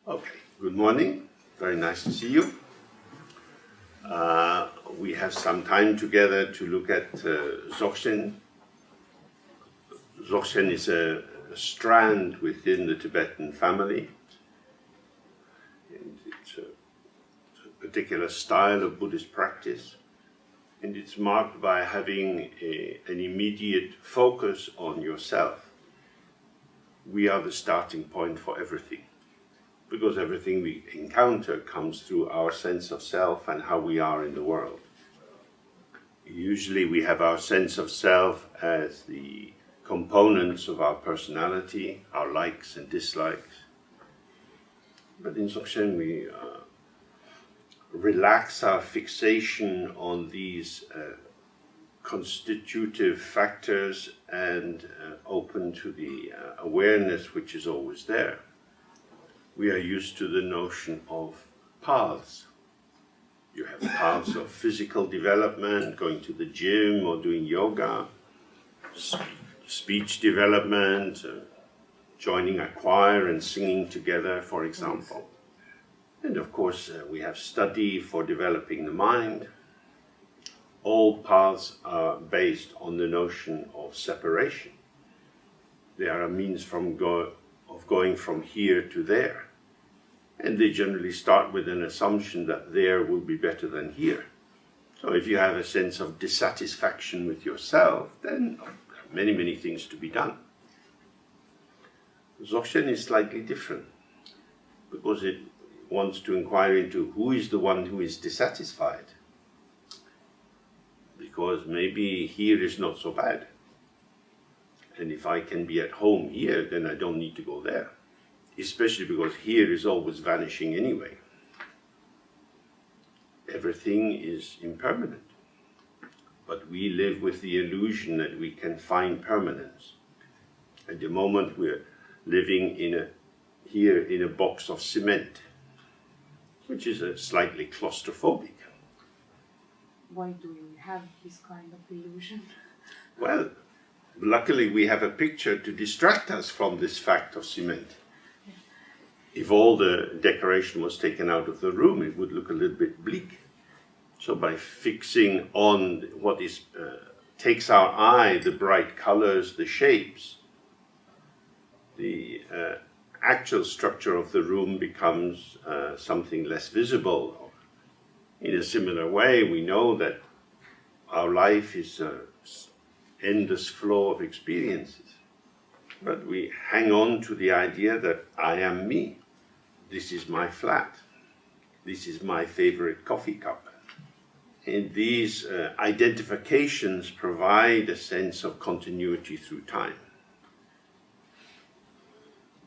Okay, good morning. Very nice to see you. We have some time together to look at Dzogchen. Dzogchen is a strand within the Tibetan family. And it's a particular style of Buddhist practice. And it's marked by having an immediate focus on yourself. We are the starting point for everything, because everything we encounter comes through our sense of self and how we are in the world. Usually we have our sense of self as the components of our personality, our likes and dislikes. But in Dzogchen we relax our fixation on these constitutive factors and open to the awareness which is always there. We are used to the notion of paths. You have paths of physical development, going to the gym or doing yoga, speech development, joining a choir and singing together, for example. And of course, we have study for developing the mind. All paths are based on the notion of separation. They are a means of going from here to there. And they generally start with an assumption that there will be better than here. So if you have a sense of dissatisfaction with yourself, then many, many things to be done. Dzogchen is slightly different, because it wants to inquire into who is the one who is dissatisfied. Because maybe here is not so bad. And if I can be at home here, then I don't need to go there. Especially because here is always vanishing anyway. Everything is impermanent. But we live with the illusion that we can find permanence. At the moment we're living here in a box of cement, which is slightly claustrophobic. Why do we have this kind of illusion? Well, luckily we have a picture to distract us from this fact of cement. If all the decoration was taken out of the room, it would look a little bit bleak. So by fixing on what takes our eye, the bright colors, the shapes, the actual structure of the room becomes something less visible. In a similar way, we know that our life is an endless flow of experiences. But we hang on to the idea that I am me. This is my flat. This is my favorite coffee cup. And these identifications provide a sense of continuity through time.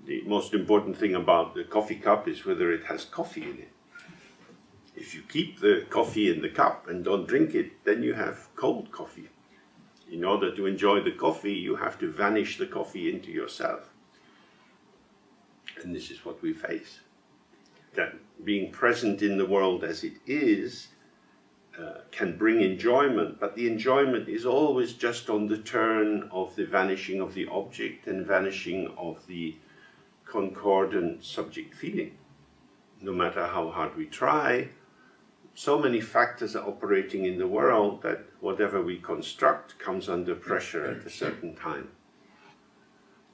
The most important thing about the coffee cup is whether it has coffee in it. If you keep the coffee in the cup and don't drink it, then you have cold coffee. In order to enjoy the coffee, you have to vanish the coffee into yourself. And this is what we face. That being present in the world as it is can bring enjoyment, but the enjoyment is always just on the turn of the vanishing of the object and vanishing of the concordant subject feeling. No matter how hard we try, so many factors are operating in the world that whatever we construct comes under pressure at a certain time.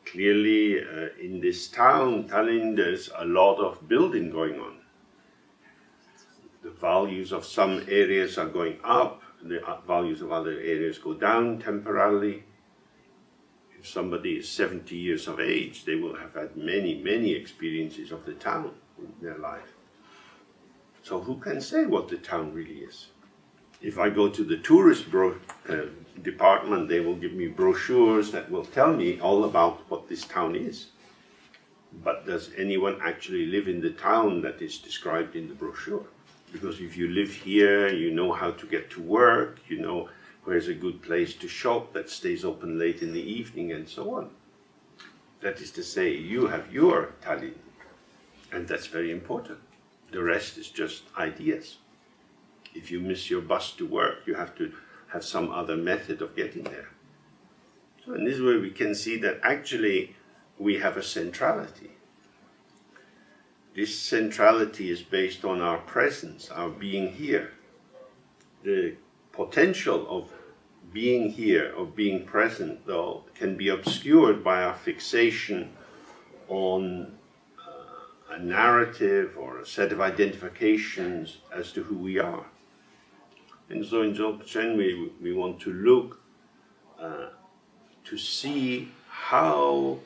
Clearly, in this town, Tallinn, there's a lot of building going on. The values of some areas are going up, the values of other areas go down temporarily. If somebody is 70 years of age, they will have had many, many experiences of the town in their life. So who can say what the town really is? If I go to the tourist department, they will give me brochures that will tell me all about what this town is. But does anyone actually live in the town that is described in the brochure? Because if you live here, you know how to get to work, you know where's a good place to shop that stays open late in the evening, and so on. That is to say, you have your Tallinn, and that's very important. The rest is just ideas. If you miss your bus to work, you have to have some other method of getting there. So in this way we can see that actually we have a centrality. this centrality is based on our presence, our being here. The potential of being here, of being present, though, can be obscured by our fixation on a narrative or a set of identifications as to who we are. And so in Dzogchen we want to look to see how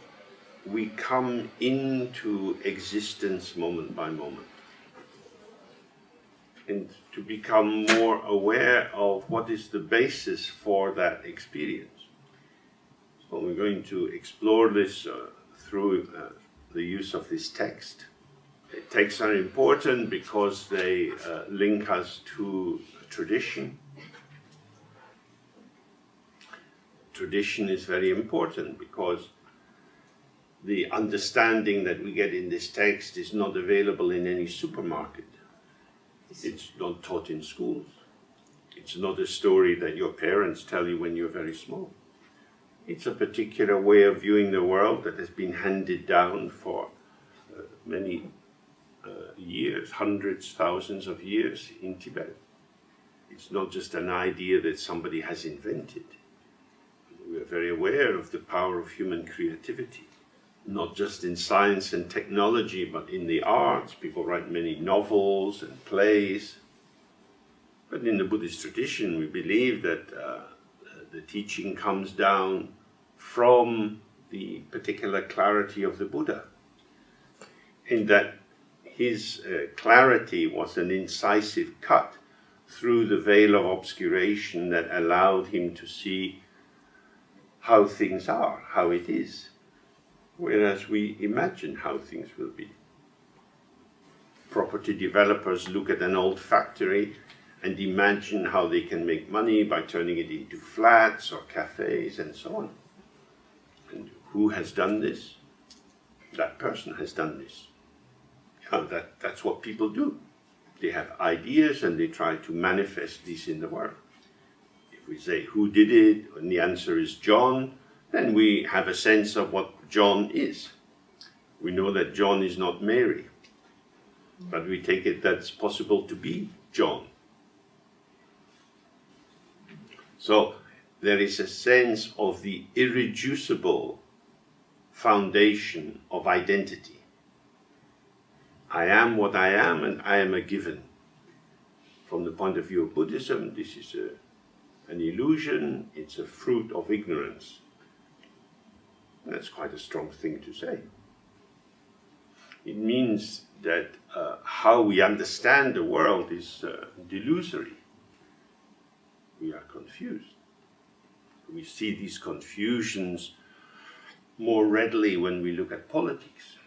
we come into existence moment by moment, and to become more aware of what is the basis for that experience. So we're going to explore this through the use of this text. Texts are important because they link us to tradition. Tradition is very important because the understanding that we get in this text is not available in any supermarket. It's not taught in schools. It's not a story that your parents tell you when you're very small. It's a particular way of viewing the world that has been handed down for many years, hundreds, thousands of years in Tibet. It's not just an idea that somebody has invented. We are very aware of the power of human creativity, not just in science and technology, but in the arts. People write many novels and plays. But in the Buddhist tradition, we believe that the teaching comes down from the particular clarity of the Buddha, in that his clarity was an incisive cut through the veil of obscuration that allowed him to see how things are, how it is, whereas we imagine how things will be. Property developers look at an old factory and imagine how they can make money by turning it into flats or cafes and so on. And who has done this? That person has done this. That's what people do. They have ideas and they try to manifest these in the world. If we say, who did it? And the answer is John, then we have a sense of what John is. We know that John is not Mary, but we take it that's possible to be John. So there is a sense of the irreducible foundation of identity. I am what I am, and I am a given. From the point of view of Buddhism, this is an illusion, it's a fruit of ignorance. That's quite a strong thing to say. It means that how we understand the world is delusory. We are confused. We see these confusions more readily when we look at politics.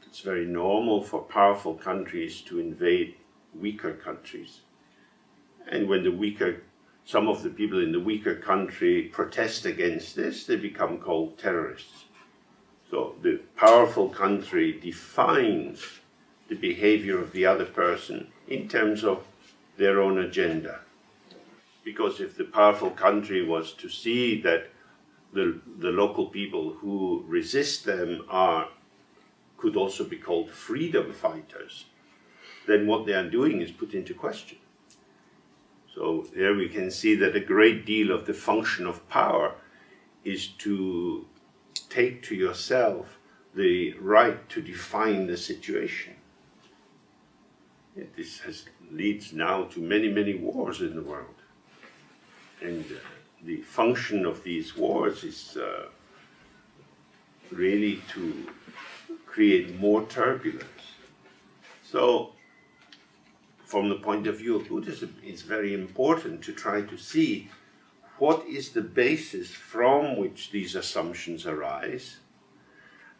It's very normal for powerful countries to invade weaker countries. And when some of the people in the weaker country protest against this, they become called terrorists. So the powerful country defines the behavior of the other person in terms of their own agenda. Because if the powerful country was to see that the local people who resist them could also be called freedom fighters, then what they are doing is put into question. So there we can see that a great deal of the function of power is to take to yourself the right to define the situation. This leads now to many, many wars in the world. And the function of these wars is really to create more turbulence. So, from the point of view of Buddhism, it's very important to try to see what is the basis from which these assumptions arise,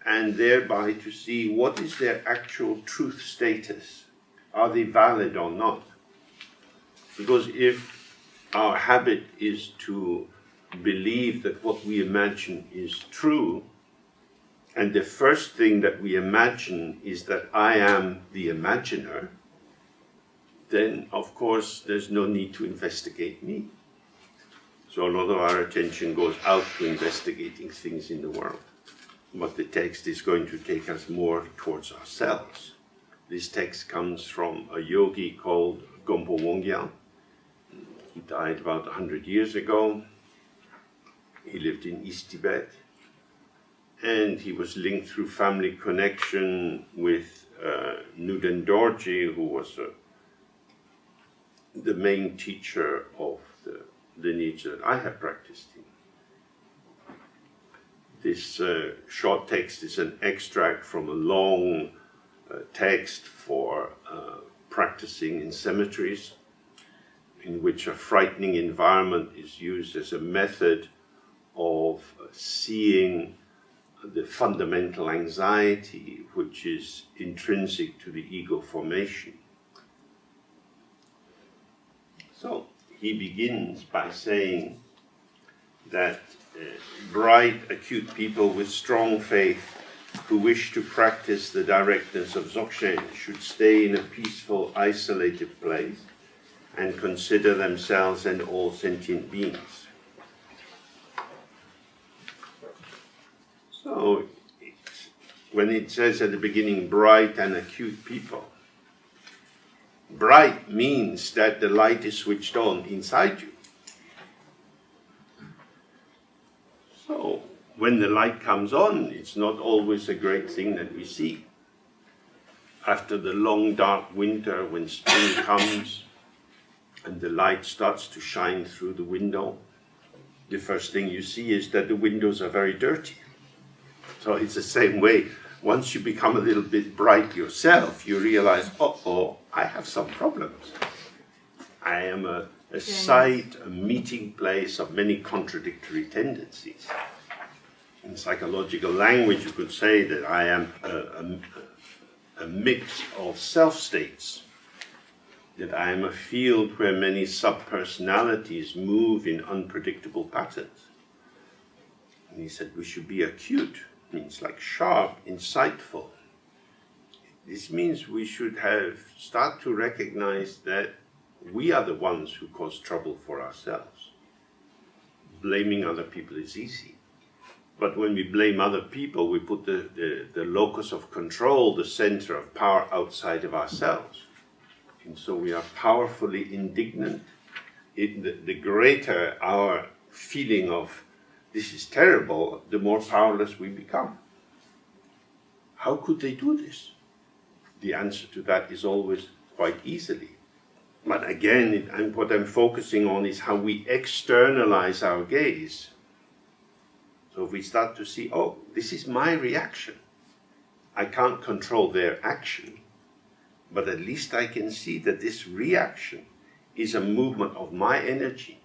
and thereby to see what is their actual truth status. Are they valid or not? Because if our habit is to believe that what we imagine is true, and the first thing that we imagine is that I am the imaginer, then of course there's no need to investigate me. So a lot of our attention goes out to investigating things in the world. But the text is going to take us more towards ourselves. This text comes from a yogi called Gompo Wongyal. He died about 100 years ago. He lived in East Tibet. And he was linked through family connection with Nuden Dorji, who was the main teacher of the lineage that I have practiced in. This short text is an extract from a long text for practicing in cemeteries, in which a frightening environment is used as a method of seeing the fundamental anxiety which is intrinsic to the ego formation. So he begins by saying that bright, acute people with strong faith who wish to practice the directness of Dzogchen should stay in a peaceful, isolated place and consider themselves and all sentient beings. So, when it says at the beginning, bright and acute people, bright means that the light is switched on inside you. So, when the light comes on, it's not always a great thing that we see. After the long dark winter, when spring comes and the light starts to shine through the window, the first thing you see is that the windows are very dirty. So it's the same way. Once you become a little bit bright yourself, you realize, uh-oh, I have some problems. I am a site, a meeting place of many contradictory tendencies. In psychological language, you could say that I am a mix of self-states, that I am a field where many sub-personalities move in unpredictable patterns. And he said we should be acute, means like sharp, insightful. This means we should start to recognize that we are the ones who cause trouble for ourselves. Blaming other people is easy. But when we blame other people, we put the locus of control, the center of power outside of ourselves. And so we are powerfully indignant. The greater our feeling of this is terrible, the more powerless we become. How could they do this? The answer to that is always quite easily. But again, what I'm focusing on is how we externalize our gaze. So if we start to see, oh, this is my reaction. I can't control their action, but at least I can see that this reaction is a movement of my energy.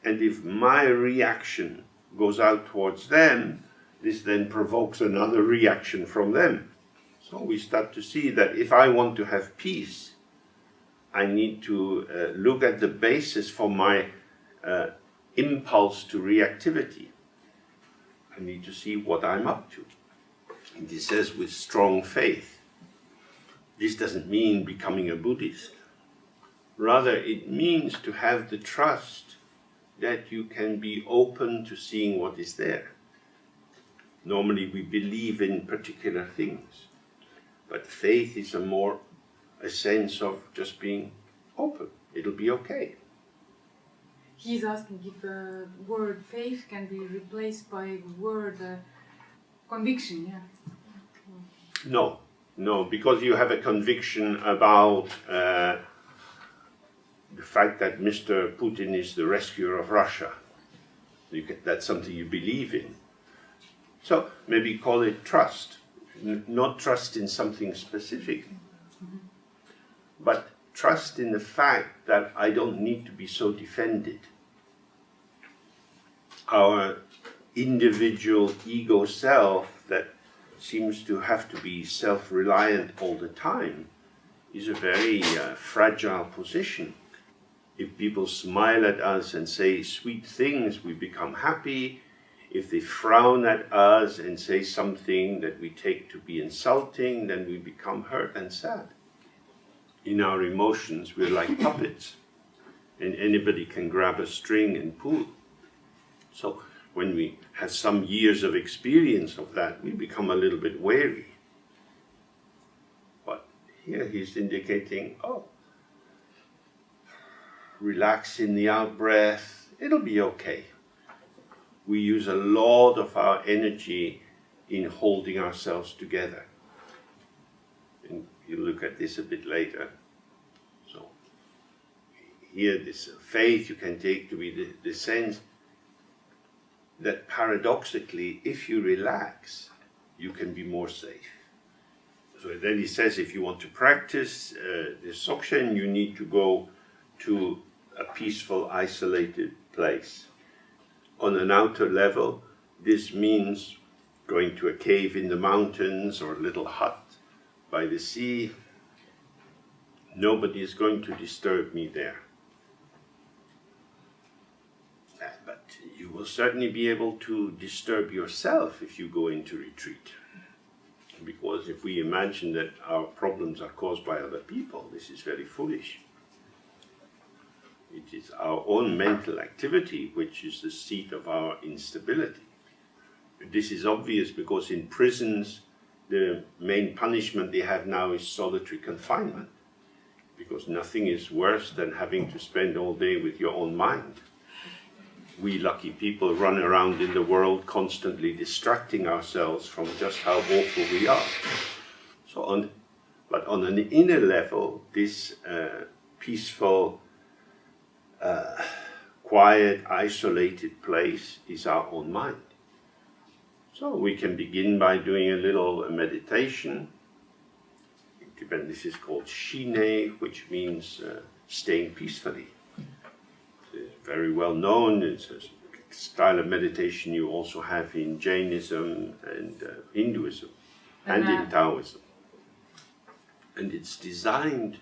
And if my reaction goes out towards them, this then provokes another reaction from them. So we start to see that if I want to have peace, I need to look at the basis for my impulse to reactivity. I need to see what I'm up to. And he says with strong faith. This doesn't mean becoming a Buddhist. Rather, it means to have the trust that you can be open to seeing what is there. Normally we believe in particular things, but faith is a sense of just being open. It'll be okay. He's asking if the word faith can be replaced by the word conviction, yeah? No, because you have a conviction about the fact that Mr. Putin is the rescuer of Russia. That's something you believe in. So maybe call it trust. Not trust in something specific, but trust in the fact that I don't need to be so defended. Our individual ego self that seems to have to be self-reliant all the time is a very fragile position. If people smile at us and say sweet things, we become happy. If they frown at us and say something that we take to be insulting, then we become hurt and sad. In our emotions, we're like puppets, and anybody can grab a string and pull. So when we have some years of experience of that, we become a little bit wary. here he's indicating, oh, relax in the out-breath, it'll be okay. We use a lot of our energy in holding ourselves together. And you look at this a bit later. So here this faith you can take to be the sense that paradoxically, if you relax, you can be more safe. So then he says, if you want to practice the Dzogchen, you need to go to a peaceful, isolated place. On an outer level, this means going to a cave in the mountains or a little hut by the sea. Nobody is going to disturb me there. But you will certainly be able to disturb yourself if you go into retreat. Because if we imagine that our problems are caused by other people, this is very foolish. It is our own mental activity which is the seat of our instability. This is obvious because in prisons, the main punishment they have now is solitary confinement. Because nothing is worse than having to spend all day with your own mind. We lucky people run around in the world constantly distracting ourselves from just how awful we are. But on an inner level, this peaceful, quiet, isolated place is our own mind. So we can begin by doing a little meditation. This is called shine, which means staying peacefully. It's very well known. It's a style of meditation you also have in Jainism and Hinduism and in Taoism. And it's designed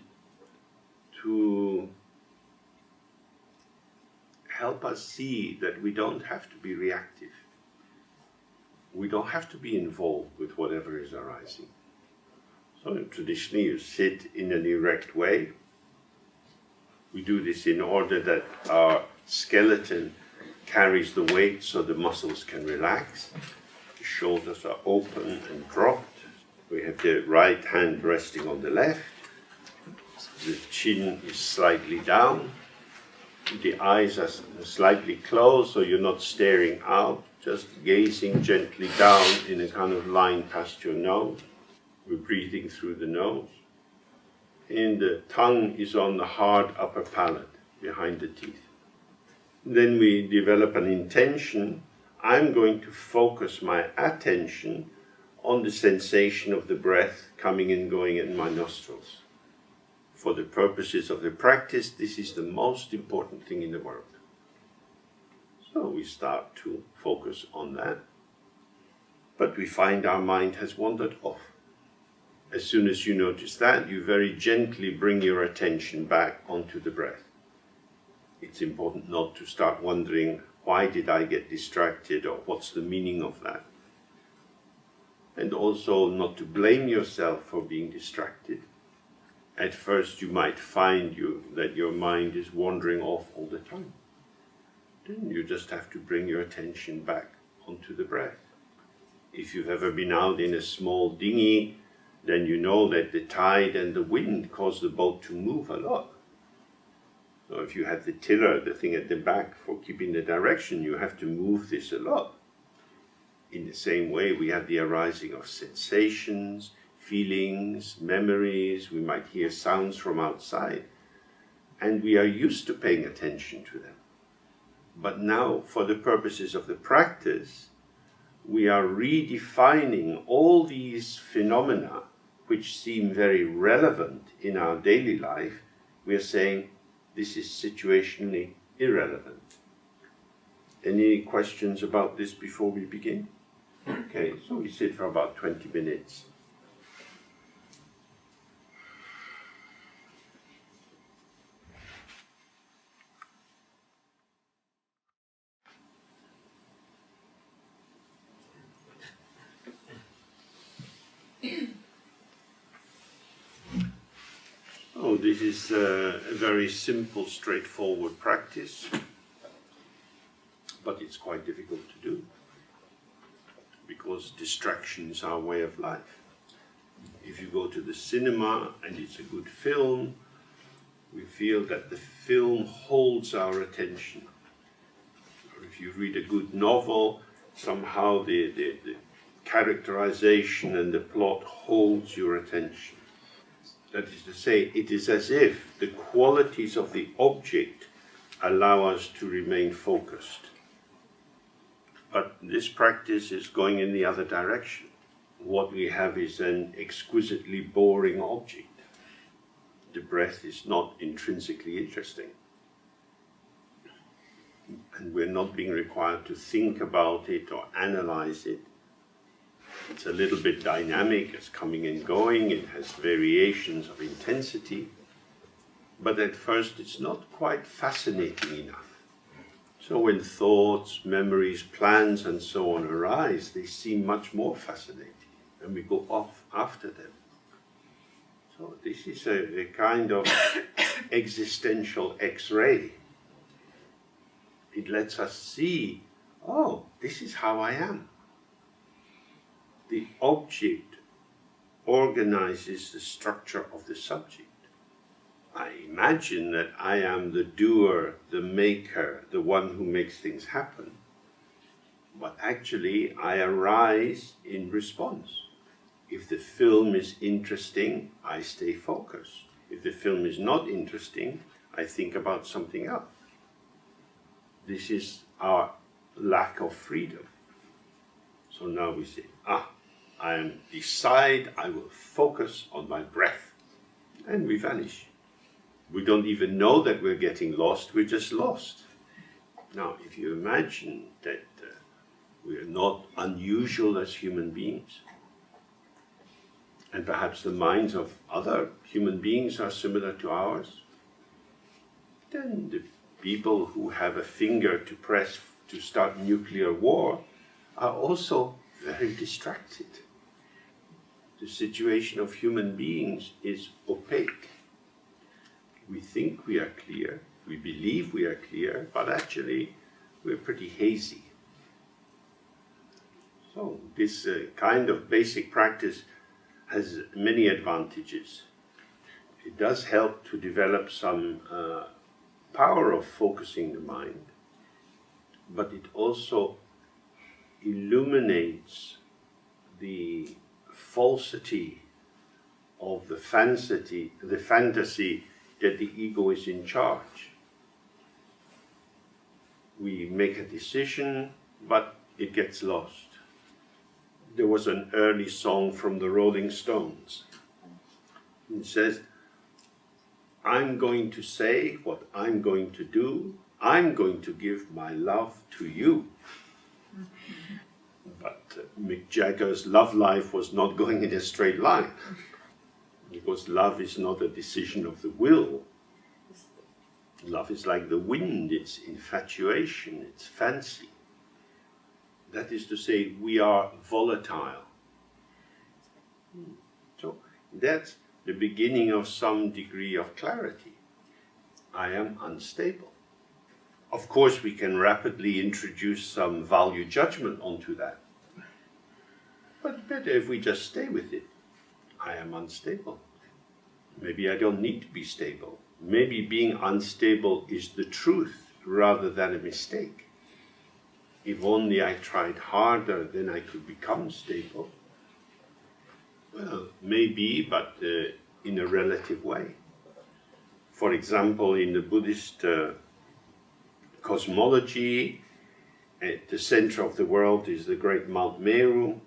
to help us see that we don't have to be reactive. We don't have to be involved with whatever is arising. So traditionally you sit in an erect way. We do this in order that our skeleton carries the weight so the muscles can relax. The shoulders are open and dropped. We have the right hand resting on the left. The chin is slightly down. The eyes are slightly closed, so you're not staring out, just gazing gently down in a kind of line past your nose. We're breathing through the nose. And the tongue is on the hard upper palate, behind the teeth. Then we develop an intention. I'm going to focus my attention on the sensation of the breath coming and going in my nostrils. For the purposes of the practice, this is the most important thing in the world. So we start to focus on that. But we find our mind has wandered off. As soon as you notice that, you very gently bring your attention back onto the breath. It's important not to start wondering, why did I get distracted, or what's the meaning of that? And also not to blame yourself for being distracted. At first you might find that your mind is wandering off all the time. Then you just have to bring your attention back onto the breath. If you've ever been out in a small dinghy, then you know that the tide and the wind cause the boat to move a lot. So if you have the tiller, the thing at the back for keeping the direction, you have to move this a lot. In the same way, we have the arising of sensations, feelings, memories. We might hear sounds from outside, and we are used to paying attention to them. But now, for the purposes of the practice, we are redefining all these phenomena which seem very relevant in our daily life. We are saying this is situationally irrelevant. Any questions about this before we begin? Okay, so we sit for about 20 minutes. Oh, this is a very simple, straightforward practice, but it's quite difficult to do because distraction is our way of life. If you go to the cinema and it's a good film, we feel that the film holds our attention. Or if you read a good novel, somehow the characterization and the plot holds your attention. That is to say, it is as if the qualities of the object allow us to remain focused. But this practice is going in the other direction. What we have is an exquisitely boring object. The breath is not intrinsically interesting. And we're not being required to think about it or analyze it. It's a little bit dynamic, it's coming and going, it has variations of intensity. But at first it's not quite fascinating enough. So when thoughts, memories, plans and so on arise, they seem much more fascinating. And we go off after them. So this is a kind of existential X-ray. It lets us see, oh, this is how I am. The object organizes the structure of the subject. I imagine that I am the doer, the maker, the one who makes things happen. But actually, I arise in response. If the film is interesting, I stay focused. If the film is not interesting, I think about something else. This is our lack of freedom. So now we say, I decide I will focus on my breath. And we vanish. We don't even know that we're getting lost, we're just lost. Now, if you imagine that we are not unusual as human beings, and perhaps the minds of other human beings are similar to ours, then the people who have a finger to press to start nuclear war are also very distracted. The situation of human beings is opaque. We think we are clear, we believe we are clear, but actually we're pretty hazy. So this kind of basic practice has many advantages. It does help to develop some power of focusing the mind, but it also illuminates the falsity of the fantasy that the ego is in charge. We make a decision, but it gets lost. There was an early song from the Rolling Stones. It says, I'm going to say what I'm going to do. I'm going to give my love to you. But Mick Jagger's love life was not going in a straight line. Because love is not a decision of the will. Love is like the wind, it's infatuation, it's fancy. That is to say, we are volatile. So that's the beginning of some degree of clarity. I am unstable. Of course, we can rapidly introduce some value judgment onto that. But better if we just stay with it. I am unstable. Maybe I don't need to be stable. Maybe being unstable is the truth rather than a mistake. If only I tried harder, then I could become stable. Well, maybe, but in a relative way. For example, in the Buddhist cosmology, at the center of the world is the great Mount Meru.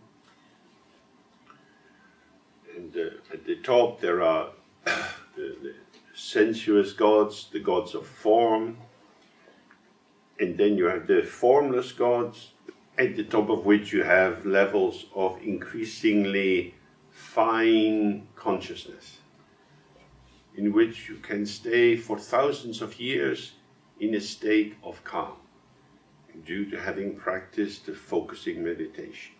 And at the top there are the sensuous gods, the gods of form. And then you have the formless gods, at the top of which you have levels of increasingly fine consciousness, in which you can stay for thousands of years in a state of calm, due to having practiced the focusing meditation.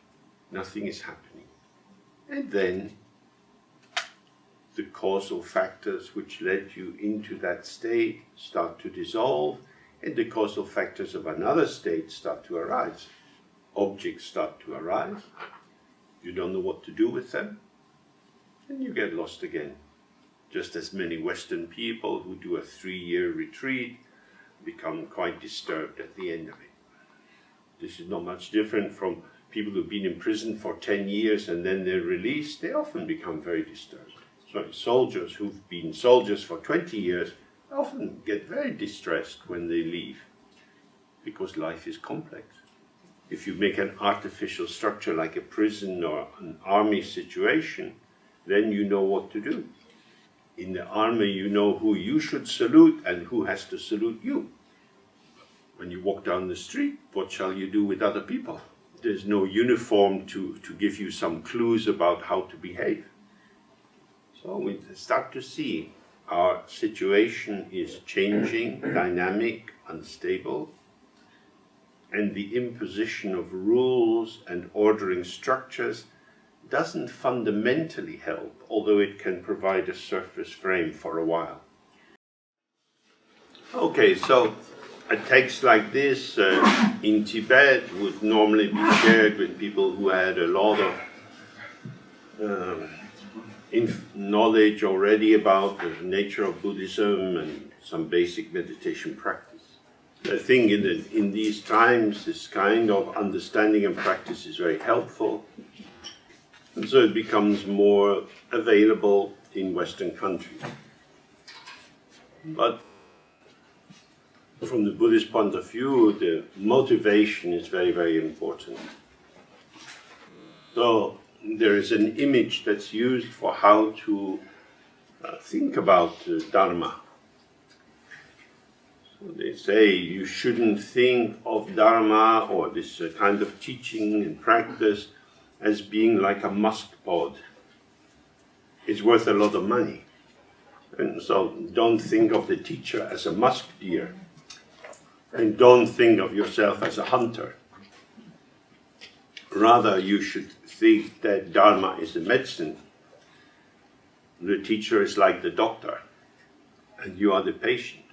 Nothing is happening. And then the causal factors which led you into that state start to dissolve, and the causal factors of another state start to arise. Objects start to arise. You don't know what to do with them. and you get lost again. Just as many Western people who do a 3-year retreat become quite disturbed at the end of it. This is not much different from people who've been in prison for 10 years and then they're released. They often become very disturbed. So soldiers who've been soldiers for 20 years often get very distressed when they leave, because life is complex. If you make an artificial structure like a prison or an army situation, then you know what to do. In the army, you know who you should salute and who has to salute you. When you walk down the street, what shall you do with other people? There's no uniform to give you some clues about how to behave. So we start to see our situation is changing, dynamic, unstable, and the imposition of rules and ordering structures doesn't fundamentally help, although it can provide a surface frame for a while. Okay, so a text like this in Tibet would normally be shared with people who had a lot of knowledge already about the nature of Buddhism and some basic meditation practice. I think in these times, this kind of understanding and practice is very helpful. And so it becomes more available in Western countries. But from the Buddhist point of view, the motivation is very, very important. So there is an image that's used for how to think about Dharma. So they say you shouldn't think of Dharma or this kind of teaching and practice as being like a musk pod. It's worth a lot of money. And so don't think of the teacher as a musk deer. And don't think of yourself as a hunter. Rather, you should think that Dharma is the medicine. The teacher is like the doctor, and you are the patient.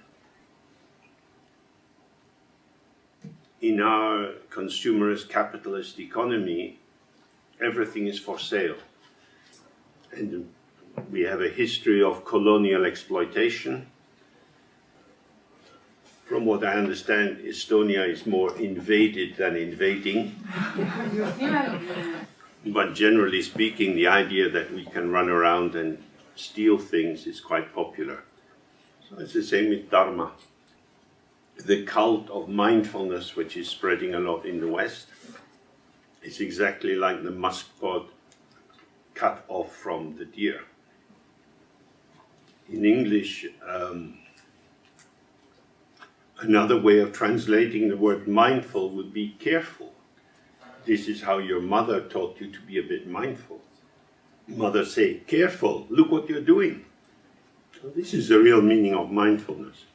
In our consumerist capitalist economy, everything is for sale. And we have a history of colonial exploitation. From what I understand, Estonia is more invaded than invading. But generally speaking, the idea that we can run around and steal things is quite popular. So it's the same with Dharma. The cult of mindfulness, which is spreading a lot in the West, is exactly like the musk pod cut off from the deer. In English, another way of translating the word mindful would be careful. This is how your mother taught you to be a bit mindful. Mother say, careful, look what you're doing. So this is the real meaning of mindfulness.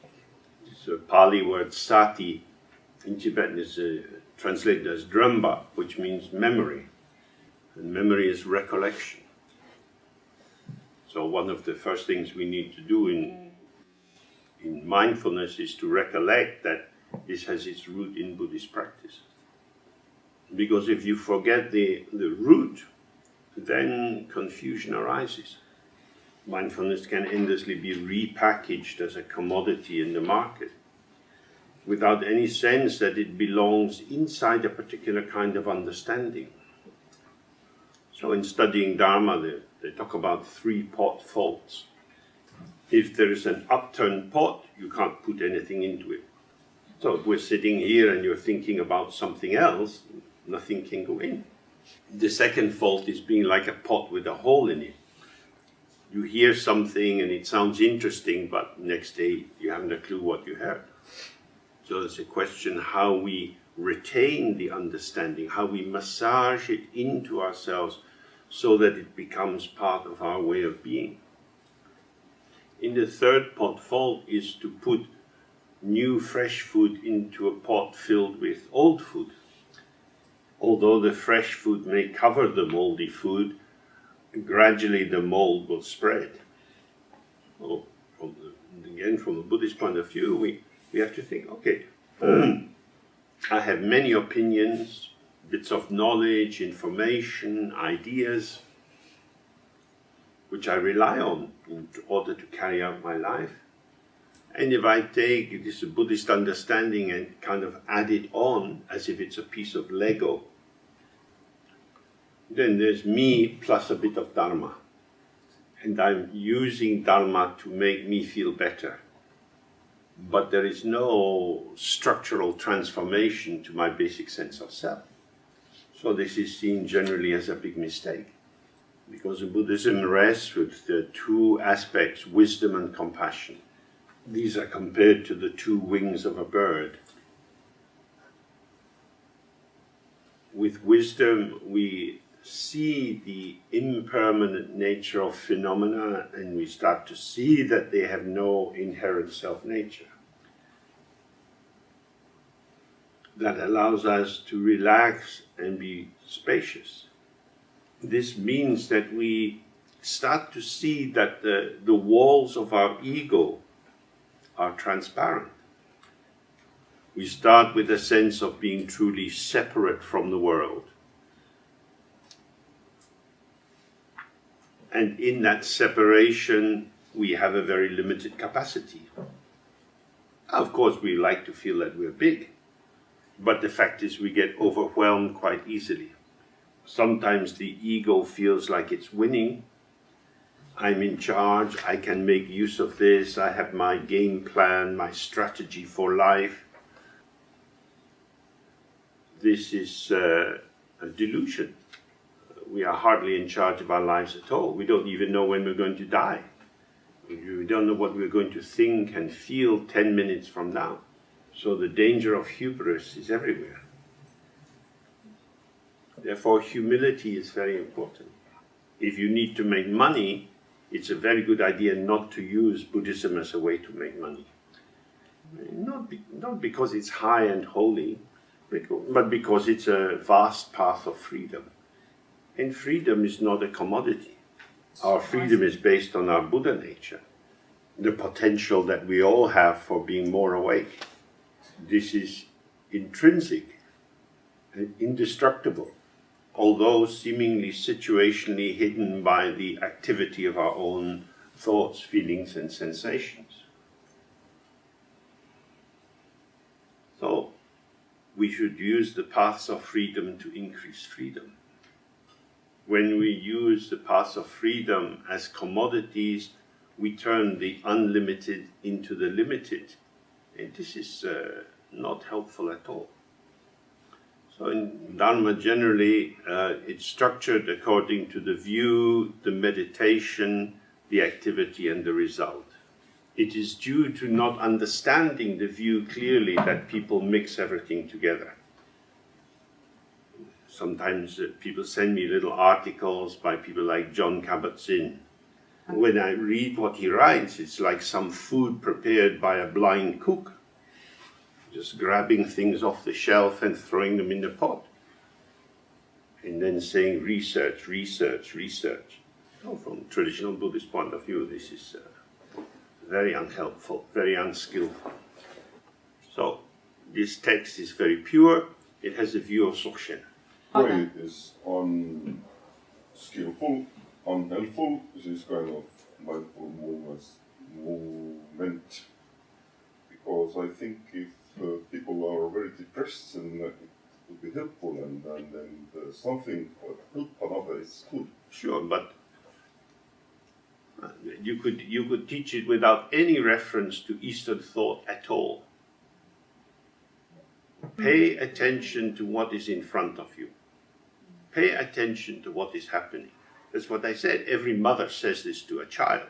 It's a Pali word sati, in Tibetan is translated as dramba, which means memory. And memory is recollection. So one of the first things we need to do in mindfulness is to recollect that this has its root in Buddhist practice. Because if you forget the root, then confusion arises. Mindfulness can endlessly be repackaged as a commodity in the market without any sense that it belongs inside a particular kind of understanding. So in studying Dharma, they talk about 3 pot faults. If there is an upturned pot, you can't put anything into it. So if we're sitting here and you're thinking about something else, nothing can go in. The second fault is being like a pot with a hole in it. You hear something and it sounds interesting, but next day you haven't a clue what you heard. So it's a question how we retain the understanding, how we massage it into ourselves so that it becomes part of our way of being. In the third pot fault is to put new fresh food into a pot filled with old food. Although the fresh food may cover the moldy food, gradually the mold will spread. So from a Buddhist point of view, we have to think, okay, I have many opinions, bits of knowledge, information, ideas. which I rely on in order to carry out my life. And if I take this Buddhist understanding and kind of add it on as if it's a piece of Lego, then there's me plus a bit of Dharma. And I'm using Dharma to make me feel better. But there is no structural transformation to my basic sense of self. So this is seen generally as a big mistake. Because Buddhism rests with the two aspects, wisdom and compassion. These are compared to the two wings of a bird. With wisdom, we see the impermanent nature of phenomena, and we start to see that they have no inherent self-nature. That allows us to relax and be spacious. This means that we start to see that the walls of our ego are transparent. We start with a sense of being truly separate from the world. And in that separation, we have a very limited capacity. Of course, we like to feel that we're big, but the fact is we get overwhelmed quite easily. Sometimes the ego feels like it's winning. I'm in charge, I can make use of this, I have my game plan, my strategy for life. This is a delusion. We are hardly in charge of our lives at all. We don't even know when we're going to die. We don't know what we're going to think and feel 10 minutes from now. So the danger of hubris is everywhere. Therefore, humility is very important. If you need to make money, it's a very good idea not to use Buddhism as a way to make money. Not because it's high and holy, but because it's a vast path of freedom. And freedom is not a commodity. Our freedom is based on our Buddha nature, the potential that we all have for being more awake. This is intrinsic and indestructible, although seemingly situationally hidden by the activity of our own thoughts, feelings, and sensations. So, we should use the paths of freedom to increase freedom. When we use the paths of freedom as commodities, we turn the unlimited into the limited. And this is not helpful at all. So in Dharma generally, it's structured according to the view, the meditation, the activity, and the result. It is due to not understanding the view clearly that people mix everything together. Sometimes people send me little articles by people like John Kabat-Zinn. When I read what he writes, it's like some food prepared by a blind cook, just grabbing things off the shelf and throwing them in the pot, and then saying research, research, research. So from a traditional Buddhist point of view, this is very unhelpful, very unskillful. So this text is very pure. It has a view of Dzogchen. Way is unskillful, unhelpful, this kind of mindful movement. Because I think if people are very depressed, then it would be helpful, and then something help another is good. Sure, but you could teach it without any reference to Eastern thought at all. Pay attention to what is in front of you. Pay attention to what is happening. That's what I said. Every mother says this to a child.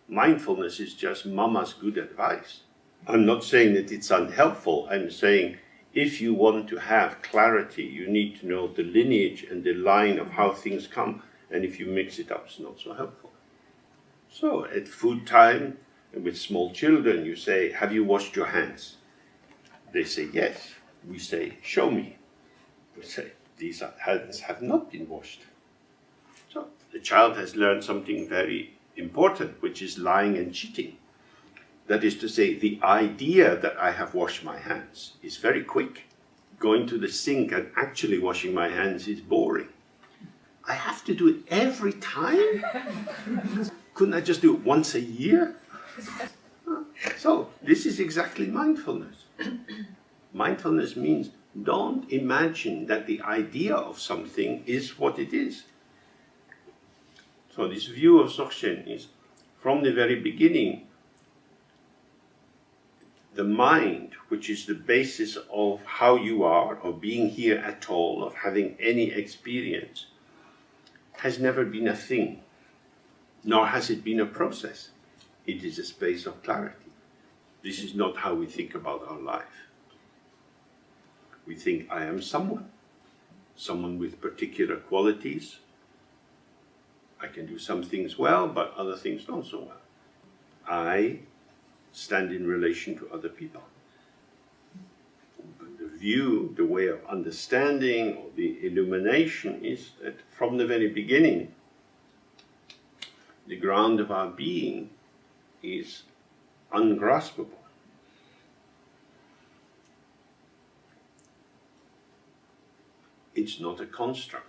Mindfulness is just mama's good advice. I'm not saying that it's unhelpful. I'm saying if you want to have clarity, you need to know the lineage and the line of how things come. And if you mix it up, it's not so helpful. So at food time, with small children, you say, have you washed your hands? They say, yes. We say, show me. We say, these hands have not been washed. So the child has learned something very important, which is lying and cheating. That is to say, the idea that I have washed my hands is very quick. Going to the sink and actually washing my hands is boring. I have to do it every time? Couldn't I just do it once a year? So, this is exactly mindfulness. Mindfulness means don't imagine that the idea of something is what it is. So this view of Dzogchen is, from the very beginning, the mind, which is the basis of how you are, of being here at all, of having any experience, has never been a thing, nor has it been a process. It is a space of clarity. This is not how we think about our life. We think, I am someone with particular qualities. I can do some things well, but other things not so well. I stand in relation to other people. But the view, the way of understanding, or the illumination is that from the very beginning, the ground of our being is ungraspable. It's not a construct.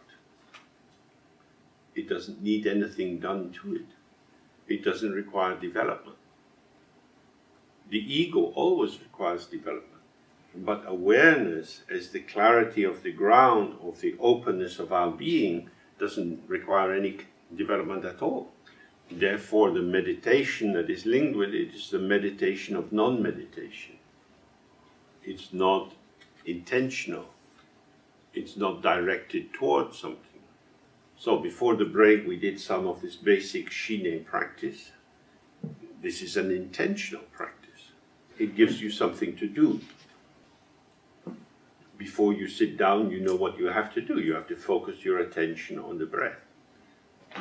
It doesn't need anything done to it. It doesn't require development. The ego always requires development, but awareness as the clarity of the ground, of the openness of our being, doesn't require any development at all. Therefore, the meditation that is linked with it is the meditation of non-meditation. It's not intentional. It's not directed towards something. So before the break, we did some of this basic Shine practice. This is an intentional practice. It gives you something to do. Before you sit down, you know what you have to do. You have to focus your attention on the breath.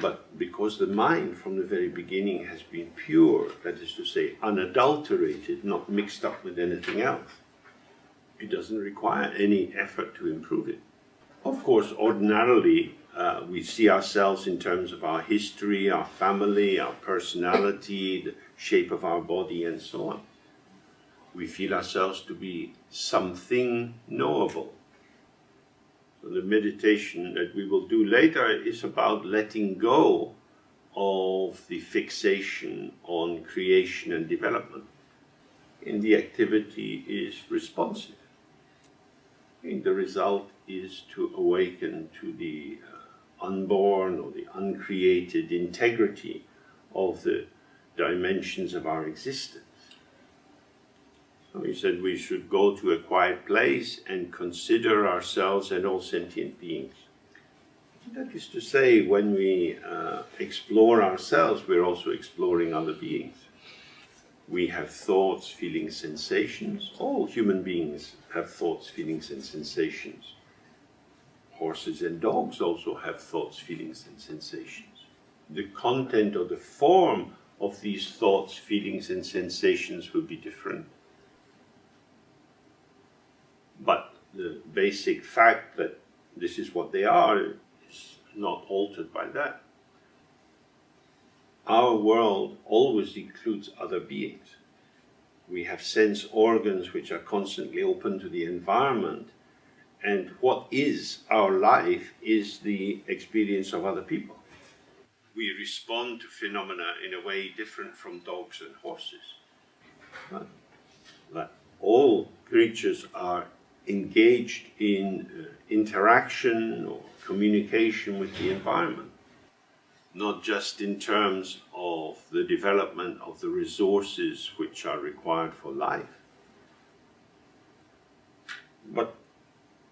But because the mind from the very beginning has been pure, that is to say, unadulterated, not mixed up with anything else, it doesn't require any effort to improve it. Of course, ordinarily, we see ourselves in terms of our history, our family, our personality, the shape of our body, and so on. We feel ourselves to be something knowable. So the meditation that we will do later is about letting go of the fixation on creation and development. And the activity is responsive. And the result is to awaken to the unborn or the uncreated integrity of the dimensions of our existence. So he said we should go to a quiet place and consider ourselves and all sentient beings. That is to say, when we explore ourselves, we're also exploring other beings. We have thoughts, feelings, sensations. All human beings have thoughts, feelings, and sensations. Horses and dogs also have thoughts, feelings, and sensations. The content or the form of these thoughts, feelings, and sensations will be different. But the basic fact that this is what they are is not altered by that. Our world always includes other beings. We have sense organs which are constantly open to the environment, and what is our life is the experience of other people. We respond to phenomena in a way different from dogs and horses. But all creatures are engaged in interaction or communication with the environment, not just in terms of the development of the resources which are required for life, but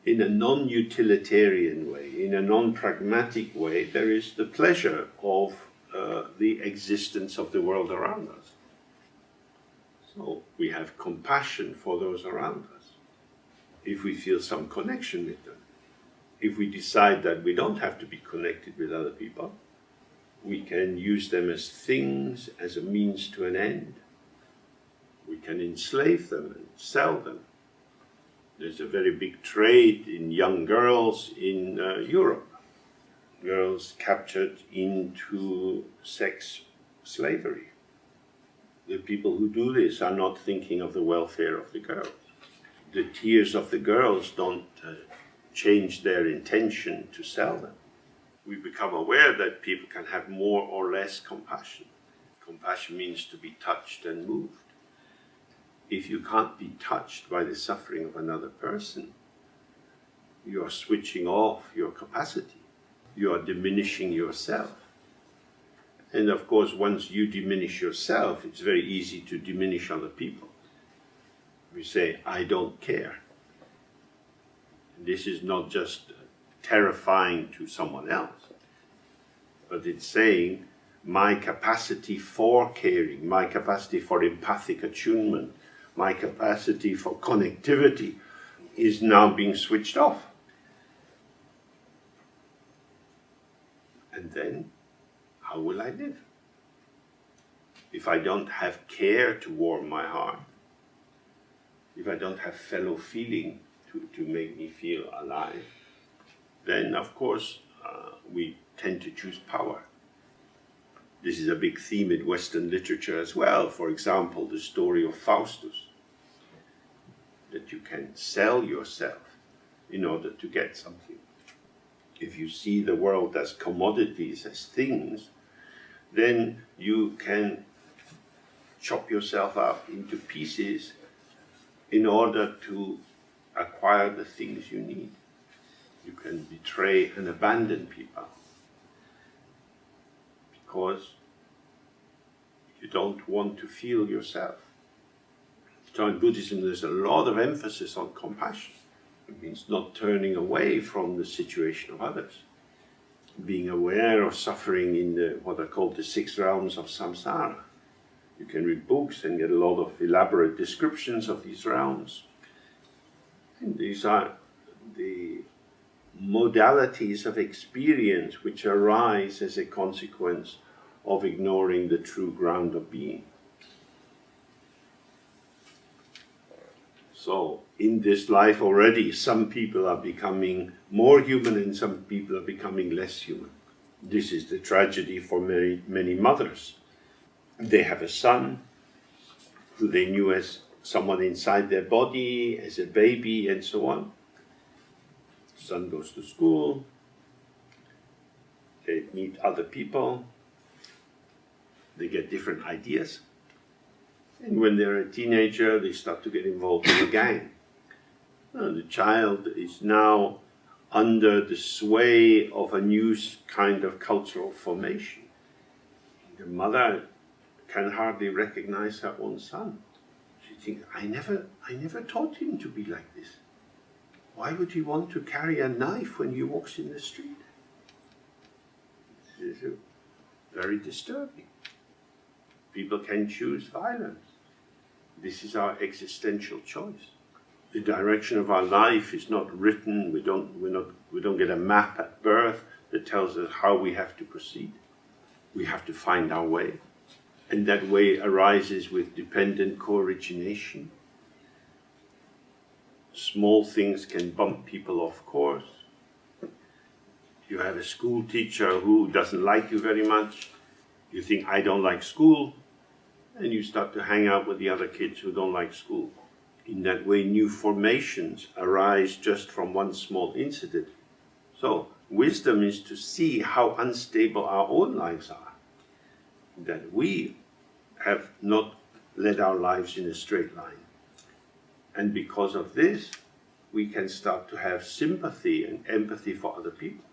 in a non-utilitarian way, in a non-pragmatic way. There is the pleasure of the existence of the world around us. So we have compassion for those around us. If we feel some connection with them, if we decide that we don't have to be connected with other people, we can use them as things, as a means to an end. We can enslave them and sell them. There's a very big trade in young girls in Europe. Girls captured into sex slavery. The people who do this are not thinking of the welfare of the girls. The tears of the girls don't change their intention to sell them. we become aware that people can have more or less compassion. Compassion means to be touched and moved. If you can't be touched by the suffering of another person, you are switching off your capacity. You are diminishing yourself. And of course, once you diminish yourself, it's very easy to diminish other people. We say, I don't care. This is not just terrifying to someone else, but it's saying my capacity for caring, my capacity for empathic attunement, my capacity for connectivity is now being switched off. And then, how will I live? If I don't have care to warm my heart, if I don't have fellow feeling to make me feel alive, then of course we tend to choose power. This is a big theme in Western literature as well. For example, the story of Faustus, that you can sell yourself in order to get something. If you see the world as commodities, as things, then you can chop yourself up into pieces in order to acquire the things you need. You can betray and abandon people because you don't want to feel yourself. So in Buddhism there's a lot of emphasis on compassion. It means not turning away from the situation of others. Being aware of suffering in what are called the 6 realms of samsara. You can read books and get a lot of elaborate descriptions of these realms. And these are the modalities of experience which arise as a consequence of ignoring the true ground of being. So, in this life already, some people are becoming more human and some people are becoming less human. This is the tragedy for many, many mothers. They have a son who they knew as someone inside their body, as a baby, and so on. Son goes to school, they meet other people, they get different ideas. And when they're a teenager, they start to get involved in a gang. The child is now under the sway of a new kind of cultural formation. The mother can hardly recognize her own son. She thinks, I never taught him to be like this. Why would he want to carry a knife when he walks in the street? This is very disturbing. People can choose violence. This is our existential choice. The direction of our life is not written. We don't get a map at birth that tells us how we have to proceed. We have to find our way. And that way arises with dependent co-origination. Small things can bump people off course. You have a school teacher who doesn't like you very much. You think, I don't like school. And you start to hang out with the other kids who don't like school. In that way, new formations arise just from one small incident. So, wisdom is to see how unstable our own lives are. That we have not led our lives in a straight line. And because of this, we can start to have sympathy and empathy for other people.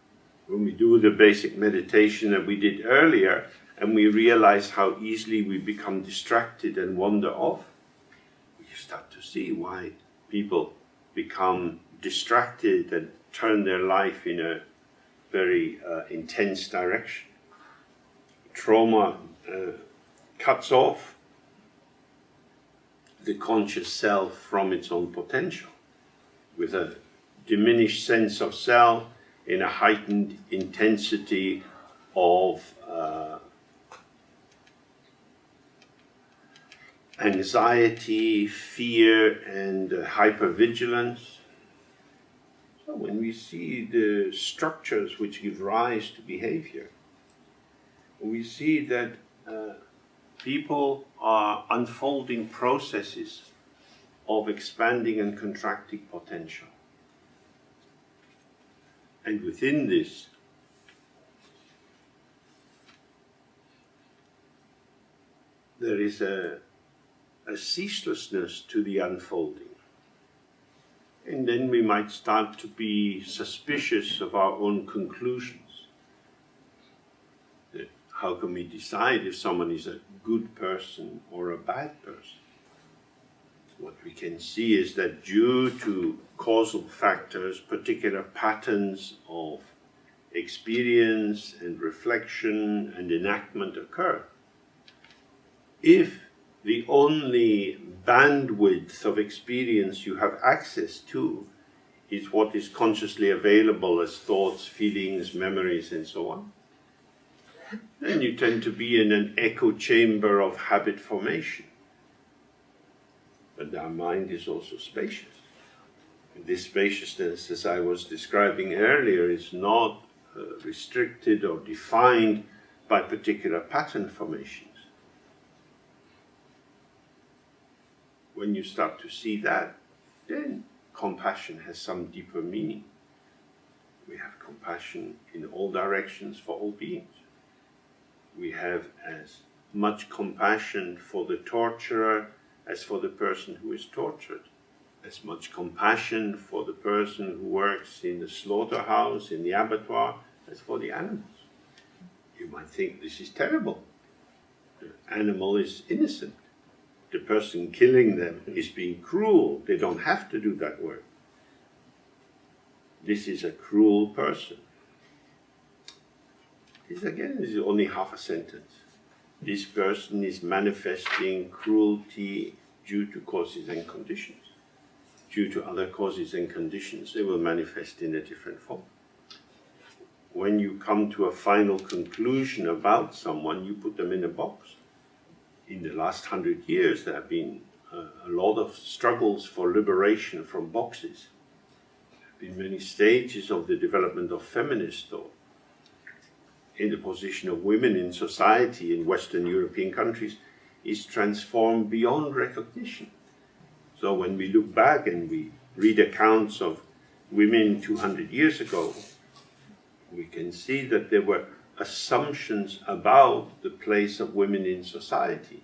When we do the basic meditation that we did earlier, and we realize how easily we become distracted and wander off, we start to see why people become distracted and turn their life in a very intense direction. Trauma cuts off the conscious self from its own potential, with a diminished sense of self in a heightened intensity of anxiety, fear, and hypervigilance. So when we see the structures which give rise to behavior, we see that people are unfolding processes of expanding and contracting potential. And within this, there is a ceaselessness to the unfolding. And then we might start to be suspicious of our own conclusions. How can we decide if someone is a good person or a bad person? What we can see is that due to causal factors, particular patterns of experience and reflection and enactment occur. If the only bandwidth of experience you have access to is what is consciously available as thoughts, feelings, memories, and so on, then you tend to be in an echo chamber of habit formation. But our mind is also spacious. And this spaciousness, as I was describing earlier, is not restricted or defined by particular pattern formations. When you start to see that, then compassion has some deeper meaning. We have compassion in all directions for all beings. We have as much compassion for the torturer as for the person who is tortured. As much compassion for the person who works in the slaughterhouse, in the abattoir, as for the animals. You might think this is terrible. The animal is innocent. The person killing them is being cruel. They don't have to do that work. This is a cruel person. This again is only half a sentence. This person is manifesting cruelty due to causes and conditions. Due to other causes and conditions, they will manifest in a different form. When you come to a final conclusion about someone, you put them in a box. In the last 100 years, there have been a lot of struggles for liberation from boxes. There have been many stages of the development of feminist thought. In the position of women in society in Western European countries is transformed beyond recognition. So when we look back and we read accounts of women 200 years ago, we can see that there were assumptions about the place of women in society.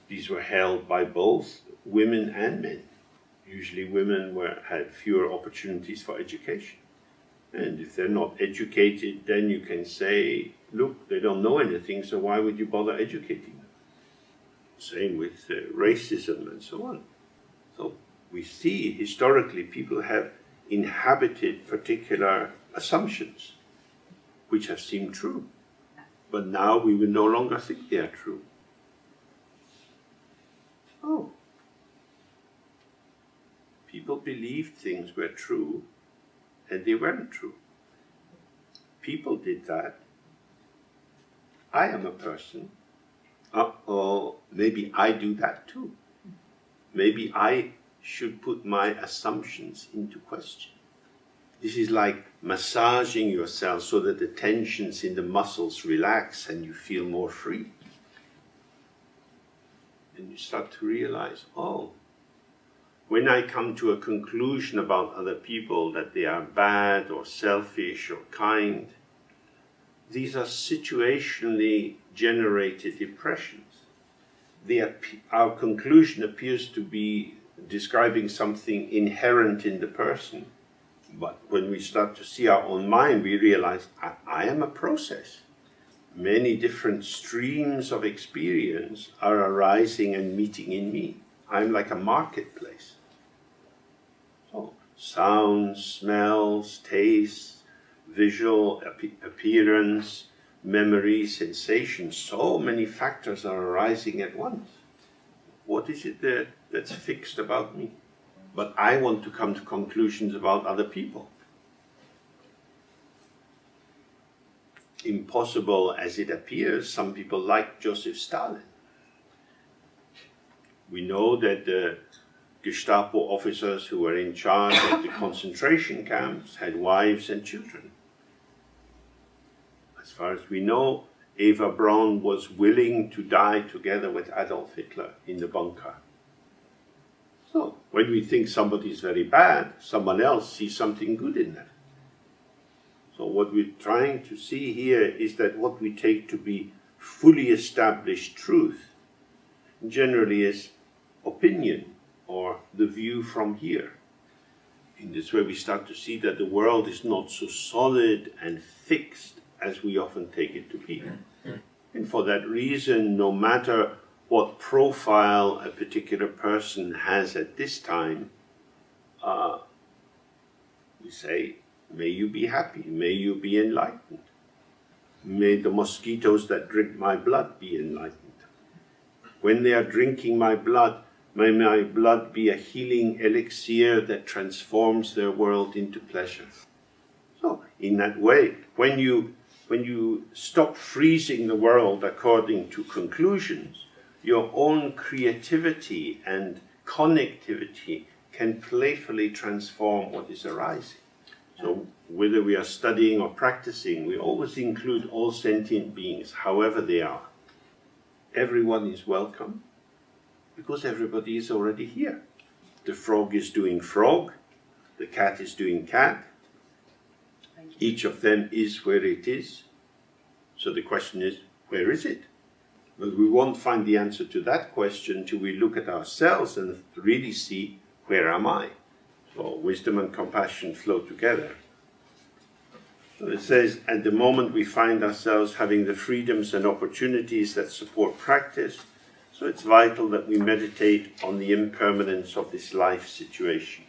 These were held by both women and men. Usually women had fewer opportunities for education. And if they're not educated, then you can say, look, they don't know anything, so why would you bother educating them? Same with racism and so on. So we see historically people have inhabited particular assumptions which have seemed true. But now we will no longer think they are true. Oh. People believed things were true and they weren't true. People did that. I am a person. Uh-oh, maybe I do that too. Maybe I should put my assumptions into question. This is like massaging yourself so that the tensions in the muscles relax and you feel more free. And you start to realize, oh, when I come to a conclusion about other people that they are bad or selfish or kind, these are situationally generated impressions. Our conclusion appears to be describing something inherent in the person. But when we start to see our own mind, we realize I am a process. Many different streams of experience are arising and meeting in me. I'm like a marketplace. So, sounds, smells, tastes, visual appearance, memory, sensation, so many factors are arising at once. What is it that's fixed about me? But I want to come to conclusions about other people. Impossible as it appears, some people like Joseph Stalin. We know that the Gestapo officers who were in charge of the concentration camps had wives and children. As far as we know, Eva Braun was willing to die together with Adolf Hitler in the bunker. So, when we think somebody is very bad, someone else sees something good in that. So what we're trying to see here is that what we take to be fully established truth generally as opinion or the view from here. In this way we start to see that the world is not so solid and fixed as we often take it to be. And for that reason, no matter what profile a particular person has at this time, we say, may you be happy, may you be enlightened. May the mosquitoes that drink my blood be enlightened. When they are drinking my blood, may my blood be a healing elixir that transforms their world into pleasure. So, in that way, when you stop freezing the world according to conclusions, your own creativity and connectivity can playfully transform what is arising. So whether we are studying or practicing, we always include all sentient beings, however they are. Everyone is welcome, because everybody is already here. The frog is doing frog, the cat is doing cat. Each of them is where it is. So the question is, where is it? But we won't find the answer to that question till we look at ourselves and really see, where am I? So wisdom and compassion flow together. So it says, at the moment we find ourselves having the freedoms and opportunities that support practice, so it's vital that we meditate on the impermanence of this life situation.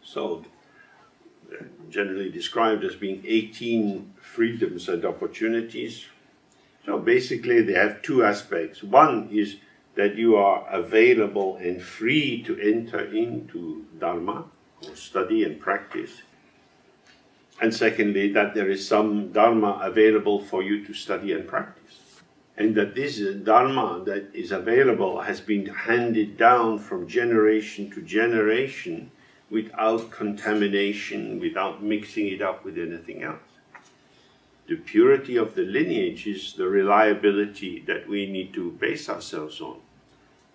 So, generally described as being 18 freedoms and opportunities. So basically they have two aspects. One is that you are available and free to enter into Dharma, or study and practice. And secondly, that there is some Dharma available for you to study and practice. And that this Dharma that is available has been handed down from generation to generation without contamination, without mixing it up with anything else. The purity of the lineage is the reliability that we need to base ourselves on.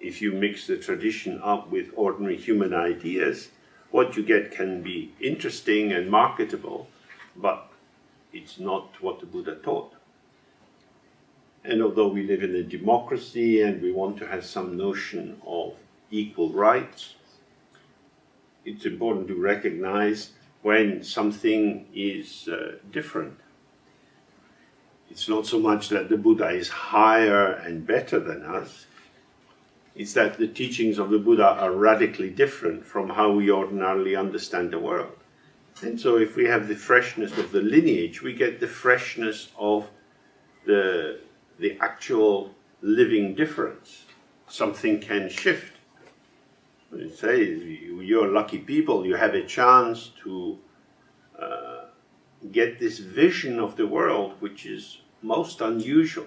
If you mix the tradition up with ordinary human ideas, what you get can be interesting and marketable, but it's not what the Buddha taught. And although we live in a democracy and we want to have some notion of equal rights, it's important to recognize when something is different. It's not so much that the Buddha is higher and better than us, it's that the teachings of the Buddha are radically different from how we ordinarily understand the world. And so if we have the freshness of the lineage, we get the freshness of the actual living difference. Something can shift. It says, you're lucky people, you have a chance to get this vision of the world, which is most unusual.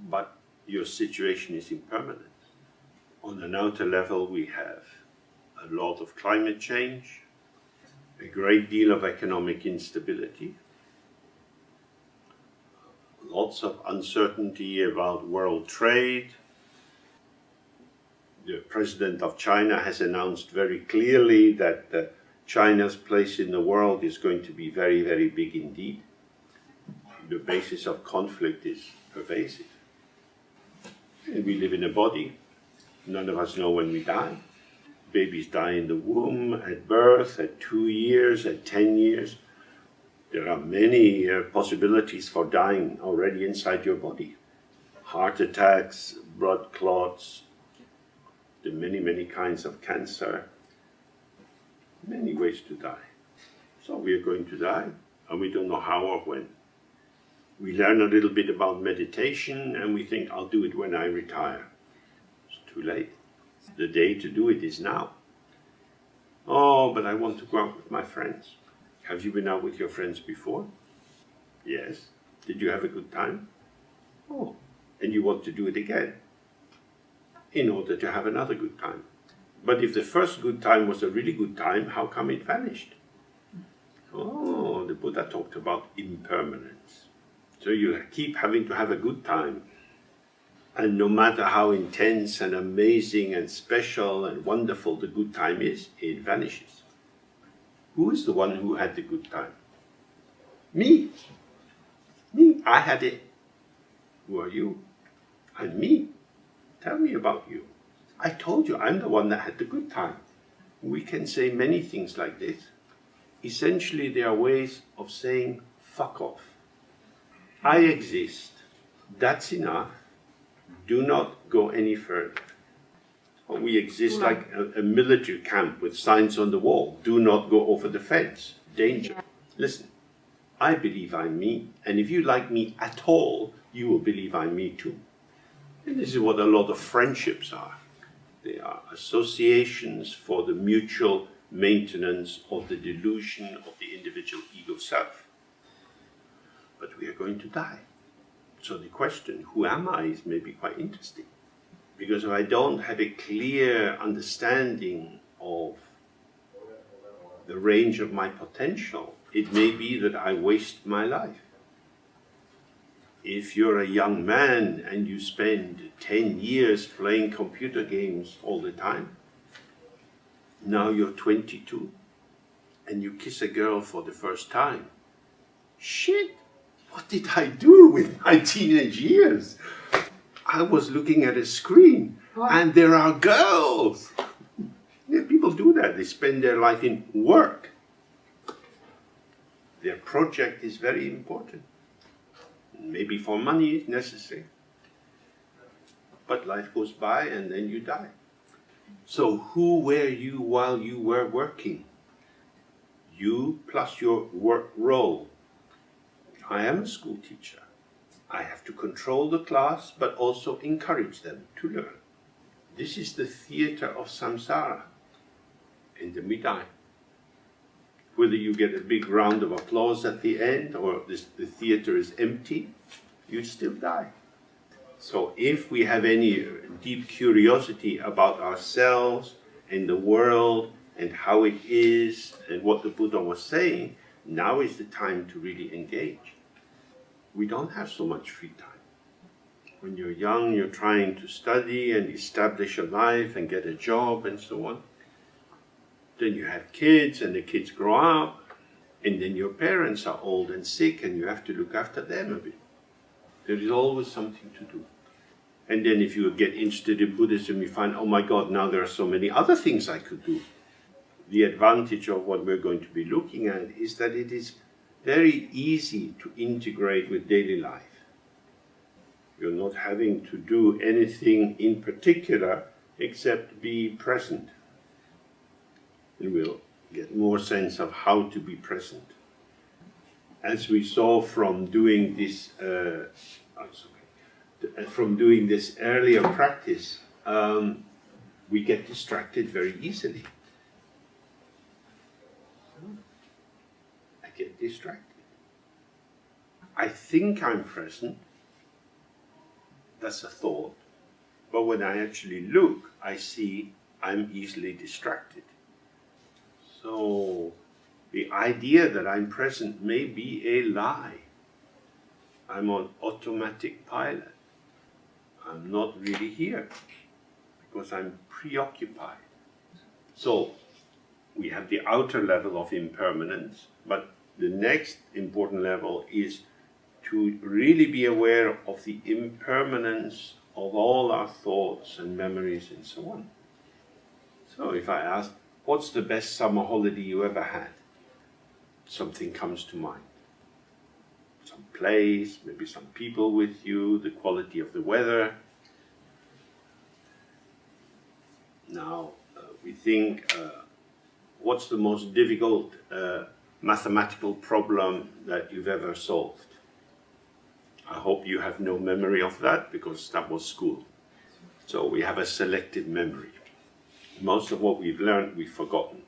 But your situation is impermanent. On an outer level, we have a lot of climate change, a great deal of economic instability, lots of uncertainty about world trade. The president of China has announced very clearly that China's place in the world is going to be very, very big indeed. The basis of conflict is pervasive. And we live in a body. None of us know when we die. Babies die in the womb, at birth, at 2 years, at 10 years. There are many possibilities for dying already inside your body. Heart attacks, blood clots, the many, many kinds of cancer. Many ways to die. So we are going to die, and we don't know how or when. We learn a little bit about meditation, and we think, I'll do it when I retire. It's too late. The day to do it is now. Oh, but I want to go out with my friends. Have you been out with your friends before? Yes. Did you have a good time? Oh, and you want to do it again in order to have another good time. But if the first good time was a really good time, how come it vanished? Oh, the Buddha talked about impermanence. So you keep having to have a good time. And no matter how intense and amazing and special and wonderful the good time is, it vanishes. Who is the one who had the good time? Me. Me. I had it. Who are you? I'm me. Tell me about you. I told you I'm the one that had the good time. We can say many things like this. Essentially, they are ways of saying, fuck off. I exist. That's enough. Do not go any further. We exist like a military camp with signs on the wall. Do not go over the fence. Danger. Listen, I believe I'm me, and if you like me at all, you will believe I'm me too. And this is what a lot of friendships are. They are associations for the mutual maintenance of the delusion of the individual ego self. But we are going to die. So the question, who am I, is maybe quite interesting. Because if I don't have a clear understanding of the range of my potential, it may be that I waste my life. If you're a young man and you spend 10 years playing computer games all the time, now you're 22 and you kiss a girl for the first time. Shit, what did I do with my teenage years? I was looking at a screen and there are girls. Yeah, people do that. They spend their life in work. Their project is very important. Maybe for money it's necessary. But life goes by and then you die. So who were you while you were working? You plus your work role. I am a school teacher. I have to control the class, but also encourage them to learn. This is the theater of samsara. And then we die. Whether you get a big round of applause at the end or the theater is empty, you still die. So if we have any deep curiosity about ourselves and the world and how it is and what the Buddha was saying, now is the time to really engage. We don't have so much free time. When you're young, you're trying to study and establish a life and get a job and so on. Then you have kids and the kids grow up, and then your parents are old and sick and you have to look after them a bit. There is always something to do. And then if you get interested in Buddhism, you find, oh my God, now there are so many other things I could do. The advantage of what we're going to be looking at is that it is very easy to integrate with daily life. You're not having to do anything in particular except be present. And we'll get more sense of how to be present. As we saw from doing this, earlier practice, we get distracted very easily. I get distracted. I think I'm present. That's a thought. But when I actually look, I see I'm easily distracted. So the idea that I'm present may be a lie. I'm on automatic pilot. I'm not really here because I'm preoccupied. So we have the outer level of impermanence, but the next important level is to really be aware of the impermanence of all our thoughts and memories and so on. So if I ask, what's the best summer holiday you ever had? Something comes to mind. Some place, maybe some people with you, the quality of the weather. Now, we think, what's the most difficult mathematical problem that you've ever solved? I hope you have no memory of that, because that was school. So we have a selective memory. Most of what we've learned, we've forgotten.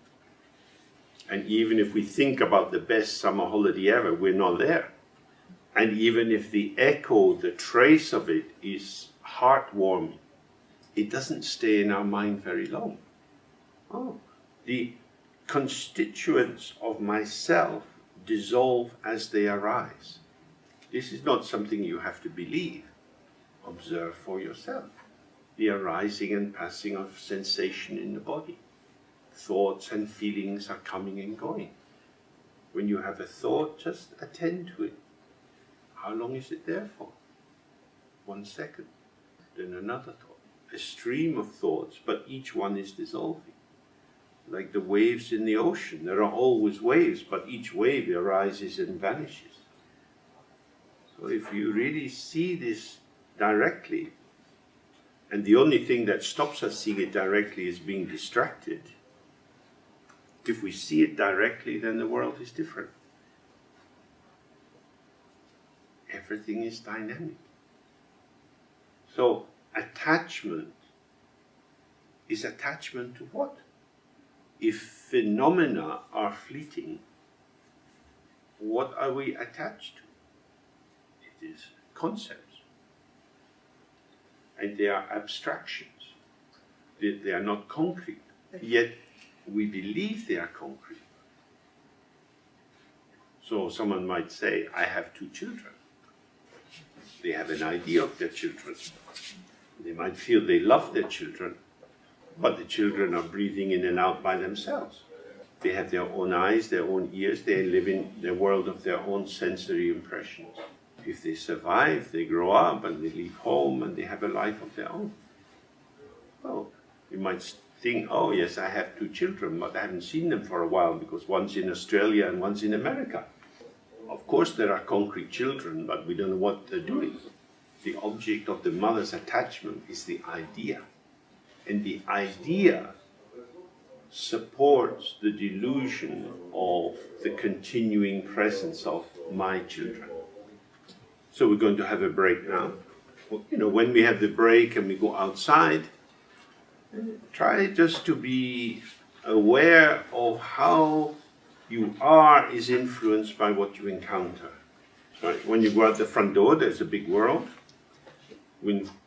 And even if we think about the best summer holiday ever, we're not there. And even if the echo, the trace of it is heartwarming, it doesn't stay in our mind very long. Oh, the constituents of myself dissolve as they arise. This is not something you have to believe. Observe for yourself the arising and passing of sensation in the body. Thoughts and feelings are coming and going. When you have a thought, just attend to it. How long is it there for? 1 second. then another thought, a stream of thoughts, but each one is dissolving. Like the waves in the ocean, there are always waves, but each wave arises and vanishes. So if you really see this directly, and the only thing that stops us seeing it directly is being distracted, if we see it directly, then the world is different. Everything is dynamic. So attachment is attachment to what? If phenomena are fleeting, what are we attached to? It is concepts. And they are abstractions. They are not concrete. Yet we believe they are concrete. So someone might say, I have 2 children. They have an idea of their children. They might feel they love their children, but the children are breathing in and out by themselves. They have their own eyes, their own ears, they live in the world of their own sensory impressions. If they survive, they grow up and they leave home and they have a life of their own. Well, you might think, oh yes, I have 2 children, but I haven't seen them for a while because one's in Australia and one's in America. Of course there are concrete children, but we don't know what they're doing. The object of the mother's attachment is the idea. And the idea supports the delusion of the continuing presence of my children. So we're going to have a break now. You know, when we have the break and we go outside, try just to be aware of how you are is influenced by what you encounter. Right? When you go out the front door, there's a big world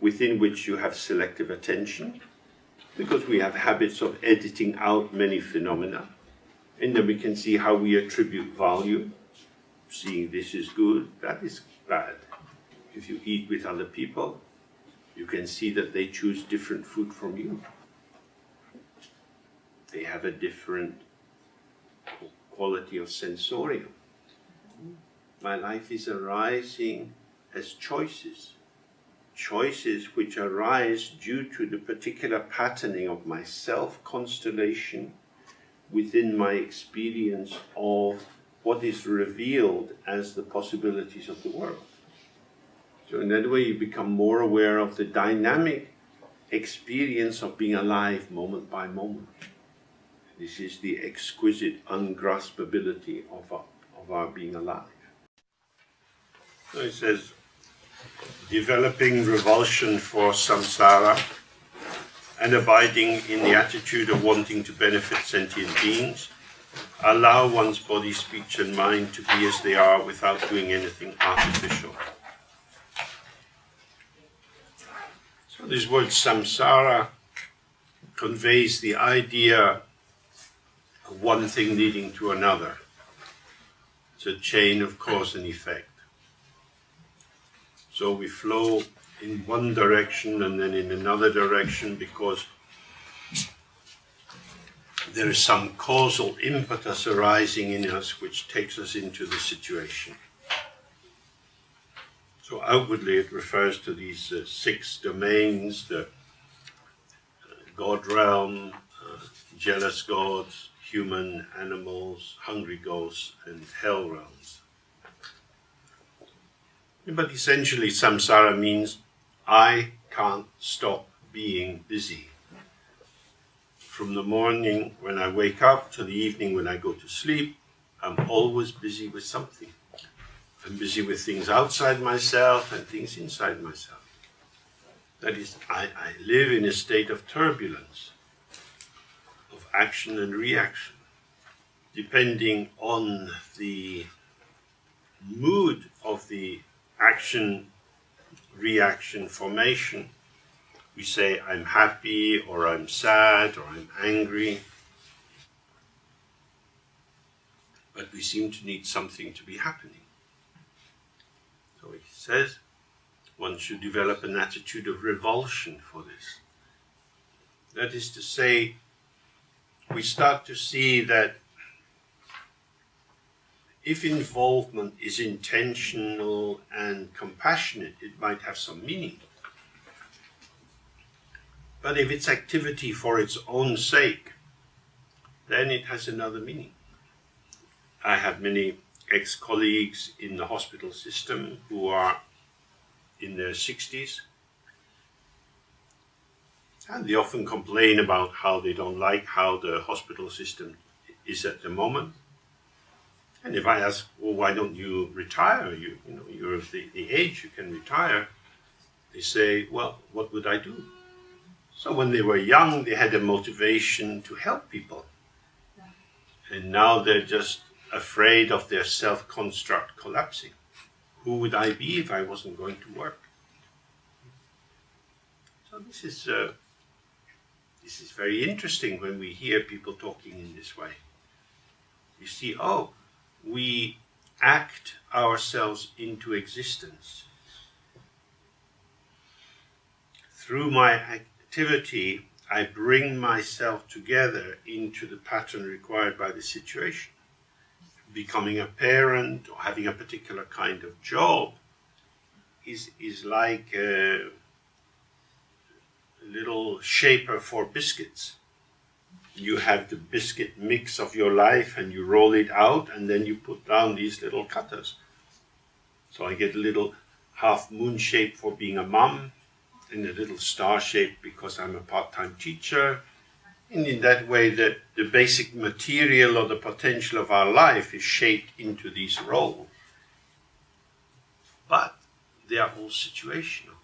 within which you have selective attention, because we have habits of editing out many phenomena. And then we can see how we attribute value, seeing this is good, that is bad. If you eat with other people, you can see that they choose different food from you. They have a different quality of sensorium. My life is arising as choices. Choices which arise due to the particular patterning of my self-constellation within my experience of what is revealed as the possibilities of the world. So in that way you become more aware of the dynamic experience of being alive moment by moment. This is the exquisite ungraspability of our being alive. So it says, developing revulsion for samsara and abiding in the attitude of wanting to benefit sentient beings, allow one's body, speech and mind to be as they are without doing anything artificial. So this word samsara conveys the idea of one thing leading to another. It's a chain of cause and effect. So we flow in one direction and then in another direction because there is some causal impetus arising in us which takes us into the situation. So outwardly it refers to these 6 domains, the God realm, jealous gods, human, animals, hungry ghosts, and hell realms. But essentially samsara means I can't stop being busy. From the morning when I wake up to the evening when I go to sleep, I'm always busy with something. I'm busy with things outside myself and things inside myself. That is, I live in a state of turbulence, of action and reaction, depending on the mood of the action-reaction formation. We say I'm happy, or I'm sad, or I'm angry. But we seem to need something to be happening. So he says one should develop an attitude of revulsion for this. That is to say, we start to see that if involvement is intentional and compassionate, it might have some meaning. But if it's activity for its own sake, then it has another meaning. I have many ex-colleagues in the hospital system who are in their 60s, and they often complain about how they don't like how the hospital system is at the moment. And if I ask, well, why don't you retire? You're of the age you can retire. They say, well, what would I do? So when they were young, they had a motivation to help people. And now they're just afraid of their self-construct collapsing. Who would I be if I wasn't going to work? So this is very interesting when we hear people talking in this way. You see, oh, we act ourselves into existence. Through my activity, I bring myself together into the pattern required by the situation. Becoming a parent or having a particular kind of job is like a little shaper for biscuits. You have the biscuit mix of your life and you roll it out, and then you put down these little cutters. So I get a little half moon shape for being a mom, and a little star shape because I'm a part-time teacher. And in that way, that the basic material or the potential of our life is shaped into these roles. But they are all situational.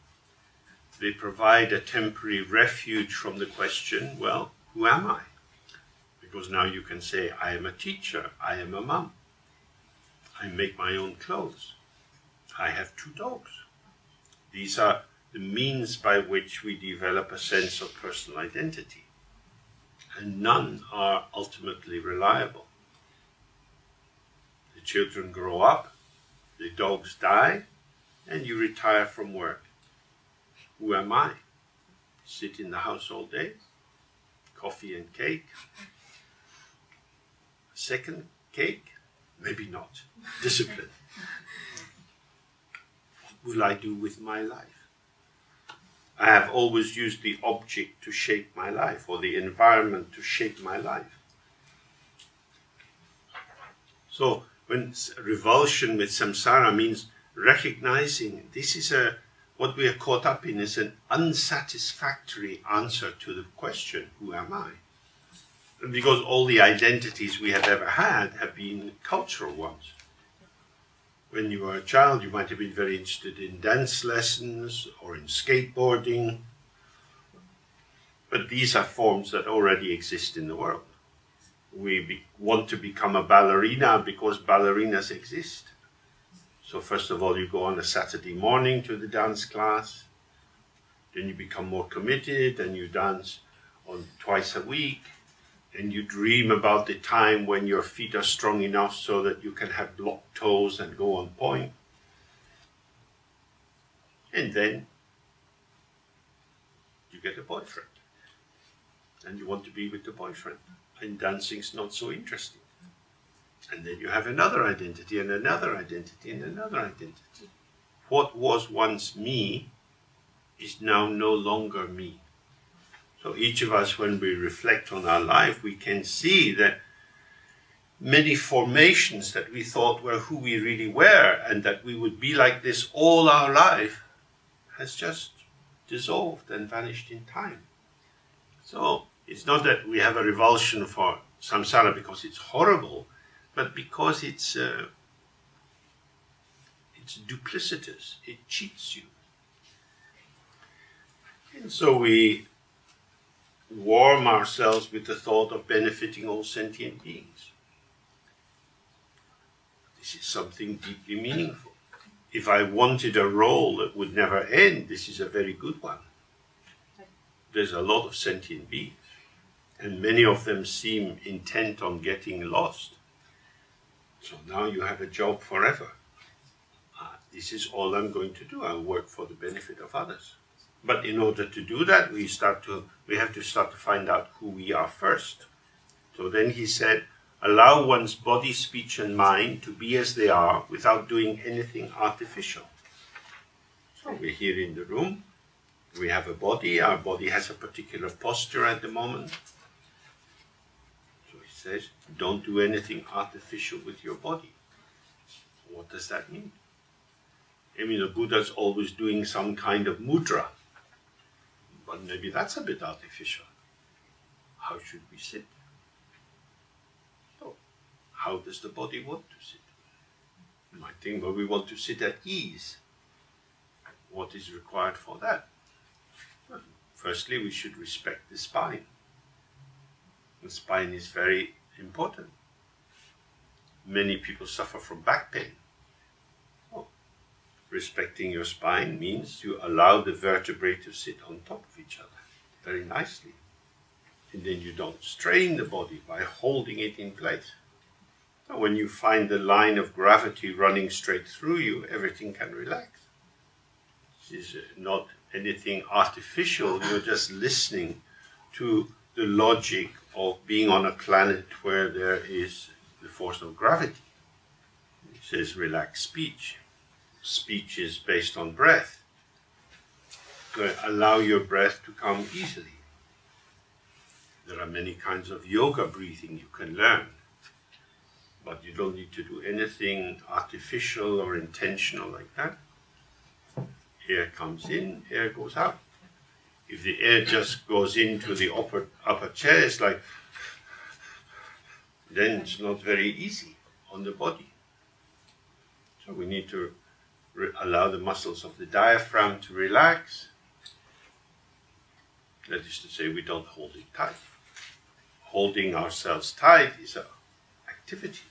They provide a temporary refuge from the question, well, who am I? Because now you can say, I am a teacher, I am a mom. I make my own clothes. I have 2 dogs. These are the means by which we develop a sense of personal identity. And none are ultimately reliable. The children grow up, the dogs die, and you retire from work. Who am I? Sit in the house all day? Coffee and cake? Second cake? Maybe not. Discipline. What will I do with my life? I have always used the object to shape my life, or the environment to shape my life. So when revulsion with samsara means recognizing this is what we are caught up in is an unsatisfactory answer to the question, who am I? Because all the identities we have ever had have been cultural ones. When you were a child, you might have been very interested in dance lessons or in skateboarding. But these are forms that already exist in the world. We want to become a ballerina because ballerinas exist. So first of all, you go on a Saturday morning to the dance class. Then you become more committed and you dance on twice a week. And you dream about the time when your feet are strong enough so that you can have blocked toes and go on point. And then you get a boyfriend. And you want to be with the boyfriend. And dancing's not so interesting. And then you have another identity and another identity and another identity. What was once me is now no longer me. So each of us, when we reflect on our life, we can see that many formations that we thought were who we really were and that we would be like this all our life has just dissolved and vanished in time. So it's not that we have a revulsion for samsara because it's horrible, but because it's duplicitous, it cheats you. And so we warm ourselves with the thought of benefiting all sentient beings. This is something deeply meaningful. If I wanted a role that would never end, this is a very good one. There's a lot of sentient beings, and many of them seem intent on getting lost. So now you have a job forever. This is all I'm going to do. I'll work for the benefit of others. But in order to do that, we have to start to find out who we are first. So then he said, allow one's body, speech and mind to be as they are without doing anything artificial. So we're here in the room, We have a body, our body has a particular posture at the moment. So he says, don't do anything artificial with your body. What does that mean? I mean, the Buddha's always doing some kind of mudra, but maybe that's a bit artificial. How should we sit? So, how does the body want to sit? You might think, well, we want to sit at ease. What is required for that? Well, firstly, we should respect the spine. The spine is very important. Many people suffer from back pain. Well, respecting your spine means you allow the vertebrae to sit on top of each other very nicely. And then you don't strain the body by holding it in place. So when you find the line of gravity running straight through you, everything can relax. This is not anything artificial, you're just listening to the logic of being on a planet where there is the force of gravity. It says relax speech. Speech is based on breath. So allow your breath to come easily. There are many kinds of yoga breathing you can learn, but you don't need to do anything artificial or intentional like that. Air comes in, air goes out. If the air just goes into the upper chest, like, then it's not very easy on the body. So we need to allow the muscles of the diaphragm to relax. That is to say, we don't hold it tight. Holding ourselves tight is an activity.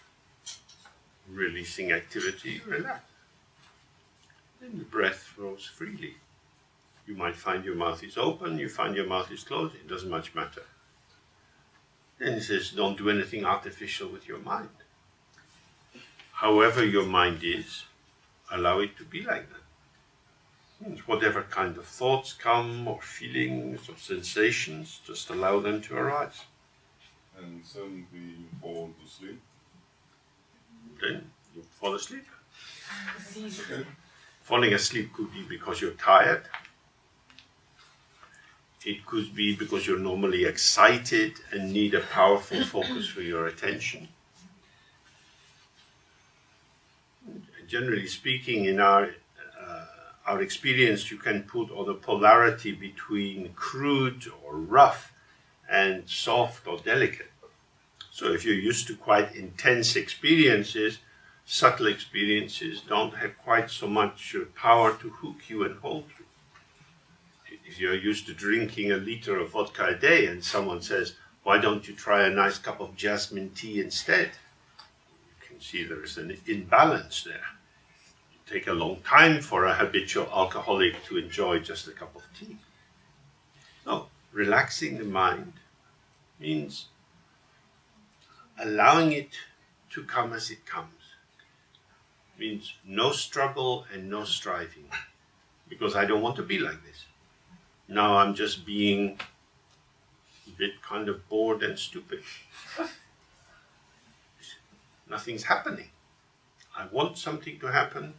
Releasing activity, relax. Then the breath flows freely. You might find your mouth is open, you find your mouth is closed, it doesn't much matter. Then he says, don't do anything artificial with your mind. However your mind is, allow it to be like that. Whatever kind of thoughts come, or feelings, or sensations, just allow them to arise. And then we fall to sleep. Then you fall asleep. Okay. Falling asleep could be because you're tired. It could be because you're normally excited and need a powerful focus for your attention. Generally speaking, in our experience, you can put on a polarity between crude or rough and soft or delicate. So if you're used to quite intense experiences, subtle experiences don't have quite so much power to hook you and hold you. If you're used to drinking a liter of vodka a day and someone says, why don't you try a nice cup of jasmine tea instead? You can see there is an imbalance there. It takes a long time for a habitual alcoholic to enjoy just a cup of tea. No, relaxing the mind means allowing it to come as it comes. Means no struggle and no striving, because I don't want to be like this. Now I'm just being a bit kind of bored and stupid. Nothing's happening. I want something to happen.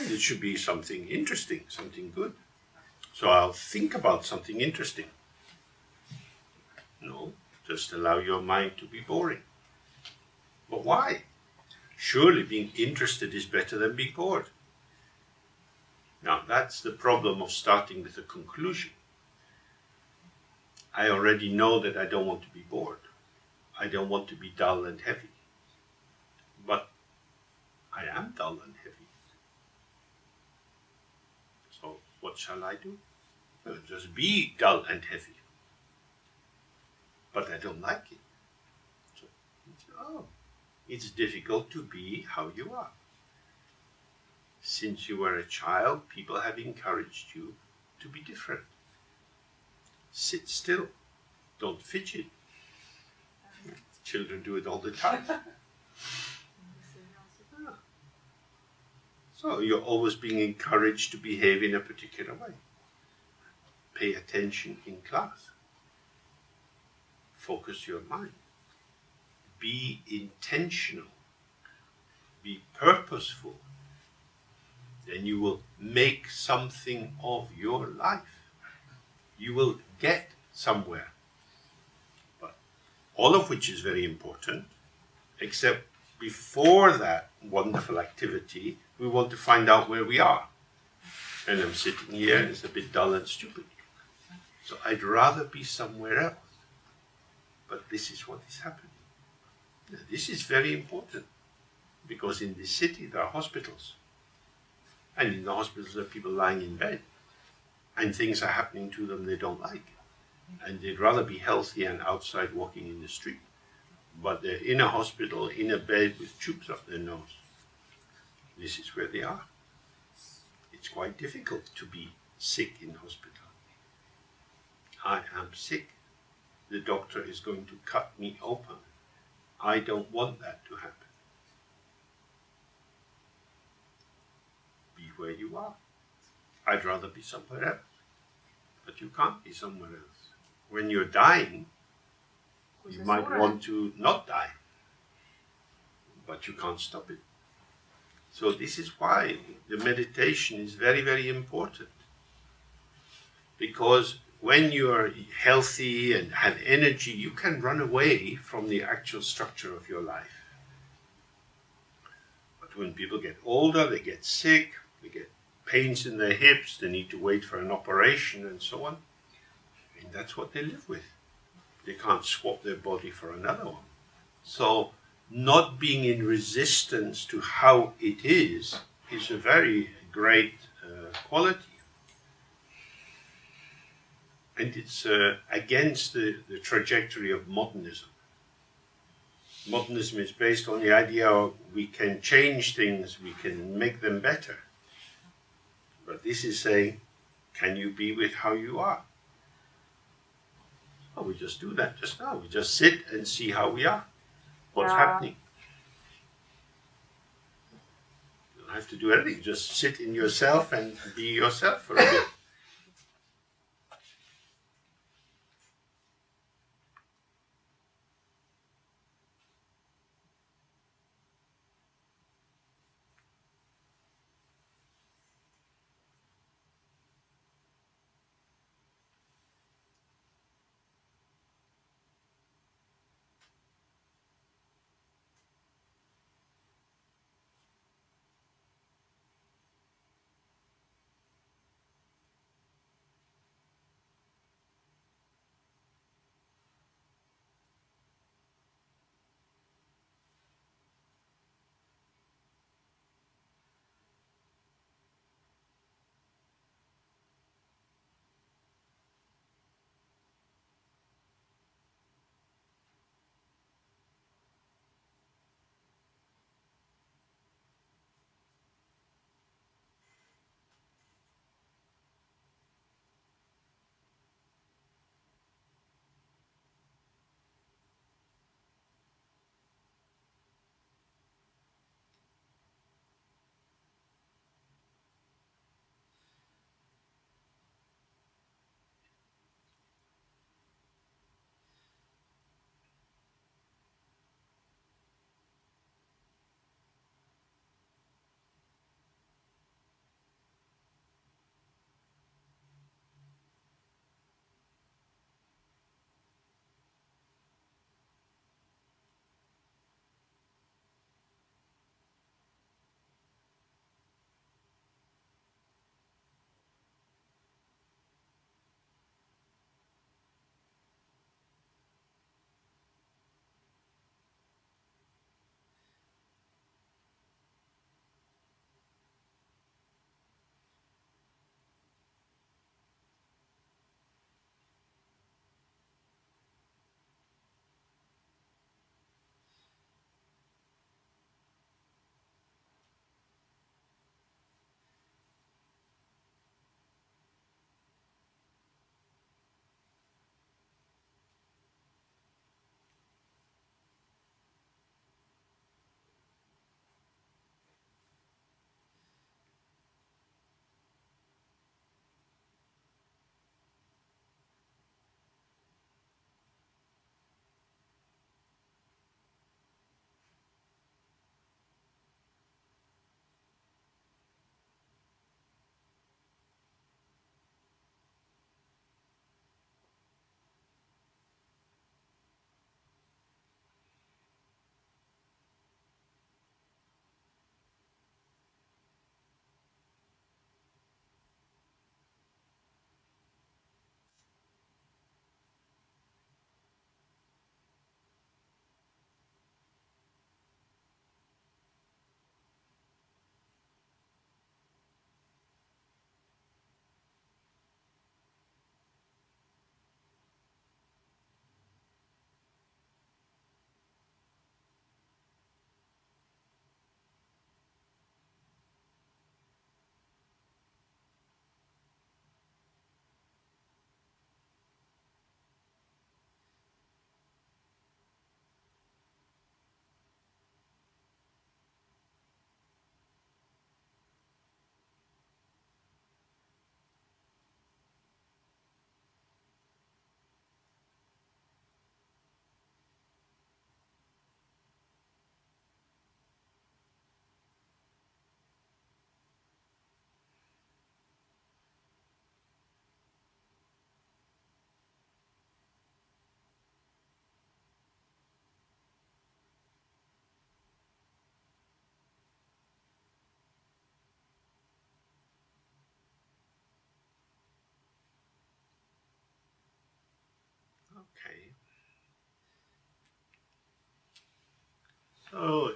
It should be something interesting, something good. So I'll think about something interesting. No, just allow your mind to be boring. But why? Surely being interested is better than being bored. Now that's the problem of starting with a conclusion. I already know that I don't want to be bored. I don't want to be dull and heavy. But I am dull and heavy. So what shall I do? Well, just be dull and heavy. But I don't like it. So, it's difficult to be how you are. Since you were a child, people have encouraged you to be different. Sit still. Don't fidget. Children do it all the time. So you're always being encouraged to behave in a particular way. Pay attention in class. Focus your mind. Be intentional. Be purposeful. then you will make something of your life. You will get somewhere. But all of which is very important, except before that wonderful activity, we want to find out where we are. And I'm sitting here and it's a bit dull and stupid. So I'd rather be somewhere else. But this is what is happening. Now, this is very important, because in this city there are hospitals. And in the hospitals there are people lying in bed. And things are happening to them they don't like. And they'd rather be healthy and outside walking in the street. But they're in a hospital, in a bed with tubes up their nose. This is where they are. It's quite difficult to be sick in hospital. I am sick. The doctor is going to cut me open. I don't want that to happen. Be where you are. I'd rather be somewhere else. But you can't be somewhere else. When you're dying, you might want to not die. But you can't stop it. So this is why the meditation is very, very important. Because when you're healthy and have energy, you can run away from the actual structure of your life. But when people get older, they get sick, they get pains in their hips, they need to wait for an operation and so on. And that's what they live with. They can't swap their body for another one. So not being in resistance to how it is a very great quality. And it's against the trajectory of modernism. Modernism is based on the idea of we can change things, we can make them better. But this is saying, can you be with how you are? Oh, we just do that just now. We just sit and see how we are. What's happening? You don't have to do anything. Just sit in yourself and be yourself for a bit.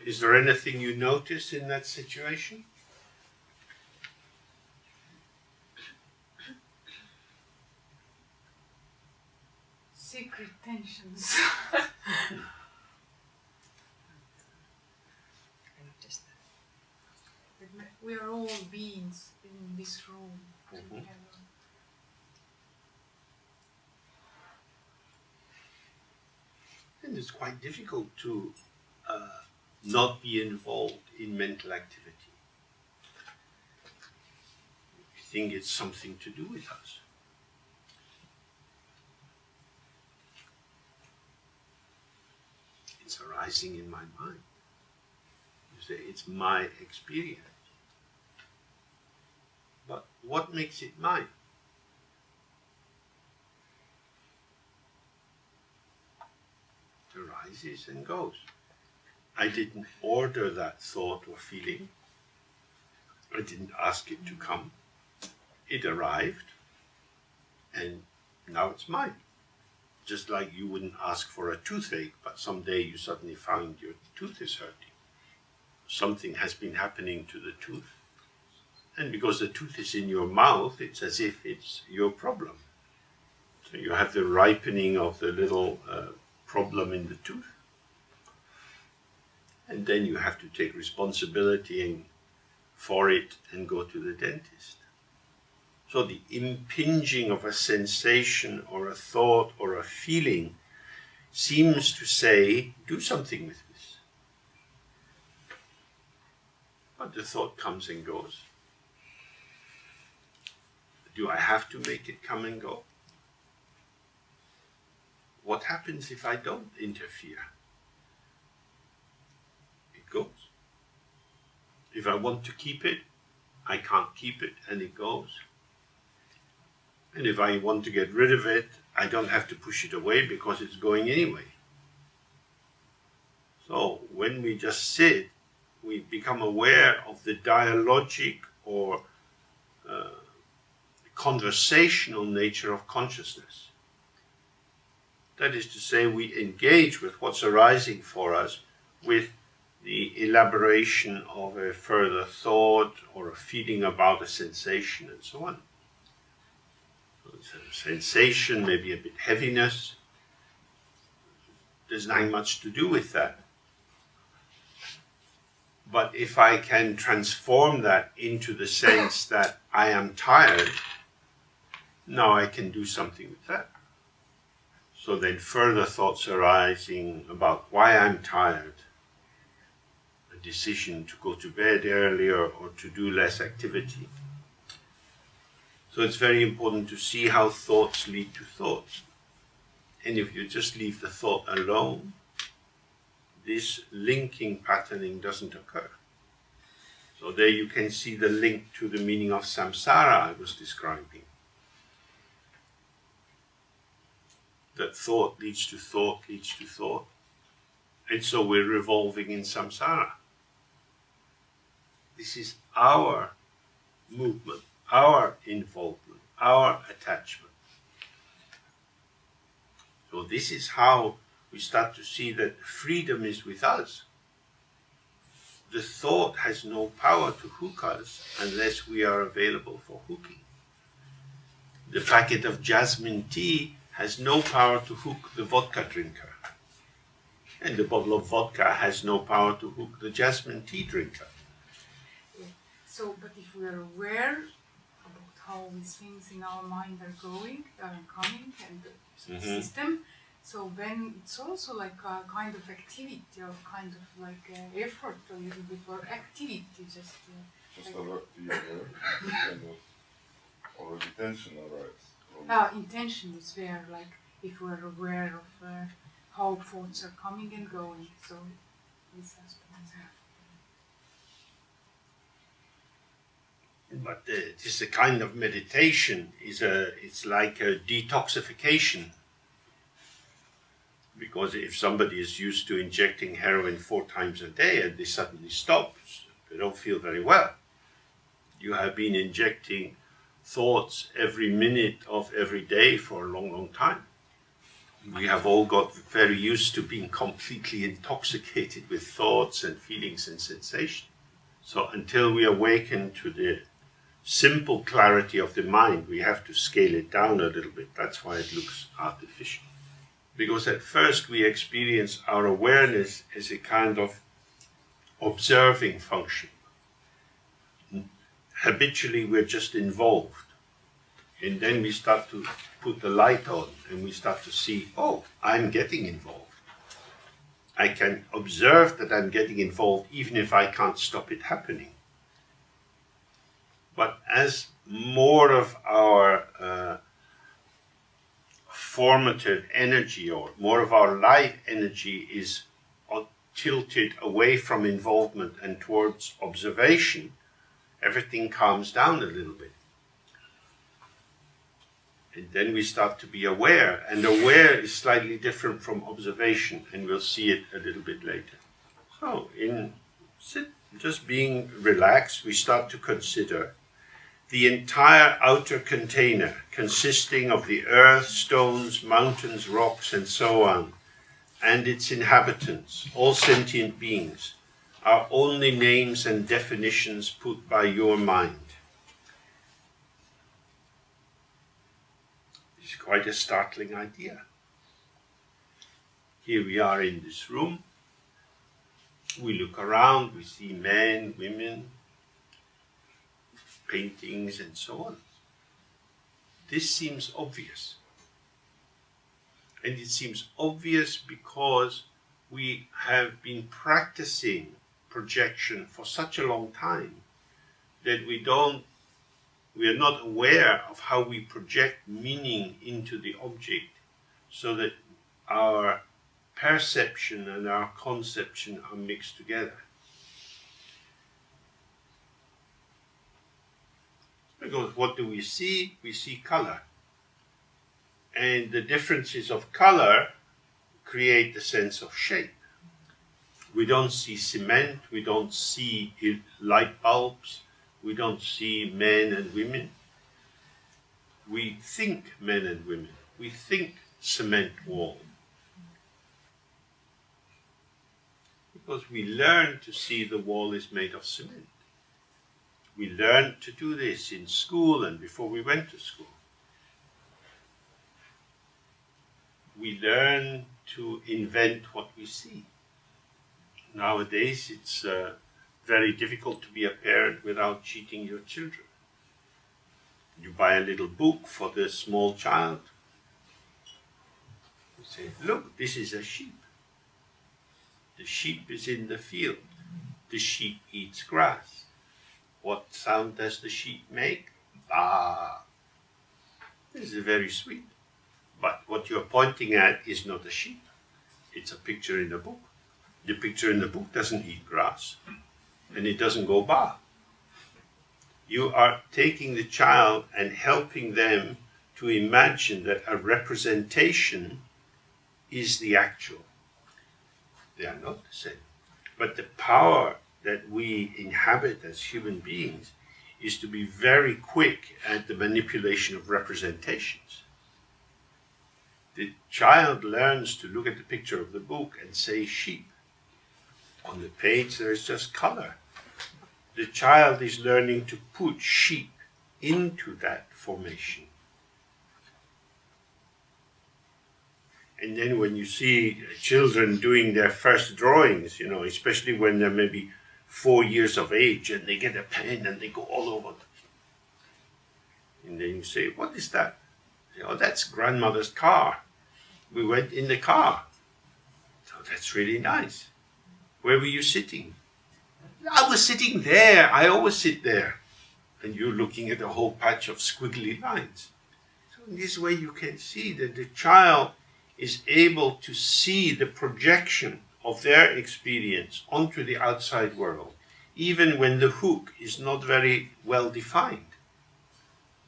is there anything you notice in that situation? Secret tensions. We are all beings in this room together. And it's quite difficult to not be involved in mental activity. We think it's something to do with us. It's arising in my mind. You say, it's my experience. But what makes it mine? It arises and goes. I didn't order that thought or feeling. I didn't ask it to come. It arrived, and now it's mine. Just like you wouldn't ask for a toothache, but someday you suddenly found your tooth is hurting. Something has been happening to the tooth. And because the tooth is in your mouth, it's as if it's your problem. So you have the ripening of the little problem in the tooth. And then you have to take responsibility for it and go to the dentist. So the impinging of a sensation or a thought or a feeling seems to say, do something with this. But the thought comes and goes. Do I have to make it come and go? What happens if I don't interfere? It goes. If I want to keep it, I can't keep it and it goes. And if I want to get rid of it, I don't have to push it away because it's going anyway. So when we just sit, we become aware of the dialogic or conversational nature of consciousness. That is to say, we engage with what's arising for us with the elaboration of a further thought or a feeling about a sensation and so on. So it's a sensation, maybe a bit heaviness. There's not much to do with that. But if I can transform that into the sense that I am tired, now I can do something with that. So then further thoughts arising about why I'm tired, a decision to go to bed earlier or to do less activity. So it's very important to see how thoughts lead to thoughts. And if you just leave the thought alone, this linking patterning doesn't occur. So there you can see the link to the meaning of samsara I was describing. That thought leads to thought, leads to thought. And so we're revolving in samsara. This is our movement, our involvement, our attachment. So this is how we start to see that freedom is with us. The thought has no power to hook us unless we are available for hooking. The packet of jasmine tea has no power to hook the vodka drinker. And the bottle of vodka has no power to hook the jasmine tea drinker. So, but if we are aware about how these things in our mind are going, coming, and the system, so then it's also like a kind of activity or kind of like effort a little bit, or activity just Just like, alert to your kind of already tension arrives. intention is there, like if we're aware of how thoughts are coming and going, so this aspect is there. But this a kind of meditation, it's like a detoxification. Because if somebody is used to injecting heroin 4 times a day and they suddenly stop, they don't feel very well. You have been injecting thoughts every minute of every day for a long, long time. we have all got very used to being completely intoxicated with thoughts and feelings and sensations. So until we awaken to the simple clarity of the mind, we have to scale it down a little bit. That's why it looks artificial. Because at first we experience our awareness as a kind of observing function. Habitually we're just involved. And then we start to put the light on and we start to see, oh, I'm getting involved. I can observe that I'm getting involved even if I can't stop it happening. But as more of our formative energy or more of our life energy is tilted away from involvement and towards observation, everything calms down a little bit. And then we start to be aware, and aware is slightly different from observation, and we'll see it a little bit later. So, in just being relaxed, we start to consider the entire outer container, consisting of the earth, stones, mountains, rocks, and so on, and its inhabitants, all sentient beings, are only names and definitions put by your mind. It's quite a startling idea. Here we are in this room. We look around, we see men, women, paintings, and so on. This seems obvious. And it seems obvious because we have been practicing projection for such a long time that we are not aware of how we project meaning into the object, so that our perception and our conception are mixed together. Because what do we see? We see color. And the differences of color create the sense of shape. We don't see cement, we don't see light bulbs, we don't see men and women. We think men and women. We think cement wall. Because we learn to see the wall is made of cement. We learned to do this in school and before we went to school. We learn to invent what we see. Nowadays it's very difficult to be a parent without cheating your children. You buy a little book for the small child. You say, look, this is a sheep. The sheep is in the field. The sheep eats grass. What sound does the sheep make? Bah! This is very sweet. But what you're pointing at is not a sheep. It's a picture in the book. The picture in the book doesn't eat grass. And it doesn't go bah. You are taking the child and helping them to imagine that a representation is the actual. They are not the same. But the power that we inhabit as human beings is to be very quick at the manipulation of representations. The child learns to look at the picture of the book and say sheep. On the page there is just color. The child is learning to put sheep into that formation. And then when you see children doing their first drawings, especially when they're maybe 4 years of age and they get a pen and they go all over. And then you say, what is that? Say, oh, that's grandmother's car. We went in the car. So that's really nice. Where were you sitting? I was sitting there. I always sit there. And you're looking at a whole patch of squiggly lines. So in this way you can see that the child is able to see the projection of their experience onto the outside world, even when the hook is not very well defined.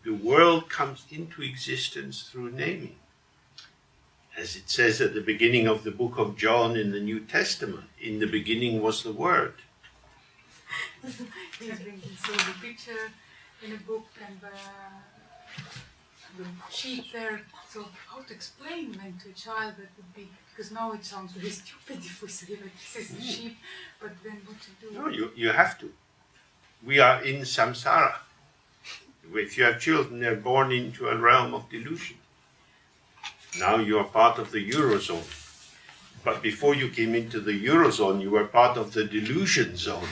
The world comes into existence through naming. As it says at the beginning of the book of John in the New Testament, in the beginning was the Word. So the picture in a book and the sheep there. So how to explain then to a child that would be, because now it sounds very stupid if we say that this is the sheep, but then what to do? No, you have to. We are in samsara. If you have children, they're born into a realm of delusion. Now you are part of the Eurozone. But before you came into the Eurozone, you were part of the delusion zone.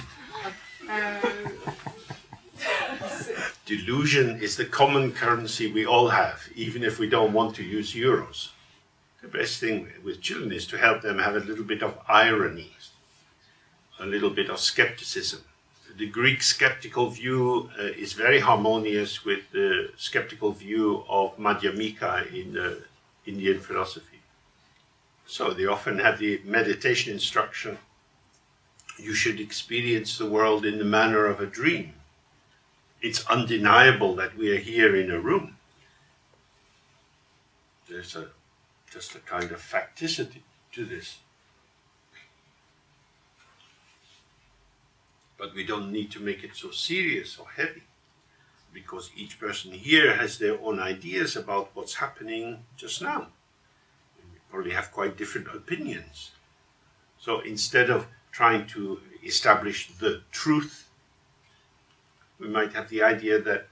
Delusion is the common currency we all have, even if we don't want to use euros. The best thing with children is to help them have a little bit of irony, a little bit of skepticism. The Greek skeptical view is very harmonious with the skeptical view of Madhyamika in the Indian philosophy. So they often have the meditation instruction, you should experience the world in the manner of a dream. It's undeniable that we are here in a room. There's just a kind of facticity to this. But we don't need to make it so serious or heavy, because each person here has their own ideas about what's happening just now. We probably have quite different opinions. So instead of trying to establish the truth, we might have the idea that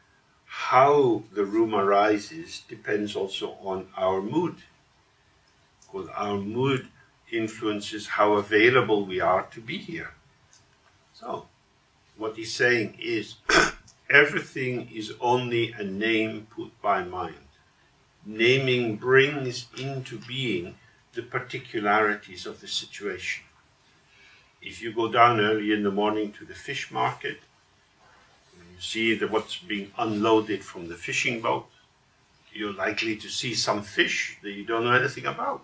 how the room arises depends also on our mood, because our mood influences how available we are to be here. So, what he's saying is, everything is only a name put by mind. Naming brings into being the particularities of the situation. If you go down early in the morning to the fish market, you see what's being unloaded from the fishing boat, you're likely to see some fish that you don't know anything about.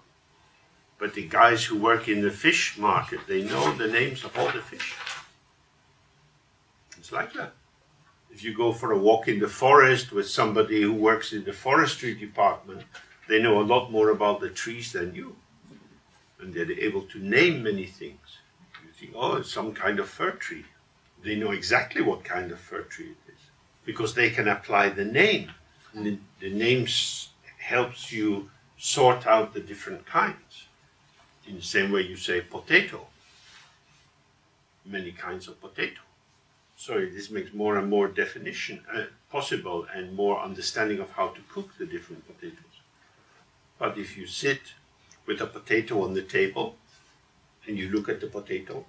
But the guys who work in the fish market, they know the names of all the fish. It's like that. If you go for a walk in the forest with somebody who works in the forestry department, they know a lot more about the trees than you. And they're able to name many things. You think, oh, it's some kind of fir tree. They know exactly what kind of fir tree it is, because they can apply the name. And the name helps you sort out the different kinds. In the same way you say potato, many kinds of potato. So this makes more and more definition possible and more understanding of how to cook the different potatoes. But if you sit with a potato on the table and you look at the potato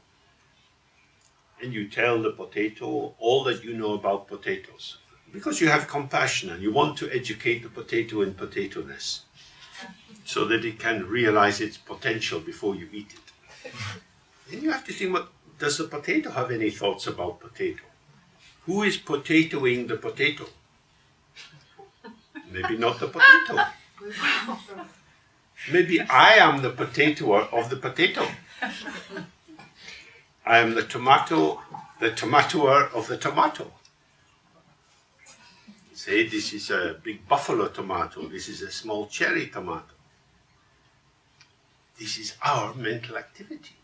and you tell the potato all that you know about potatoes, because you have compassion and you want to educate the potato in potato-ness so that it can realize its potential before you eat it. Then you have to think, does the potato have any thoughts about potato? Who is potatoing the potato? Maybe not the potato. Maybe I am the potatoer of the potato. I am the tomatoer of the tomato. Say this is a big buffalo tomato, this is a small cherry tomato. This is our mental activity.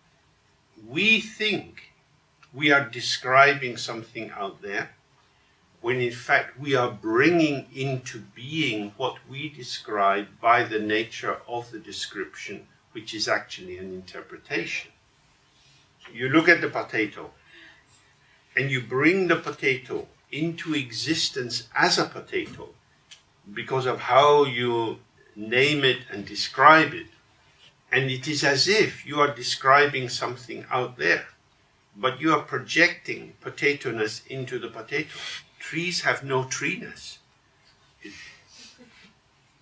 We think we are describing something out there, when in fact we are bringing into being what we describe by the nature of the description, which is actually an interpretation. You look at the potato, and you bring the potato into existence as a potato because of how you name it and describe it. And it is as if you are describing something out there, but you are projecting potato-ness into the potato. Trees have no tree-ness.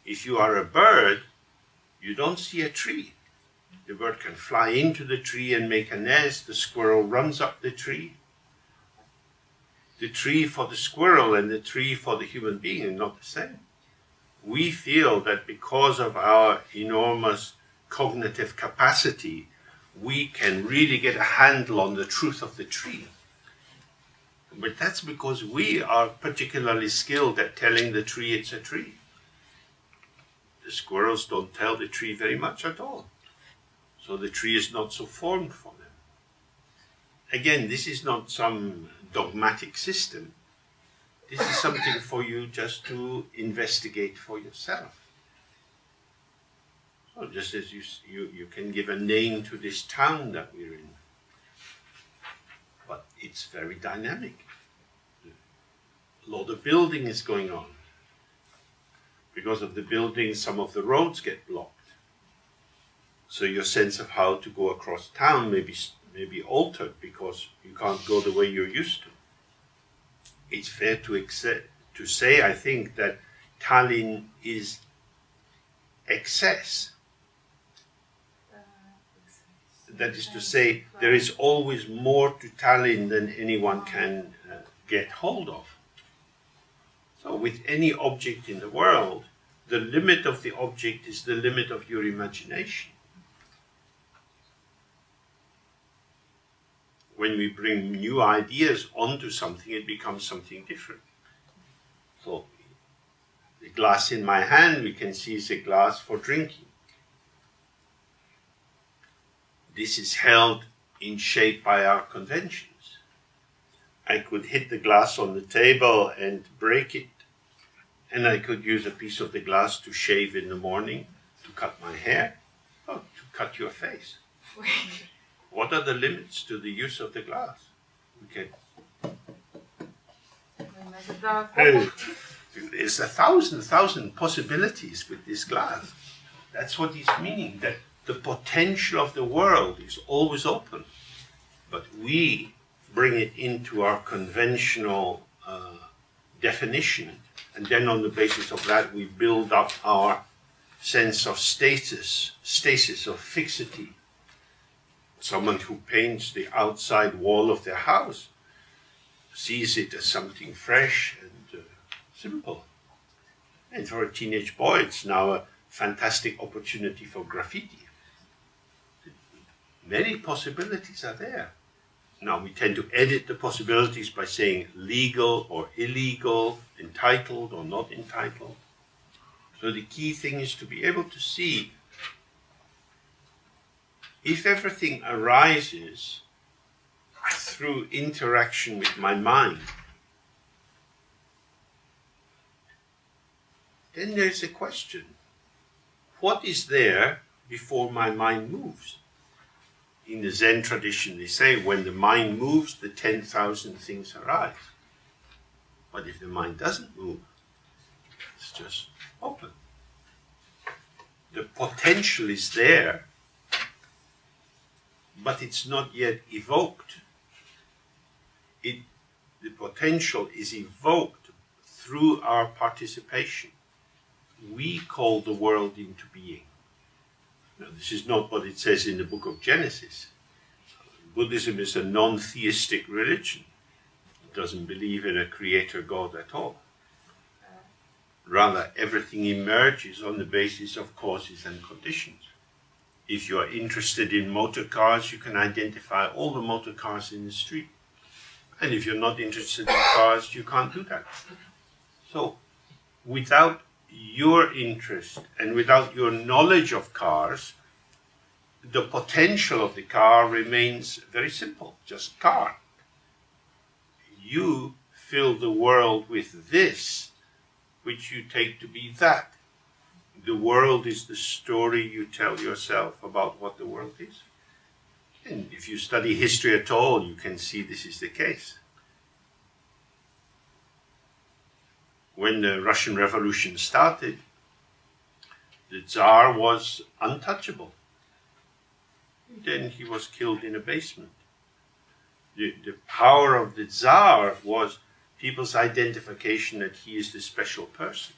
If you are a bird, you don't see a tree. The bird can fly into the tree and make a nest. The squirrel runs up the tree. The tree for the squirrel and the tree for the human being are not the same. We feel that because of our enormous cognitive capacity, we can really get a handle on the truth of the tree. But that's because we are particularly skilled at telling the tree it's a tree. The squirrels don't tell the tree very much at all. So the tree is not so formed for them. Again, this is not some dogmatic system. this is something for you just to investigate for yourself. So just as you can give a name to this town that we're in, but it's very dynamic. A lot of building is going on. Because of the building, some of the roads get blocked. So your sense of how to go across town may be altered because you can't go the way you're used to. It's fair to say, I think, that Tallinn is excess. That is to say, there is always more to Tallinn than anyone can get hold of. So with any object in the world, the limit of the object is the limit of your imagination. When we bring new ideas onto something, it becomes something different. So the glass in my hand, we can see is a glass for drinking. This is held in shape by our conventions. I could hit the glass on the table and break it, and I could use a piece of the glass to shave in the morning, to cut my hair, or to cut your face. What are the limits to the use of the glass? Okay. There's a thousand possibilities with this glass. That's what he's meaning, that the potential of the world is always open, but we bring it into our conventional definition, and then on the basis of that we build up our sense of stasis of fixity. Someone who paints the outside wall of their house sees it as something fresh and simple. And for a teenage boy, it's now a fantastic opportunity for graffiti. Many possibilities are there. Now we tend to edit the possibilities by saying legal or illegal, entitled or not entitled. So the key thing is to be able to see if everything arises through interaction with my mind, then there's a question. What is there before my mind moves? In the Zen tradition, they say when the mind moves, the 10,000 things arise. But if the mind doesn't move, it's just open. The potential is there, but it's not yet evoked. The potential is evoked through our participation. We call the world into being. Now, this is not what it says in the book of Genesis. Buddhism is a non-theistic religion. It doesn't believe in a creator God at all. Rather, everything emerges on the basis of causes and conditions. If you are interested in motor cars, you can identify all the motor cars in the street. And if you're not interested in cars, you can't do that. So, without your interest and without your knowledge of cars, the potential of the car remains very simple, just car. You fill the world with this, which you take to be that. The world is the story you tell yourself about what the world is. And if you study history at all, you can see this is the case. When the Russian Revolution started, the Tsar was untouchable. Then he was killed in a basement. The power of the Tsar was people's identification that he is the special person.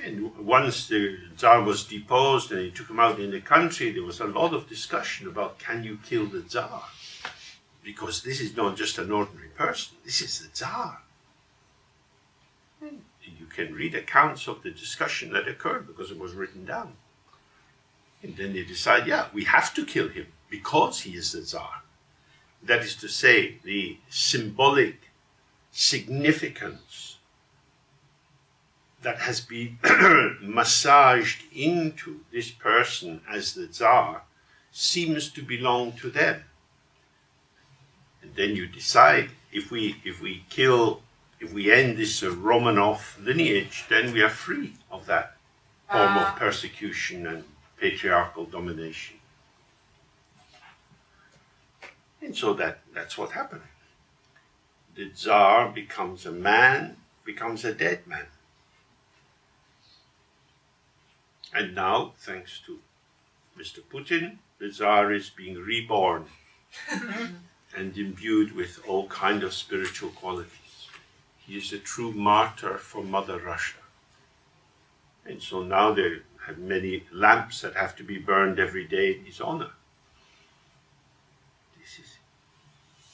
And once the Tsar was deposed and he took him out in the country, there was a lot of discussion about, can you kill the Tsar? Because this is not just an ordinary person, this is the Tsar. And you can read accounts of the discussion that occurred because it was written down. And then they decide, yeah, we have to kill him because he is the Tsar. That is to say, the symbolic significance that has been massaged into this person as the Tsar seems to belong to them. And then you decide, if we kill If we end this Romanov lineage, then we are free of that form of persecution and patriarchal domination. And so that's what happened. The Tsar becomes a man, becomes a dead man. And now, thanks to Mr. Putin, the Tsar is being reborn and imbued with all kinds of spiritual qualities. He is a true martyr for Mother Russia. And so now they have many lamps that have to be burned every day in his honor.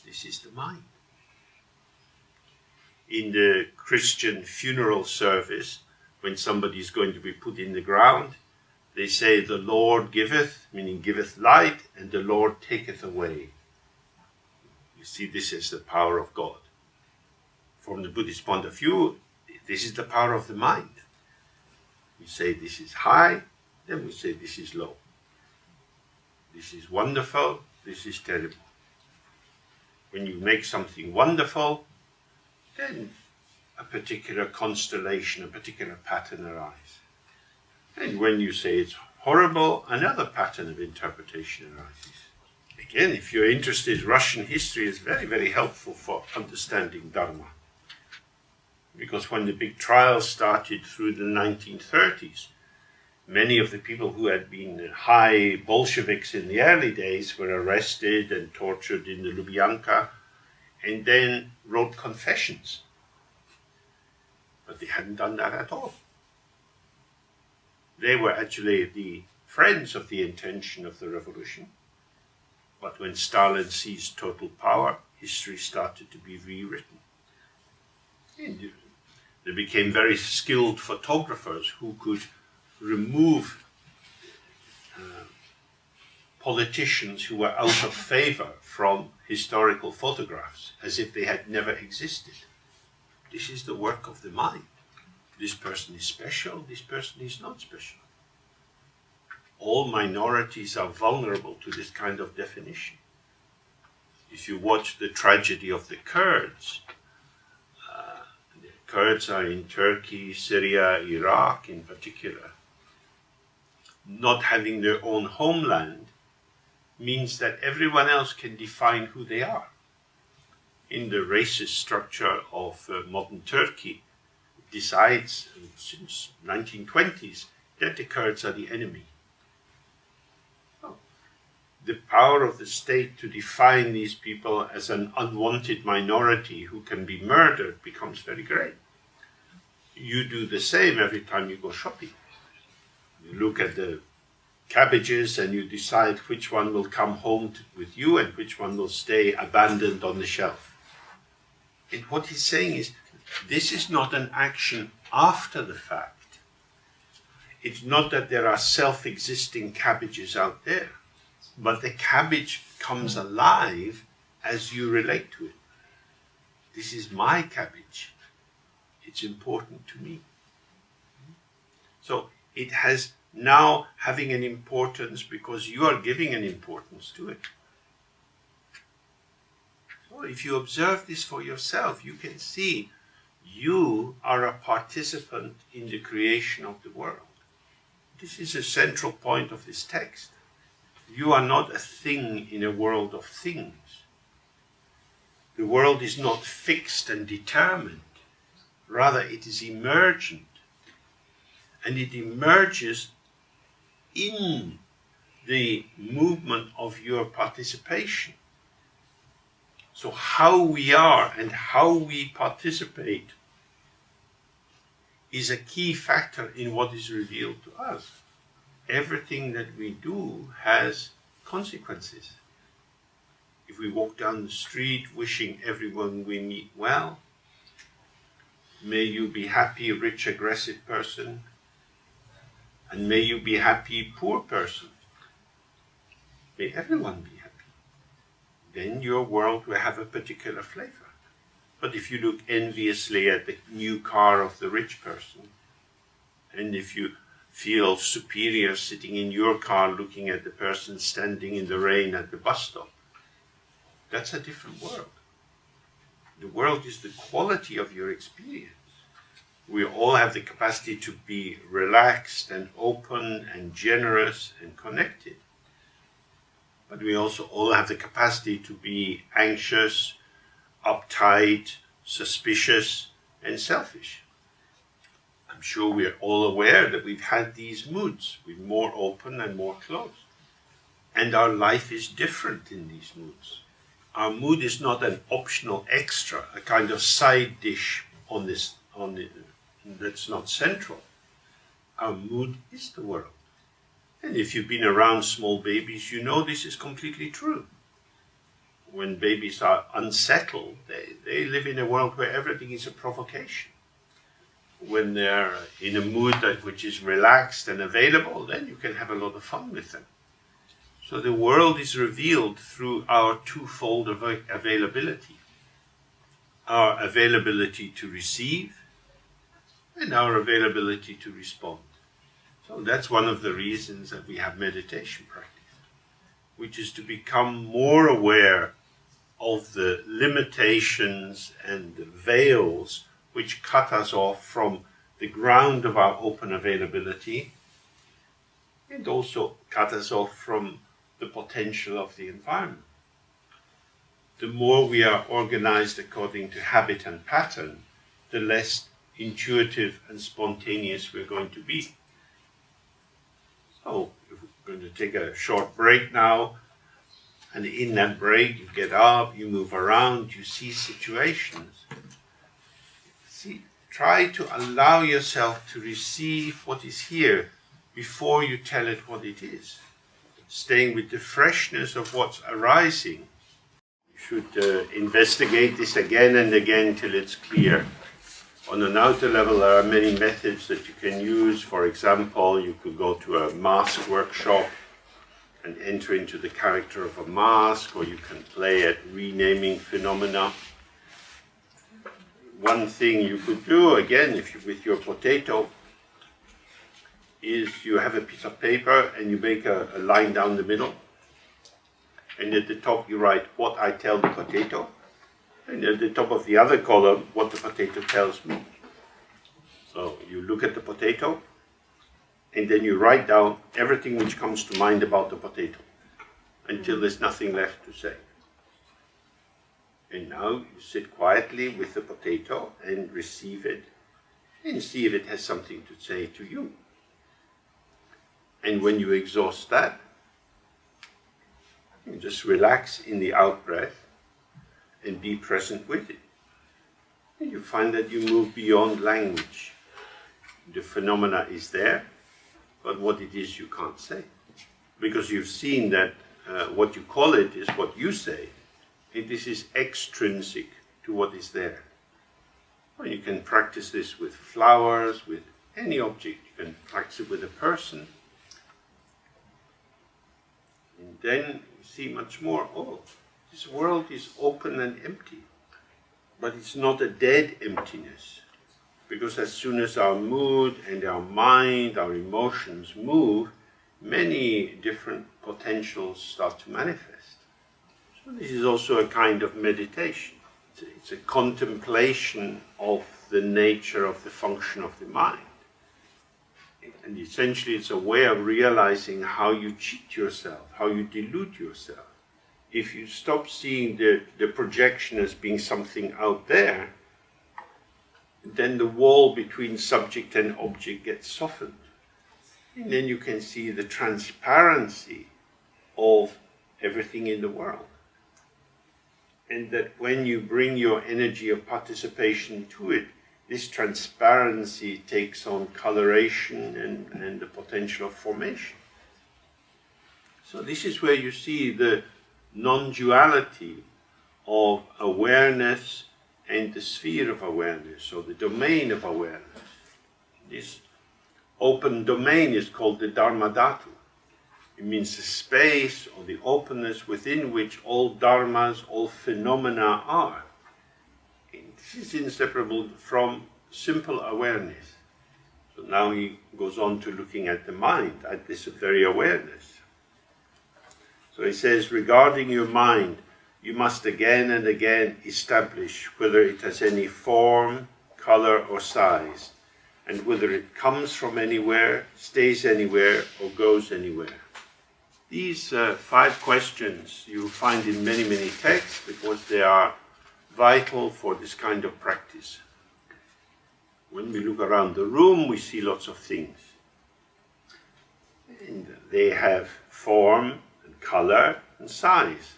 This is the mind. In the Christian funeral service, when somebody is going to be put in the ground, they say, the Lord giveth, meaning giveth light, and the Lord taketh away. You see, this is the power of God. From the Buddhist point of view, this is the power of the mind. We say this is high, then we say this is low. This is wonderful, this is terrible. When you make something wonderful, then a particular constellation, a particular pattern arises. And when you say it's horrible, another pattern of interpretation arises. Again, if you're interested, Russian history is very, very helpful for understanding Dharma. Because when the big trials started through the 1930s, many of the people who had been high Bolsheviks in the early days were arrested and tortured in the Lubyanka, and then wrote confessions. But they hadn't done that at all. They were actually the friends of the intention of the revolution. But when Stalin seized total power, history started to be rewritten. And they became very skilled photographers who could remove politicians who were out of favor from historical photographs as if they had never existed. This is the work of the mind. This person is special, this person is not special. All minorities are vulnerable to this kind of definition. If you watch the tragedy of the Kurds are in Turkey, Syria, Iraq in particular. Not having their own homeland means that everyone else can define who they are. In the racist structure of modern Turkey, it decides since 1920s that the Kurds are the enemy. The power of the state to define these people as an unwanted minority who can be murdered becomes very great. You do the same every time you go shopping. You look at the cabbages and you decide which one will come home with you and which one will stay abandoned on the shelf. And what he's saying is, this is not an action after the fact. It's not that there are self-existing cabbages out there, but the cabbage comes alive as you relate to it. This is my cabbage. It's important to me. So it has now having an importance because you are giving an importance to it. So if you observe this for yourself, you can see you are a participant in the creation of the world. This is a central point of this text. You are not a thing in a world of things. The world is not fixed and determined. Rather, it is emergent. And it emerges in the movement of your participation. So how we are and how we participate is a key factor in what is revealed to us. Everything that we do has consequences. If we walk down the street wishing everyone we meet well, may you be happy, rich, aggressive person, and may you be happy, poor person. May everyone be happy. Then your world will have a particular flavor. But if you look enviously at the new car of the rich person, and if you feel superior sitting in your car looking at the person standing in the rain at the bus stop, that's a different world. The world is the quality of your experience. We all have the capacity to be relaxed and open and generous and connected. But we also all have the capacity to be anxious, uptight, suspicious, and selfish. I'm sure we're all aware that we've had these moods. We're more open and more closed. And our life is different in these moods. Our mood is not an optional extra, a kind of side dish that's not central. Our mood is the world. And if you've been around small babies, you know this is completely true. When babies are unsettled, they live in a world where everything is a provocation. When they're in a mood which is relaxed and available, then you can have a lot of fun with them. So the world is revealed through our twofold availability. Our availability to receive and our availability to respond. So that's one of the reasons that we have meditation practice, which is to become more aware of the limitations and the veils which cut us off from the ground of our open availability and also cut us off from the potential of the environment. The more we are organized according to habit and pattern, the less intuitive and spontaneous we're going to be. So we're going to take a short break now, and in that break you get up, you move around, you see situations. Try to allow yourself to receive what is here before you tell it what it is. Staying with the freshness of what's arising. You should investigate this again and again till it's clear. On an outer level, there are many methods that you can use. For example, you could go to a mask workshop and enter into the character of a mask, or you can play at renaming phenomena. One thing you could do, again, with your potato, is you have a piece of paper and you make a line down the middle, and at the top you write what I tell the potato, and at the top of the other column what the potato tells me. So you look at the potato and then you write down everything which comes to mind about the potato until there's nothing left to say. And now you sit quietly with the potato and receive it and see if it has something to say to you. And when you exhaust that, you just relax in the out-breath and be present with it. And you find that you move beyond language. The phenomena is there, but what it is you can't say. Because you've seen that what you call it is what you say. And this is extrinsic to what is there. Well, you can practice this with flowers, with any object. You can practice it with a person. And then you see much more, oh, this world is open and empty. But it's not a dead emptiness. Because as soon as our mood and our mind, our emotions move, many different potentials start to manifest. So this is also a kind of meditation. It's a contemplation of the nature of the function of the mind. And essentially it's a way of realizing how you cheat yourself, how you delude yourself. If you stop seeing the projection as being something out there, then the wall between subject and object gets softened. And then you can see the transparency of everything in the world. And that when you bring your energy of participation to it, this transparency takes on coloration and the potential of formation. So this is where you see the non-duality of awareness and the sphere of awareness, or the domain of awareness. This open domain is called the Dharma Dhatu. It means the space or the openness within which all dharmas, all phenomena are. And this is inseparable from simple awareness. So now he goes on to looking at the mind, at this very awareness. So he says, regarding your mind, you must again and again establish whether it has any form, color or size, and whether it comes from anywhere, stays anywhere, or goes anywhere. These 5 questions you find in many, many texts because they are vital for this kind of practice. When we look around the room, we see lots of things. And they have form and color and size.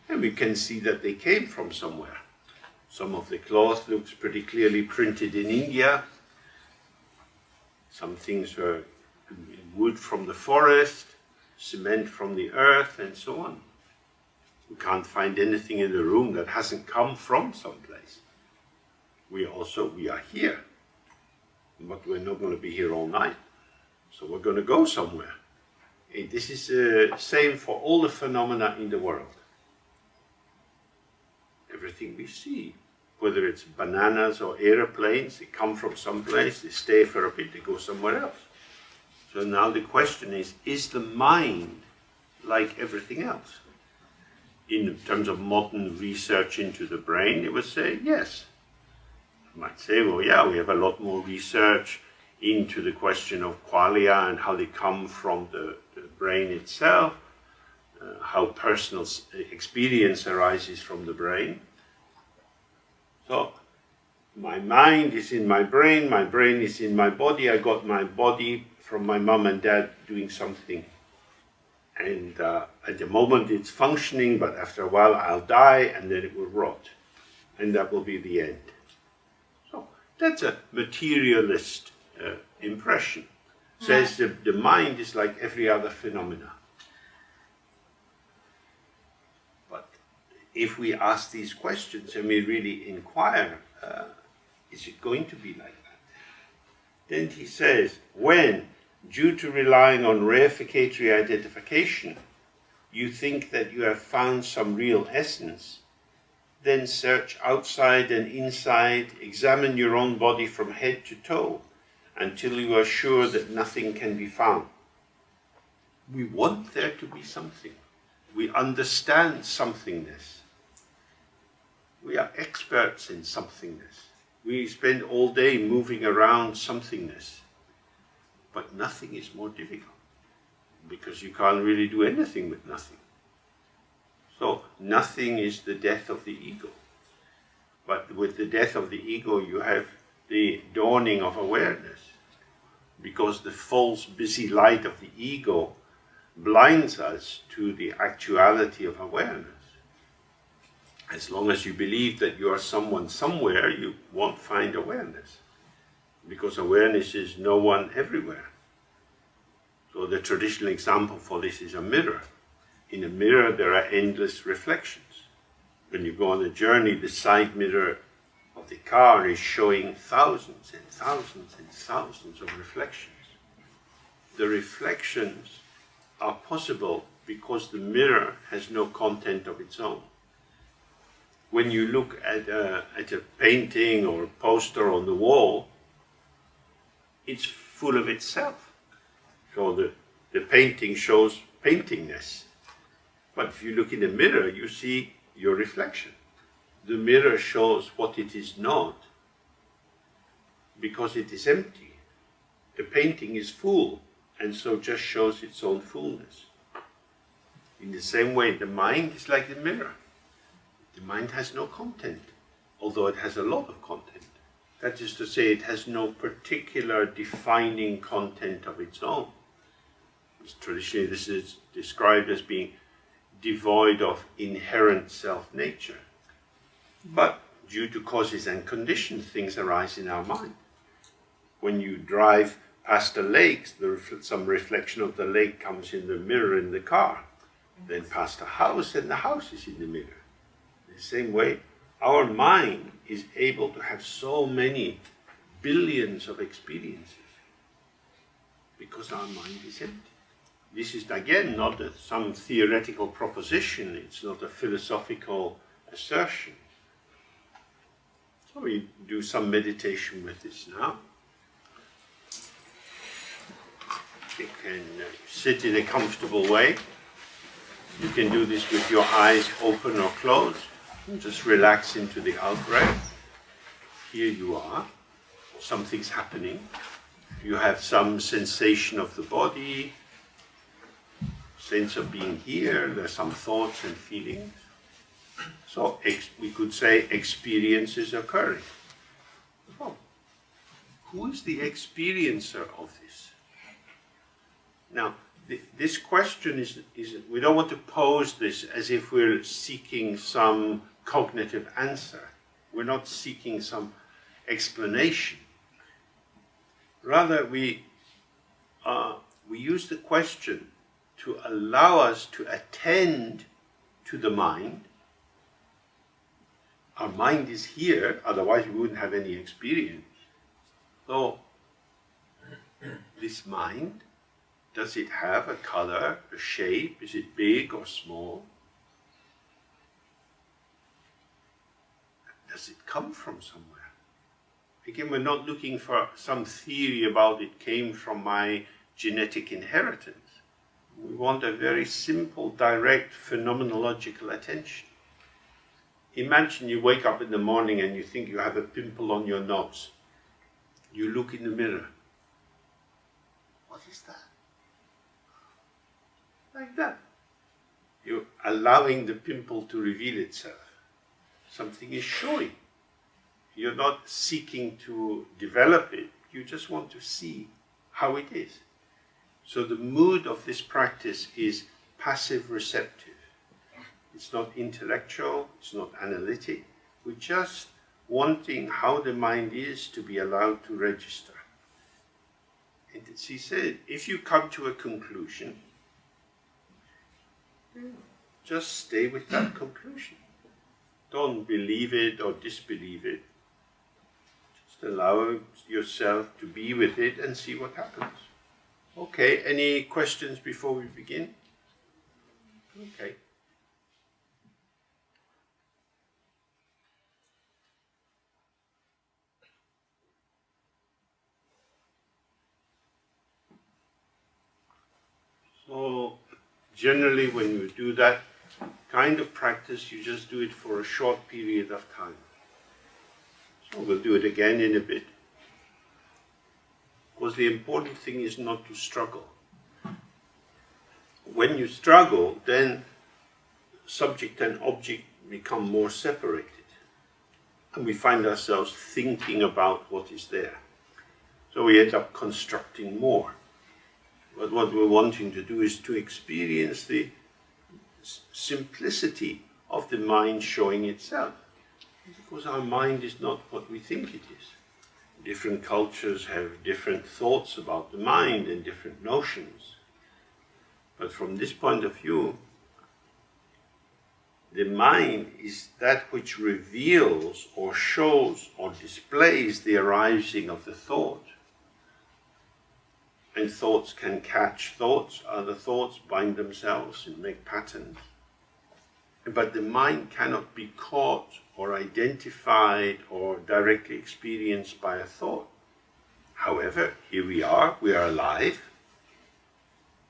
And we can see that they came from somewhere. Some of the cloth looks pretty clearly printed in India. Some things were wood from the forest, cement from the earth, and so on. We can't find anything in the room that hasn't come from someplace. We are here, but we're not going to be here all night. So we're going to go somewhere. And this is the same for all the phenomena in the world. Everything we see, whether it's bananas or airplanes, they come from someplace, they stay for a bit, they go somewhere else. So now the question is the mind like everything else? In terms of modern research into the brain, it would say yes. You might say, well, yeah, we have a lot more research into the question of qualia and how they come from the brain itself, how personal experience arises from the brain. So, my mind is in my brain is in my body. I got my body from my mom and dad doing something. And at the moment it's functioning, but after a while I'll die and then it will rot. And that will be the end. So that's a materialist impression. Says the mind is like every other phenomena. But if we ask these questions and we really inquire, is it going to be like that? Then he says, when, due to relying on reificatory identification, you think that you have found some real essence, then search outside and inside, examine your own body from head to toe, until you are sure that nothing can be found. We want there to be something. We understand somethingness. We are experts in somethingness. We spend all day moving around somethingness. But nothing is more difficult, because you can't really do anything with nothing. So nothing is the death of the ego. But with the death of the ego, you have the dawning of awareness, because the false busy light of the ego blinds us to the actuality of awareness. As long as you believe that you are someone somewhere, you won't find awareness, because awareness is no one everywhere. So the traditional example for this is a mirror. In a mirror there are endless reflections. When you go on a journey, the side mirror of the car is showing thousands and thousands and thousands of reflections. The reflections are possible because the mirror has no content of its own. When you look at a painting or a poster on the wall, it's full of itself. So the painting shows paintingness. But if you look in the mirror, you see your reflection. The mirror shows what it is not, because it is empty. The painting is full, and so just shows its own fullness. In the same way, the mind is like the mirror. The mind has no content, although it has a lot of content. That is to say, it has no particular defining content of its own. Traditionally, this is described as being devoid of inherent self-nature. But due to causes and conditions, things arise in our mind. When you drive past a lake, some reflection of the lake comes in the mirror in the car. Then past a house, and the house is in the mirror. In the same way, our mind is able to have so many billions of experiences because our mind is empty. This is again not some theoretical proposition, it's not a philosophical assertion. So we do some meditation with this now. You can sit in a comfortable way. You can do this with your eyes open or closed. Just relax into the out-breath. Here you are. Something's happening. You have some sensation of the body, sense of being here. There's some thoughts and feelings. So we could say experience is occurring. Oh, who is the experiencer of this? Now, this question is, we don't want to pose this as if we're seeking some cognitive answer. We're not seeking some explanation. Rather, we use the question to allow us to attend to the mind. Our mind is here, otherwise we wouldn't have any experience. So, this mind, does it have a color, a shape? Is it big or small? Does it come from somewhere? Again, we're not looking for some theory about it came from my genetic inheritance. We want a very simple, direct, phenomenological attention. Imagine you wake up in the morning and you think you have a pimple on your nose. You look in the mirror. What is that? Like that. You're allowing the pimple to reveal itself. Something is showing. You're not seeking to develop it. You just want to see how it is. So the mood of this practice is passive receptive. It's not intellectual, it's not analytic. We're just wanting how the mind is to be allowed to register. And as he said, if you come to a conclusion, just stay with that conclusion. Don't believe it or disbelieve it. Just allow yourself to be with it and see what happens. Okay, any questions before we begin? Okay. So, generally when you do that kind of practice, you just do it for a short period of time. So we'll do it again in a bit. Because the important thing is not to struggle. When you struggle, then subject and object become more separated. And we find ourselves thinking about what is there. So we end up constructing more. But what we're wanting to do is to experience the simplicity of the mind showing itself. Because our mind is not what we think it is. Different cultures have different thoughts about the mind and different notions. But from this point of view, the mind is that which reveals or shows or displays the arising of the thought. And thoughts can catch thoughts, other thoughts bind themselves and make patterns. But the mind cannot be caught or identified or directly experienced by a thought. However, here we are alive,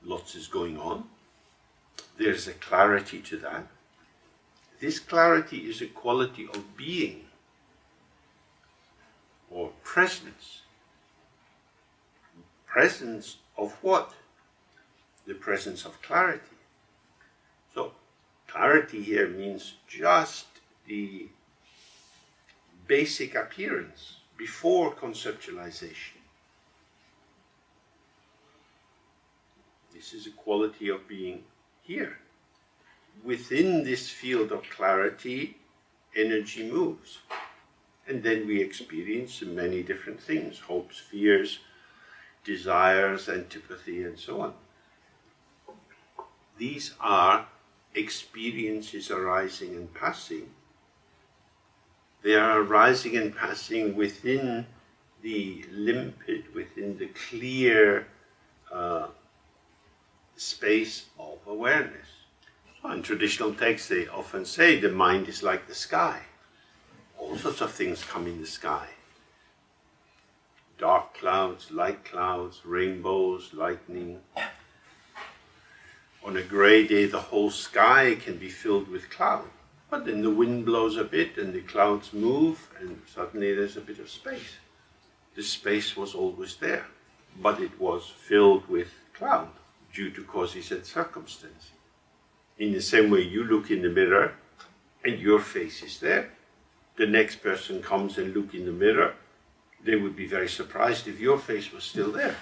lots is going on, there's a clarity to that. This clarity is a quality of being or presence. Presence of what? The presence of clarity. So, clarity here means just the basic appearance before conceptualization. This is a quality of being here. Within this field of clarity, energy moves. And then we experience many different things, hopes, fears, desires, antipathy, and so on. These are experiences arising and passing. They are arising and passing within the limpid, within the clear space of awareness. So in traditional texts they often say the mind is like the sky. All sorts of things come in the sky. Dark clouds, light clouds, rainbows, lightning. On a grey day, the whole sky can be filled with cloud. But then the wind blows a bit and the clouds move and suddenly there's a bit of space. The space was always there, but it was filled with cloud due to causes and circumstances. In the same way, you look in the mirror and your face is there. The next person comes and look in the mirror. They would be very surprised if your face was still there.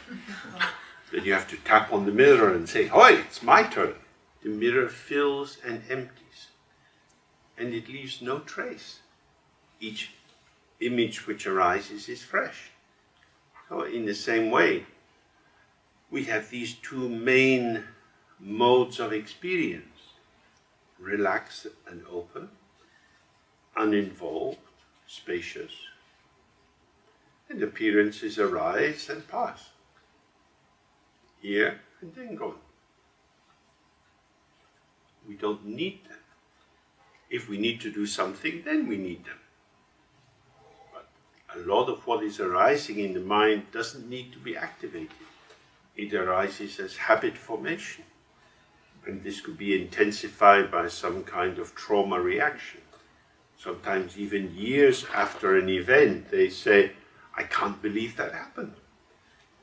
Then you have to tap on the mirror and say, "Hoi, it's my turn." The mirror fills and empties, and it leaves no trace. Each image which arises is fresh. So in the same way, we have these two main modes of experience: relaxed and open, uninvolved, spacious, and appearances arise and pass, here and then gone. We don't need them. If we need to do something, then we need them. But a lot of what is arising in the mind doesn't need to be activated. It arises as habit formation. And this could be intensified by some kind of trauma reaction. Sometimes even years after an event, they say, "I can't believe that happened,"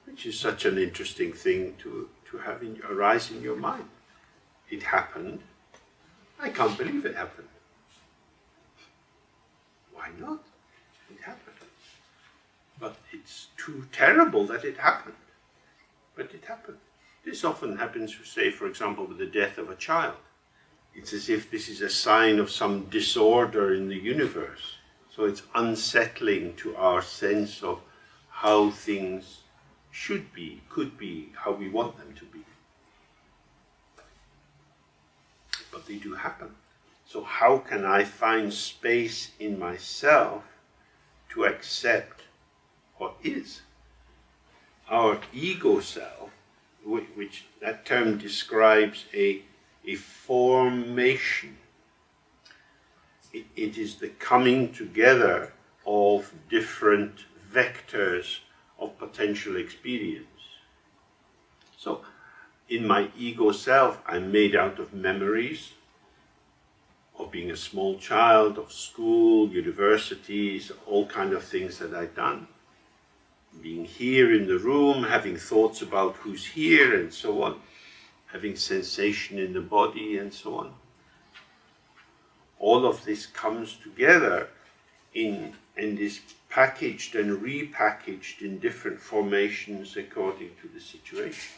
which is such an interesting thing to have arise in your mind. It happened. I can't believe it happened. Why not? It happened. But it's too terrible that it happened. But it happened. This often happens, say, for example, with the death of a child. It's as if this is a sign of some disorder in the universe. So it's unsettling to our sense of how things should be, could be, how we want them to be. But they do happen. So how can I find space in myself to accept what is? Our ego self, which that term describes a formation. It is the coming together of different vectors of potential experience. So, in my ego self, I'm made out of memories of being a small child, of school, universities, all kind of things that I've done. Being here in the room, having thoughts about who's here and so on. Having sensation in the body and so on. All of this comes together and is packaged and repackaged in different formations according to the situation.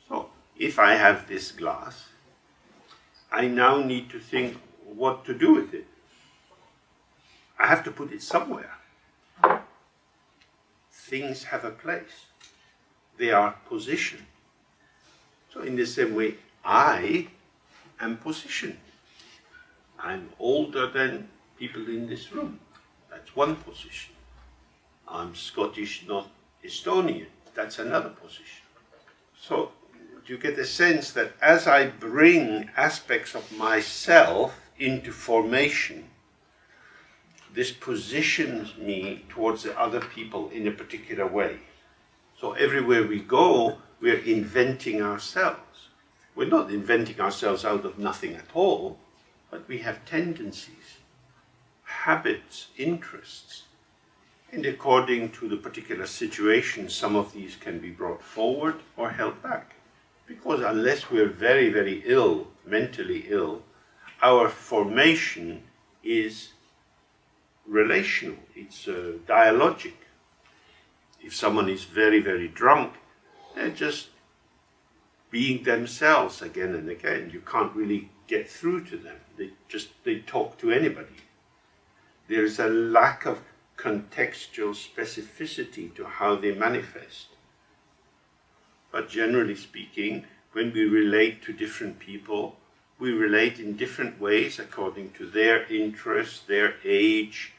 So, if I have this glass, I now need to think what to do with it. I have to put it somewhere. Things have a place. They are positioned. So in the same way, I am positioned. I'm older than people in this room. That's one position. I'm Scottish, not Estonian. That's another position. So you get the sense that as I bring aspects of myself into formation, this positions me towards the other people in a particular way. So everywhere we go, we're inventing ourselves. We're not inventing ourselves out of nothing at all, but we have tendencies, habits, interests. And according to the particular situation, some of these can be brought forward or held back. Because unless we're very, very ill, mentally ill, our formation is relational, it's dialogic. If someone is very, very drunk, they're just being themselves again and again. You can't really get through to them. They talk to anybody. There's a lack of contextual specificity to how they manifest. But generally speaking, when we relate to different people, we relate in different ways according to their interests, their age,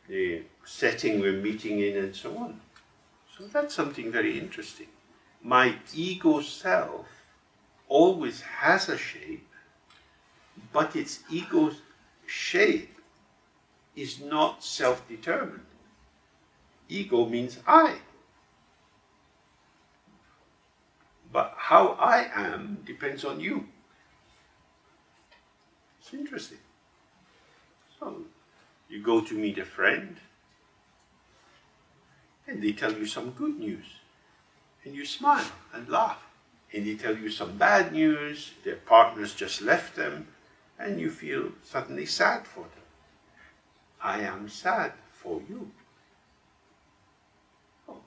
the setting we're meeting in, and so on. So that's something very interesting. My ego self always has a shape, but its ego shape is not self-determined. Ego means I. But how I am depends on you. It's interesting. So, you go to meet a friend, and they tell you some good news, and you smile and laugh. And they tell you some bad news, their partners just left them, and you feel suddenly sad for them. I am sad for you.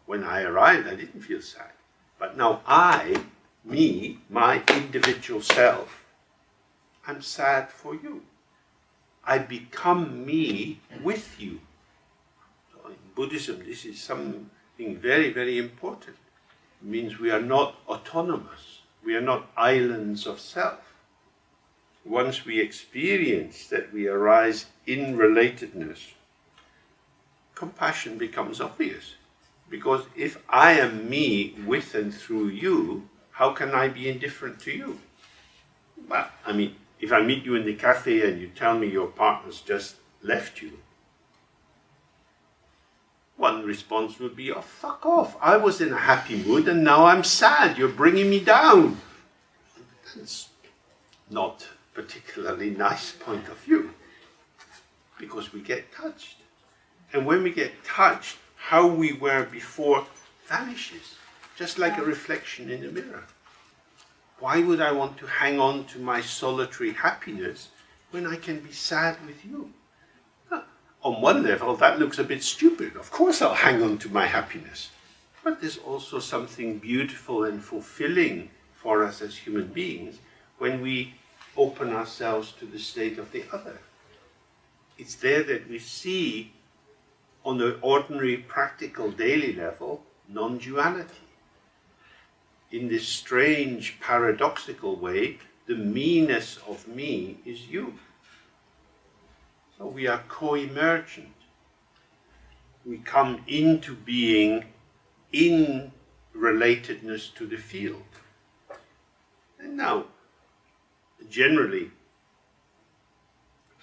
When I arrived, I didn't feel sad. But now me, my individual self, I'm sad for you. I become me with you. So in Buddhism, this is something very, very important. It means we are not autonomous. We are not islands of self. Once we experience that we arise in relatedness, compassion becomes obvious. Because if I am me with and through you, how can I be indifferent to you? Well, I mean, if I meet you in the cafe and you tell me your partner's just left you, one response would be, oh, fuck off. I was in a happy mood and now I'm sad. You're bringing me down. That's not a particularly nice point of view, because we get touched. And when we get touched, how we were before vanishes, just like a reflection in a mirror. Why would I want to hang on to my solitary happiness when I can be sad with you? On one level, that looks a bit stupid. Of course I'll hang on to my happiness. But there's also something beautiful and fulfilling for us as human beings when we open ourselves to the state of the other. It's there that we see, on the ordinary, practical, daily level, non-duality. In this strange, paradoxical way, the me-ness of me is you. So we are co-emergent. We come into being in relatedness to the field. And now, generally,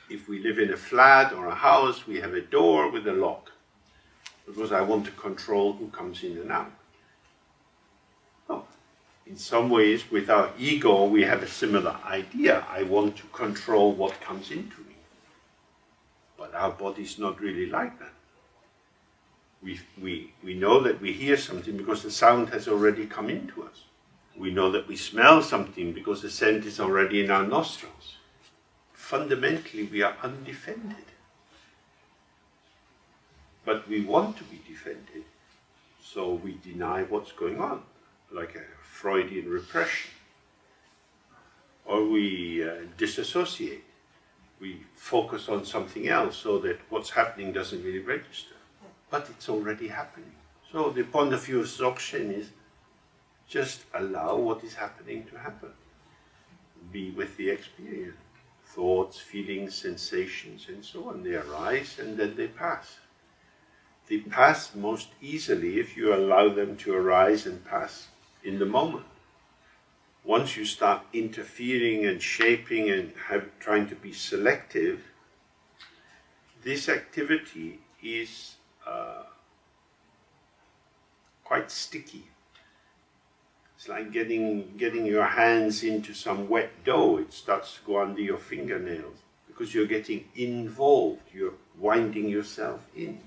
if we live in a flat or a house, we have a door with a lock, because I want to control who comes in and out. Oh, in some ways, with our ego, we have a similar idea. I want to control what comes into me. But our body's not really like that. We know that we hear something because the sound has already come into us. We know that we smell something because the scent is already in our nostrils. Fundamentally, we are undefended. But we want to be defended, so we deny what's going on, like a Freudian repression. Or we disassociate. We focus on something else so that what's happening doesn't really register. But it's already happening. So the point of view of Dzogchen is just allow what is happening to happen. Be with the experience. Thoughts, feelings, sensations, and so on. They arise and then they pass. They pass most easily if you allow them to arise and pass in the moment. Once you start interfering and shaping and trying to be selective, this activity is quite sticky. It's like getting your hands into some wet dough. It starts to go under your fingernails because you're getting involved. You're winding yourself in.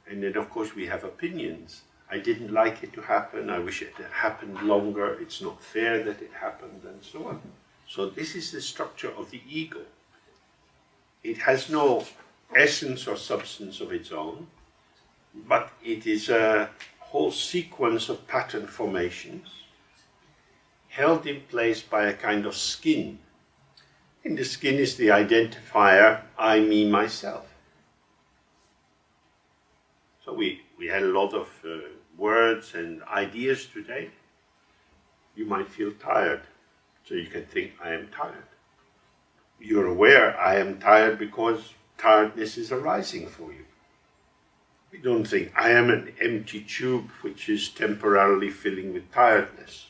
And then, of course, we have opinions. I didn't like it to happen. I wish it had happened longer. It's not fair that it happened, and so on. So this is the structure of the ego. It has no essence or substance of its own, but it is a whole sequence of pattern formations held in place by a kind of skin. And the skin is the identifier, I, me, myself. So we had a lot of words and ideas today. You might feel tired, so you can think, I am tired. You're aware, I am tired because tiredness is arising for you. We don't think, I am an empty tube which is temporarily filling with tiredness.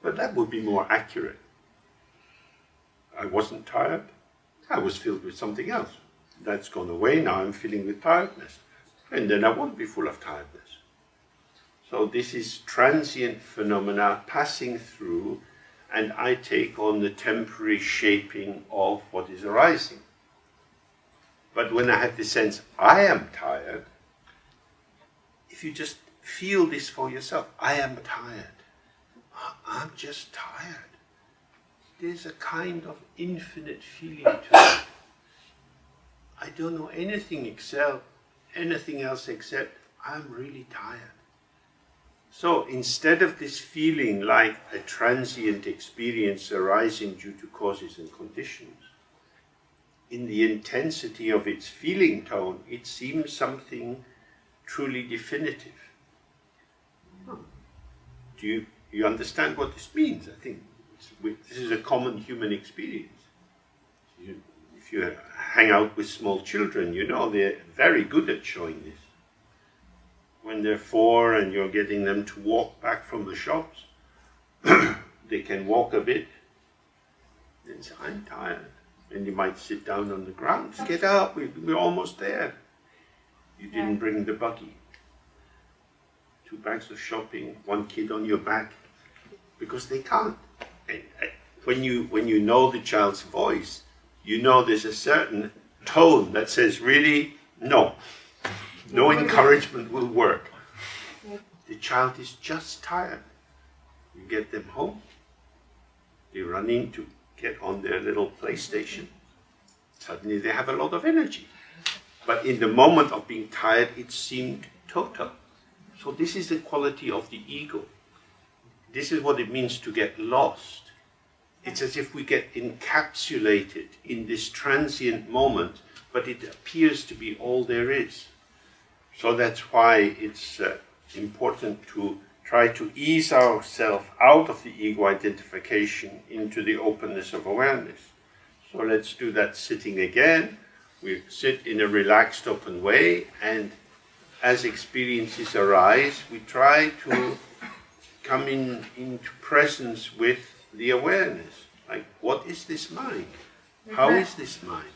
But that would be more accurate. I wasn't tired, I was filled with something else. That's gone away, now I'm filling with tiredness. And then I won't be full of tiredness. So this is transient phenomena passing through, and I take on the temporary shaping of what is arising. But when I have the sense, I am tired, if you just feel this for yourself, I am tired. I'm just tired. There's a kind of infinite feeling to it. I don't know anything else except I'm really tired. So instead of this feeling like a transient experience arising due to causes and conditions, in the intensity of its feeling tone, it seems something truly definitive. Do you understand what this means? I think this is a common human experience. If you hang out with small children, you know they're very good at showing this. When they're 4 and you're getting them to walk back from the shops, they can walk a bit, then say, I'm tired. And you might sit down on the ground. Get up, we're almost there. You didn't bring the buggy. 2 bags of shopping, 1 kid on your back, because they can't. And when you know the child's voice, you know there's a certain tone that says, really, no encouragement will work. The child is just tired. You get them home, they run in to get on their little PlayStation. Suddenly they have a lot of energy. But in the moment of being tired, it seemed total. So this is the quality of the ego. This is what it means to get lost. It's as if we get encapsulated in this transient moment, but it appears to be all there is. So that's why it's important to try to ease ourselves out of the ego identification into the openness of awareness. So let's do that sitting again. We sit in a relaxed, open way, and as experiences arise, we try to come into presence with the awareness. Like, what is this mind? How is this mind?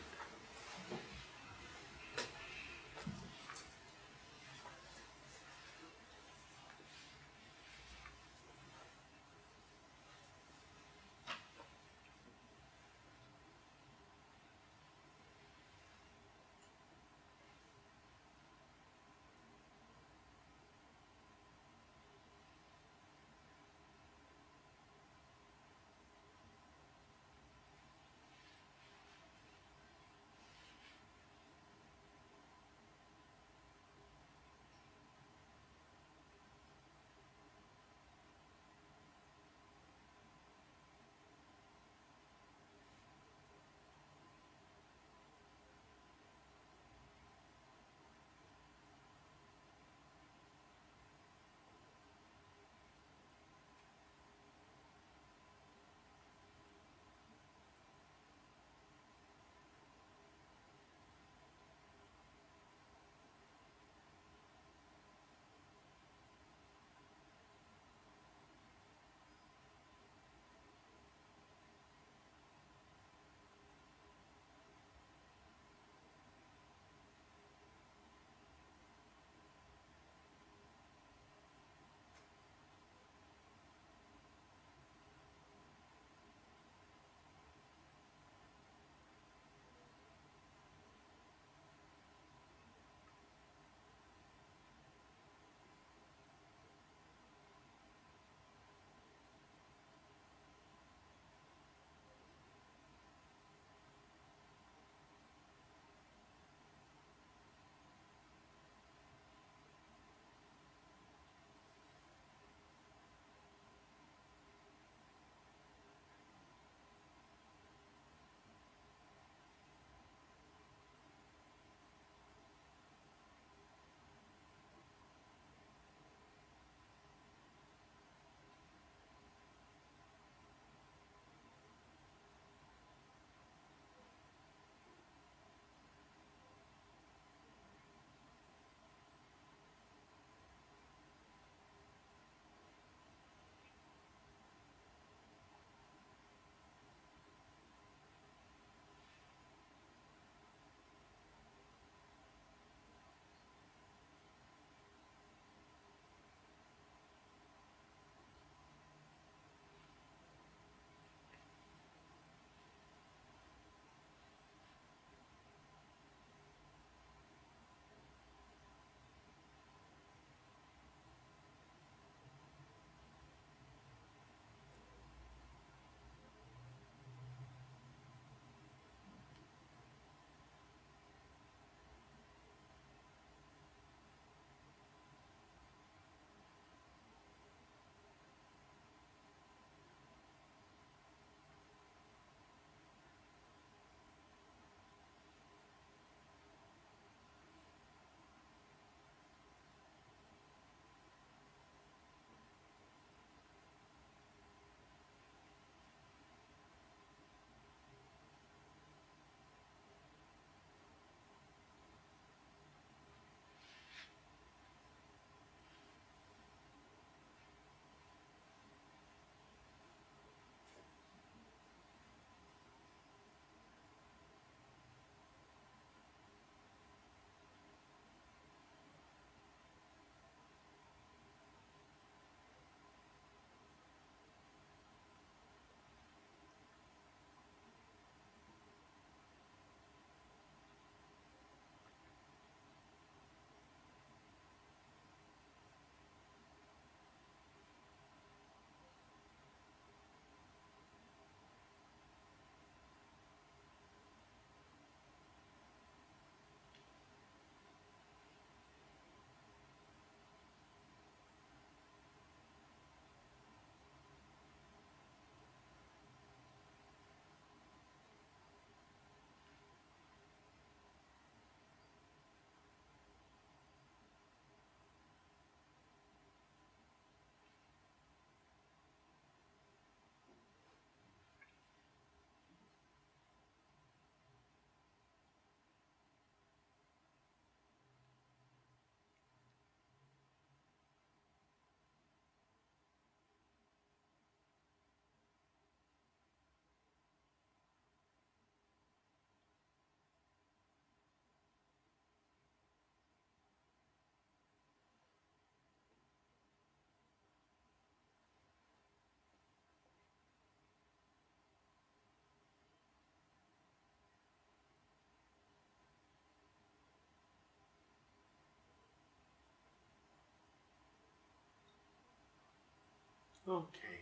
Okay.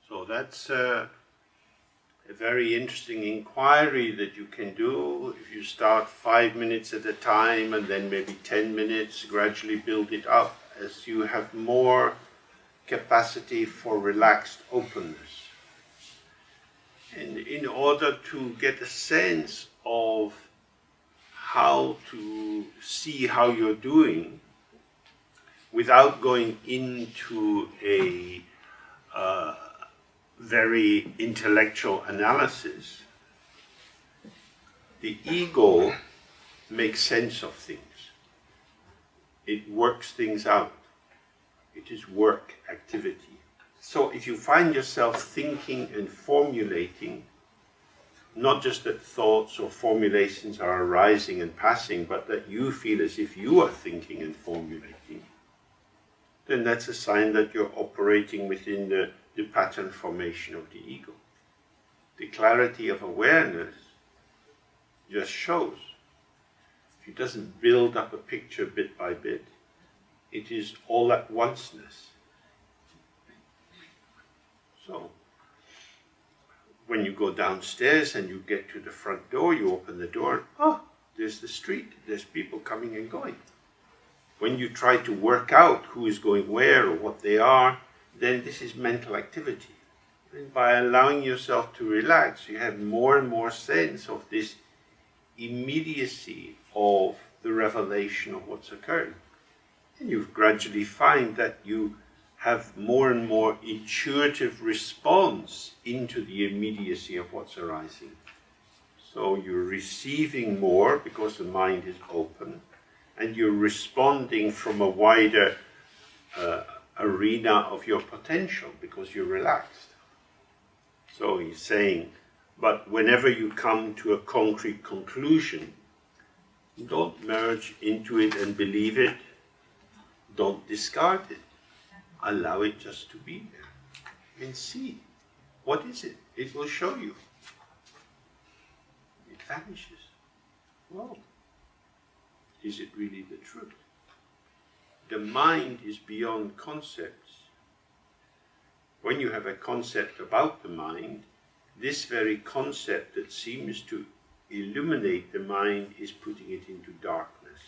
So that's a very interesting inquiry that you can do if you start 5 minutes at a time and then maybe 10 minutes, gradually build it up as you have more capacity for relaxed openness. And in order to get a sense of how to see how you're doing without going into a very intellectual analysis, the ego makes sense of things. It works things out. It is work activity. So if you find yourself thinking and formulating, not just that thoughts or formulations are arising and passing, but that you feel as if you are thinking and formulating, then that's a sign that you're operating within the pattern formation of the ego. The clarity of awareness just shows. It doesn't build up a picture bit by bit. It is all at onceness. So, when you go downstairs and you get to the front door, you open the door, oh, there's the street, there's people coming and going. When you try to work out who is going where or what they are, then this is mental activity. And by allowing yourself to relax, you have more and more sense of this immediacy of the revelation of what's occurring. And you gradually find that you have more and more intuitive response into the immediacy of what's arising. So you're receiving more because the mind is open, and you're responding from a wider arena of your potential because you're relaxed. So he's saying, but whenever you come to a concrete conclusion, don't merge into it and believe it. Don't discard it. Allow it just to be there and see. What is it? It will show you. It vanishes. Whoa. Is it really the truth? The mind is beyond concepts. When you have a concept about the mind, this very concept that seems to illuminate the mind is putting it into darkness.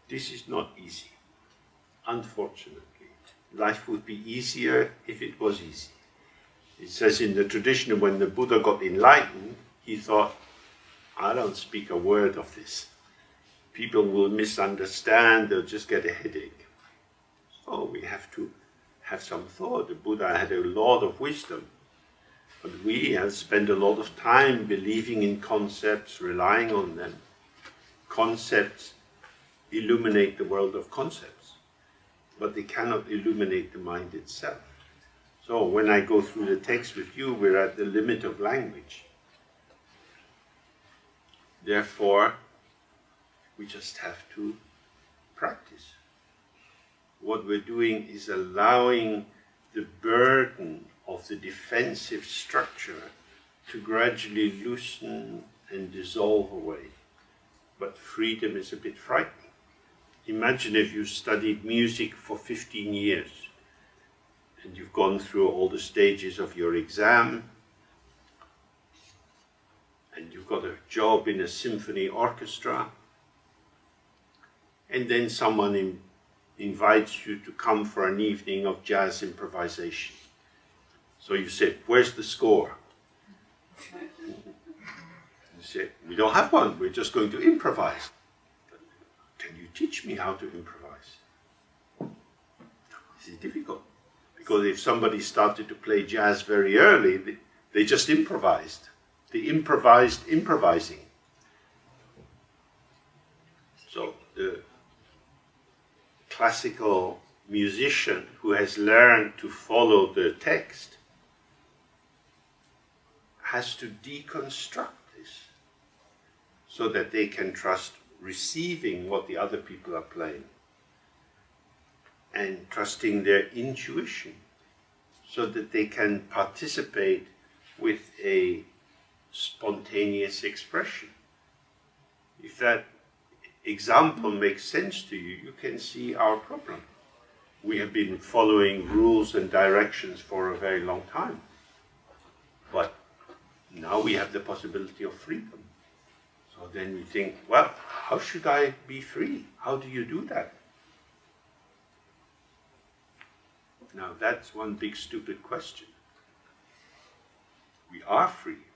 This is not easy, unfortunately. Life would be easier if it was easy. It says in the tradition, when the Buddha got enlightened, he thought, I don't speak a word of this. People will misunderstand, they'll just get a headache. So we have to have some thought. The Buddha had a lot of wisdom, but we have spent a lot of time believing in concepts, relying on them. Concepts illuminate the world of concepts, but they cannot illuminate the mind itself. So when I go through the text with you, we're at the limit of language. Therefore, we just have to practice. What we're doing is allowing the burden of the defensive structure to gradually loosen and dissolve away. But freedom is a bit frightening. Imagine if you studied music for 15 years and you've gone through all the stages of your exam and you've got a job in a symphony orchestra, and then someone invites you to come for an evening of jazz improvisation. So you say, where's the score? You say, we don't have one, we're just going to improvise. Can you teach me how to improvise? This is difficult, because if somebody started to play jazz very early, they just improvised. They improvised improvising. So the classical musician who has learned to follow the text has to deconstruct this so that they can trust receiving what the other people are playing and trusting their intuition so that they can participate with a spontaneous expression. If that example makes sense to you, you can see our problem. we have been following rules and directions for a very long time. But now we have the possibility of freedom. So then we think, well, how should I be free? How do you do that? Now that's one big stupid question. We are free.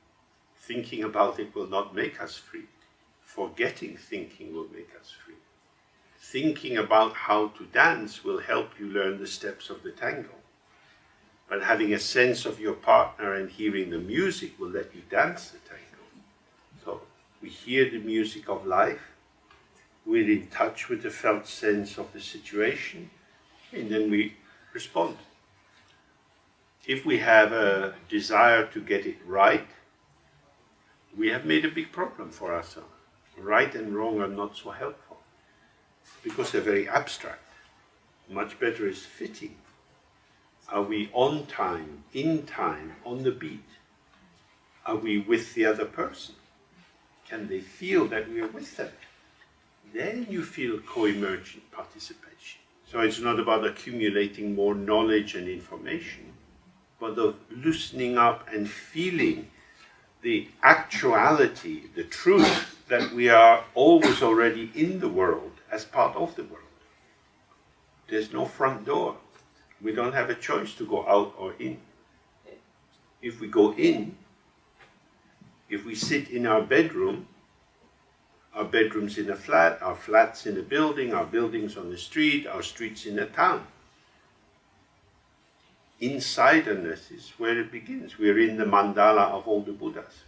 Thinking about it will not make us free. Forgetting thinking will make us free. Thinking about how to dance will help you learn the steps of the tango. But having a sense of your partner and hearing the music will let you dance the tango. So we hear the music of life, we're in touch with the felt sense of the situation, and then we respond. If we have a desire to get it right, we have made a big problem for ourselves. Right and wrong are not so helpful, because they're very abstract. Much better is fitting. Are we on time, in time, on the beat? Are we with the other person? Can they feel that we are with them? Then you feel co-emergent participation. So it's not about accumulating more knowledge and information, but of loosening up and feeling the actuality, the truth that we are always already in the world as part of the world. There's no front door. We don't have a choice to go out or in. If we go in, if we sit in our bedroom's in a flat, our flat's in a building, our building's on the street, our street's in a town. Insiderness is where it begins. We're in the mandala of all the Buddhas.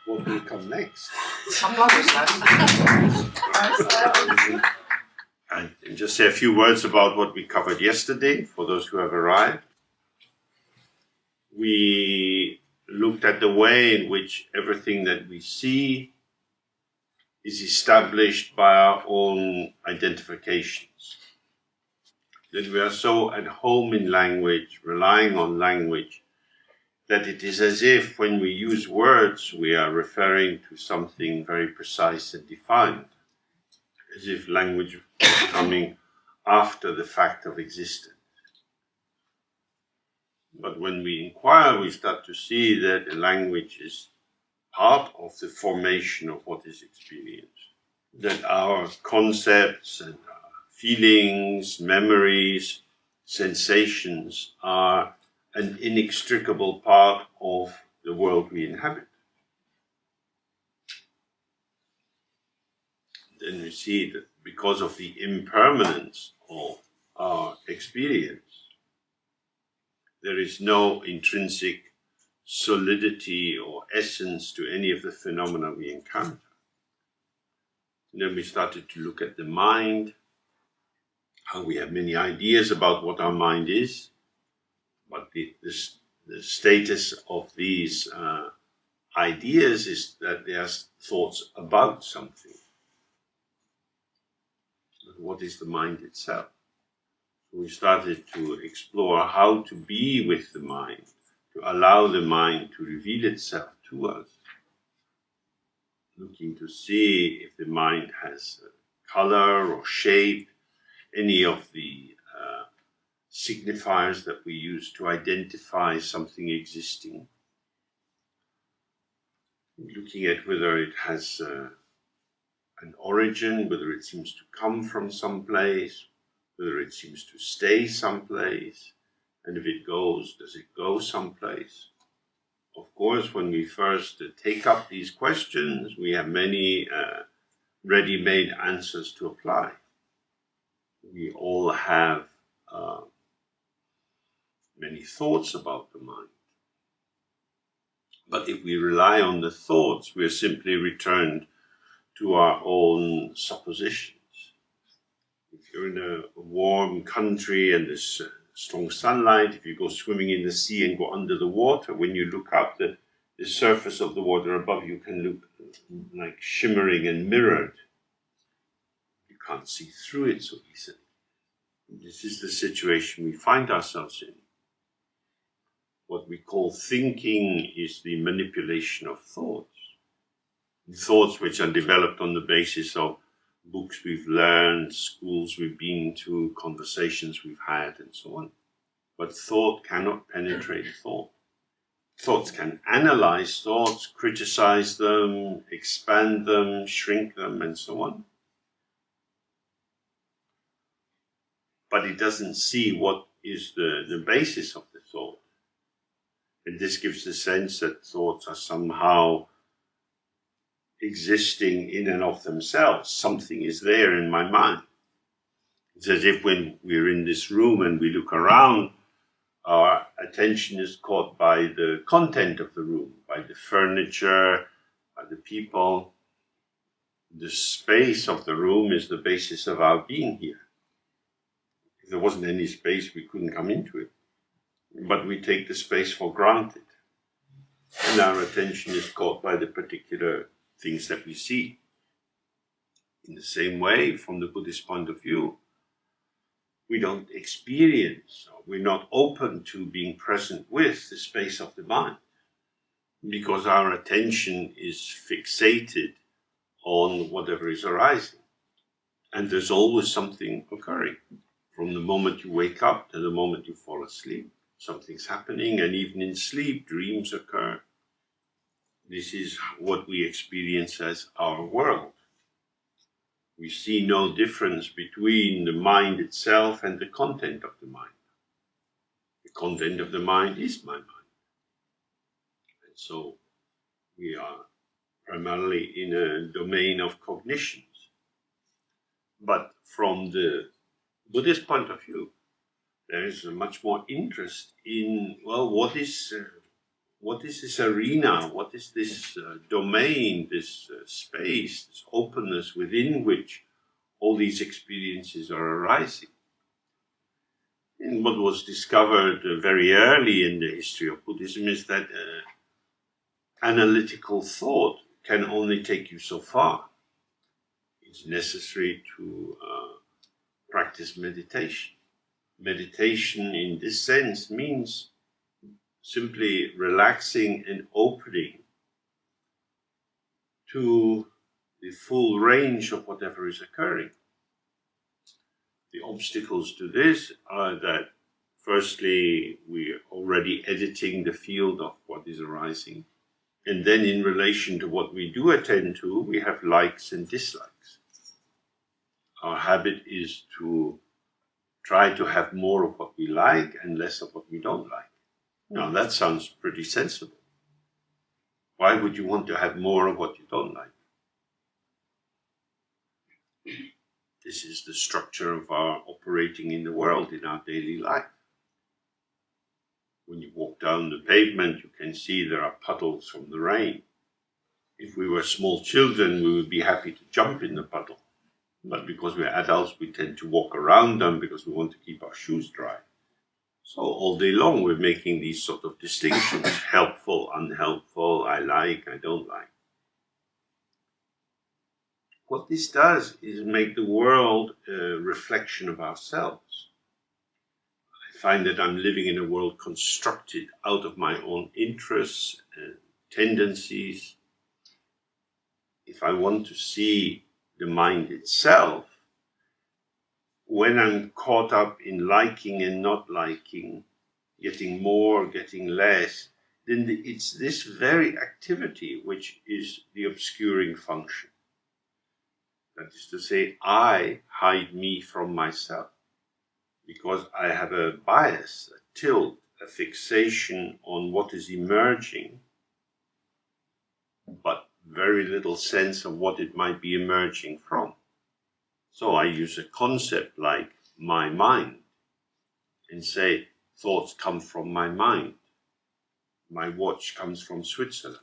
What will come next? And just say a few words about what we covered yesterday, for those who have arrived. We looked at the way in which everything that we see is established by our own identifications. That we are so at home in language, relying on language, that it is as if when we use words, we are referring to something very precise and defined, as if language is coming after the fact of existence. But when we inquire, we start to see that the language is part of the formation of what is experienced, that our concepts and our feelings, memories, sensations are an inextricable part of the world we inhabit. Then we see that because of the impermanence of our experience, there is no intrinsic solidity or essence to any of the phenomena we encounter. And then we started to look at the mind, how we have many ideas about what our mind is, but the status of these ideas is that they are thoughts about something. But what is the mind itself? So we started to explore how to be with the mind, to allow the mind to reveal itself to us, looking to see if the mind has color or shape, any of the signifiers that we use to identify something existing, looking at whether it has an origin, whether it seems to come from some place, whether it seems to stay someplace, and if it goes, does it go someplace? Of course, when we first take up these questions, we have many ready-made answers to apply. We all have many thoughts about the mind. But if we rely on the thoughts, we are simply returned to our own suppositions. If you're in a warm country and there's strong sunlight, if you go swimming in the sea and go under the water, when you look up, the surface of the water above you can look like shimmering and mirrored. You can't see through it so easily. This is the situation we find ourselves in. What we call thinking is the manipulation of thoughts. Thoughts which are developed on the basis of books we've learned, schools we've been to, conversations we've had, and so on. But thought cannot penetrate thought. Thoughts can analyze thoughts, criticize them, expand them, shrink them, and so on. But it doesn't see what is the basis of the thought. And this gives the sense that thoughts are somehow existing in and of themselves. Something is there in my mind. It's as if when we're in this room and we look around, our attention is caught by the content of the room, by the furniture, by the people. The space of the room is the basis of our being here. If there wasn't any space, we couldn't come into it. But we take the space for granted. And our attention is caught by the particular things that we see. In the same way, from the Buddhist point of view, we don't experience, or we're not open to being present with the space of the mind, because our attention is fixated on whatever is arising. And there's always something occurring. From the moment you wake up to the moment you fall asleep, something's happening, and even in sleep, dreams occur. This is what we experience as our world. We see no difference between the mind itself and the content of the mind. The content of the mind is my mind. And so we are primarily in a domain of cognitions. But from the Buddhist point of view, there is much more interest in, well, what is this arena? What is this domain, this space, this openness within which all these experiences are arising? And what was discovered very early in the history of Buddhism is that analytical thought can only take you so far. It's necessary to practice meditation. Meditation in this sense means simply relaxing and opening to the full range of whatever is occurring. The obstacles to this are that, firstly, we are already editing the field of what is arising. And then in relation to what we do attend to, we have likes and dislikes. Our habit is to try to have more of what we like and less of what we don't like. Now, that sounds pretty sensible. Why would you want to have more of what you don't like? This is the structure of our operating in the world, in our daily life. When you walk down the pavement, you can see there are puddles from the rain. If we were small children, we would be happy to jump in the puddle. But because we're adults, we tend to walk around them because we want to keep our shoes dry. So all day long, we're making these sort of distinctions, helpful, unhelpful, I like, I don't like. What this does is make the world a reflection of ourselves. I find that I'm living in a world constructed out of my own interests and tendencies. If I want to see the mind itself, when I'm caught up in liking and not liking, getting more, getting less, then it's this very activity which is the obscuring function. That is to say, I hide me from myself because I have a bias, a tilt, a fixation on what is emerging, but very little sense of what it might be emerging from. So I use a concept like my mind and say, thoughts come from my mind. My watch comes from Switzerland.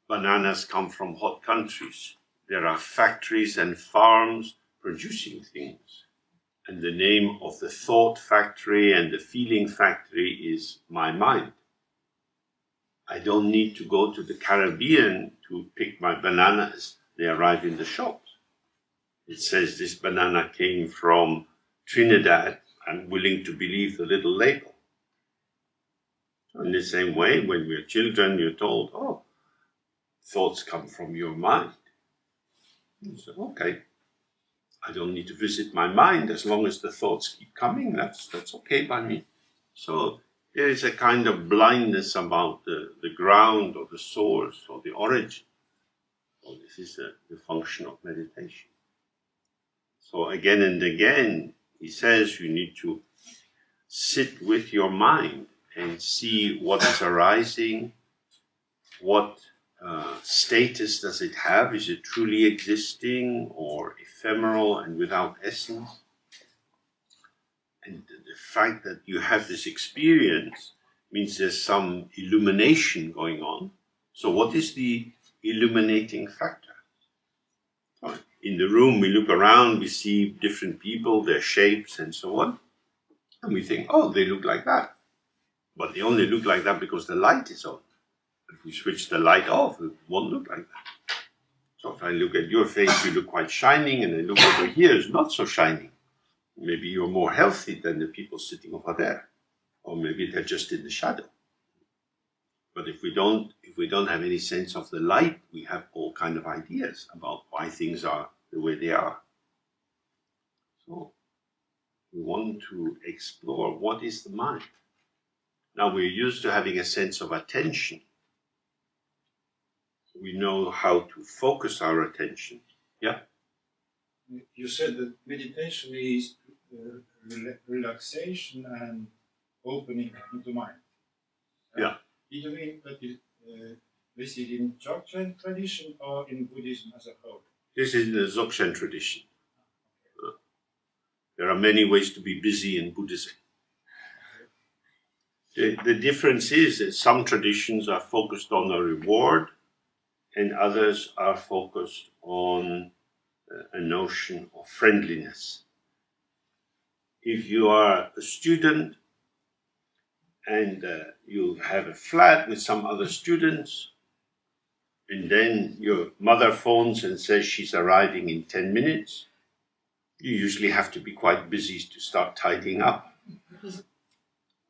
Bananas come from hot countries. There are factories and farms producing things. And the name of the thought factory and the feeling factory is my mind. I don't need to go to the Caribbean to pick my bananas. They arrive in the shops. It says this banana came from Trinidad. I'm willing to believe the little label. In the same way, when we're children, you're told, oh, thoughts come from your mind. You say, okay, I don't need to visit my mind as long as the thoughts keep coming. That's okay by me. So there is a kind of blindness about the ground or the source or the origin. So this is the function of meditation. So again and again, he says you need to sit with your mind and see what is arising, what status does it have? Is it truly existing or ephemeral and without essence? And the fact that you have this experience means there's some illumination going on. So what is the illuminating factor? In the room, we look around, we see different people, their shapes and so on. And we think, oh, they look like that. But they only look like that because the light is on. If we switch the light off, it won't look like that. So if I look at your face, you look quite shining, and I look over here, it's not so shining. Maybe you're more healthy than the people sitting over there. Or maybe they're just in the shadow. But if we don't have any sense of the light, we have all kind of ideas about why things are the way they are. So we want to explore what is the mind. Now we're used to having a sense of attention. We know how to focus our attention. Yeah? You said that meditation is relaxation and opening into mind. Yeah. Did you mean that this is in Dzogchen tradition or in Buddhism as a whole? This is in the Dzogchen tradition. There are many ways to be busy in Buddhism. The difference is that some traditions are focused on a reward and others are focused on a notion of friendliness. If you are a student and you have a flat with some other students, and then your mother phones and says she's arriving in 10 minutes, you usually have to be quite busy to start tidying up.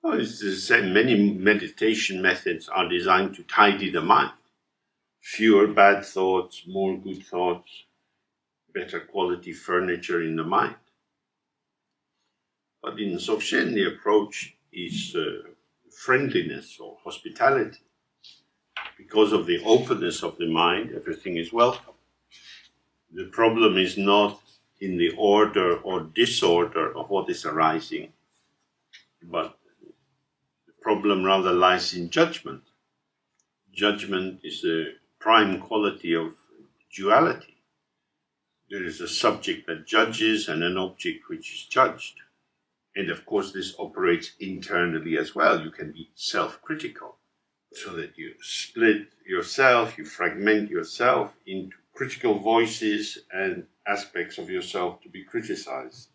Oh, it's the same. Many meditation methods are designed to tidy the mind. Fewer bad thoughts, more good thoughts, better quality furniture in the mind. But in Dzogchen, the approach is friendliness or hospitality. Because of the openness of the mind, everything is welcome. The problem is not in the order or disorder of what is arising, but the problem rather lies in judgment. Judgment is the prime quality of duality. There is a subject that judges and an object which is judged. And of course this operates internally as well. You can be self-critical, so that you split yourself, you fragment yourself into critical voices and aspects of yourself to be criticized.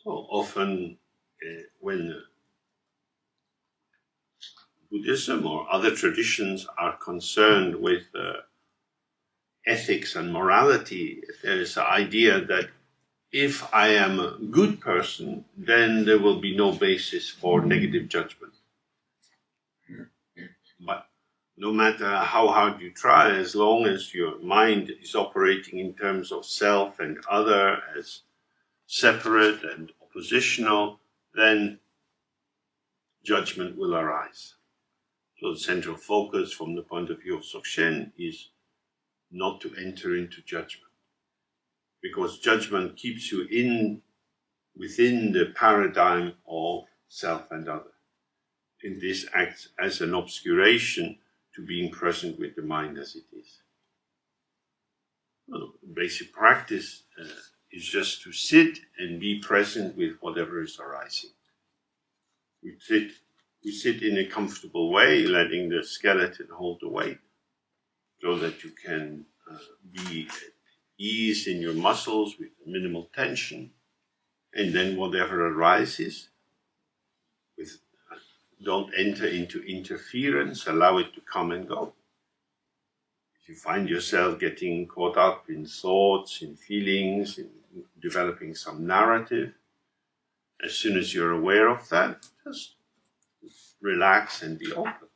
So often when Buddhism or other traditions are concerned with ethics and morality, there is the idea that if I am a good person, then there will be no basis for negative judgment. But no matter how hard you try, as long as your mind is operating in terms of self and other as separate and oppositional, then judgment will arise. So the central focus from the point of view of Dzogchen is not to enter into judgment, because judgment keeps you within the paradigm of self and other. And this acts as an obscuration to being present with the mind as it is. Well, basic practice is just to sit and be present with whatever is arising. We sit We sit in a comfortable way, letting the skeleton hold the weight, so that you can be at ease in your muscles with minimal tension, and then whatever arises, don't enter into interference, allow it to come and go. If you find yourself getting caught up in thoughts, in feelings, in developing some narrative, as soon as you're aware of that, just relax and be open.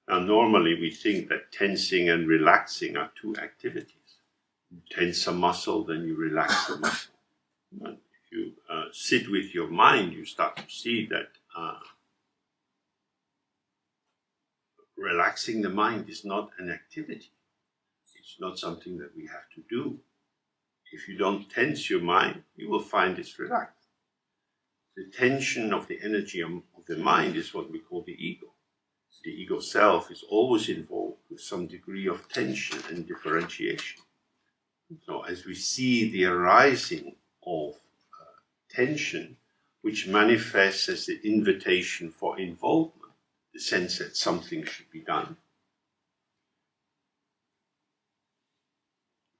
Now, normally we think that tensing and relaxing are two activities. You tense a muscle, then you relax the muscle. But if you sit with your mind, you start to see that relaxing the mind is not an activity. It's not something that we have to do. If you don't tense your mind, you will find it's relaxed. The tension of the energy of the mind is what we call the ego. The ego self is always involved with some degree of tension and differentiation. So as we see the arising of tension, which manifests as the invitation for involvement, the sense that something should be done,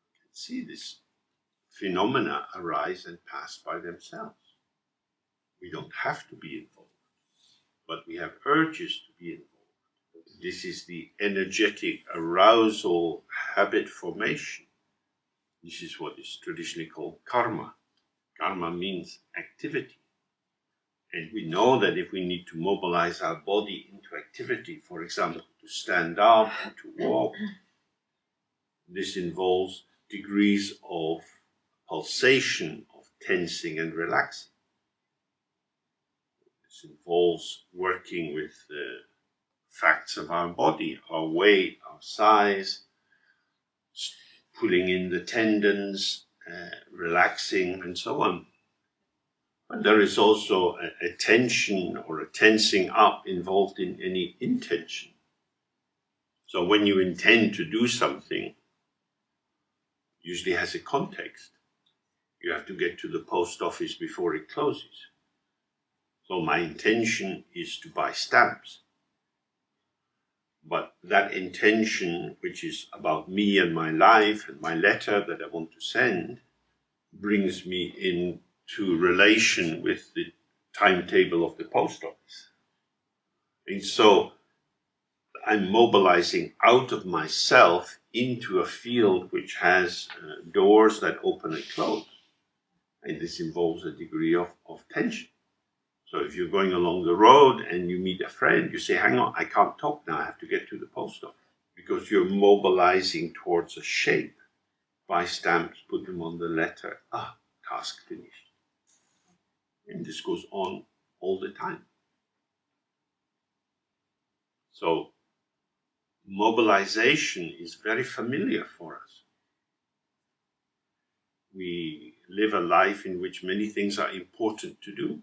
you can see this phenomena arise and pass by themselves. We don't have to be involved, but we have urges to be involved. This is the energetic arousal habit formation. This is what is traditionally called karma. Karma means activity. And we know that if we need to mobilize our body into activity, for example, to stand up, to walk, this involves degrees of pulsation, of tensing and relaxing. This involves working with the facts of our body, our weight, our size, pulling in the tendons, relaxing, and so on. But there is also a tension or a tensing up involved in any intention. So when you intend to do something, usually has a context. You have to get to the post office before it closes. So my intention is to buy stamps. But that intention, which is about me and my life and my letter that I want to send, brings me into relation with the timetable of the post office. And so I'm mobilizing out of myself into a field which has doors that open and close. And this involves a degree of tension. So if you're going along the road and you meet a friend, you say, hang on, I can't talk now, I have to get to the post office. Because you're mobilizing towards a shape. Buy stamps, put them on the letter. Task finished. And this goes on all the time. So mobilization is very familiar for us. We live a life in which many things are important to do.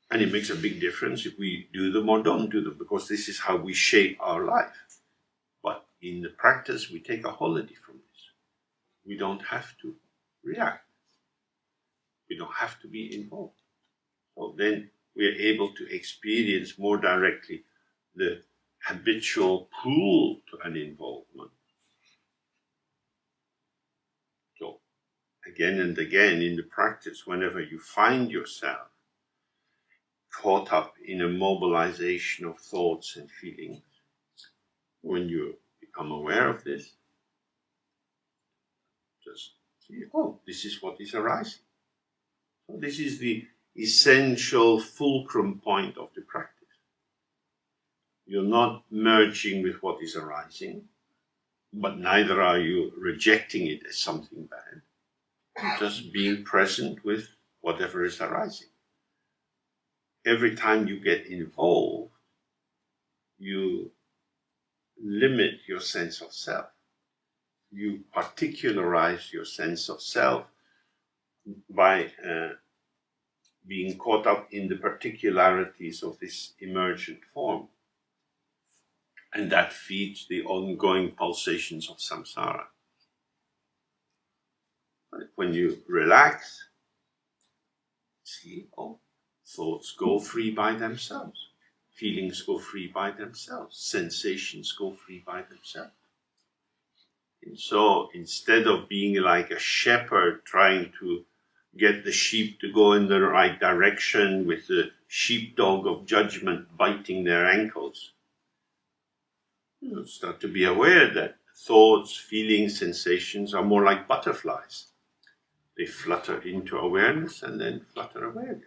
And it makes a big difference if we do them or don't do them, because this is how we shape our life. But in the practice, we take a holiday from this. We don't have to react. We don't have to be involved. So then we are able to experience more directly the habitual pull to an involvement. So again and again in the practice, whenever you find yourself caught up in a mobilization of thoughts and feelings, when you become aware of this, just see, this is what is arising. So this is the essential fulcrum point of the practice. You're not merging with what is arising, but neither are you rejecting it as something bad. You're just being present with whatever is arising. Every time you get involved, you limit your sense of self. You particularize your sense of self by being caught up in the particularities of this emergent form. And that feeds the ongoing pulsations of samsara. When you relax, see, thoughts go free by themselves. feelings go free by themselves, sensations go free by themselves. And so instead of being like a shepherd trying to get the sheep to go in the right direction with the sheepdog of judgment biting their ankles, you start to be aware that thoughts, feelings, sensations are more like butterflies. They flutter into awareness and then flutter away again.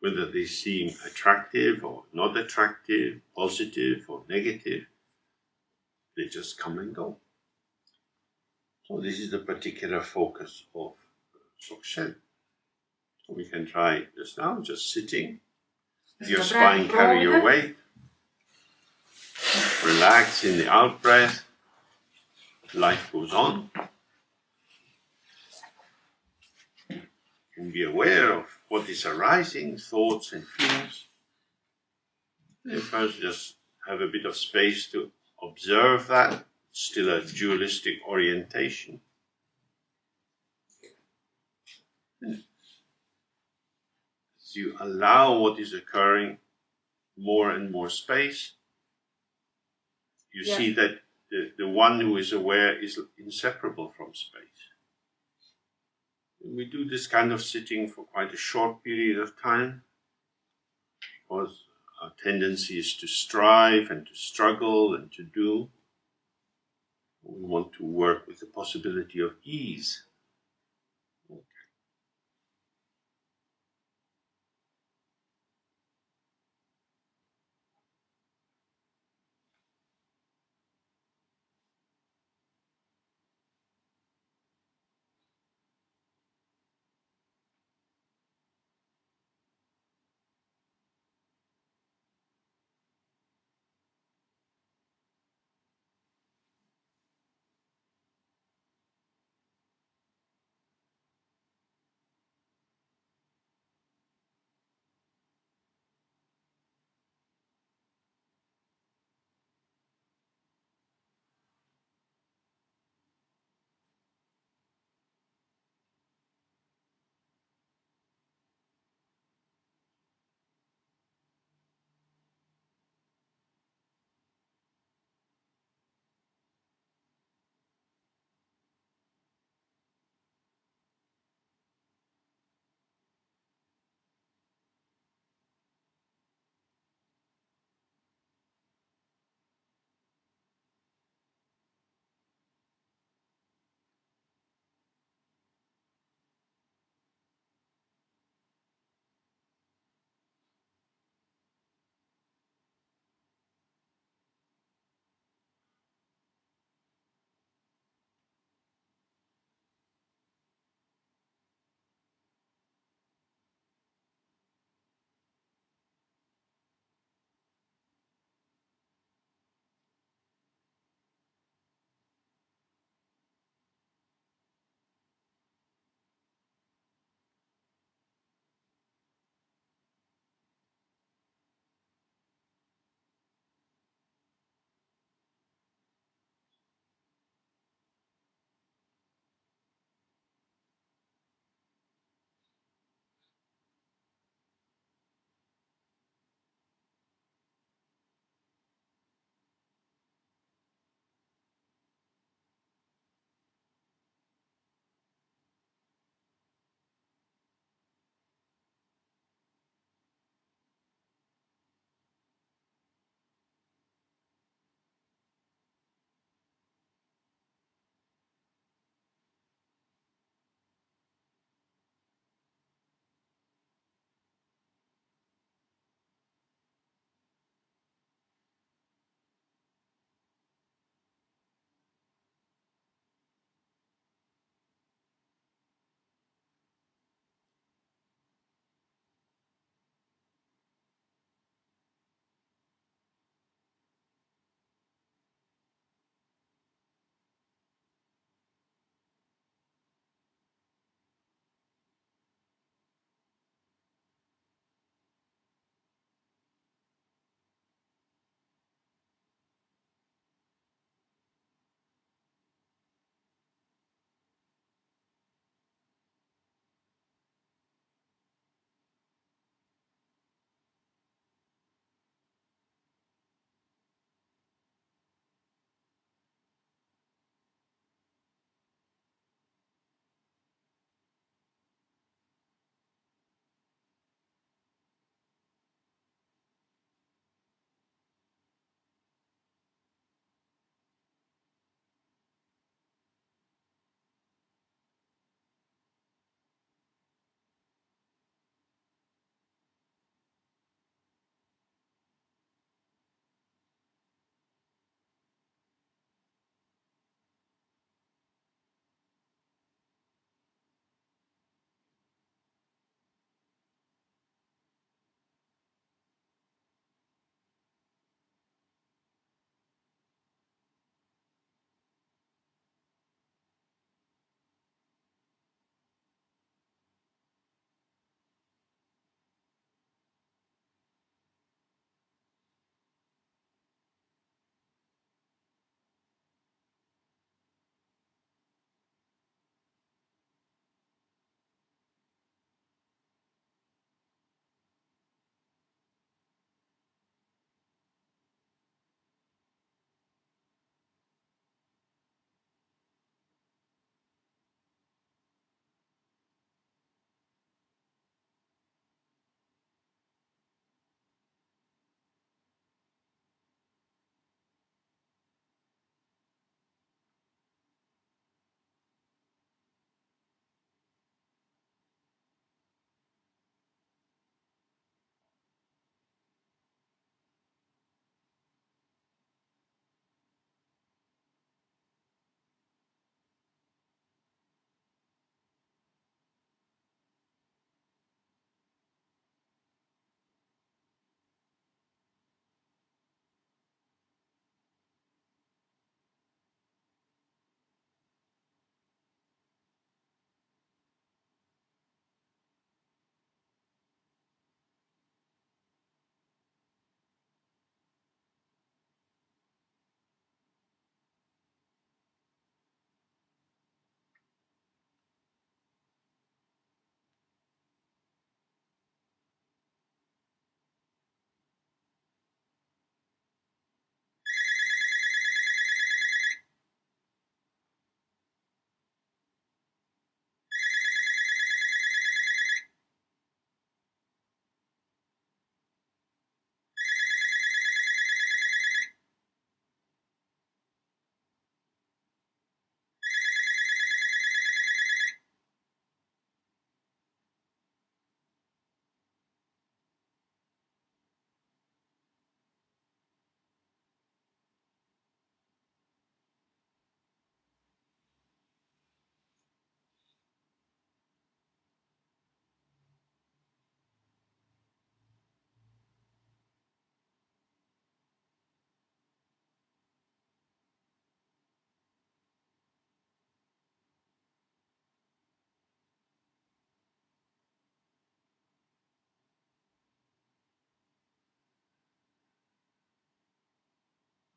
Whether they seem attractive or not attractive, positive or negative, they just come and go. So this is the particular focus of Dzogchen. So we can try just now, just sitting. Your spine carry your weight. Relax in the out breath. Life goes on. And be aware of what is arising, thoughts and feelings. And first just have a bit of space to observe that. Still a dualistic orientation. As you allow what is occurring more and more space, you see that the one who is aware is inseparable from space. And we do this kind of sitting for quite a short period of time because our tendency is to strive and to struggle and to do. We want to work with the possibility of ease.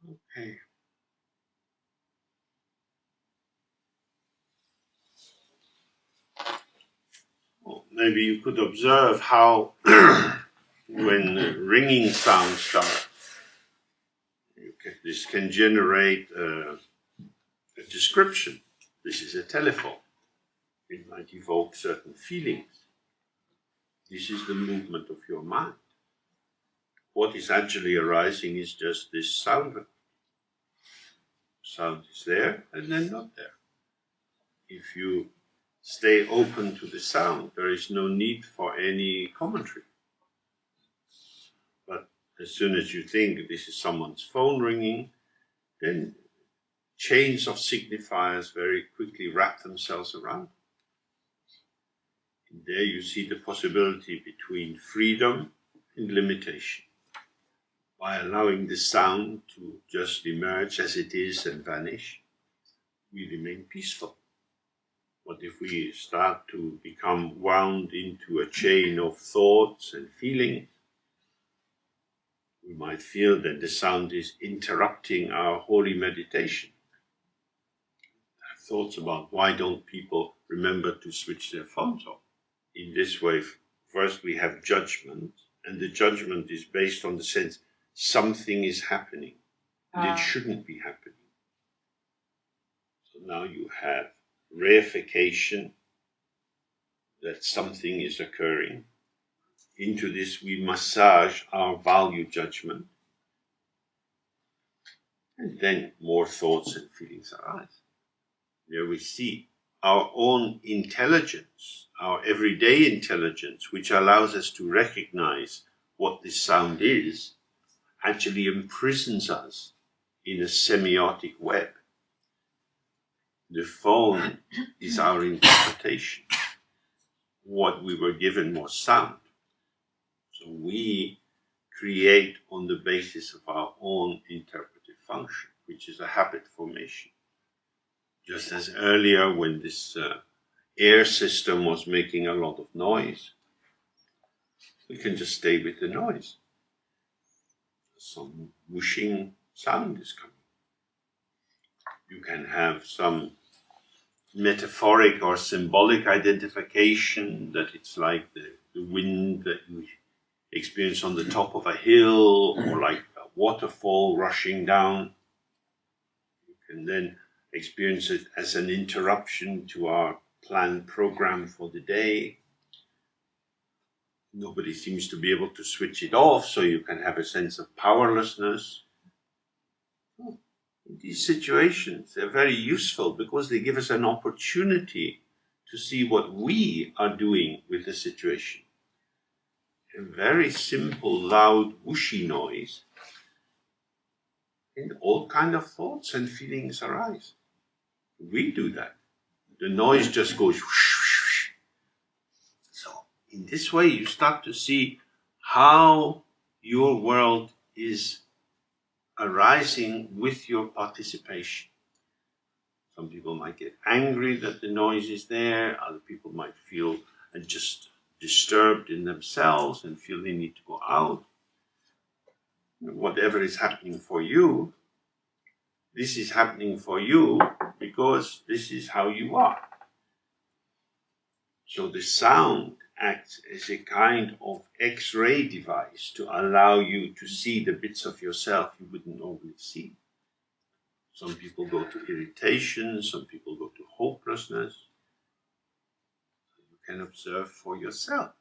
Okay. Well, maybe you could observe how when ringing sounds start, this can generate a description. This is a telephone. It might evoke certain feelings. This is the movement of your mind. What is actually arising is just this sound. Sound is there and then not there. If you stay open to the sound, there is no need for any commentary. But as soon as you think this is someone's phone ringing, then chains of signifiers very quickly wrap themselves around. And there you see the possibility between freedom and limitation. By allowing the sound to just emerge as it is and vanish, we remain peaceful. But if we start to become wound into a chain of thoughts and feelings, we might feel that the sound is interrupting our holy meditation. Thoughts about why don't people remember to switch their phones off. In this way, first we have judgment, and the judgment is based on the sense something is happening, and it shouldn't be happening. So now you have reification that something is occurring. Into this we massage our value judgment, and then more thoughts and feelings arise. There we see our own intelligence, our everyday intelligence, which allows us to recognize what this sound is, actually imprisons us in a semiotic web. The phone is our interpretation. What we were given was sound. So we create on the basis of our own interpretive function, which is a habit formation. Just as earlier when this air system was making a lot of noise, we can just stay with the noise. Some whooshing sound is coming. You can have some metaphoric or symbolic identification that it's like the wind that you experience on the top of a hill, or like a waterfall rushing down. You can then experience it as an interruption to our planned program for the day. Nobody seems to be able to switch it off, so you can have a sense of powerlessness. In these situations, they're very useful because they give us an opportunity to see what we are doing with the situation. A very simple, loud, whooshy noise, and all kinds of thoughts and feelings arise. We do that. The noise just goes whoosh, whoosh, whoosh. So in this way, you start to see how your world is arising with your participation. Some people might get angry that the noise is there. Other people might feel just disturbed in themselves and feel they need to go out. Whatever is happening for you, this is happening for you because this is how you are. So the sound acts as a kind of X-ray device to allow you to see the bits of yourself you wouldn't normally see. Some people go to irritation, some people go to hopelessness. You can observe for yourself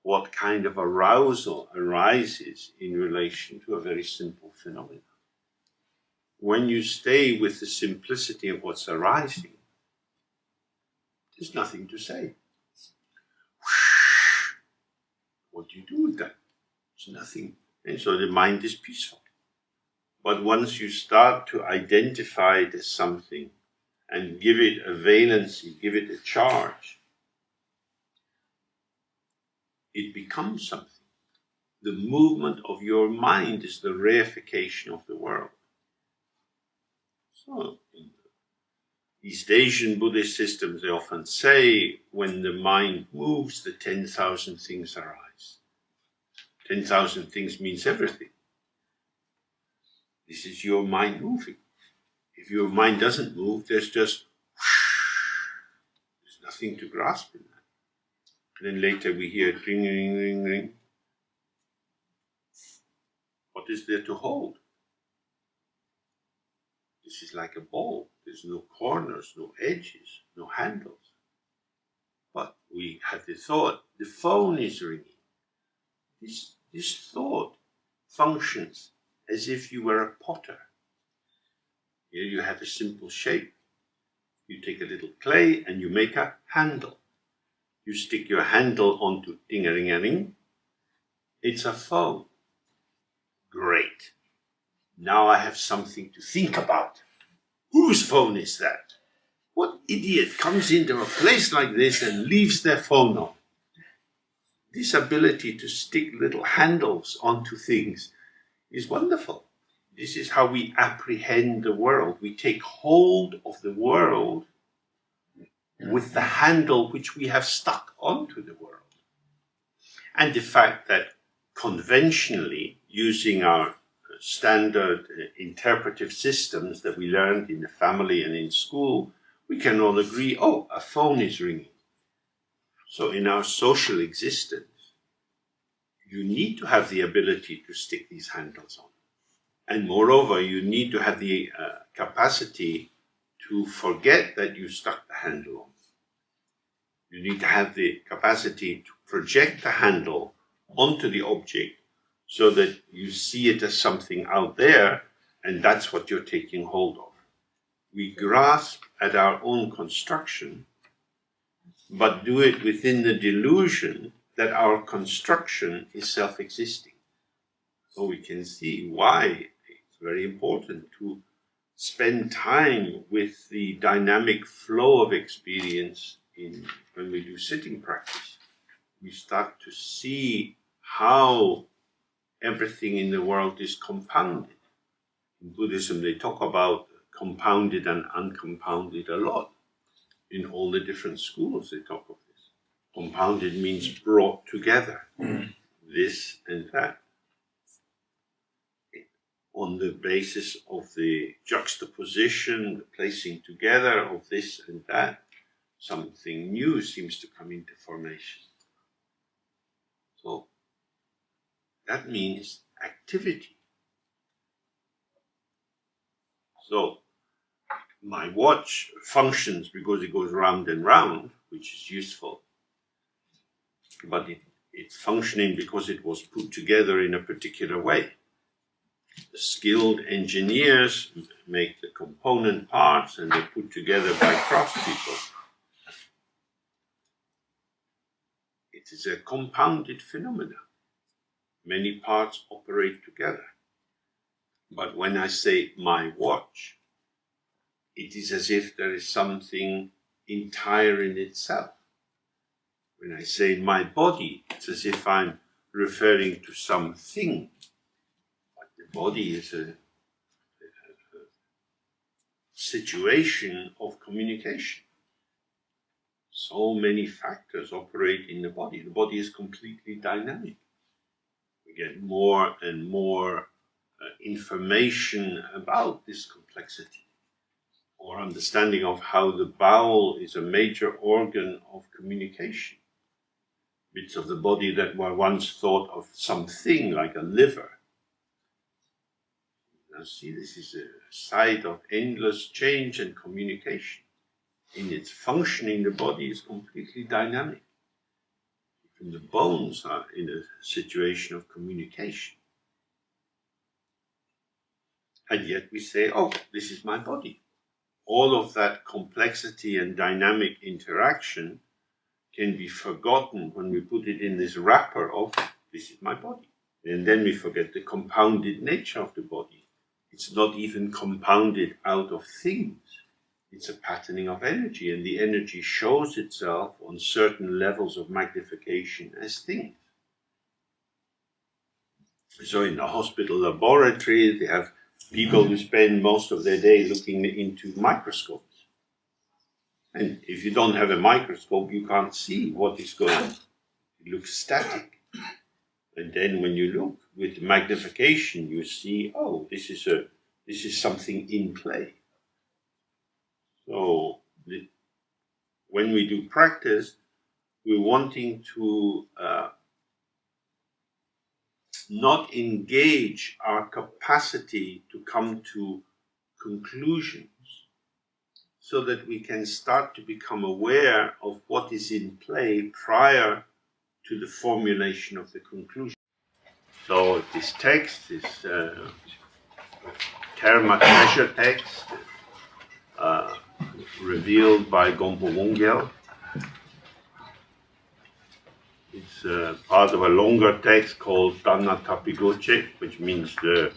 what kind of arousal arises in relation to a very simple phenomenon. When you stay with the simplicity of what's arising, there's nothing to say. What do you do with that? There's nothing. And so the mind is peaceful. But once you start to identify it as something and give it a valency, give it a charge, it becomes something. The movement of your mind is the reification of the world. So in the East Asian Buddhist systems, they often say, when the mind moves, the 10,000 things arise. 10,000 things means everything. This is your mind moving. If your mind doesn't move, there's nothing to grasp in that. And then later we hear ring, ring, ring, ring. What is there to hold? This is like a ball. There's no corners, no edges, no handles. But we have the thought, the phone is ringing. This thought functions as if you were a potter. Here you have a simple shape. You take a little clay and you make a handle. You stick your handle onto ding-a-ring-a-ring. It's a phone. Great. Now I have something to think about. Whose phone is that? What idiot comes into a place like this and leaves their phone on? This ability to stick little handles onto things is wonderful. This is how we apprehend the world. We take hold of the world with the handle which we have stuck onto the world. And the fact that conventionally, using our standard interpretive systems that we learned in the family and in school, we can all agree, oh, a phone is ringing. So in our social existence, you need to have the ability to stick these handles on. And moreover, you need to have the capacity to forget that you stuck the handle on. You need to have the capacity to project the handle onto the object so that you see it as something out there, and that's what you're taking hold of. We grasp at our own construction, but do it within the delusion that our construction is self-existing. So we can see why it's very important to spend time with the dynamic flow of experience when we do sitting practice. We start to see how everything in the world is compounded. In Buddhism, they talk about compounded and uncompounded a lot. In all the different schools, they talk of this. Compounded means brought together, this and that. On the basis of the juxtaposition, the placing together of this and that, something new seems to come into formation. So that means activity. So my watch functions because it goes round and round, which is useful. But it's functioning because it was put together in a particular way. The skilled engineers make the component parts and they're put together by craftspeople. It is a compounded phenomenon. Many parts operate together. But when I say my watch, it is as if there is something entire in itself. When I say my body, it's as if I'm referring to something. But the body is a situation of communication. So many factors operate in the body. The body is completely dynamic. We get more and more information about this complexity, or understanding of how the bowel is a major organ of communication. Bits of the body that were once thought of something like a liver. Now see, this is a site of endless change and communication. In its functioning, the body is completely dynamic. Even the bones are in a situation of communication. And yet we say, oh, this is my body. All of that complexity and dynamic interaction can be forgotten when we put it in this wrapper of, this is my body. And then we forget the compounded nature of the body. It's not even compounded out of things. It's a patterning of energy, and the energy shows itself on certain levels of magnification as things. So in the hospital laboratory, they have people who spend most of their day looking into microscopes. And if you don't have a microscope, you can't see what is going on. It looks static. And then when you look with magnification, you see, oh, this is a This is something in play. So when we do practice, we're wanting to not engage our capacity to come to conclusions, so that we can start to become aware of what is in play prior to the formulation of the conclusion. So this text is Karma treasure text revealed by Gompo Wongyal. It's part of a longer text called Dana Tapigoche, which means the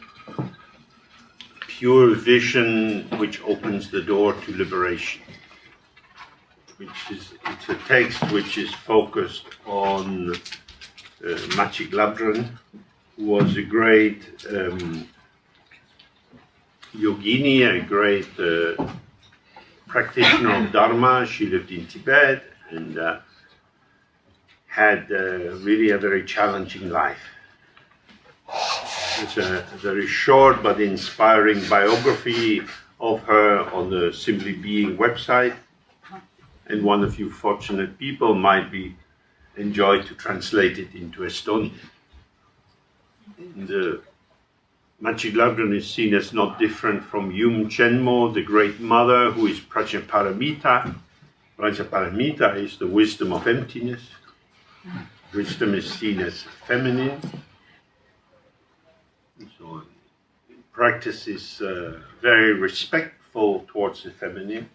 pure vision which opens the door to liberation. It's a text which is focused on Maciej Labdran, who was a great yogini, a great practitioner of Dharma. She lived in Tibet and had really a very challenging life. It's a very short but inspiring biography of her on the Simply Being website, and one of you fortunate people might be enjoyed to translate it into Estonian. Maciej Labdran is seen as not different from Yum Chenmo, the Great Mother, who is Prajnaparamita. Prajnaparamita is the wisdom of emptiness. Wisdom is seen as feminine. So practice is very respectful towards the feminine,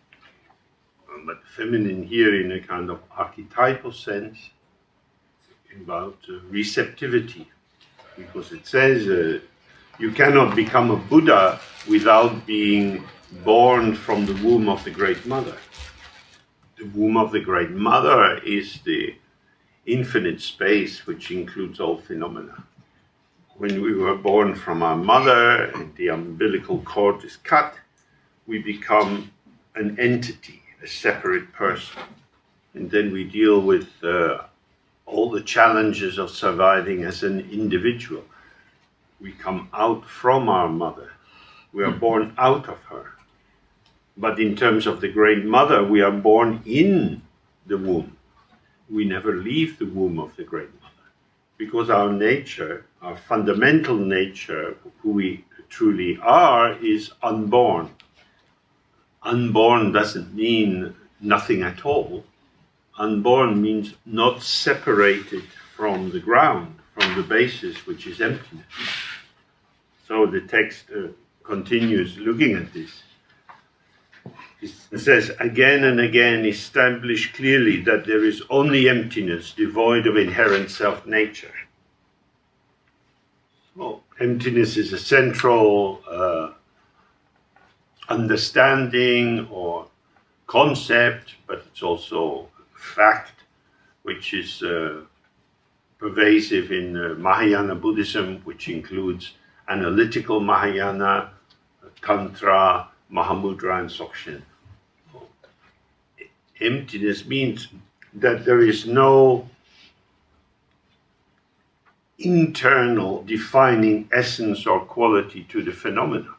but feminine here in a kind of archetypal sense, about receptivity, because it says you cannot become a Buddha without being born from the womb of the Great Mother. The womb of the Great Mother is the infinite space which includes all phenomena. When we were born from our mother and the umbilical cord is cut, we become an entity, a separate person. And then we deal with all the challenges of surviving as an individual. We come out from our mother. We are born out of her. But in terms of the Great Mother, we are born in the womb. We never leave the womb of the Great Mother. Because our nature, our fundamental nature, who we truly are, is unborn. Unborn doesn't mean nothing at all. Unborn means not separated from the ground, from the basis, which is emptiness. So the text continues looking at this. It says, again and again, establish clearly that there is only emptiness, devoid of inherent self-nature. Well, emptiness is a central understanding or concept, but it's also fact, which is pervasive in Mahayana Buddhism, which includes analytical Mahayana, Tantra, Mahamudra, and Dzogchen. Emptiness means that there is no internal defining essence or quality to the phenomena.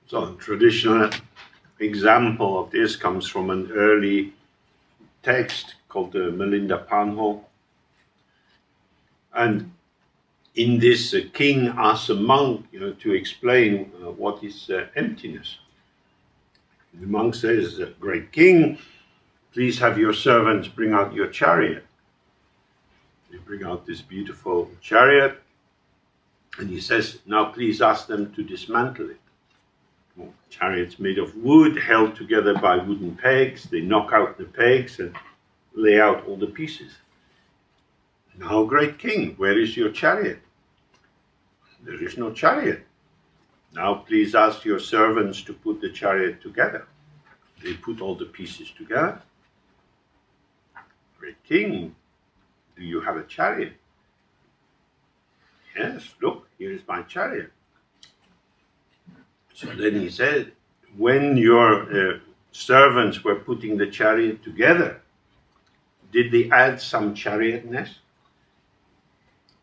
So a traditional example of this comes from an early text called the Melinda Panho. And in this, a king asks a monk to explain what is emptiness. The monk says, "Great king, please have your servants bring out your chariot." They bring out this beautiful chariot, and he says, "Now please ask them to dismantle it." Well, the chariot's made of wood, held together by wooden pegs. They knock out the pegs and lay out all the pieces. "Now, great king, where is your chariot?" "There is no chariot." "Now please ask your servants to put the chariot together." They put all the pieces together. "Great king, do you have a chariot?" "Yes, look, here is my chariot." So then he said, when your servants were putting the chariot together, did they add some chariotness?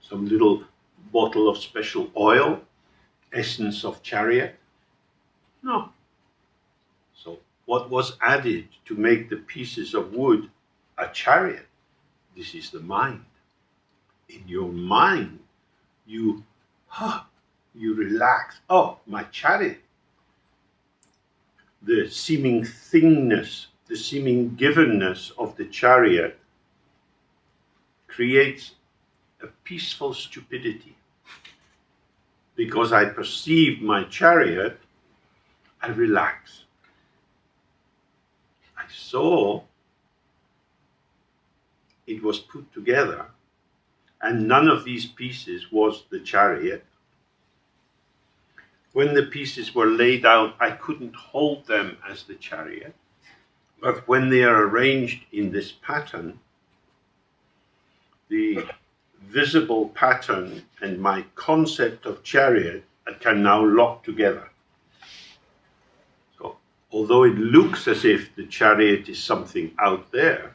Some little bottle of special oil essence of chariot? No. So what was added to make the pieces of wood a chariot? This is the mind. In your mind, you relax. Oh, my chariot. The seeming thingness, the seeming givenness of the chariot creates a peaceful stupidity. Because I perceive my chariot, I relax. I saw it was put together, and none of these pieces was the chariot. When the pieces were laid out, I couldn't hold them as the chariot. But when they are arranged in this pattern, the visible pattern and my concept of chariot can now lock together. So, although it looks as if the chariot is something out there,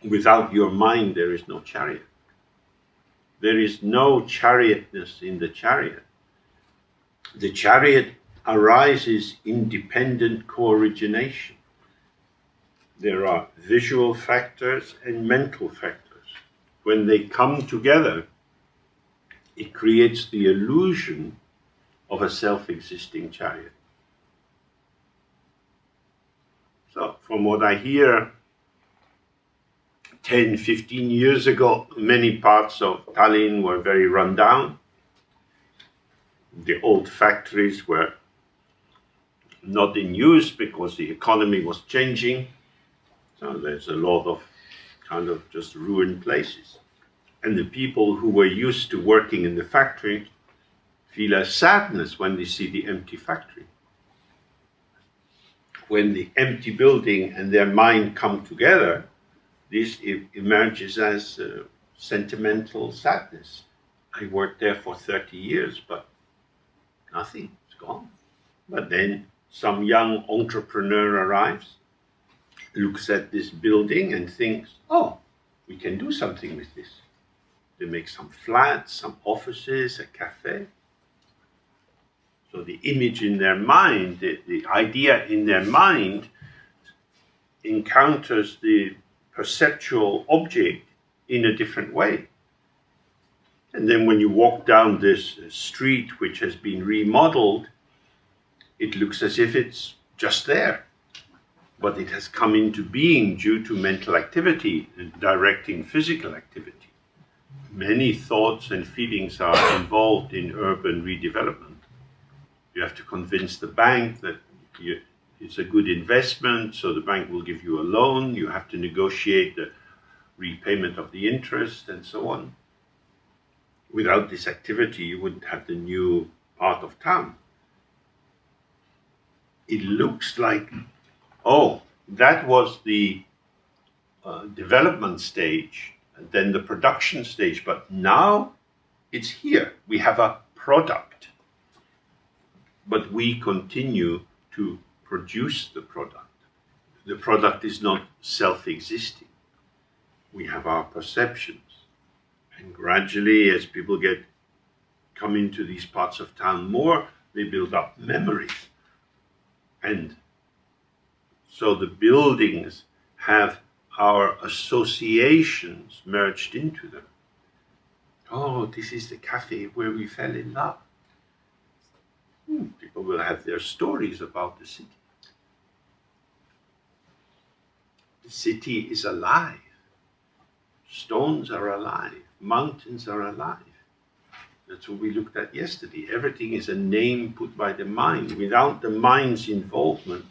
without your mind there is no chariot. There is no chariotness in the chariot. The chariot arises in dependent co-origination. There are visual factors and mental factors. When they come together, it creates the illusion of a self-existing chariot. So, from what I hear, 10, 15 years ago, many parts of Tallinn were very run down. The old factories were not in use because the economy was changing. So there's a lot of kind of just ruined places. And the people who were used to working in the factory feel a sadness when they see the empty factory. When the empty building and their mind come together, this emerges as sentimental sadness. I worked there for 30 years, but nothing, it's gone. But then some young entrepreneur arrives, looks at this building and thinks, oh, we can do something with this. They make some flats, some offices, a cafe. So the image in their mind, the idea in their mind encounters the perceptual object in a different way. And then when you walk down this street which has been remodeled, it looks as if it's just there. But it has come into being due to mental activity directing physical activity. Many thoughts and feelings are involved in urban redevelopment. You have to convince the bank that it's a good investment, so the bank will give you a loan. You have to negotiate the repayment of the interest and so on. Without this activity, you wouldn't have the new part of town. It looks like, oh, that was the development stage, and then the production stage, but now it's here. We have a product, but we continue to produce the product. The product is not self-existing. We have our perceptions. And gradually, as people come into these parts of town more, they build up memories. And so the buildings have our associations merged into them. Oh, this is the cafe where we fell in love. People will have their stories about the city. The city is alive. Stones are alive. Mountains are alive. That's what we looked at yesterday. Everything is a name put by the mind. Without the mind's involvement,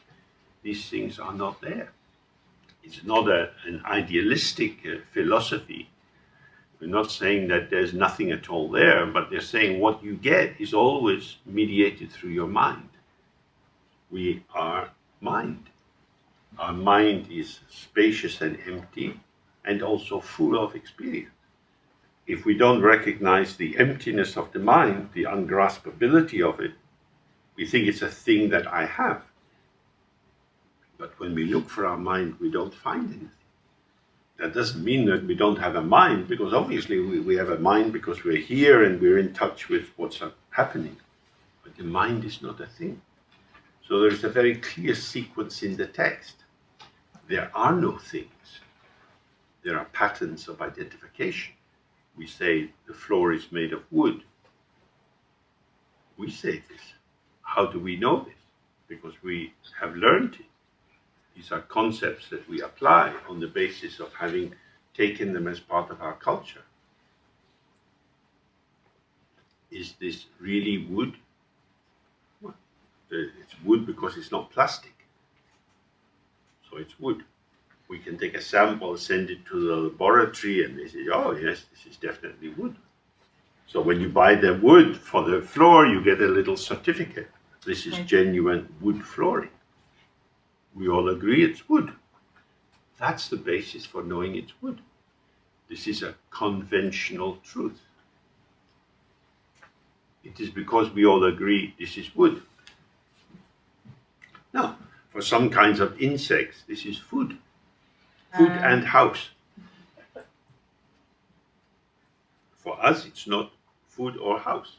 these things are not there. It's not an idealistic philosophy. We're not saying that there's nothing at all there, but they're saying what you get is always mediated through your mind. We are mind. Our mind is spacious and empty, and also full of experience. If we don't recognize the emptiness of the mind, the ungraspability of it, we think it's a thing that I have. But when we look for our mind, we don't find anything. That doesn't mean that we don't have a mind, because obviously we have a mind because we're here and we're in touch with what's happening. but the mind is not a thing. So there's a very clear sequence in the text. There are no things. There are patterns of identification. We say the floor is made of wood. We say this. How do we know this? Because we have learned it. These are concepts that we apply on the basis of having taken them as part of our culture. Is this really wood? Well, it's wood because it's not plastic. So it's wood. We can take a sample, send it to the laboratory, and they say, oh yes, this is definitely wood. So when you buy the wood for the floor, you get a little certificate. This is genuine wood flooring. We all agree it's wood. That's the basis for knowing it's wood. This is a conventional truth. It is because we all agree this is wood. Now, for some kinds of insects, this is food. Food and house. For us, it's not food or house.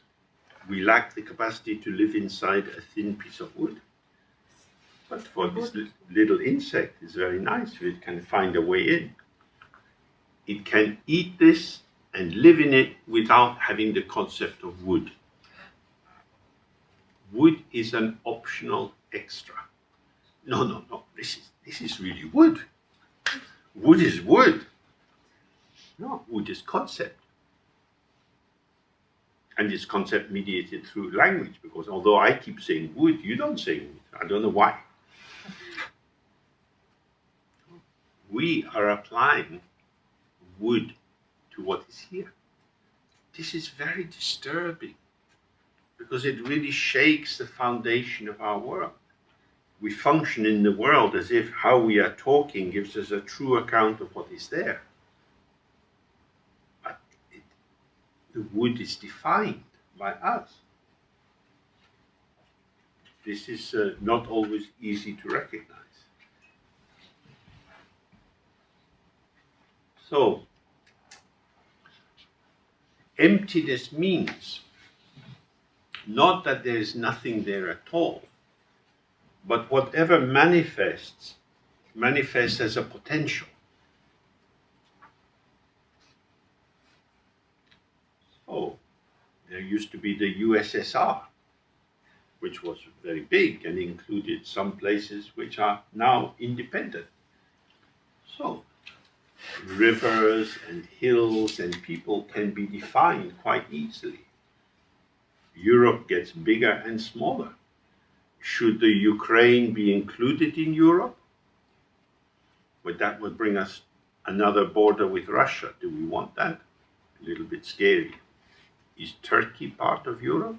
We lack the capacity to live inside a thin piece of wood. But for this little insect, it's very nice. It can find a way in. It can eat this and live in it without having the concept of wood. Wood is an optional extra. No. This is really wood. Wood is wood. No, wood is concept. And it's concept mediated through language, because although I keep saying wood, you don't say wood. I don't know why. We are applying wood to what is here. This is very disturbing, because it really shakes the foundation of our world. We function in the world as if how we are talking gives us a true account of what is there. But the wood is defined by us. This is not always easy to recognize. So, emptiness means not that there is nothing there at all, but whatever manifests as a potential. So, there used to be the USSR, which was very big and included some places which are now independent. So, rivers and hills and people can be defined quite easily. Europe gets bigger and smaller. Should the Ukraine be included in Europe? Well, that would bring us another border with Russia. Do we want that? A little bit scary. Is Turkey part of Europe?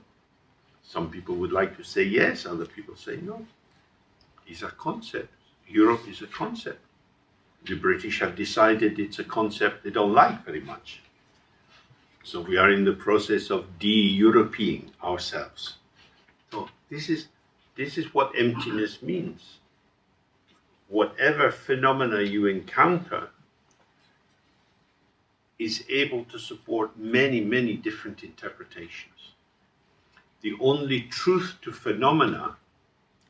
Some people would like to say yes, other people say no. These are concepts. Europe is a concept. The British have decided it's a concept they don't like very much. So we are in the process of de-Europeing ourselves. So this is what emptiness means. Whatever phenomena you encounter is able to support many, many different interpretations. The only truth to phenomena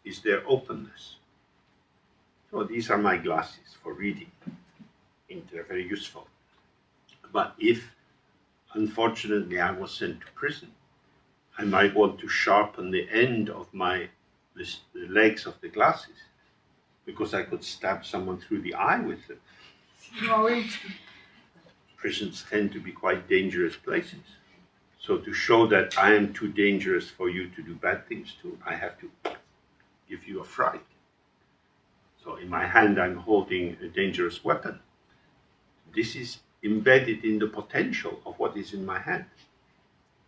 is their openness. So these are my glasses for reading. They're very useful. But if, unfortunately, I was sent to prison, I might want to sharpen the end of the legs of the glasses, because I could stab someone through the eye with them. Prisons tend to be quite dangerous places. So to show that I am too dangerous for you to do bad things to, I have to give you a fright. So in my hand I'm holding a dangerous weapon. This is embedded in the potential of what is in my hand.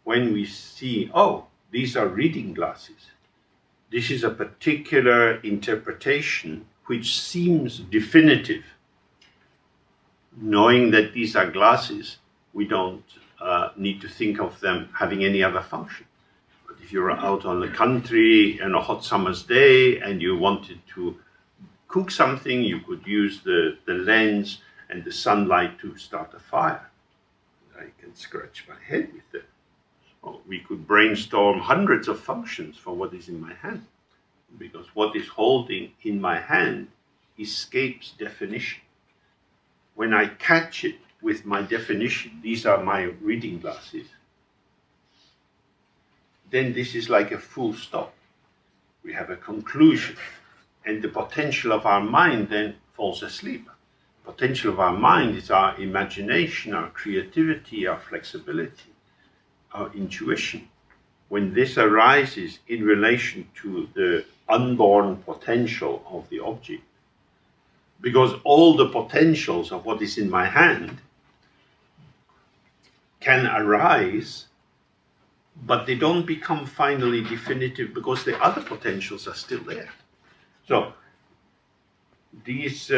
When we see, oh, these are reading glasses, this is a particular interpretation which seems definitive. Knowing that these are glasses, we don't need to think of them having any other function. But if you're out on the country on a hot summer's day and you wanted to cook something, you could use the lens and the sunlight to start a fire. I can scratch my head with it. So we could brainstorm hundreds of functions for what is in my hand, because what is holding in my hand escapes definition. When I catch it with my definition, these are my reading glasses, then this is like a full stop. We have a conclusion, and the potential of our mind then falls asleep. Potential of our mind is our imagination, our creativity, our flexibility, our intuition. When this arises in relation to the unborn potential of the object, because all the potentials of what is in my hand can arise, but they don't become finally definitive because the other potentials are still there. So these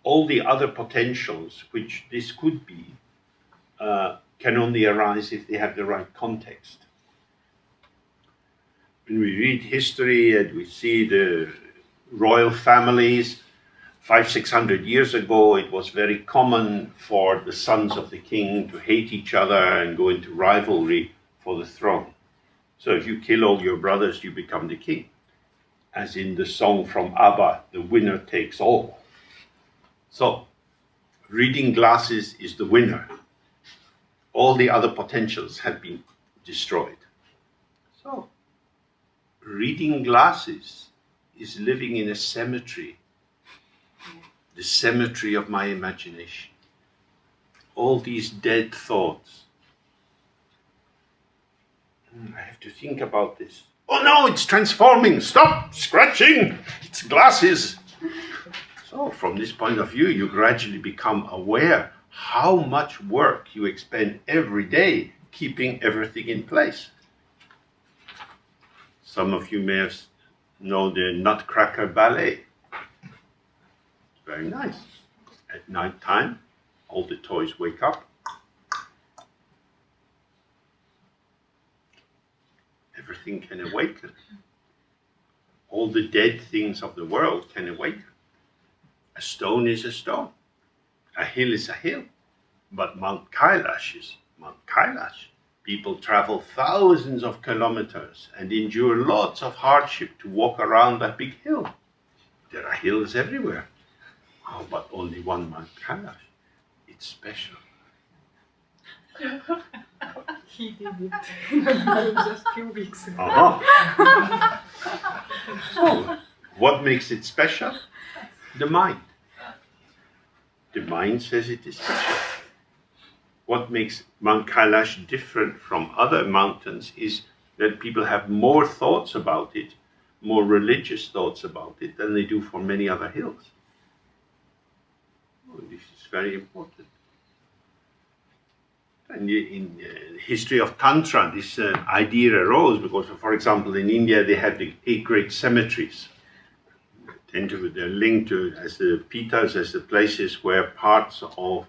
all the other potentials, which this could be, can only arise if they have the right context. When we read history and we see the royal families, 500-600 years ago, it was very common for the sons of the king to hate each other and go into rivalry for the throne. So if you kill all your brothers, you become the king. As in the song from ABBA, the winner takes all. So, reading glasses is the winner. All the other potentials have been destroyed. So, reading glasses is living in a cemetery, the cemetery of my imagination. All these dead thoughts. I have to think about this. Oh no, it's transforming. Stop scratching. It's glasses. So from this point of view, you gradually become aware how much work you expend every day keeping everything in place. Some of you may have known the Nutcracker Ballet. Very nice. At night time, all the toys wake up. Everything can awaken. All the dead things of the world can awaken. A stone is a stone. A hill is a hill. But Mount Kailash is Mount Kailash. People travel thousands of kilometers and endure lots of hardship to walk around that big hill. There are hills everywhere. Oh, but only one Mount Kailash. It's special. He did it just a few weeks ago. Uh-huh. So, what makes it special? The mind. The mind says it is special. What makes Mount Kailash different from other mountains is that people have more thoughts about it, more religious thoughts about it than they do for many other hills. Oh, this is very important. And in the history of Tantra, this idea arose because, for example, in India they have the 8 great cemeteries. They're linked to as the Pitas, as the places where parts of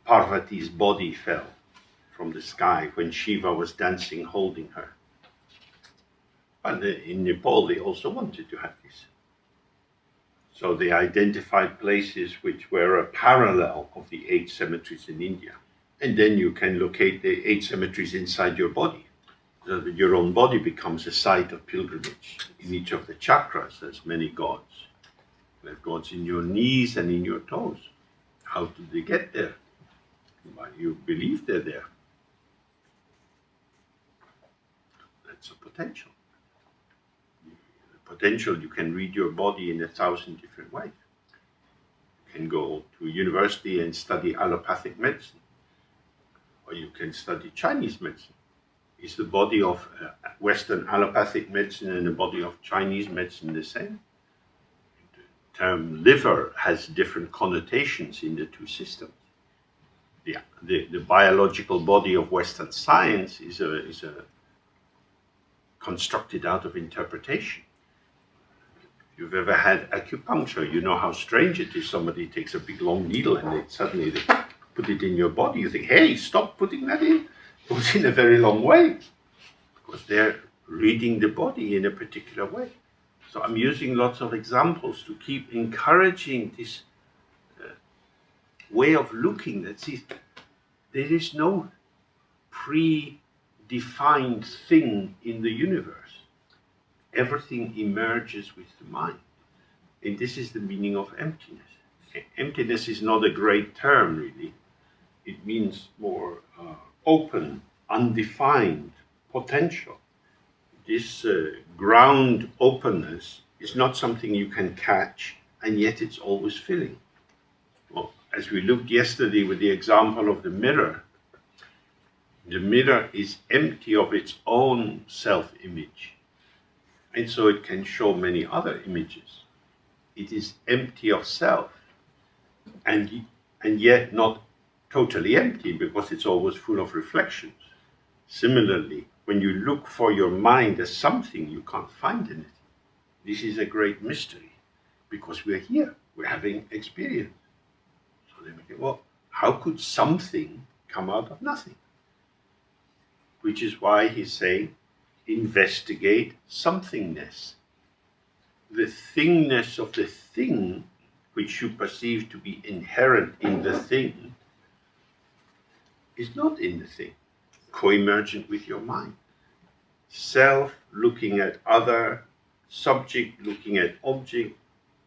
Parvati's body fell from the sky when Shiva was dancing, holding her. And in Nepal, they also wanted to have this. So they identified places which were a parallel of the 8 cemeteries in India. And then you can locate the 8 cemeteries inside your body. So that your own body becomes a site of pilgrimage. In each of the chakras, there's many gods. There are gods in your knees and in your toes. How did they get there? Why, you believe they're there. That's a potential. The potential, you can read your body in 1,000 different ways. You can go to university and study allopathic medicine. Or you can study Chinese medicine. Is the body of Western allopathic medicine and the body of Chinese medicine the same? The term liver has different connotations in the two systems. The biological body of Western science is constructed out of interpretation. If you've ever had acupuncture, you know how strange it is. Somebody takes a big long needle and suddenly they put it in your body. You think, hey, stop putting that in. It goes in a very long way. Because they're reading the body in a particular way. So I'm using lots of examples to keep encouraging this way of looking that sees there is no defined thing in the universe. Everything emerges with the mind. And this is the meaning of emptiness. Emptiness is not a great term, really. It means more open, undefined, potential. This ground openness is not something you can catch, and yet it's always filling. Well, as we looked yesterday with the example of the mirror is empty of its own self-image, and so it can show many other images. It is empty of self, and yet not totally empty, because it's always full of reflections. Similarly, when you look for your mind as something, you can't find anything. This is a great mystery, because we're here, we're having experience. So then we think, well, how could something come out of nothing? Which is why he's saying, investigate somethingness. The thingness of the thing, which you perceive to be inherent in the thing, is not in the thing, co-emergent with your mind. Self looking at other, subject looking at object.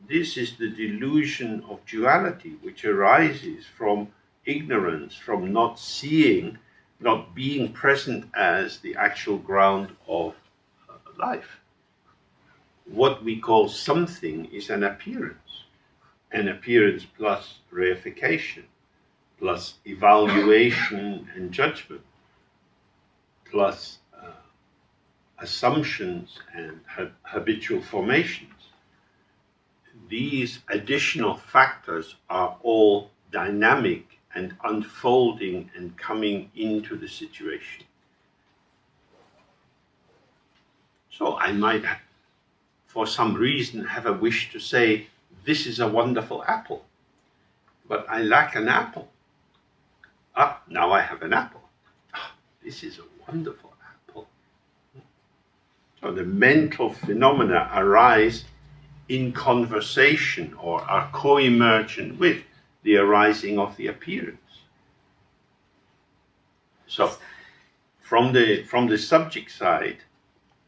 This is the delusion of duality, which arises from ignorance, from not seeing, not being present as the actual ground of life. What we call something is an appearance plus reification, plus evaluation and judgment, plus assumptions and habitual formations. These additional factors are all dynamic and unfolding and coming into the situation. So I might, for some reason, have a wish to say, this is a wonderful apple, but I lack an apple. Ah, now I have an apple. Ah, this is a wonderful apple. So the mental phenomena arise in conversation or are co-emergent with the arising of the appearance. So from the subject side,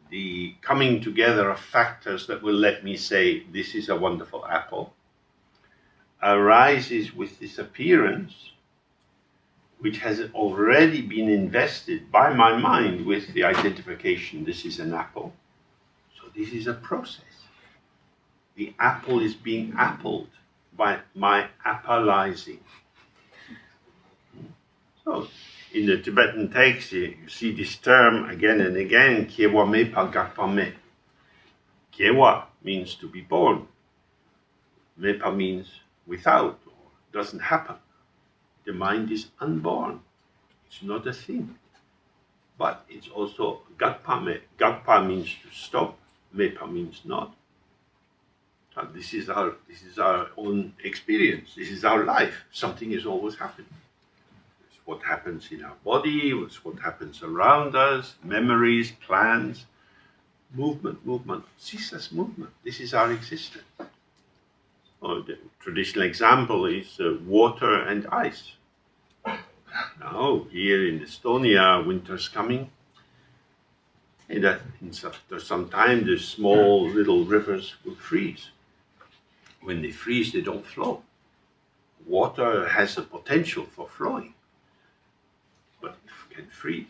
the coming together of factors that will let me say this is a wonderful apple arises with this appearance, which has already been invested by my mind with the identification, this is an apple. So this is a process. The apple is being appled by my appalizing. So in the Tibetan texts, you see this term again and again, kiewa me pa gakpa me. Kiewa means to be born. Mepa means without, or doesn't happen. The mind is unborn. It's not a thing. But it's also gakpa me. Gakpa means to stop. Mepa means not. And this is our own experience. This is our life. Something is always happening. It's what happens in our body. It's what happens around us. Memories, plans, movement, ceaseless movement. This is our existence. Oh, the traditional example is water and ice. Now, here in Estonia, winter's coming. And after some time, the small little rivers will freeze. When they freeze, they don't flow. Water has the potential for flowing, but it can freeze.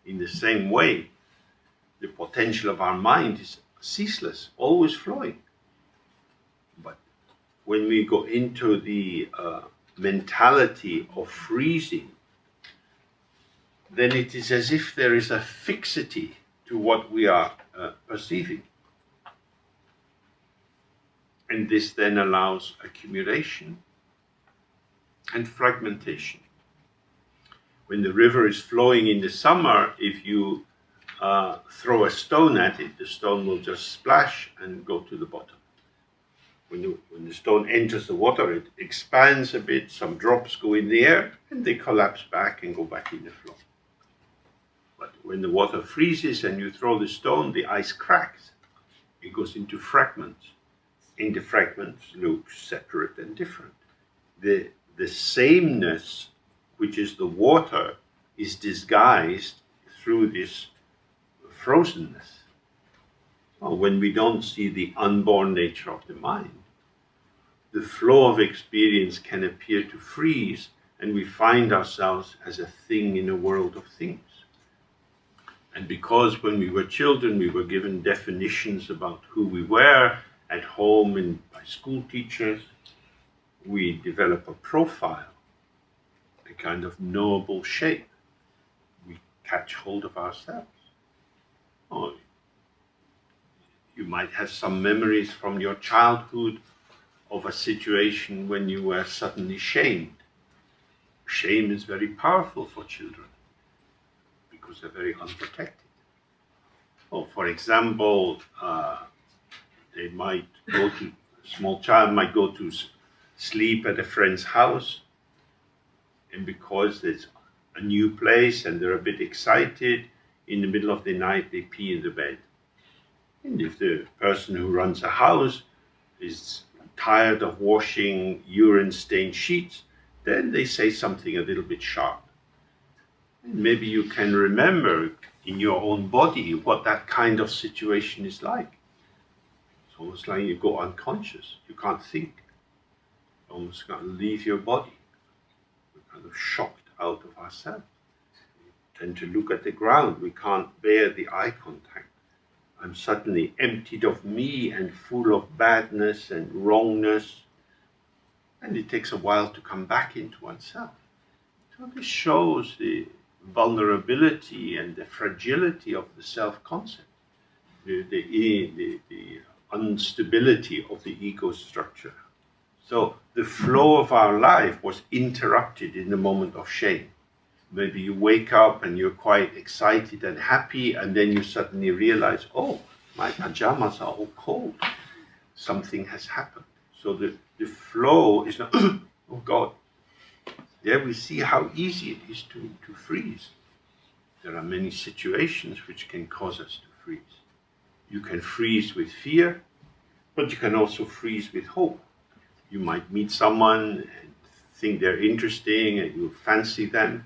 In the same way, the potential of our mind is ceaseless, always flowing. But when we go into the mentality of freezing, then it is as if there is a fixity to what we are perceiving. And this then allows accumulation and fragmentation. When the river is flowing in the summer, if you throw a stone at it, the stone will just splash and go to the bottom. When the stone enters the water, it expands a bit, some drops go in the air, and they collapse back and go back in the flow. But when the water freezes and you throw the stone, the ice cracks. It goes into fragments. And the fragments look separate and different. The sameness, which is the water, is disguised through this frozenness. Or when we don't see the unborn nature of the mind, the flow of experience can appear to freeze, and we find ourselves as a thing in a world of things. And because when we were children we were given definitions about who we were at home and by school teachers, we develop a profile, a kind of knowable shape. We catch hold of ourselves. Oh, you might have some memories from your childhood of a situation when you were suddenly shamed. Shame is very powerful for children because they're very unprotected. Or for example, they might go to, a small child might go to sleep at a friend's house, and because it's a new place and they're a bit excited, in the middle of the night they pee in the bed. And if the person who runs a house is tired of washing urine-stained sheets, then they say something a little bit sharp. And maybe you can remember in your own body what that kind of situation is like. It's almost like you go unconscious, you can't think. You almost can't leave your body. We're kind of shocked out of ourselves. We tend to look at the ground, we can't bear the eye contact. I'm suddenly emptied of me and full of badness and wrongness. And it takes a while to come back into oneself. So this shows the vulnerability and the fragility of the self-concept, the instability of the ego structure. So the flow of our life was interrupted in the moment of shame. Maybe you wake up and you're quite excited and happy, and then you suddenly realize, oh, my pajamas are all cold. Something has happened. So the flow is not, oh God. There we see how easy it is to freeze. There are many situations which can cause us to freeze. You can freeze with fear, but you can also freeze with hope. You might meet someone and think they're interesting and you fancy them,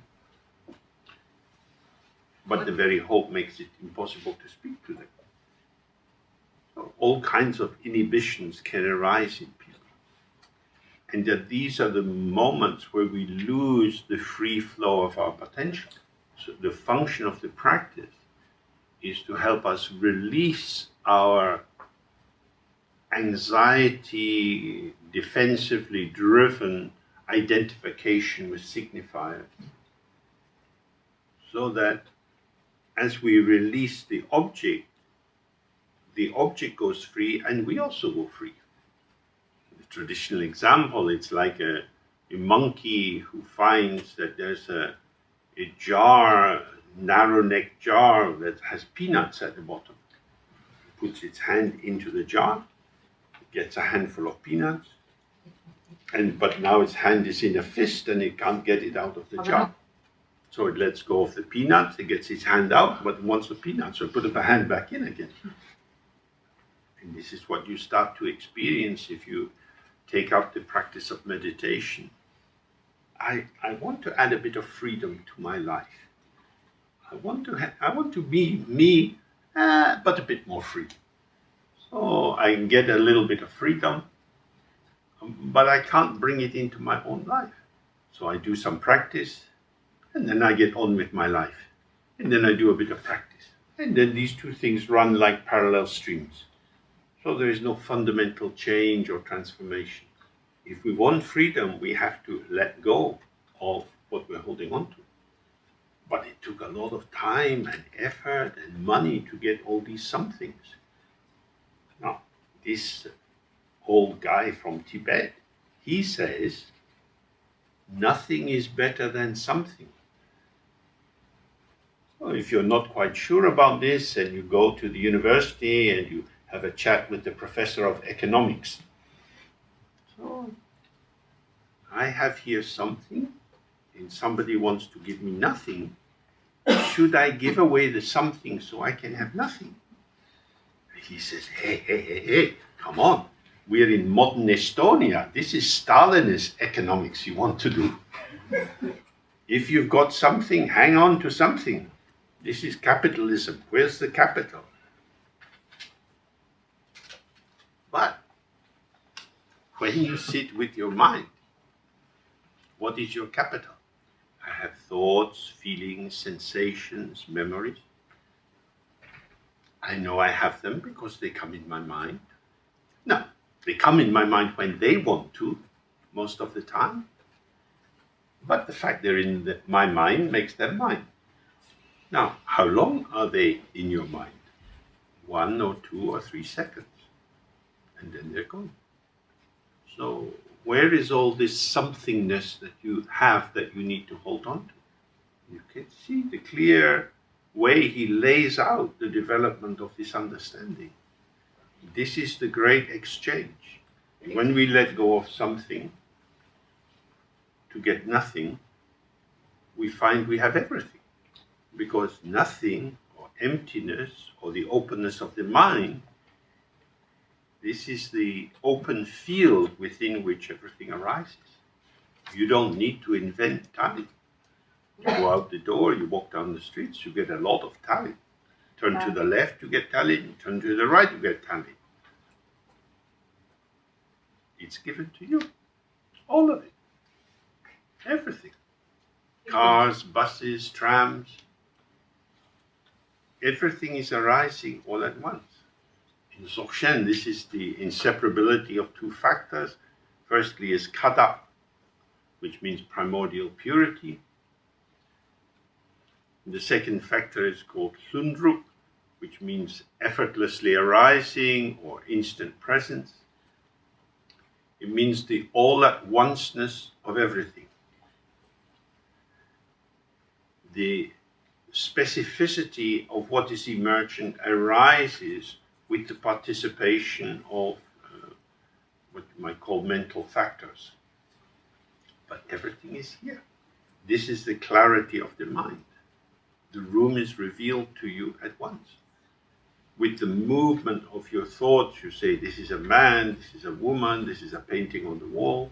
but the very hope makes it impossible to speak to them. So all kinds of inhibitions can arise in people. And that these are the moments where we lose the free flow of our potential. So the function of the practice is to help us release our anxiety, defensively driven identification with signifiers, so that as we release the object goes free and we also go free. The traditional example, it's like a monkey who finds that there's a jar, narrow-necked jar that has peanuts at the bottom. Puts its hand into the jar, gets a handful of peanuts, but now its hand is in a fist and it can't get it out of the jar. So it lets go of the peanuts, it gets its hand out, but it wants the peanuts, so it puts the hand back in again. And this is what you start to experience if you take up the practice of meditation. I want to add a bit of freedom to my life. I want to be me, but a bit more free. So I can get a little bit of freedom, but I can't bring it into my own life. So I do some practice, and then I get on with my life. And then I do a bit of practice. And then these two things run like parallel streams. So there is no fundamental change or transformation. If we want freedom, we have to let go of what we're holding on to. But it took a lot of time and effort and money to get all these somethings. Now, this old guy from Tibet, he says, nothing is better than something. So if you're not quite sure about this and you go to the university and you have a chat with the professor of economics, so I have here something and somebody wants to give me nothing. Should I give away the something so I can have nothing? He says, hey, come on. We're in modern Estonia. This is Stalinist economics you want to do. If you've got something, hang on to something. This is capitalism. Where's the capital? But when you sit with your mind, what is your capital? I have thoughts, feelings, sensations, memories. I know I have them because they come in my mind. No, they come in my mind when they want to, most of the time. But the fact they're in my mind makes them mine. Now, how long are they in your mind? 1 or 2 or 3 seconds. And then they're gone. So where is all this somethingness that you have that you need to hold on to? You can see the clear way he lays out the development of this understanding. This is the great exchange. When we let go of something to get nothing, we find we have everything. Because nothing, or emptiness, or the openness of the mind, this is the open field within which everything arises. You don't need to invent Tallinn. You go out the door, you walk down the streets, you get a lot of Tallinn. Turn to the left, you get Tallinn. Turn to the right, you get Tallinn. It's given to you. All of it. Everything. Cars, buses, trams. Everything is arising all at once. In Dzogchen, this is the inseparability of two factors. Firstly is kada, which means primordial purity. The second factor is called sundrup, which means effortlessly arising or instant presence. It means the all-at-onceness of everything. The specificity of what is emergent arises with the participation of what you might call mental factors. But everything is here. This is the clarity of the mind. The room is revealed to you at once. With the movement of your thoughts, you say, this is a man, this is a woman, this is a painting on the wall.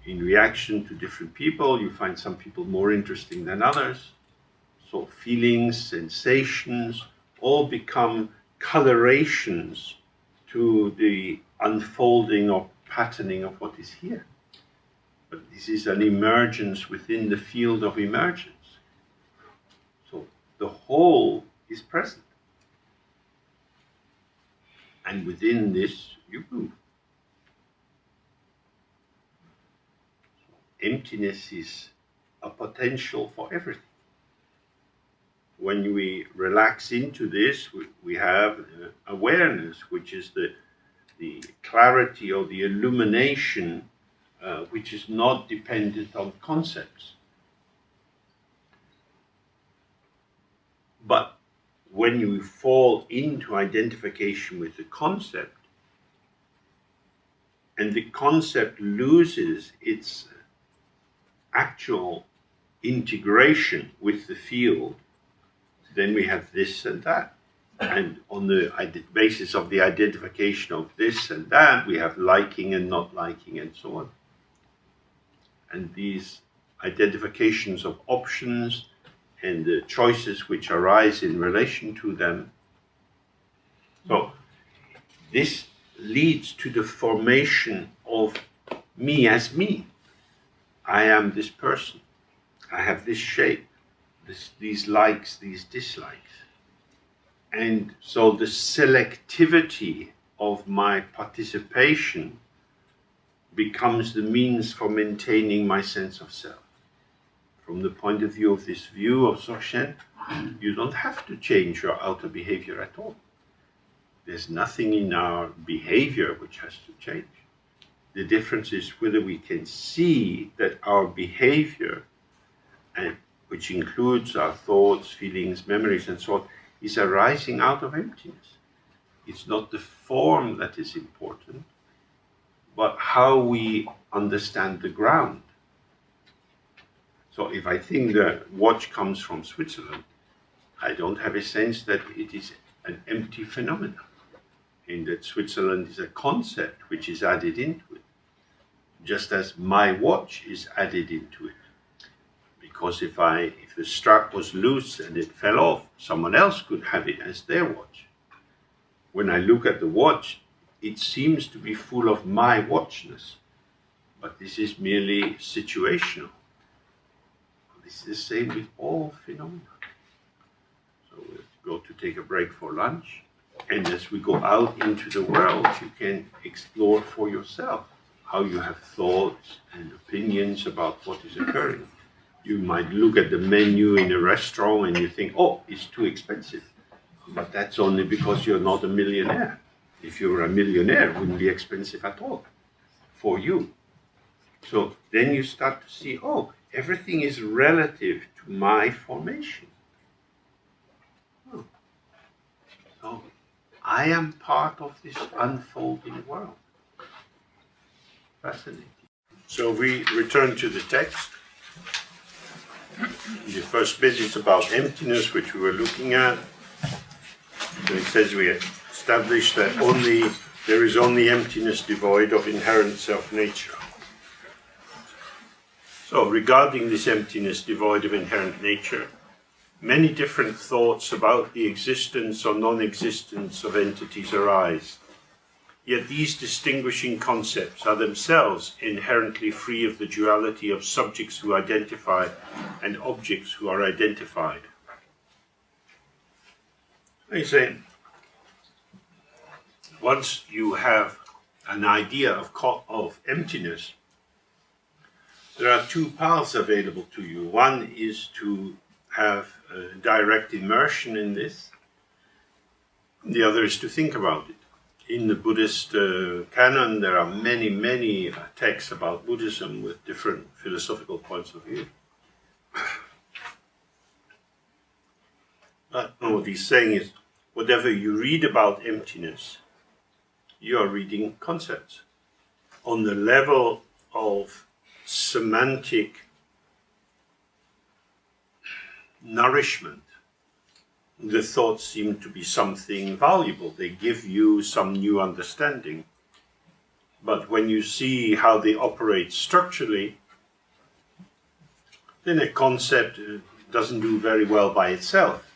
In reaction to different people, you find some people more interesting than others. So feelings, sensations, all become colorations to the unfolding or patterning of what is here. But this is an emergence within the field of emergence. So the whole is present. And within this, you move. So emptiness is a potential for everything. When we relax into this, we have awareness, which is the clarity or the illumination, which is not dependent on concepts. But when you fall into identification with the concept, and the concept loses its actual integration with the field, then we have this and that. And on the basis of the identification of this and that, we have liking and not liking and so on. And these identifications of options and the choices which arise in relation to them. So this leads to the formation of me as me. I am this person. I have this shape, these likes, these dislikes. And so the selectivity of my participation becomes the means for maintaining my sense of self. From the point of view of this view of Dzogchen, you don't have to change your outer behavior at all. There's nothing in our behavior which has to change. The difference is whether we can see that our behavior, and which includes our thoughts, feelings, memories, and so on, is arising out of emptiness. It's not the form that is important, but how we understand the ground. So if I think the watch comes from Switzerland, I don't have a sense that it is an empty phenomenon, and that Switzerland is a concept which is added into it, just as my watch is added into it. because if the strap was loose and it fell off, someone else could have it as their watch. When I look at the watch, it seems to be full of my watchness, but this is merely situational. This is the same with all phenomena. So we'll go to take a break for lunch, and as we go out into the world, you can explore for yourself how you have thoughts and opinions about what is occurring. You might look at the menu in a restaurant and you think, oh, it's too expensive. But that's only because you're not a millionaire. If you're a millionaire, it wouldn't be expensive at all for you. So then you start to see, oh, everything is relative to my formation. Oh. So I am part of this unfolding world. Fascinating. So we return to the text. The first bit is about emptiness, which we were looking at. So it says we established that there is only emptiness devoid of inherent self-nature. So regarding this emptiness devoid of inherent nature, many different thoughts about the existence or non-existence of entities arise. Yet these distinguishing concepts are themselves inherently free of the duality of subjects who identify and objects who are identified. He's saying, once you have an idea of emptiness, there are two paths available to you. One is to have a direct immersion in this. The other is to think about it. In the Buddhist canon, there are many, many texts about Buddhism with different philosophical points of view. But what he's saying is, whatever you read about emptiness, you are reading concepts. On the level of semantic nourishment, the thoughts seem to be something valuable. They give you some new understanding. But when you see how they operate structurally, then a concept doesn't do very well by itself.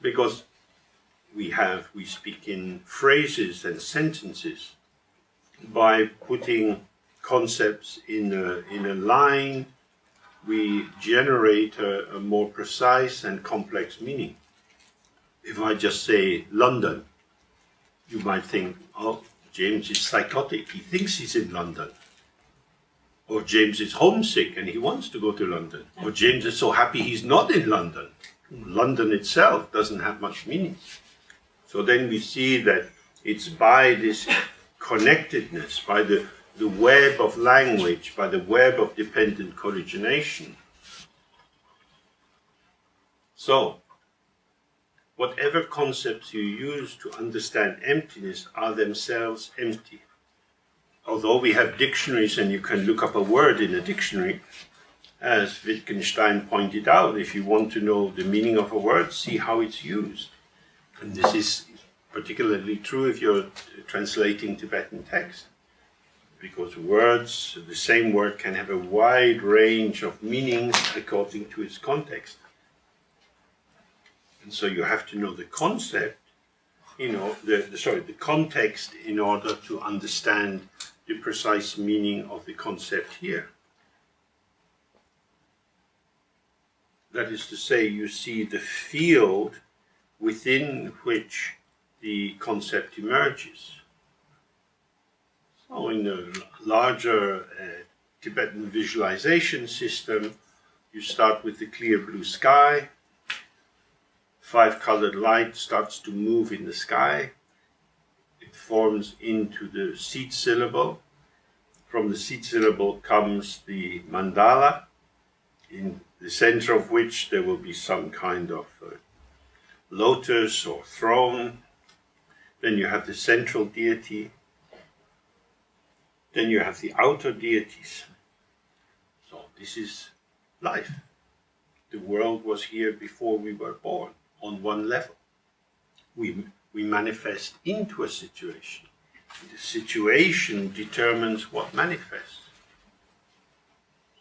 Because we speak in phrases and sentences. By putting concepts in a line, we generate a more precise and complex meaning. If I just say London, you might think, oh, James is psychotic, he thinks he's in London. Or James is homesick and he wants to go to London. Or James is so happy he's not in London. London itself doesn't have much meaning. So then we see that it's by this connectedness, by the web of language, by the web of dependent coordination. So, whatever concepts you use to understand emptiness are themselves empty. Although we have dictionaries and you can look up a word in a dictionary, as Wittgenstein pointed out, if you want to know the meaning of a word, see how it's used. And this is particularly true if you're translating Tibetan text. Because words, the same word can have a wide range of meanings according to its context. And so you have to know the concept, the context in order to understand the precise meaning of the concept here. That is to say, you see the field within which the concept emerges. So in the larger Tibetan visualization system, you start with the clear blue sky. 5-colored light starts to move in the sky. It forms into the seed syllable. From the seed syllable comes the mandala, in the center of which there will be some kind of lotus or throne. Then you have the central deity. Then you have the outer deities. So this is life. The world was here before we were born, on one level. We manifest into a situation. The situation determines what manifests.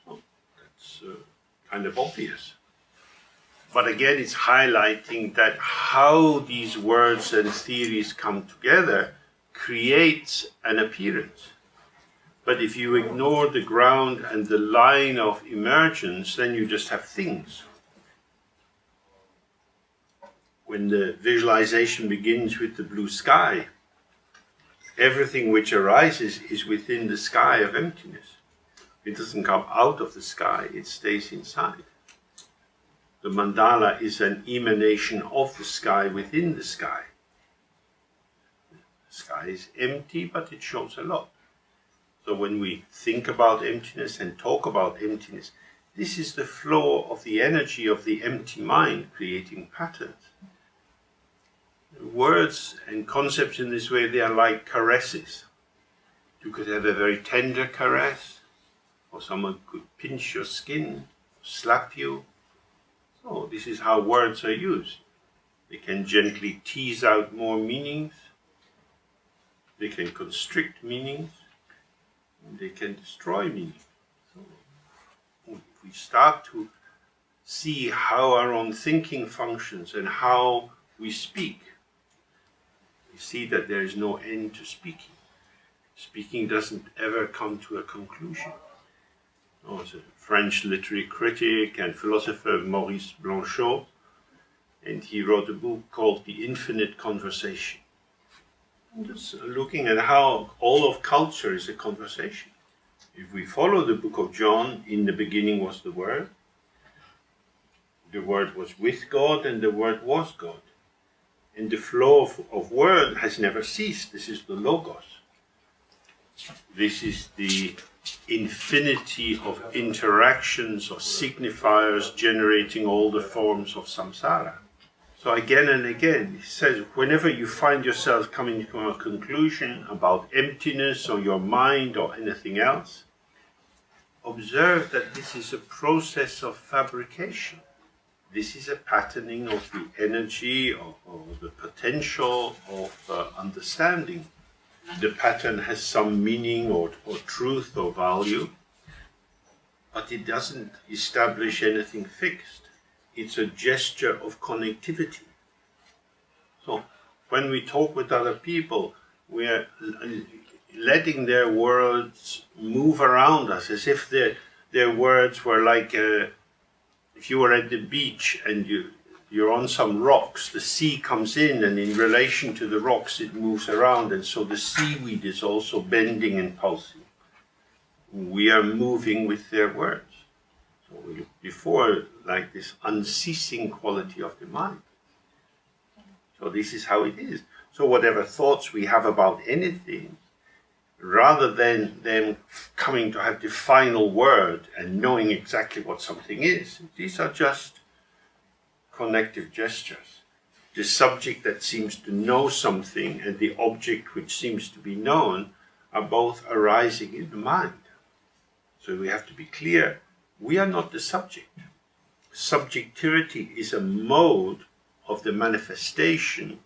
So that's kind of obvious. But again, it's highlighting that how these words and theories come together creates an appearance. But if you ignore the ground and the line of emergence, then you just have things. When the visualization begins with the blue sky, everything which arises is within the sky of emptiness. It doesn't come out of the sky, it stays inside. The mandala is an emanation of the sky within the sky. The sky is empty, but it shows a lot. So when we think about emptiness and talk about emptiness, this is the flow of the energy of the empty mind creating patterns. Words and concepts in this way, they are like caresses. You could have a very tender caress, or someone could pinch your skin, slap you. So this is how words are used. They can gently tease out more meanings, they can constrict meanings, and they can destroy meaning. So if we start to see how our own thinking functions and how we speak, we see that there is no end to speaking. Speaking doesn't ever come to a conclusion. There's a French literary critic and philosopher, Maurice Blanchot, and he wrote a book called The Infinite Conversation. I'm just looking at how all of culture is a conversation. If we follow the book of John, in the beginning was the Word was with God, and the Word was God. And the flow of word has never ceased. This is the Logos. This is the infinity of interactions, of signifiers generating all the forms of samsara. So again and again, he says, whenever you find yourself coming to a conclusion about emptiness or your mind or anything else, observe that this is a process of fabrication. This is a patterning of the energy or the potential of understanding. The pattern has some meaning or truth or value, but it doesn't establish anything fixed. It's a gesture of connectivity. So when we talk with other people, we are letting their words move around us as if their words were like if you were at the beach and you're on some rocks, the sea comes in, and in relation to the rocks it moves around, and so the seaweed is also bending and pulsing. We are moving with their words. So we looked before like this unceasing quality of the mind. So this is how it is. So whatever thoughts we have about anything, rather than them coming to have the final word and knowing exactly what something is, these are just connective gestures. The subject that seems to know something and the object which seems to be known are both arising in the mind. So we have to be clear, we are not the subject. Subjectivity is a mode of the manifestation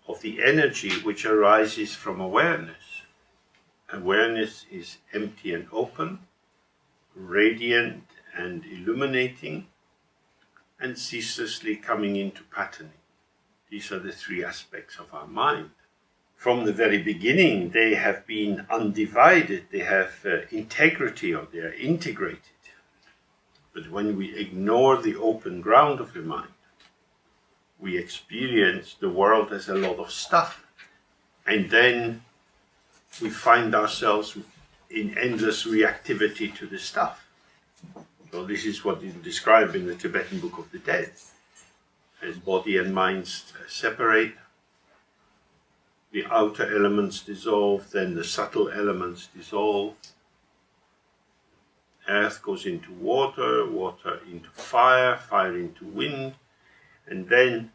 of the energy which arises from awareness. Awareness is empty and open, radiant and illuminating, and ceaselessly coming into patterning. These are the three aspects of our mind. From the very beginning, they have been undivided, they have integrity, or they are integrated. But when we ignore the open ground of the mind, we experience the world as a lot of stuff. And then we find ourselves in endless reactivity to the stuff. So this is what is described in the Tibetan Book of the Dead. As body and mind separate, the outer elements dissolve, then the subtle elements dissolve. Earth goes into water, water into fire, fire into wind, and then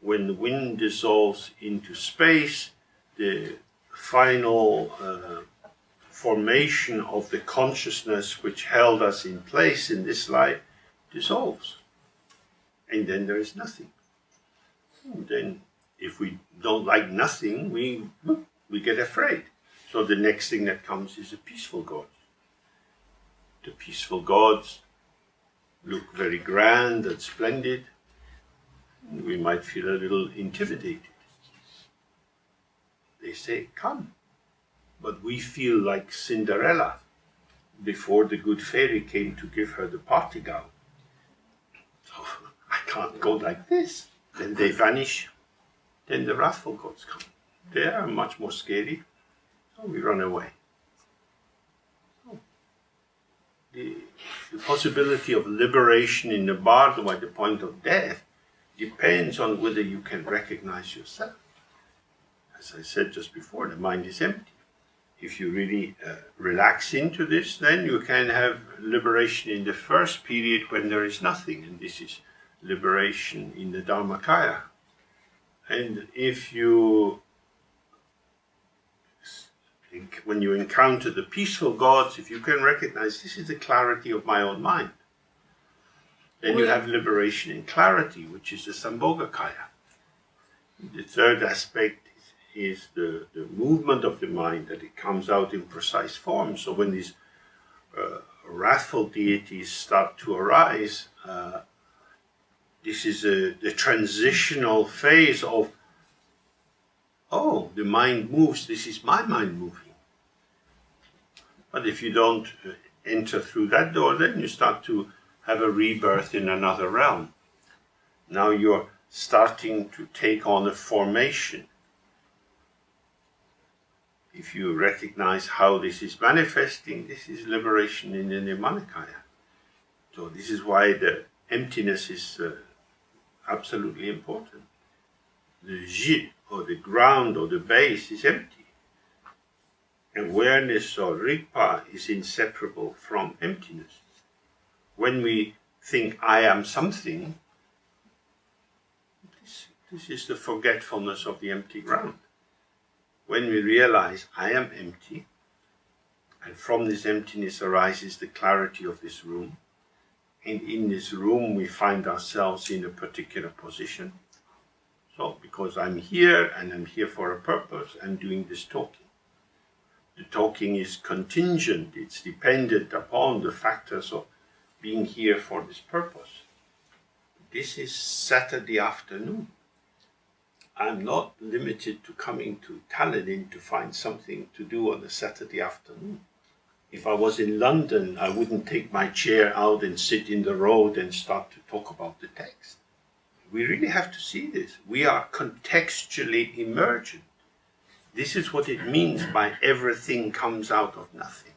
when the wind dissolves into space, the final formation of the consciousness which held us in place in this life dissolves. And then there is nothing. And then if we don't like nothing, we get afraid. So the next thing that comes is a peaceful God. The peaceful gods look very grand and splendid. We might feel a little intimidated. They say, come. But we feel like Cinderella before the good fairy came to give her the party gown. So I can't go like this. Then they vanish. Then the wrathful gods come. They are much more scary. So we run away. So the possibility of liberation in the bardo at the point of death depends on whether you can recognize yourself. As I said just before, the mind is empty. If you really relax into this, then you can have liberation in the first period when there is nothing, and this is liberation in the Dharmakaya. And if you, when you encounter the peaceful gods, if you can recognize this is the clarity of my own mind, then you have liberation in clarity, which is the Sambhogakaya. The third aspect is the movement of the mind, that it comes out in precise form. So when these wrathful deities start to arise, this is the transitional phase of, oh, the mind moves, this is my mind moving. But if you don't enter through that door, then you start to have a rebirth in another realm. Now you're starting to take on a formation. If you recognize how this is manifesting, this is liberation in the Nirmanakaya. So this is why the emptiness is absolutely important. The ji, or the ground, or the base is empty. Awareness or rigpa is inseparable from emptiness. When we think I am something, this is the forgetfulness of the empty ground. When we realize I am empty, and from this emptiness arises the clarity of this room, and in this room we find ourselves in a particular position. So, because I'm here, and I'm here for a purpose, I'm doing this talking. The talking is contingent, it's dependent upon the factors of being here for this purpose. This is Saturday afternoon. I'm not limited to coming to Tallinn to find something to do on a Saturday afternoon. If I was in London, I wouldn't take my chair out and sit in the road and start to talk about the text. We really have to see this. We are contextually emergent. This is what it means by everything comes out of nothing.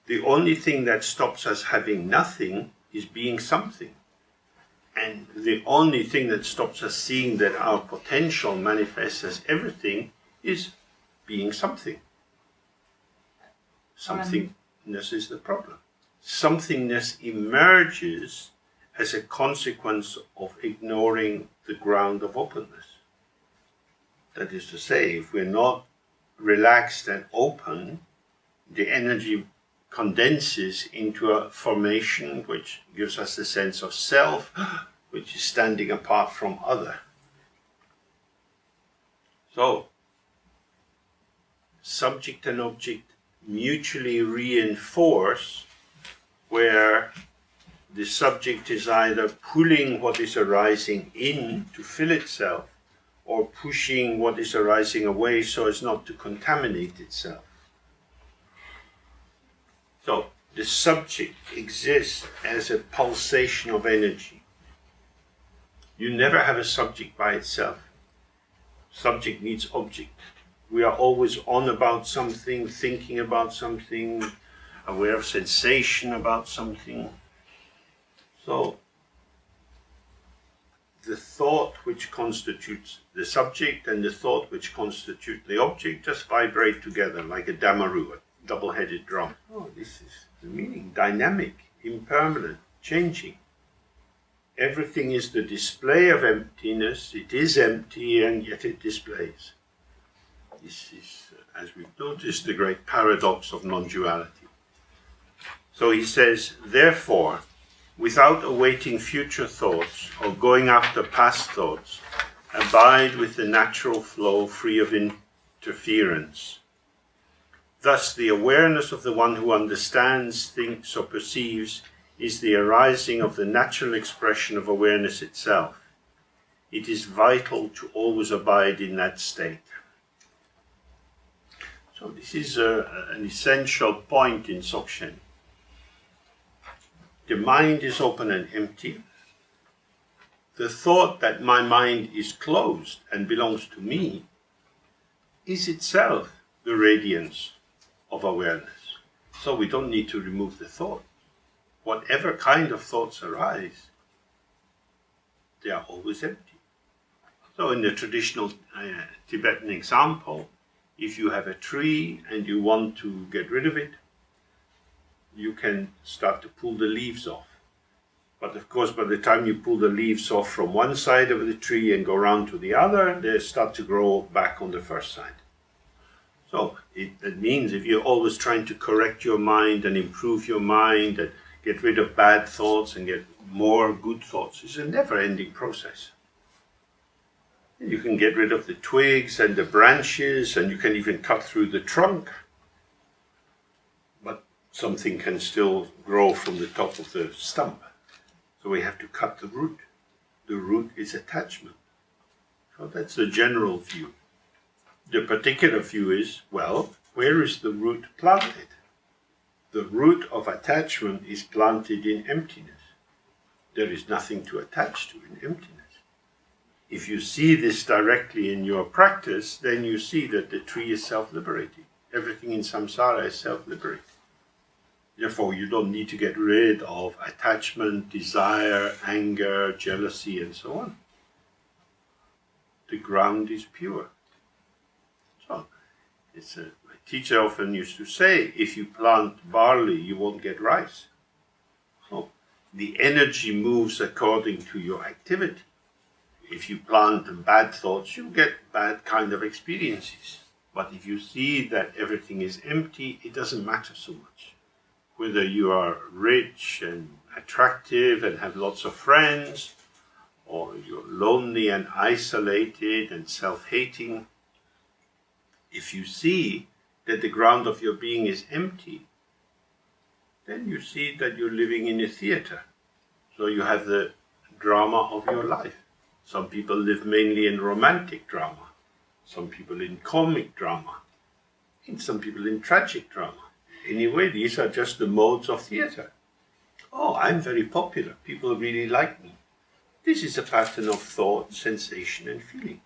The only thing that stops us having nothing is being something. And the only thing that stops us seeing that our potential manifests as everything is being something. Somethingness is the problem. Somethingness emerges as a consequence of ignoring the ground of openness. That is to say, if we're not relaxed and open, the energy condenses into a formation which gives us the sense of self, which is standing apart from other. So, subject and object mutually reinforce, where the subject is either pulling what is arising in to fill itself, or pushing what is arising away so as not to contaminate itself. So, the subject exists as a pulsation of energy. You never have a subject by itself. Subject needs object. We are always on about something, thinking about something, aware of sensation about something. So, the thought which constitutes the subject and the thought which constitutes the object just vibrate together like a damaru, a double-headed drum. Oh, this is the meaning. Dynamic, impermanent, changing. Everything is the display of emptiness. It is empty and yet it displays. This is, as we've noticed, the great paradox of non-duality. So he says, therefore, without awaiting future thoughts or going after past thoughts, abide with the natural flow free of interference. Thus, the awareness of the one who understands, thinks, or perceives is the arising of the natural expression of awareness itself. It is vital to always abide in that state. So this is an essential point in Dzogchen. The mind is open and empty. The thought that my mind is closed and belongs to me is itself the radiance of awareness. So we don't need to remove the thought. Whatever kind of thoughts arise, they are always empty. So in the traditional Tibetan example, if you have a tree and you want to get rid of it, you can start to pull the leaves off. But of course, by the time you pull the leaves off from one side of the tree and go around to the other, they start to grow back on the first side. So it means if you're always trying to correct your mind and improve your mind and get rid of bad thoughts and get more good thoughts, it's a never-ending process. You can get rid of the twigs and the branches, and you can even cut through the trunk. But something can still grow from the top of the stump. So we have to cut the root. The root is attachment. So that's the general view. The particular view is, well, where is the root planted? The root of attachment is planted in emptiness. There is nothing to attach to in emptiness. If you see this directly in your practice, then you see that the tree is self-liberating. Everything in samsara is self-liberating. Therefore, you don't need to get rid of attachment, desire, anger, jealousy, and so on. The ground is pure. So, my teacher often used to say, if you plant barley, you won't get rice. So, the energy moves according to your activity. If you plant bad thoughts, you get bad kind of experiences. But if you see that everything is empty, it doesn't matter so much. Whether you are rich and attractive and have lots of friends, or you're lonely and isolated and self-hating, if you see that the ground of your being is empty, then you see that you're living in a theater. So you have the drama of your life. Some people live mainly in romantic drama, some people in comic drama, and some people in tragic drama. Anyway, these are just the modes of theater. Oh, I'm very popular. People really like me. This is a pattern of thought, sensation, and feeling.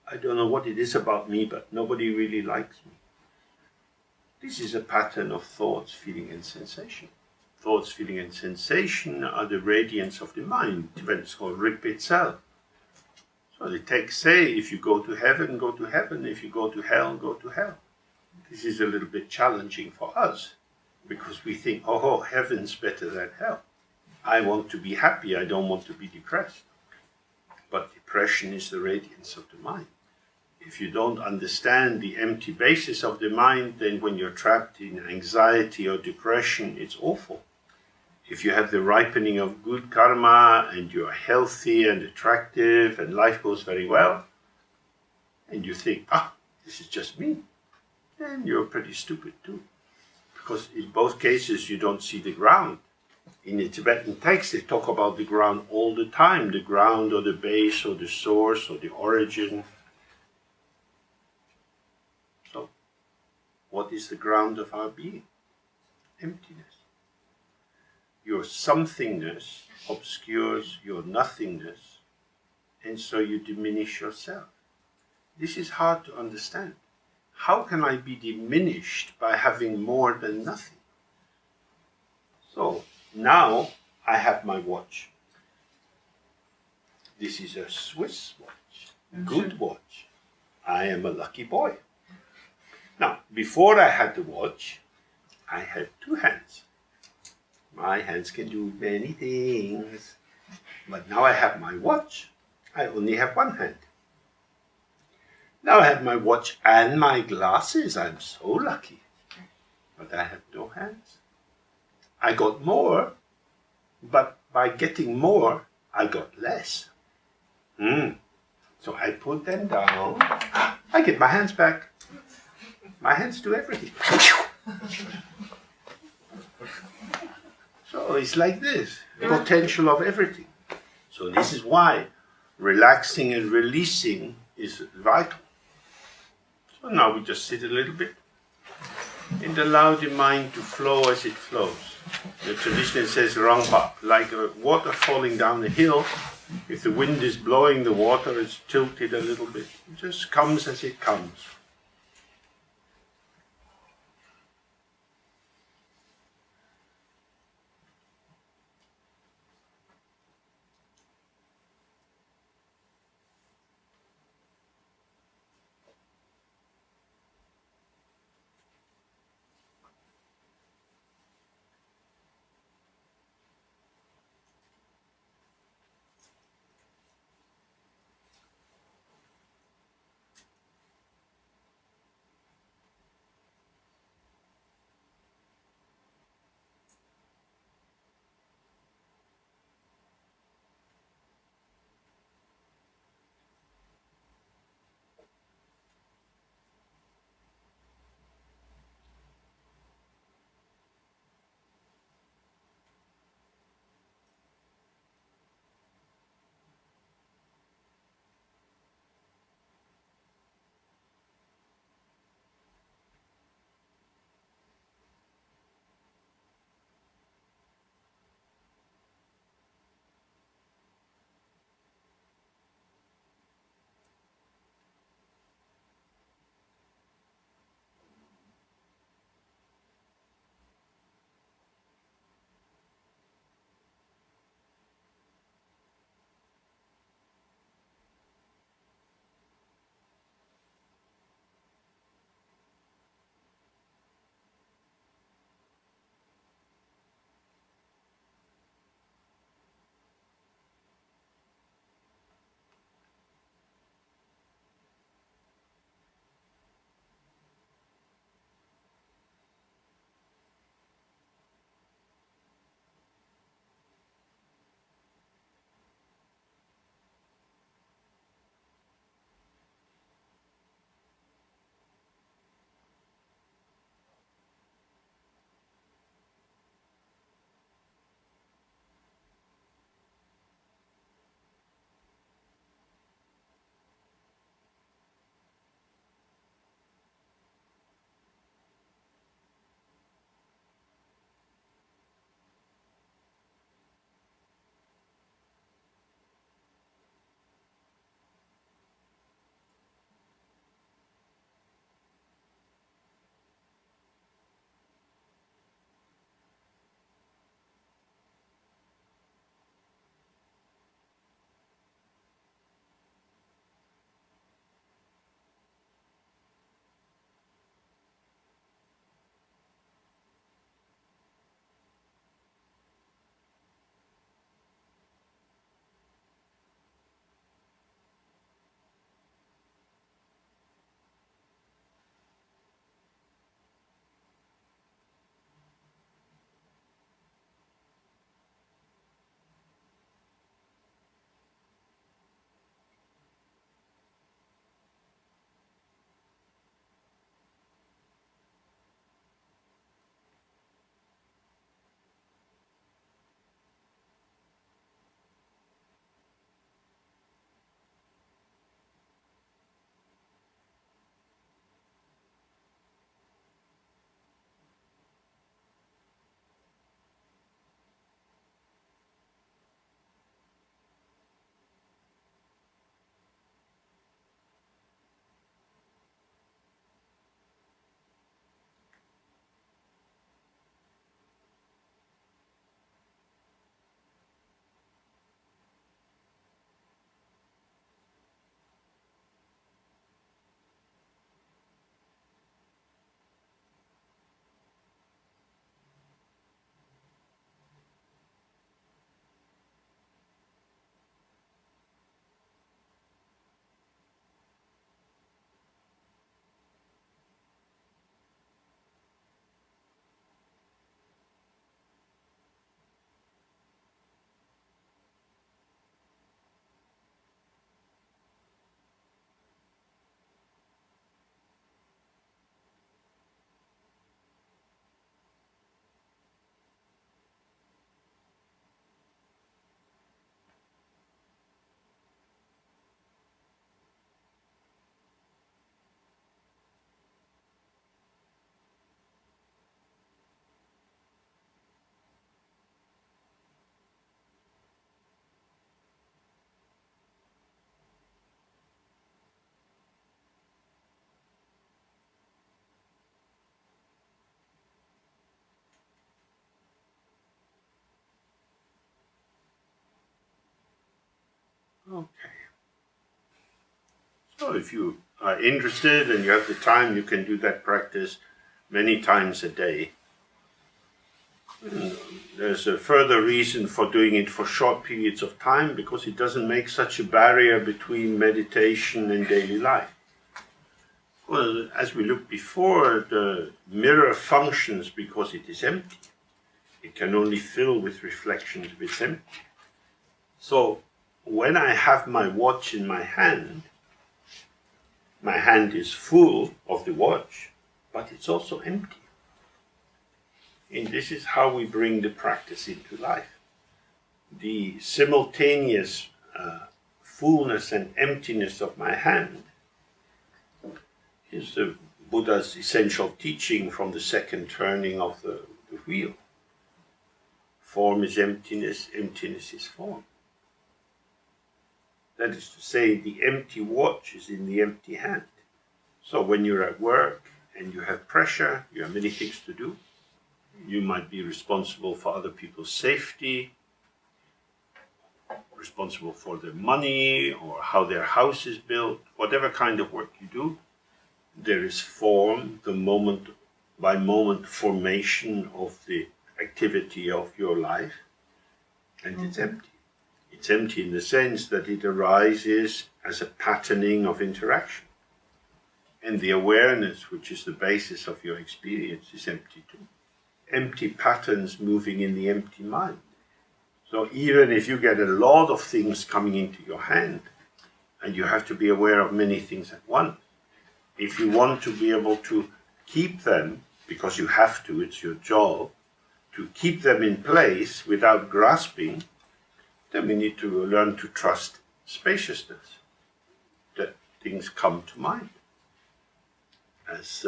I don't know what it is about me, but nobody really likes me. This is a pattern of thoughts, feeling, and sensation. Thoughts, feeling, and sensation are the radiance of the mind. It's called Rip itself. So the texts say, if you go to heaven, go to heaven. If you go to hell, go to hell. This is a little bit challenging for us, because we think, oh, heaven's better than hell. I want to be happy, I don't want to be depressed. But depression is the radiance of the mind. If you don't understand the empty basis of the mind, then when you're trapped in anxiety or depression, it's awful. If you have the ripening of good karma and you're healthy and attractive and life goes very well, and you think, this is just me, then you're pretty stupid too. Because in both cases you don't see the ground. In the Tibetan text they talk about the ground all the time, the ground or the base or the source or the origin. So, what is the ground of our being? Emptiness. Your somethingness obscures your nothingness, and so you diminish yourself. This is hard to understand. How can I be diminished by having more than nothing? So now I have my watch. This is a Swiss watch, good watch. I am a lucky boy. Now, before I had the watch, I had two hands. My hands can do many things. But now I have my watch, I only have one hand. Now I have my watch and my glasses. I'm so lucky. But I have no hands. I got more, but by getting more, I got less. So I put them down. I get my hands back. My hands do everything. So it's like this, potential of everything. So this is why relaxing and releasing is vital. So now we just sit a little bit and allow the mind to flow as it flows. The tradition says rampa, like a water falling down a hill. If the wind is blowing, the water is tilted a little bit. It just comes as it comes. Okay. So if you are interested and you have the time, you can do that practice many times a day. There's a further reason for doing it for short periods of time, because it doesn't make such a barrier between meditation and daily life. Well, as we looked before, the mirror functions because it is empty. It can only fill with reflections if it's empty. So when I have my watch in my hand is full of the watch, but it's also empty. And this is how we bring the practice into life. The simultaneous fullness and emptiness of my hand is the Buddha's essential teaching from the second turning of the wheel. Form is emptiness, emptiness is form. That is to say, the empty watch is in the empty hand. So when you're at work and you have pressure, you have many things to do. You might be responsible for other people's safety, responsible for their money or how their house is built, whatever kind of work you do. There is form, the moment by moment formation of the activity of your life, and it's empty. It's empty in the sense that it arises as a patterning of interaction. And the awareness, which is the basis of your experience, is empty too. Empty patterns moving in the empty mind. So even if you get a lot of things coming into your hand, and you have to be aware of many things at once, if you want to be able to keep them, because you have to, it's your job, to keep them in place without grasping, then we need to learn to trust spaciousness, that things come to mind. As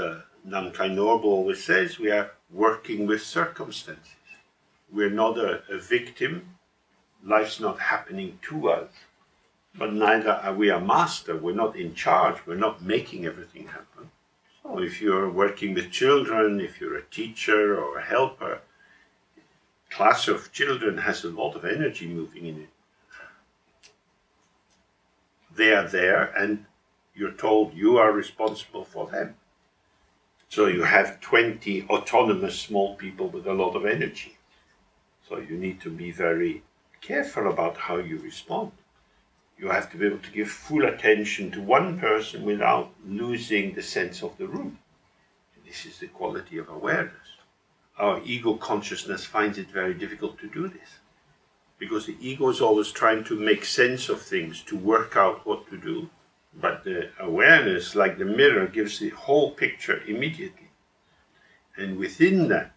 Namkhai Norbu always says, we are working with circumstances. We're not a victim. Life's not happening to us. But neither are we a master. We're not in charge. We're not making everything happen. So if you're working with children, if you're a teacher or a helper, a class of children has a lot of energy moving in it. They are there and you're told you are responsible for them. So you have 20 autonomous small people with a lot of energy. So you need to be very careful about how you respond. You have to be able to give full attention to one person without losing the sense of the room. This is the quality of awareness. Our ego consciousness finds it very difficult to do this, because the ego is always trying to make sense of things, to work out what to do. But the awareness, like the mirror, gives the whole picture immediately. And within that,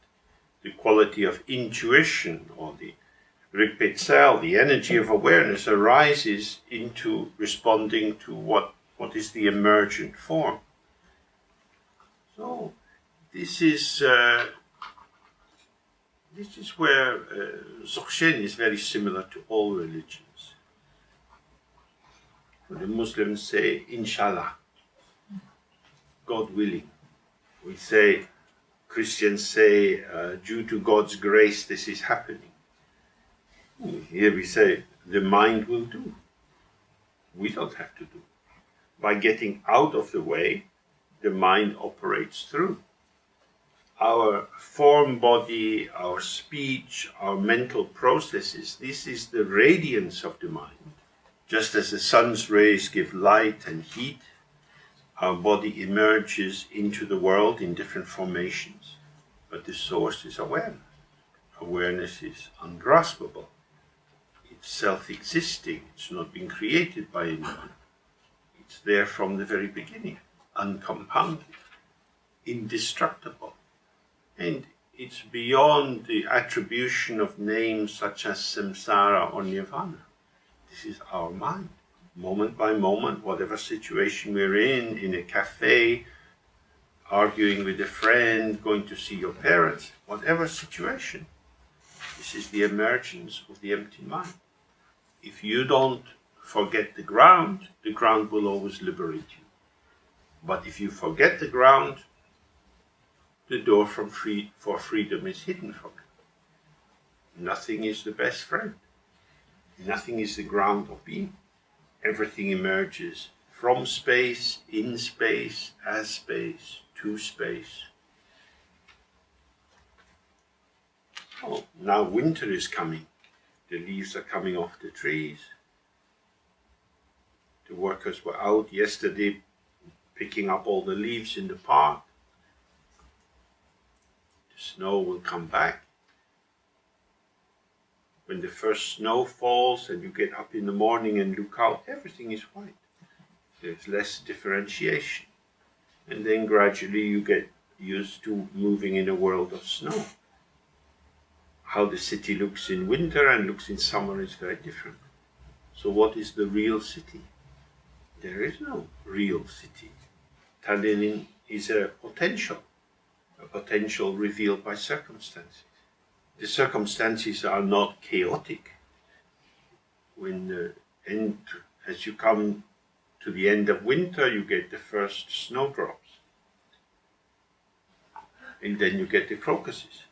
the quality of intuition, or the Rikpetsel, the energy of awareness, arises into responding to what is the emergent form. So this is where Dzogchen is very similar to all religions. The Muslims say, Inshallah, God willing. We say, Christians say, due to God's grace, this is happening. Here we say, the mind will do. We don't have to do. By getting out of the way, the mind operates through. Our form body, our speech, our mental processes, this is the radiance of the mind. Just as the sun's rays give light and heat, our body emerges into the world in different formations. But the source is awareness. Awareness is ungraspable. It's self-existing. It's not been created by anyone. It's there from the very beginning, uncompounded, indestructible. And it's beyond the attribution of names such as samsara or nirvana. This is our mind. Moment by moment, whatever situation we're in a cafe, arguing with a friend, going to see your parents, whatever situation, this is the emergence of the empty mind. If you don't forget the ground will always liberate you. But if you forget the ground, the door for freedom is hidden from you. Nothing is the best friend. Nothing is the ground of being. everything emerges from space, in space, as space, to space. Oh, now winter is coming. The leaves are coming off the trees. The workers were out yesterday picking up all the leaves in the park. The snow will come back. When the first snow falls and you get up in the morning and look out, everything is white. There's less differentiation. And then gradually you get used to moving in a world of snow. How the city looks in winter and looks in summer is very different. So what is the real city? There is no real city. Tallinn is a potential revealed by circumstances. The circumstances are not chaotic. As you come to the end of winter, you get the first snowdrops. And then you get the crocuses.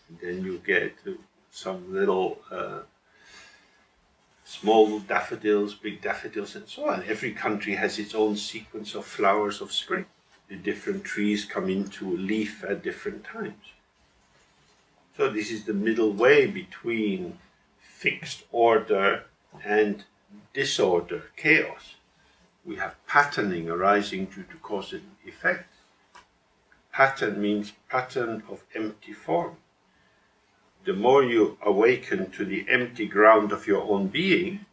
And then you get some little small daffodils, big daffodils, and so on. Every country has its own sequence of flowers of spring. The different trees come into leaf at different times. So this is the middle way between fixed order and disorder, chaos. We have patterning arising due to cause and effect. Pattern means pattern of empty form. The more you awaken to the empty ground of your own being,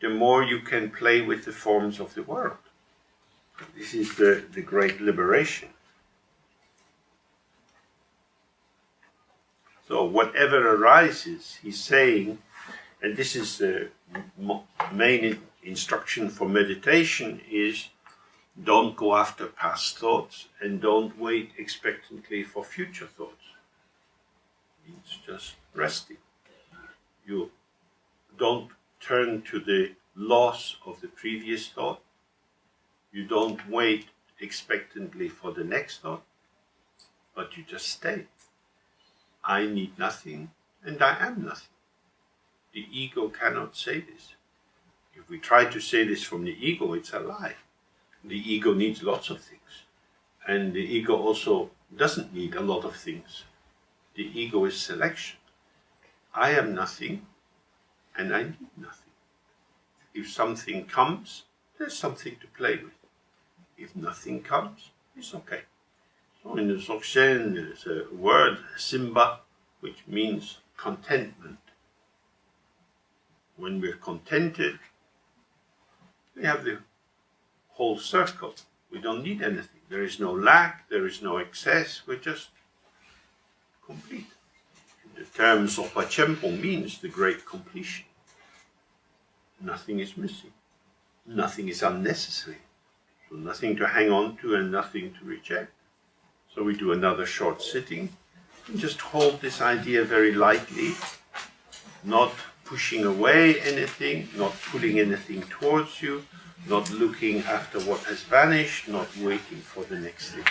the more you can play with the forms of the world. This is the great liberation. So whatever arises, he's saying, and this is the main instruction for meditation, is don't go after past thoughts and don't wait expectantly for future thoughts. It's just resting. You don't turn to the loss of the previous thought. You don't wait expectantly for the next thought, but you just stay. I need nothing and I am nothing. The ego cannot say this. If we try to say this from the ego, it's a lie. The ego needs lots of things. And the ego also doesn't need a lot of things. The ego is selection. I am nothing and I need nothing. If something comes, there's something to play with. If nothing comes, it's okay. So in the Dzogchen, there's a word, simba, which means contentment. When we're contented, we have the whole circle. We don't need anything. There is no lack, there is no excess, we're just complete. The term Sopa Chempong means the great completion. Nothing is missing. Nothing is unnecessary. So nothing to hang on to and nothing to reject. So we do another short sitting and just hold this idea very lightly, not pushing away anything, not pulling anything towards you, not looking after what has vanished, not waiting for the next thing.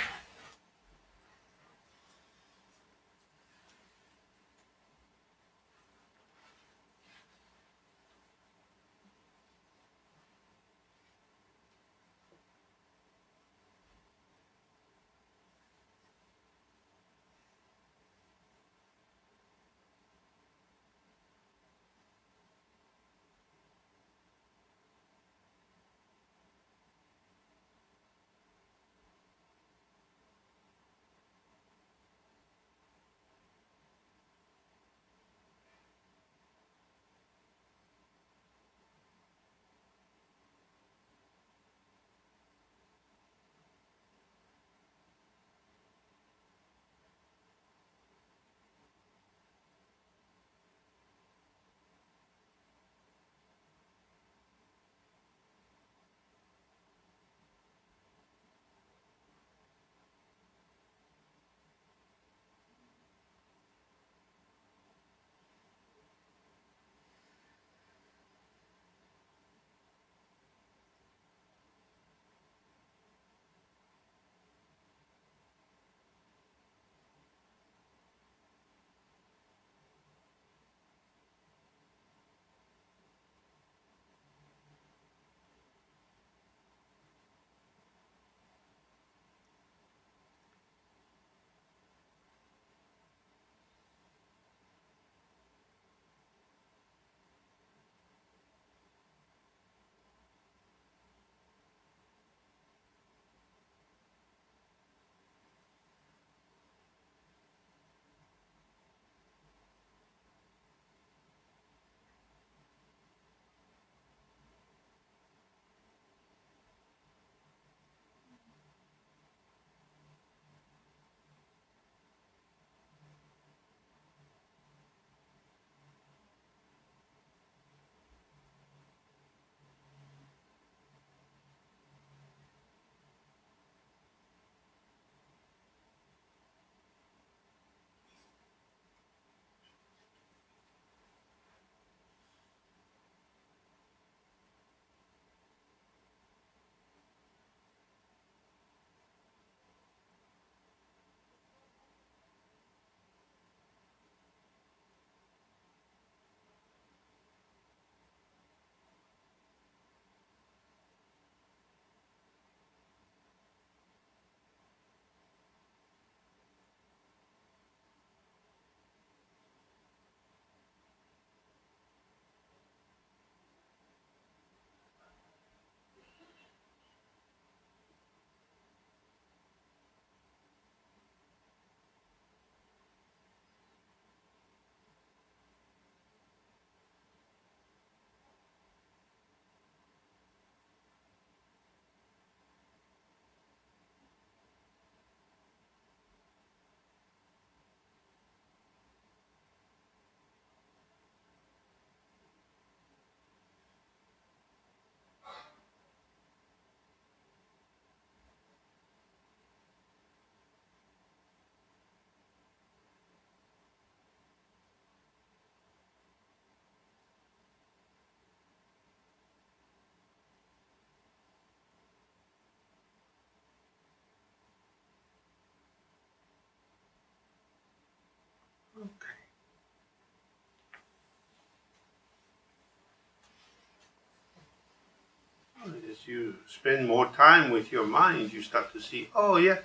As you spend more time with your mind, you start to see, oh yeah,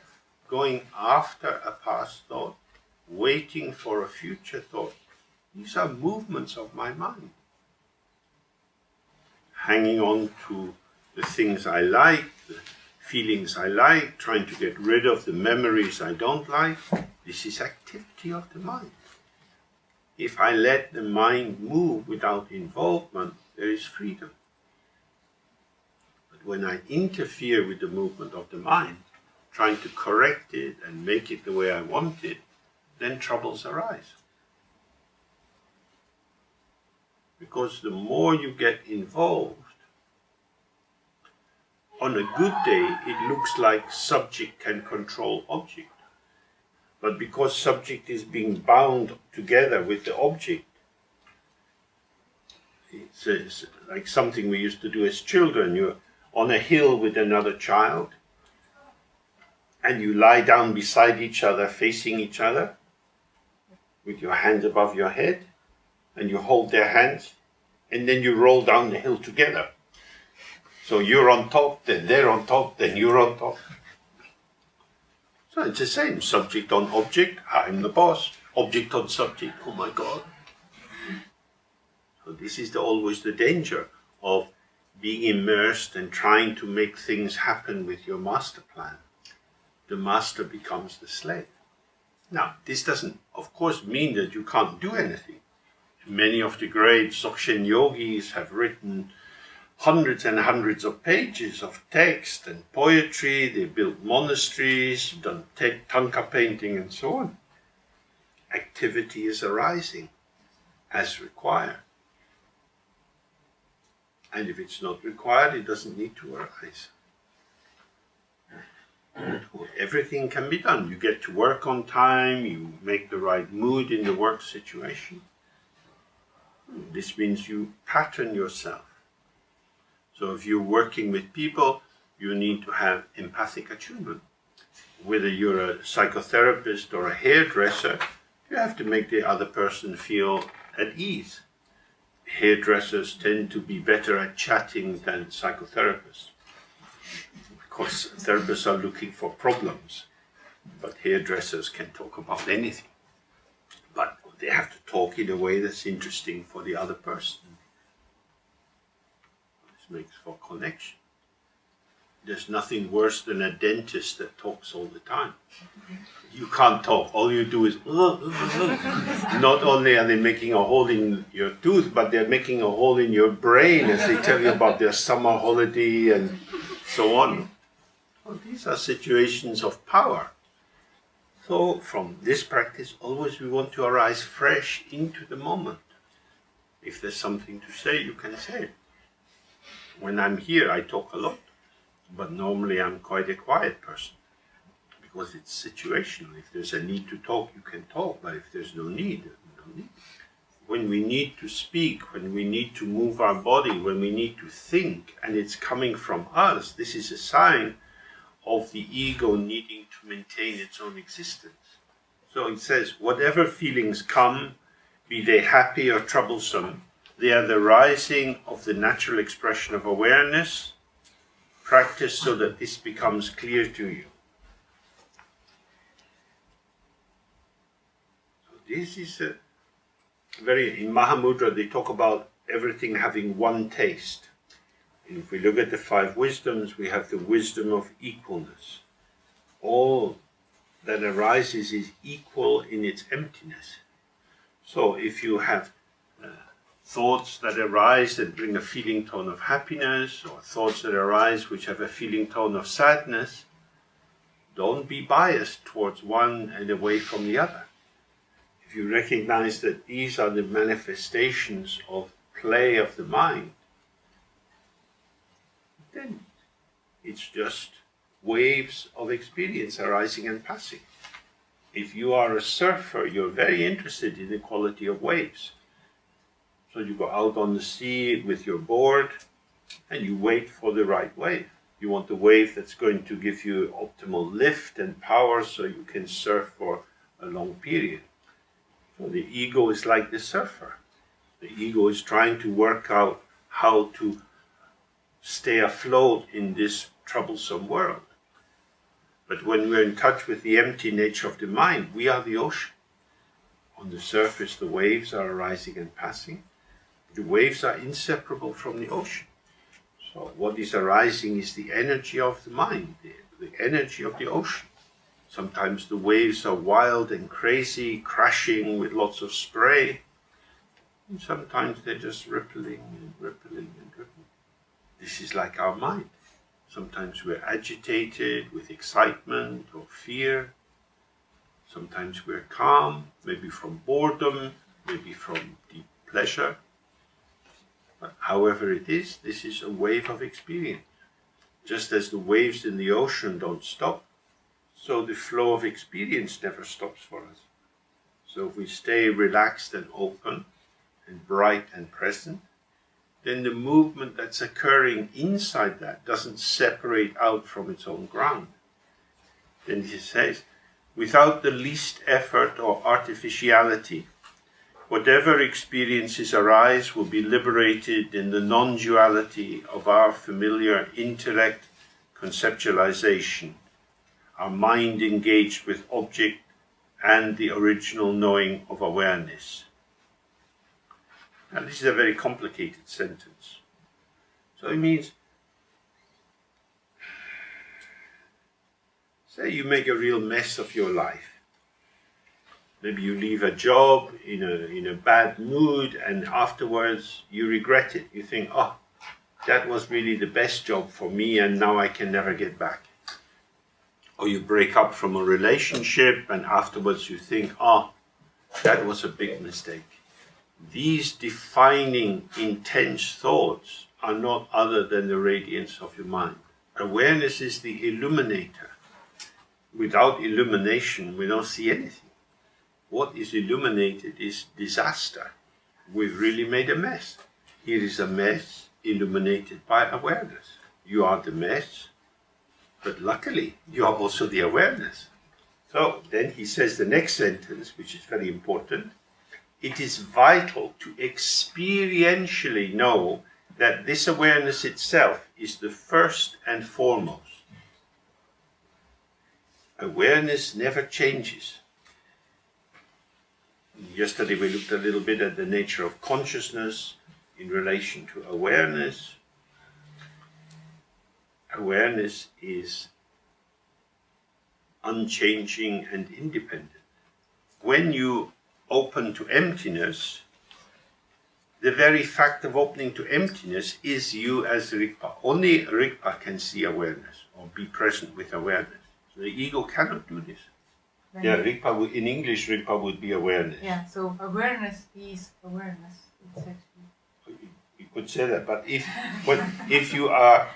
going after a past thought, waiting for a future thought. These are movements of my mind. Hanging on to the things I like, the feelings I like, trying to get rid of the memories I don't like. This is activity of the mind. If I let the mind move without involvement, there is freedom. But when I interfere with the movement of the mind, trying to correct it and make it the way I want it, then troubles arise. Because the more you get involved, on a good day, it looks like subject can control object. But because subject is being bound together with the object, it's like something we used to do as children. You're on a hill with another child, and you lie down beside each other, facing each other, with your hands above your head, and you hold their hands, and then you roll down the hill together. So you're on top, then they're on top, then you're on top. So it's the same, subject on object, I'm the boss. Object on subject, oh my God. So this is always the danger of being immersed and trying to make things happen with your master plan. The master becomes the slave. Now, this doesn't, of course, mean that you can't do anything. Many of the great Dzogchen yogis have written hundreds and hundreds of pages of text and poetry. They built monasteries, done tanka painting and so on. Activity is arising as required. And if it's not required, it doesn't need to arise. Everything can be done. You get to work on time, you make the right mood in the work situation. This means you pattern yourself. So if you're working with people, you need to have empathic attunement. Whether you're a psychotherapist or a hairdresser, you have to make the other person feel at ease. Hairdressers tend to be better at chatting than psychotherapists. Of course, therapists are looking for problems, but hairdressers can talk about anything. But they have to talk in a way that's interesting for the other person. Makes for connection. There's nothing worse than a dentist that talks all the time. You can't talk. All you do is not only are they making a hole in your tooth, but they're making a hole in your brain as they tell you about their summer holiday and so on. Well, these are situations of power. So from this practice, always we want to arise fresh into the moment. If there's something to say, you can say it. When I'm here, I talk a lot, but normally I'm quite a quiet person because it's situational. If there's a need to talk, you can talk, but if there's no need, no need. When we need to speak, when we need to move our body, when we need to think, and it's coming from us, this is a sign of the ego needing to maintain its own existence. So it says, whatever feelings come, be they happy or troublesome, they are the rising of the natural expression of awareness. Practice so that this becomes clear to you. So this is a in Mahamudra they talk about everything having one taste. And if we look at the 5 wisdoms, we have the wisdom of equalness. All that arises is equal in its emptiness. So if you have thoughts that arise that bring a feeling tone of happiness, or thoughts that arise which have a feeling tone of sadness, don't be biased towards one and away from the other. If you recognize that these are the manifestations of play of the mind, then it's just waves of experience arising and passing. If you are a surfer, you're very interested in the quality of waves. So you go out on the sea with your board and you wait for the right wave. You want the wave that's going to give you optimal lift and power so you can surf for a long period. So the ego is like the surfer. The ego is trying to work out how to stay afloat in this troublesome world. But when we're in touch with the empty nature of the mind, we are the ocean. On the surface, the waves are arising and passing. The waves are inseparable from the ocean. So what is arising is the energy of the mind, the energy of the ocean. Sometimes the waves are wild and crazy, crashing with lots of spray. And sometimes they're just rippling and rippling and rippling. This is like our mind. Sometimes we're agitated with excitement or fear. Sometimes we're calm, maybe from boredom, maybe from deep pleasure. But however it is, this is a wave of experience. Just as the waves in the ocean don't stop, so the flow of experience never stops for us. So if we stay relaxed and open and bright and present, then the movement that's occurring inside that doesn't separate out from its own ground. Then he says, without the least effort or artificiality, whatever experiences arise will be liberated in the non-duality of our familiar intellect conceptualization, our mind engaged with object and the original knowing of awareness. Now this is a very complicated sentence. So it means, say you make a real mess of your life. Maybe you leave a job in a bad mood and afterwards you regret it. You think, oh, that was really the best job for me and now I can never get back. Or you break up from a relationship and afterwards you think, oh, that was a big mistake. These defining, intense thoughts are not other than the radiance of your mind. Awareness is the illuminator. Without illumination, we don't see anything. What is illuminated is disaster. We've really made a mess. Here is a mess illuminated by awareness. You are the mess, but luckily you are also the awareness. So then he says the next sentence, which is very important. It is vital to experientially know that this awareness itself is the first and foremost. Awareness never changes. Yesterday we looked a little bit at the nature of consciousness in relation to awareness. Awareness is unchanging and independent. When you open to emptiness, the very fact of opening to emptiness is you as Rigpa. Only Rigpa can see awareness or be present with awareness. So the ego cannot do this. Then Yeah, Rigpa would, in English, Rigpa would be awareness. yeah, so awareness is awareness. It's actually. You could say that, but if you are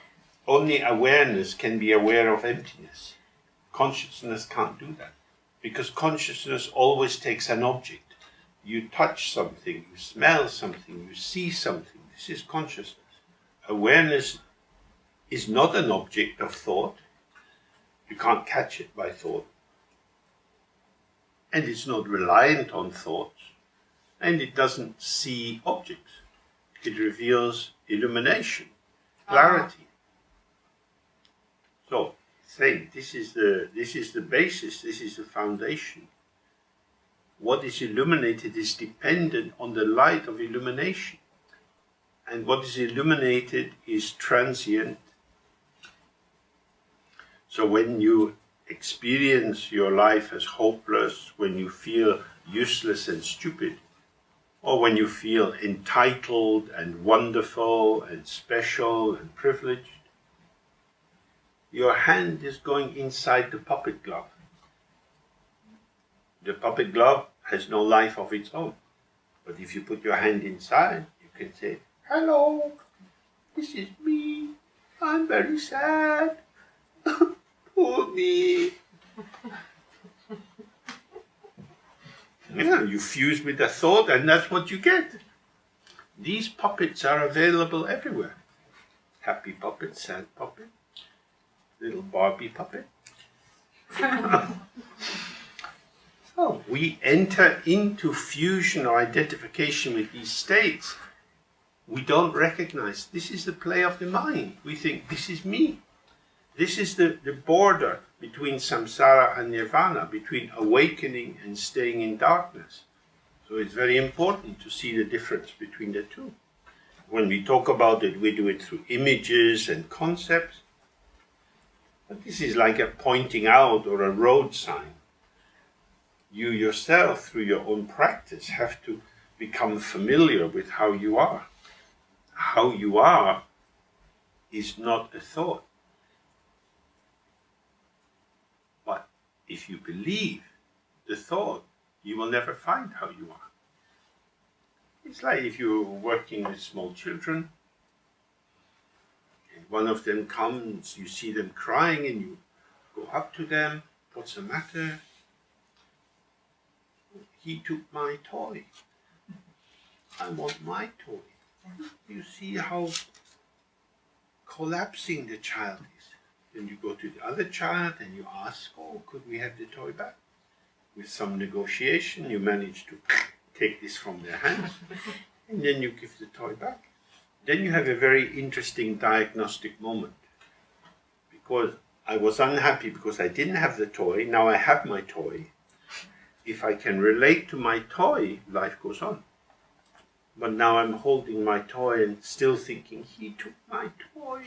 only awareness can be aware of emptiness, consciousness can't do that. Because consciousness always takes an object. You touch something, you smell something, you see something. This is consciousness. Awareness is not an object of thought. You can't catch it by thought. And it's not reliant on thoughts. And it doesn't see objects. It reveals illumination, clarity. So, this is the basis, this is the foundation. What is illuminated is dependent on the light of illumination. And what is illuminated is transient. So when you experience your life as hopeless, when you feel useless and stupid, or when you feel entitled and wonderful and special and privileged, your hand is going inside the puppet glove. The puppet glove has no life of its own. But if you put your hand inside, you can say, hello, this is me. I'm very sad. Poor me. Yeah, you fuse with a thought and that's what you get. These puppets are available everywhere. Happy puppet, sad puppet, little Barbie puppet. So we enter into fusion or identification with these states we don't recognize this is the play of the mind. We think this is me. This is the border between samsara and nirvana, between awakening and staying in darkness. So it's very important to see the difference between the two. When we talk about it, we do it through images and concepts. But this is like a pointing out or a road sign. You yourself, through your own practice, have to become familiar with how you are. How you are is not a thought. But if you believe the thought, you will never find how you are. It's like if you're working with small children, and one of them comes, you see them crying, and you go up to them, what's the matter? He took my toy. I want my toy. You see how collapsing the child is. Then you go to the other child and you ask, oh, could we have the toy back? With some negotiation, you manage to take this from their hands, and then you give the toy back. Then you have a very interesting diagnostic moment. Because I was unhappy because I didn't have the toy, now I have my toy. If I can relate to my toy, life goes on. But now I'm holding my toy and still thinking, he took my toy.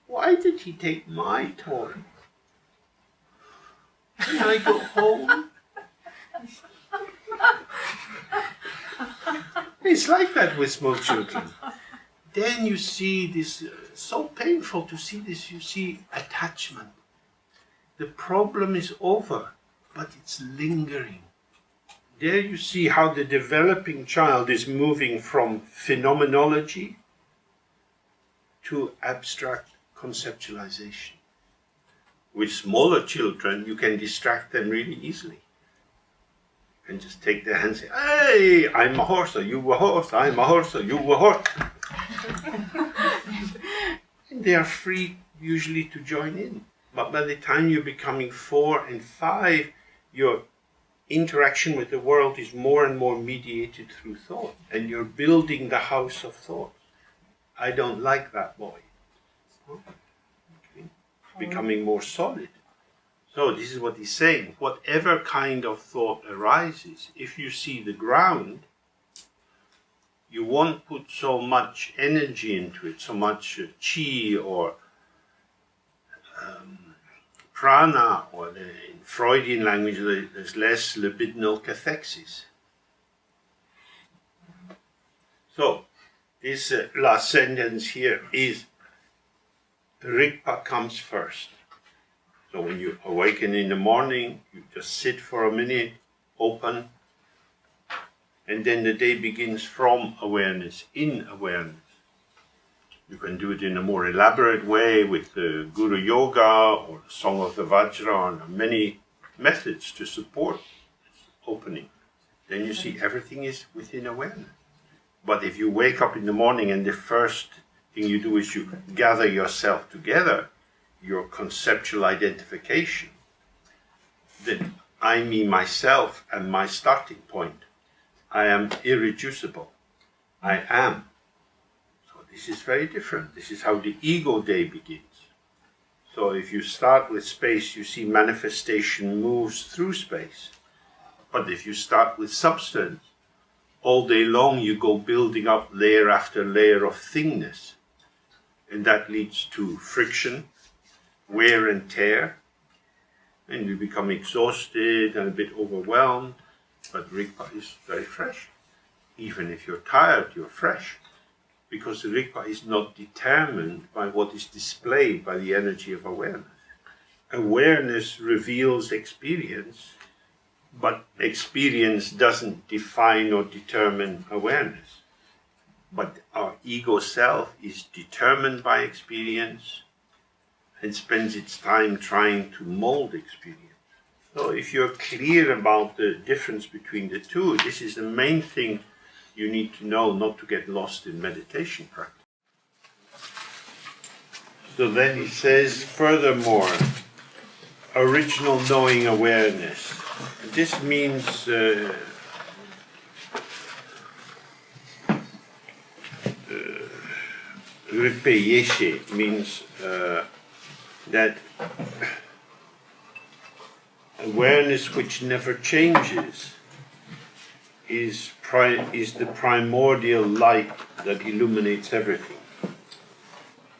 Why did he take my toy? Can I go home? It's like that with small children. Then you see this, so painful to see this, you see attachment. The problem is over, but it's lingering. There you see how the developing child is moving from phenomenology to abstract conceptualization. With smaller children, you can distract them really easily. You can just take their hands and say, hey, I'm a horse, or you a horse, I'm a horse, or you a horse. And they are free usually to join in. But by the time you're becoming 4 and 5, your interaction with the world is more and more mediated through thought, and you're building the house of thought. I don't like that boy. Okay. Becoming more solid. So this is what he's saying. Whatever kind of thought arises, if you see the ground, you won't put so much energy into it, so much chi or prana, or in Freudian language there's less libidinal cathexis. So this last sentence here is Rigpa comes first. So when you awaken in the morning, you just sit for a minute, open, and then the day begins from awareness, in awareness. You can do it in a more elaborate way with the Guru Yoga or the Song of the Vajra, and many methods to support this opening. Then you see everything is within awareness. But if you wake up in the morning and the first thing you do is you gather yourself together, your conceptual identification, then I, me, myself, and my starting point. I am irreducible. I am. This is very different. This is how the ego day begins. So if you start with space, you see manifestation moves through space. But if you start with substance, all day long you go building up layer after layer of thingness. And that leads to friction, wear and tear. And you become exhausted and a bit overwhelmed. But Rigpa is very fresh. Even if you're tired, you're fresh. Because the Rigpa is not determined by what is displayed by the energy of awareness. Awareness reveals experience, but experience doesn't define or determine awareness. But our ego self is determined by experience and spends its time trying to mold experience. So if you're clear about the difference between the two, this is the main thing you need to know, not to get lost in meditation practice. So then he says, furthermore, original knowing awareness. This means Ripeyeshe means that awareness which never changes is the primordial light that illuminates everything.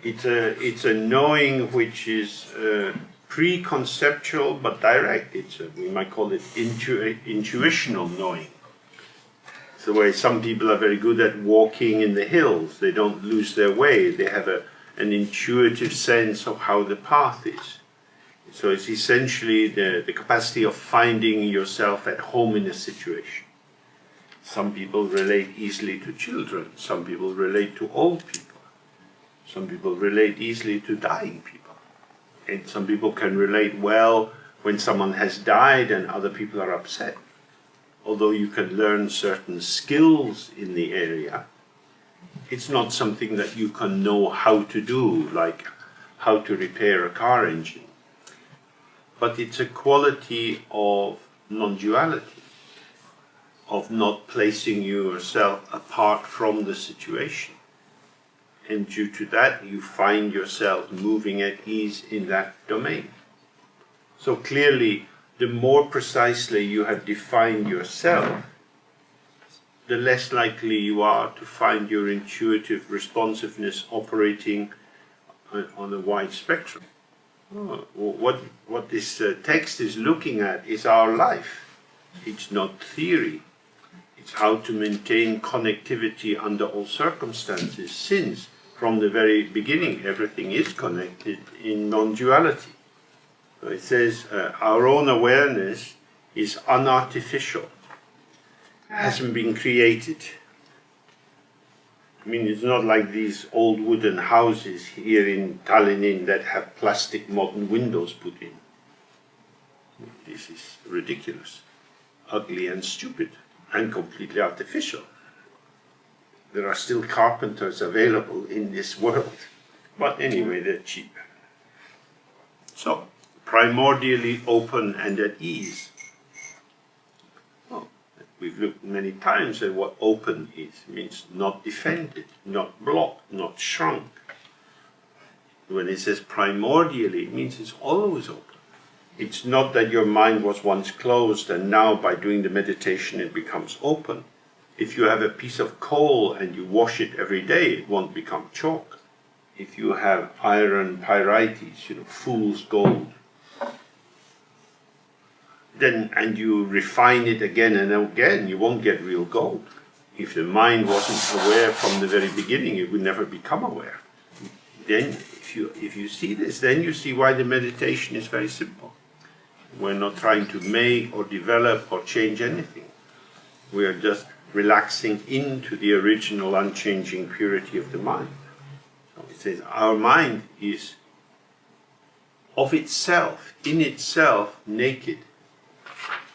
It's a knowing which is pre-conceptual but direct. We might call it intuitional knowing. It's the way some people are very good at walking in the hills. They don't lose their way. They have an intuitive sense of how the path is. So it's essentially the capacity of finding yourself at home in a situation. Some people relate easily to children. Some people relate to old people. Some people relate easily to dying people. And some people can relate well when someone has died and other people are upset. Although you can learn certain skills in the area, it's not something that you can know how to do, like how to repair a car engine. But it's a quality of non-duality, of not placing yourself apart from the situation. And due to that, you find yourself moving at ease in that domain. So clearly, the more precisely you have defined yourself, the less likely you are to find your intuitive responsiveness operating on a wide spectrum. What this text is looking at is our life. It's not theory. It's how to maintain connectivity under all circumstances, since from the very beginning everything is connected in non-duality. So it says our own awareness is unartificial, hasn't been created. I mean, it's not like these old wooden houses here in Tallinn that have plastic modern windows put in. This is ridiculous, ugly and stupid, and completely artificial. There are still carpenters available in this world, but anyway, they're cheap. So, primordially open and at ease. Well, we've looked many times at what open is. It means not defended, not blocked, not shrunk. When it says primordially, it means it's always open. It's not that your mind was once closed and now by doing the meditation it becomes open. If you have a piece of coal and you wash it every day, it won't become chalk. If you have iron pyrites, fool's gold, then and you refine it again and again, you won't get real gold. If the mind wasn't aware from the very beginning, it would never become aware. Then, if you see this, then you see why the meditation is very simple. We're not trying to make or develop or change anything. We are just relaxing into the original unchanging purity of the mind. So it says our mind is of itself, in itself, naked.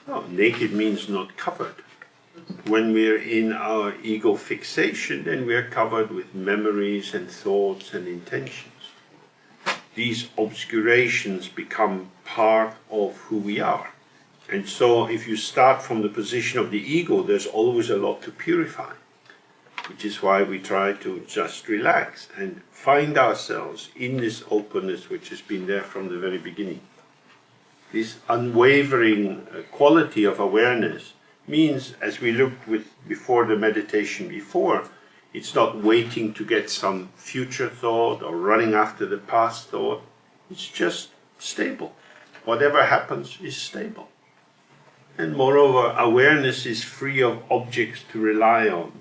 No, naked means not covered. When we're in our ego fixation, then we're covered with memories and thoughts and intentions. These obscurations become part of who we are. And so if you start from the position of the ego, there's always a lot to purify, which is why we try to just relax and find ourselves in this openness which has been there from the very beginning. This unwavering quality of awareness means, as we looked with before the meditation before, it's not waiting to get some future thought or running after the past thought. It's just stable. Whatever happens is stable. And moreover, awareness is free of objects to rely on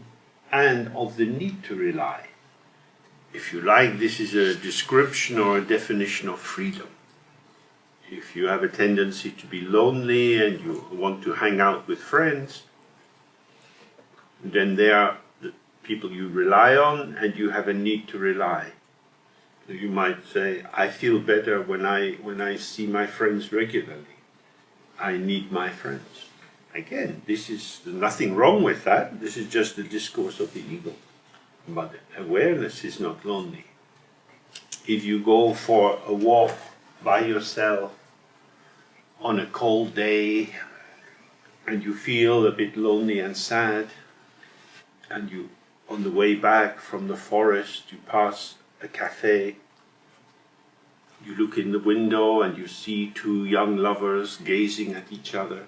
and of the need to rely. If you like, this is a description or a definition of freedom. If you have a tendency to be lonely and you want to hang out with friends, then they are the people you rely on and you have a need to rely. So you might say, I feel better when I see my friends regularly. I need my friends. Again, this is nothing wrong with that. This is just the discourse of the ego. But awareness is not lonely. If you go for a walk by yourself on a cold day and you feel a bit lonely and sad, and you, on the way back from the forest, you pass a cafe. You look in the window and you see two young lovers gazing at each other.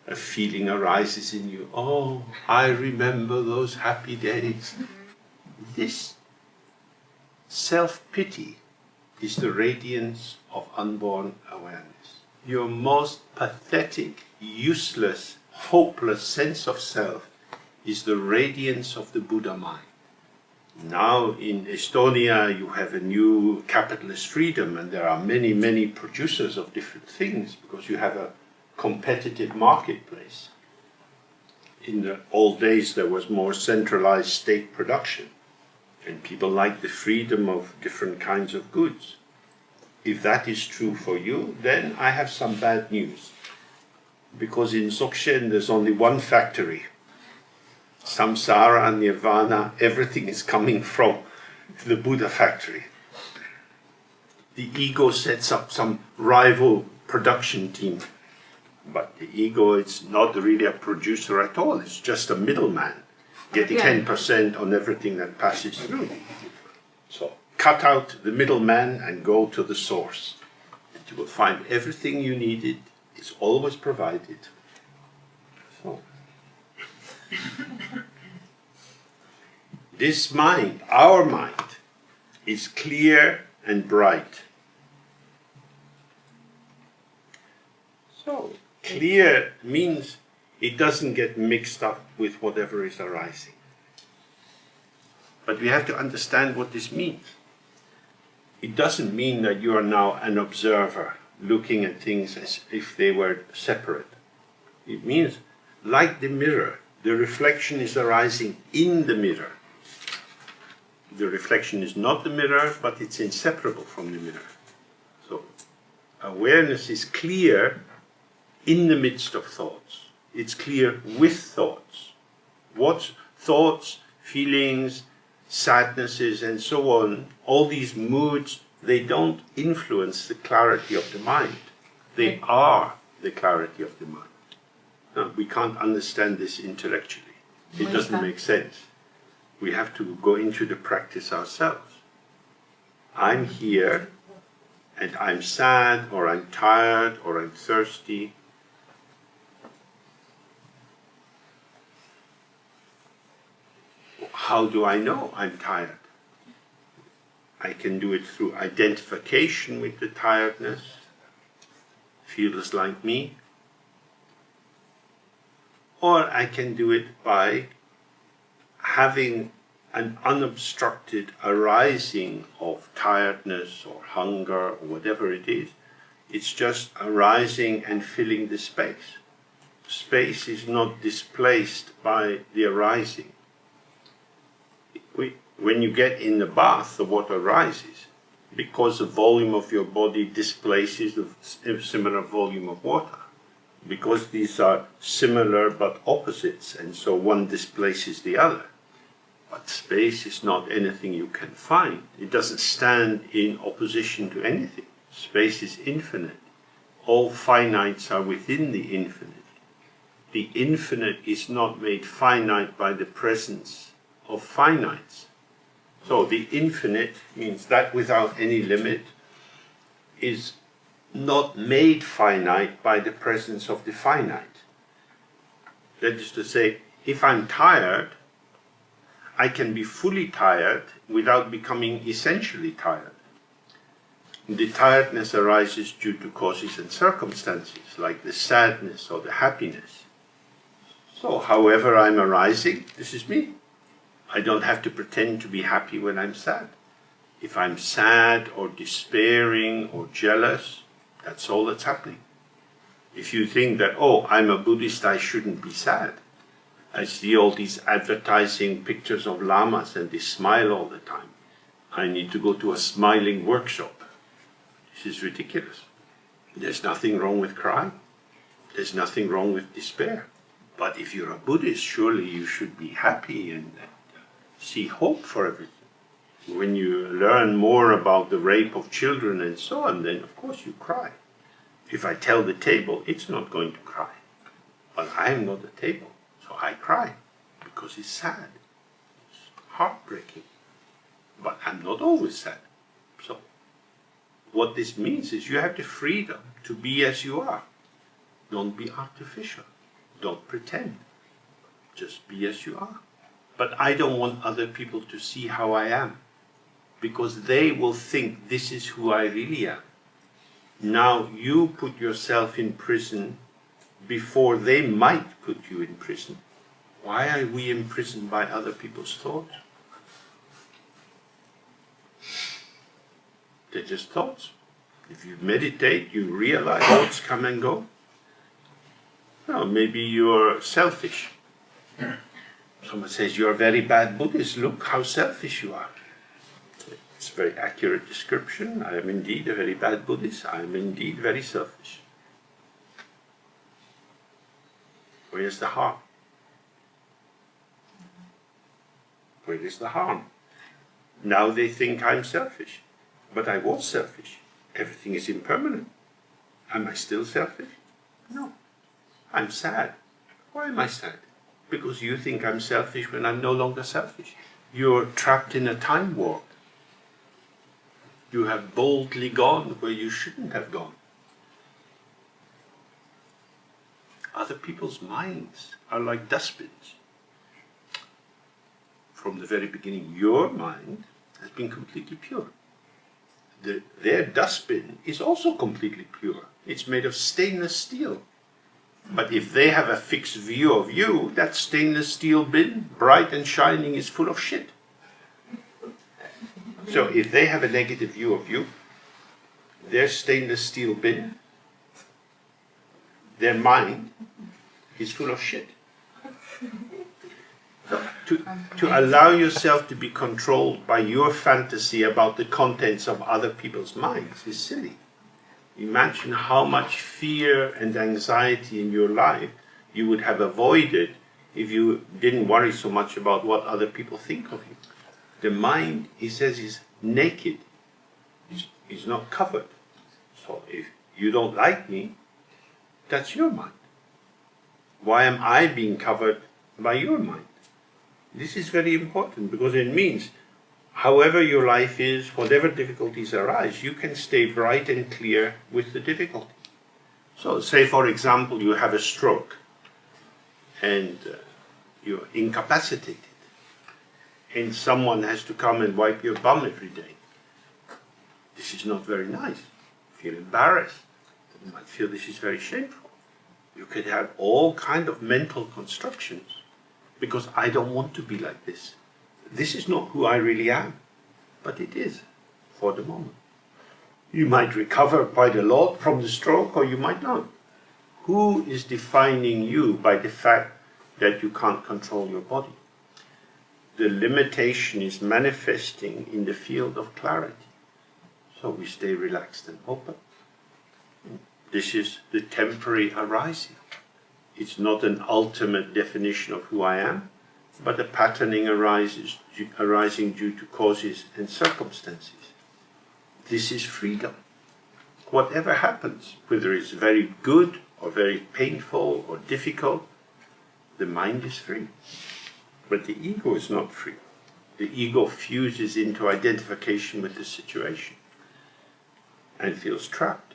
A feeling arises in you. Oh, I remember those happy days. This self-pity is the radiance of unborn awareness. Your most pathetic, useless, hopeless sense of self is the radiance of the Buddha mind. Now in Estonia you have a new capitalist freedom, and there are many, many producers of different things because you have a competitive marketplace. In the old days there was more centralized state production, and people like the freedom of different kinds of goods. If that is true for you, then I have some bad news. Because in Dzogchen there's only one factory. Samsara, Nirvana, everything is coming from the Buddha factory. The ego sets up some rival production team. But the ego is not really a producer at all. It's just a middleman, getting 10% on everything that passes through. So cut out the middleman and go to the source. And you will find everything you needed is always provided. So this mind, our mind, is clear and bright. So clear means it doesn't get mixed up with whatever is arising. But we have to understand what this means. It doesn't mean that you are now an observer looking at things as if they were separate. It means, like the mirror, the reflection is arising in the mirror. The reflection is not the mirror, but it's inseparable from the mirror. So awareness is clear in the midst of thoughts. It's clear with thoughts. What thoughts, feelings, sadnesses, and so on, all these moods, they don't influence the clarity of the mind. They are the clarity of the mind. No, we can't understand this intellectually. It doesn't make sense. We have to go into the practice ourselves. I'm here, and I'm sad, or I'm tired, or I'm thirsty. How do I know I'm tired? I can do it through identification with the tiredness. Feels like me. Or I can do it by having an unobstructed arising of tiredness or hunger or whatever it is. It's just arising and filling the space. Space is not displaced by the arising. When you get in the bath, the water rises because the volume of your body displaces a similar volume of water. Because these are similar but opposites, and so one displaces the other. But space is not anything you can find. It doesn't stand in opposition to anything. Space is infinite. All finites are within the infinite. The infinite is not made finite by the presence of finites. So the infinite means that without any limit is not made finite by the presence of the finite. That is to say, if I'm tired, I can be fully tired without becoming essentially tired. The tiredness arises due to causes and circumstances, like the sadness or the happiness. So, however I'm arising, this is me. I don't have to pretend to be happy when I'm sad. If I'm sad or despairing or jealous, that's all that's happening. If you think that, oh, I'm a Buddhist, I shouldn't be sad. I see all these advertising pictures of lamas and they smile all the time. I need to go to a smiling workshop. This is ridiculous. There's nothing wrong with crying. There's nothing wrong with despair. But if you're a Buddhist, surely you should be happy and see hope for everything. When you learn more about the rape of children and so on, then of course you cry. If I tell the table, it's not going to cry. But I am not the table, so I cry because it's sad. It's heartbreaking. but I'm not always sad. So what this means is you have the freedom to be as you are. Don't be artificial. Don't pretend. Just be as you are. But I don't want other people to see how I am, because they will think this is who I really am. Now you put yourself in prison before they might put you in prison. Why are we imprisoned by other people's thoughts? They're just thoughts. If you meditate, you realize thoughts come and go. Well, maybe you're selfish. Someone says, you're a very bad Buddhist. Look how selfish you are. It's a very accurate description. I am indeed a very bad Buddhist. I am indeed very selfish. Where's the harm? Where is the harm? Now they think I'm selfish. But I was selfish. Everything is impermanent. Am I still selfish? No. I'm sad. Why am I sad? Because you think I'm selfish when I'm no longer selfish. You're trapped in a time warp. You have boldly gone where you shouldn't have gone. Other people's minds are like dustbins. From the very beginning, your mind has been completely pure. Their dustbin is also completely pure. It's made of stainless steel. But if they have a fixed view of you, that stainless steel bin, bright and shining, is full of shit. So if they have a negative view of you, their stainless steel bin, their mind, is full of shit. To allow yourself to be controlled by your fantasy about the contents of other people's minds is silly. Imagine how much fear and anxiety in your life you would have avoided if you didn't worry so much about what other people think of you. The mind, he says, is naked. It's not covered. So if you don't like me, that's your mind. Why am I being covered by your mind? This is very important because it means however your life is, whatever difficulties arise, you can stay bright and clear with the difficulty. So say for example you have a stroke and you're incapacitated and someone has to come and wipe your bum every day. This is not very nice. You feel embarrassed. You might feel this is very shameful. You could have all kind of mental constructions because I don't want to be like this. This is not who I really am, but it is for the moment. You might recover quite a lot from the stroke or you might not. Who is defining you by the fact that you can't control your body? The limitation is manifesting in the field of clarity. So we stay relaxed and open. This is the temporary arising. It's not an ultimate definition of who I am, but a patterning arising due to causes and circumstances. This is freedom. Whatever happens, whether it's very good or very painful or difficult, the mind is free. But the ego is not free. The ego fuses into identification with the situation and feels trapped.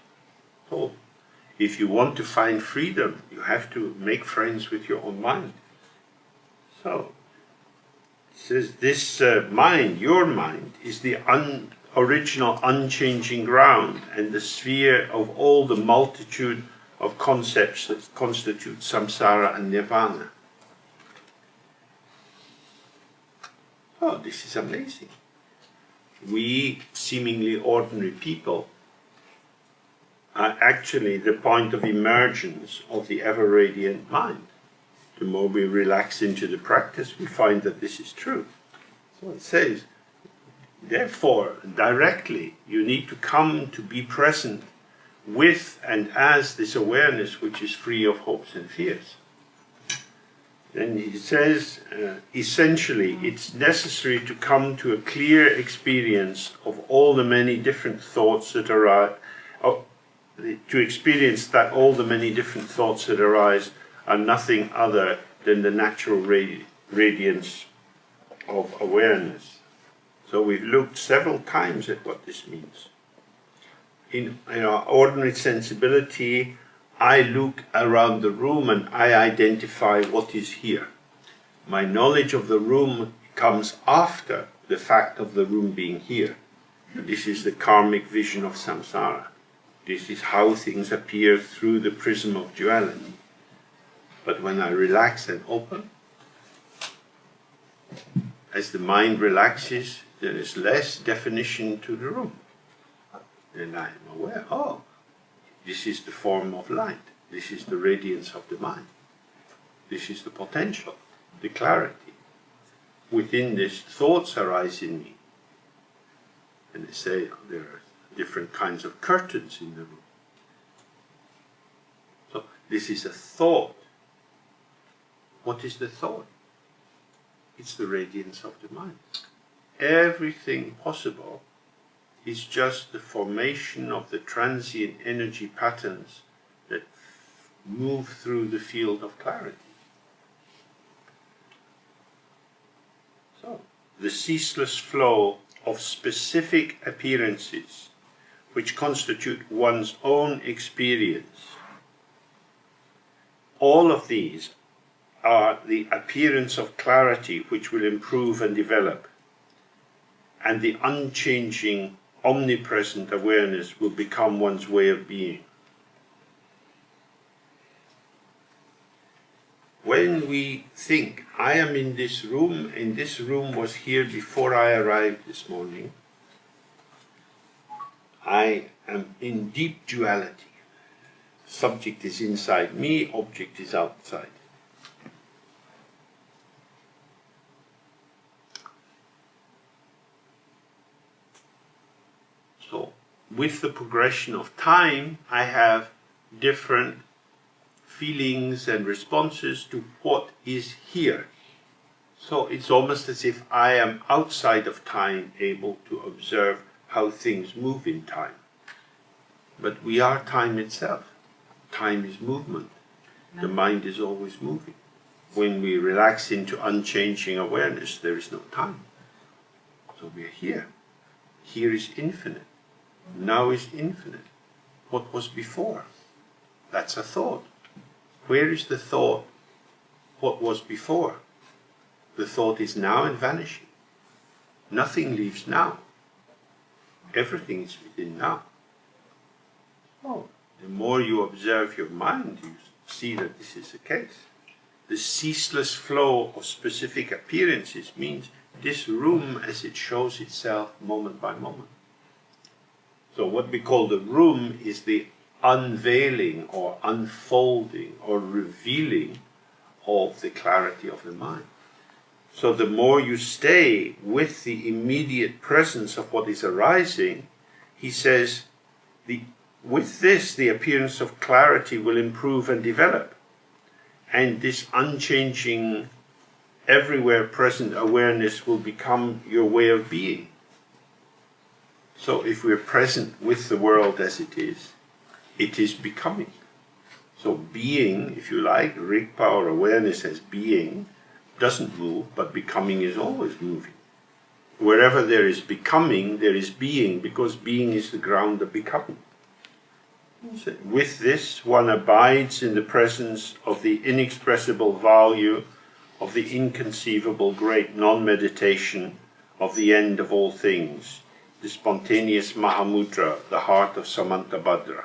So, if you want to find freedom, you have to make friends with your own mind. So, it says this mind, your mind, is the original unchanging ground and the sphere of all the multitude of concepts that constitute samsara and nirvana. Oh, this is amazing. We, seemingly ordinary people, are actually the point of emergence of the ever-radiant mind. The more we relax into the practice, we find that this is true. So it says, therefore, directly, you need to come to be present with and as this awareness which is free of hopes and fears. And he says, essentially, it's necessary to come to a clear experience of all the many different thoughts that arise, to experience that all the many different thoughts that arise are nothing other than the natural radiance of awareness. So we've looked several times at what this means. In our ordinary sensibility, I look around the room and I identify what is here. My knowledge of the room comes after the fact of the room being here. This is the karmic vision of samsara. This is how things appear through the prism of duality. But when I relax and open, as the mind relaxes, there is less definition to the room. Then I am aware, oh, this is the form of light. This is the radiance of the mind. This is the potential, the clarity. Within this, thoughts arise in me. And they say there are different kinds of curtains in the room. So this is a thought. What is the thought? It's the radiance of the mind. Everything possible is just the formation of the transient energy patterns that move through the field of clarity. So, the ceaseless flow of specific appearances which constitute one's own experience. All of these are the appearance of clarity which will improve and develop, and the unchanging, omnipresent awareness will become one's way of being. When we think, I am in this room, and this room was here before I arrived this morning, I am in deep duality. Subject is inside me, object is outside. So, with the progression of time, I have different feelings and responses to what is here. So it's almost as if I am outside of time, able to observe how things move in time. But we are time itself. Time is movement. The mind is always moving. When we relax into unchanging awareness, there is no time. So we are here. Here is infinite. Now is infinite. What was before? That's a thought. Where is the thought? What was before? The thought is now and vanishing. Nothing leaves now. Everything is within now. Oh, the more you observe your mind, you see that this is the case. The ceaseless flow of specific appearances means this room as it shows itself moment by moment. So what we call the room is the unveiling or unfolding or revealing of the clarity of the mind. So the more you stay with the immediate presence of what is arising, he says, with this the appearance of clarity will improve and develop. And this unchanging, everywhere present awareness will become your way of being. So if we're present with the world as it is becoming. So being, if you like, Rigpa or awareness as being, doesn't move, but becoming is always moving. Wherever there is becoming, there is being, because being is the ground of becoming. So with this, one abides in the presence of the inexpressible value of the inconceivable great non-meditation of the end of all things, the spontaneous Mahamudra, the heart of Samantabhadra.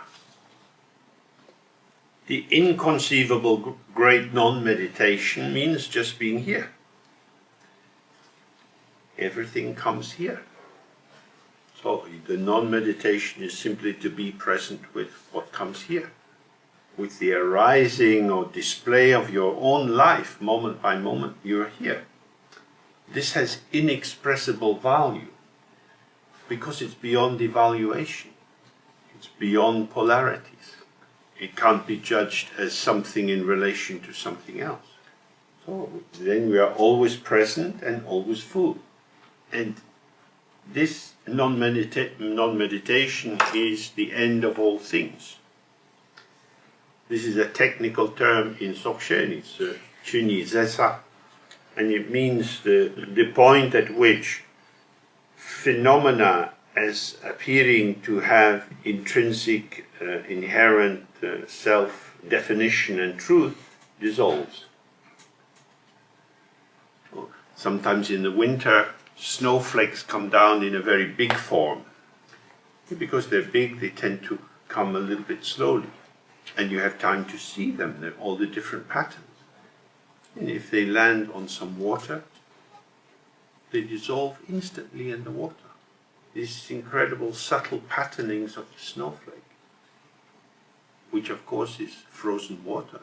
The inconceivable great non-meditation means just being here. Everything comes here. So the non-meditation is simply to be present with what comes here. With the arising or display of your own life, moment by moment, you are here. This has inexpressible value because it's beyond evaluation. It's beyond polarities. It can't be judged as something in relation to something else. So then we are always present and always full. And this non-meditation is the end of all things. This is a technical term in Dzogchen, it's Chuni Zesa, and it means the point at which phenomena as appearing to have intrinsic, inherent self-definition and truth dissolves. Sometimes in the winter, snowflakes come down in a very big form. Because they're big, they tend to come a little bit slowly. And you have time to see them, they're all the different patterns. And if they land on some water, they dissolve instantly in the water. These incredible subtle patternings of the snowflake, which of course is frozen water,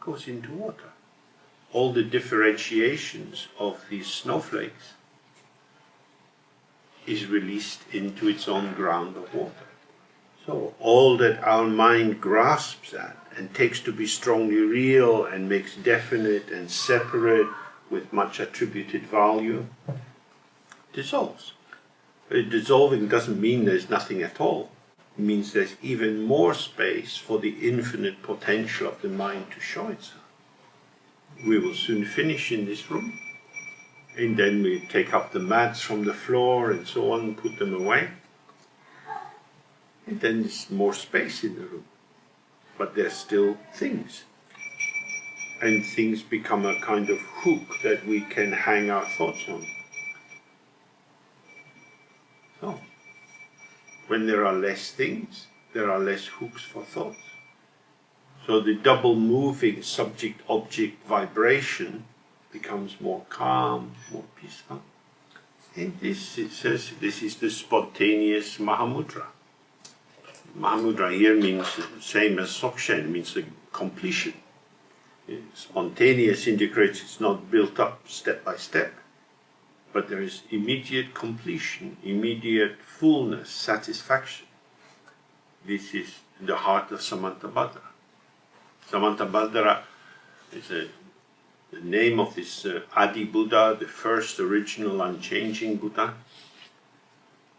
goes into water. All the differentiations of these snowflakes is released into its own ground of water. So all that our mind grasps at and takes to be strongly real and makes definite and separate with much attributed value dissolves. Dissolving doesn't mean there's nothing at all. It means there's even more space for the infinite potential of the mind to show itself. We will soon finish in this room, and then we take up the mats from the floor and so on and put them away. And then there's more space in the room. But there's still things. And things become a kind of hook that we can hang our thoughts on. So, when there are less things, there are less hooks for thoughts. So the double moving subject-object vibration becomes more calm, more peaceful. And this, it says, this is the spontaneous Mahamudra. Mahamudra here means the same as Dzogchen, means the completion. Spontaneous indicates it's not built up step by step, but there is immediate completion, immediate fullness, satisfaction. This is the heart of Samantabhadra. Samantabhadra is the name of this Adi Buddha, the first original unchanging Buddha.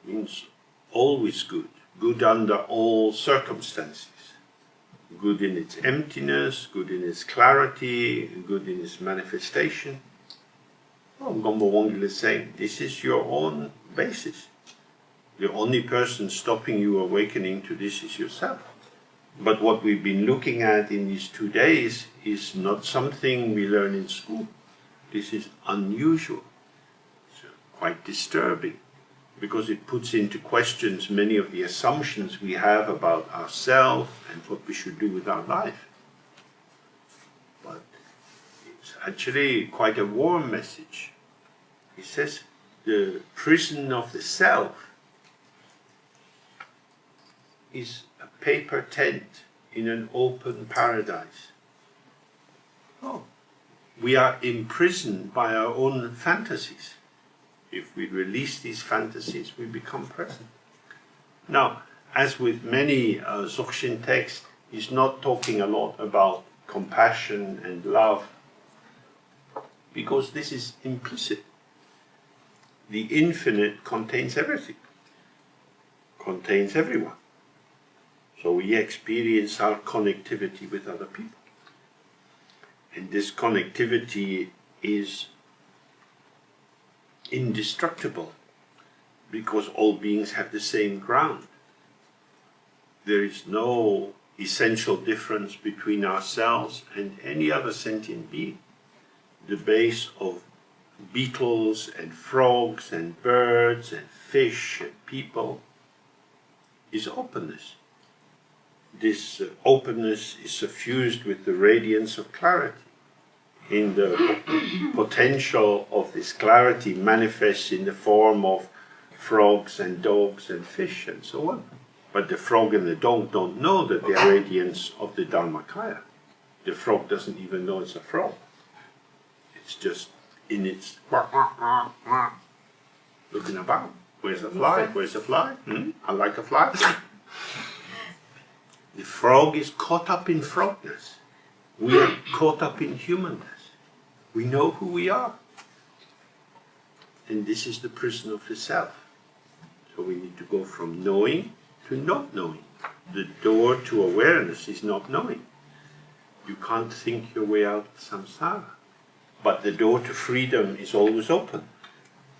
Means always good, good under all circumstances. Good in its emptiness, good in its clarity, good in its manifestation. Gombo Wongil is saying, this is your own basis. The only person stopping you awakening to this is yourself. But what we've been looking at in these 2 days is not something we learn in school. This is unusual. It's quite disturbing, because it puts into questions many of the assumptions we have about ourselves and what we should do with our life. But it's actually quite a warm message. It says the prison of the self is a paper tent in an open paradise. Oh, we are imprisoned by our own fantasies. If we release these fantasies, we become present. Now, as with many Dzogchen texts, he's not talking a lot about compassion and love, because this is implicit. The infinite contains everything, contains everyone. So we experience our connectivity with other people. And this connectivity is indestructible, because all beings have the same ground. There is no essential difference between ourselves and any other sentient being. The base of beetles and frogs and birds and fish and people is openness. This openness is suffused with the radiance of clarity. In the potential of this clarity manifests in the form of frogs and dogs and fish and so on. But the frog and the dog don't know that they are radiance of the Dharmakaya. The frog doesn't even know it's a frog. It's just in its looking about. Where's the fly? Where's the fly? I like a fly. The frog is caught up in frogness. We are caught up in humanness. We know who we are. And this is the prison of the self. So we need to go from knowing to not knowing. The door to awareness is not knowing. You can't think your way out of samsara. But the door to freedom is always open.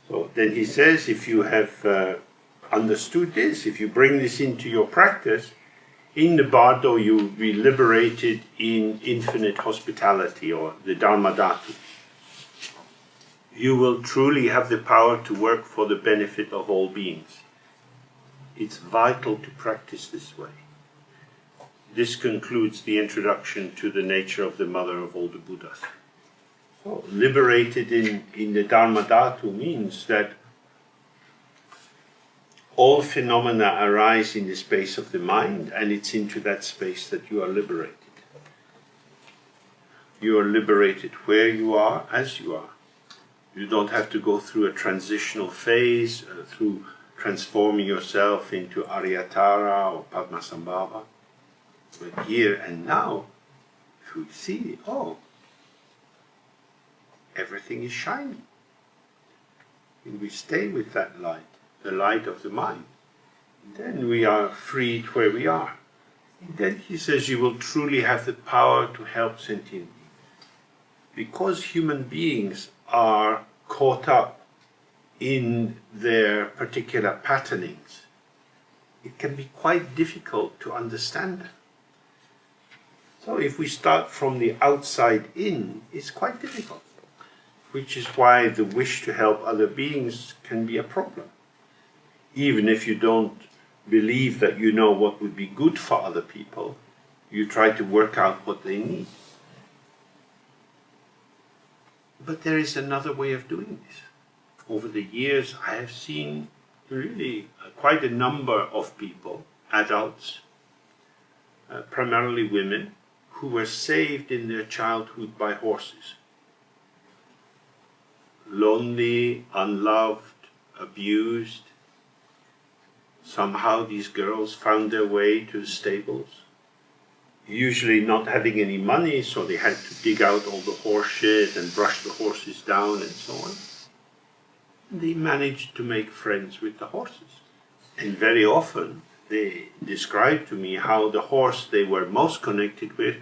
So then he says, if you have understood this, if you bring this into your practice, in the bardo you will be liberated in infinite hospitality, or the Dharma Dhatu. You will truly have the power to work for the benefit of all beings. It's vital to practice this way. This concludes the introduction to the nature of the mother of all the Buddhas. So, liberated in the Dharma Dhatu means that all phenomena arise in the space of the mind, and it's into that space that you are liberated. You are liberated where you are, as you are. You don't have to go through a transitional phase, through transforming yourself into Aryatara or Padmasambhava. But here and now, if we see, oh, everything is shining. And we stay with that light, the light of the mind. Then we are freed where we are. And then he says you will truly have the power to help sentient beings. Because human beings are caught up in their particular patternings, it can be quite difficult to understand them. So if we start from the outside in, it's quite difficult, which is why the wish to help other beings can be a problem. Even if you don't believe that you know what would be good for other people, you try to work out what they need. But there is another way of doing this. Over the years, I have seen really quite a number of people, adults, primarily women, who were saved in their childhood by horses. Lonely, unloved, abused. Somehow these girls found their way to the stables. Usually not having any money, so they had to dig out all the horse shit and brush the horses down and so on. And they managed to make friends with the horses. And very often they described to me how the horse they were most connected with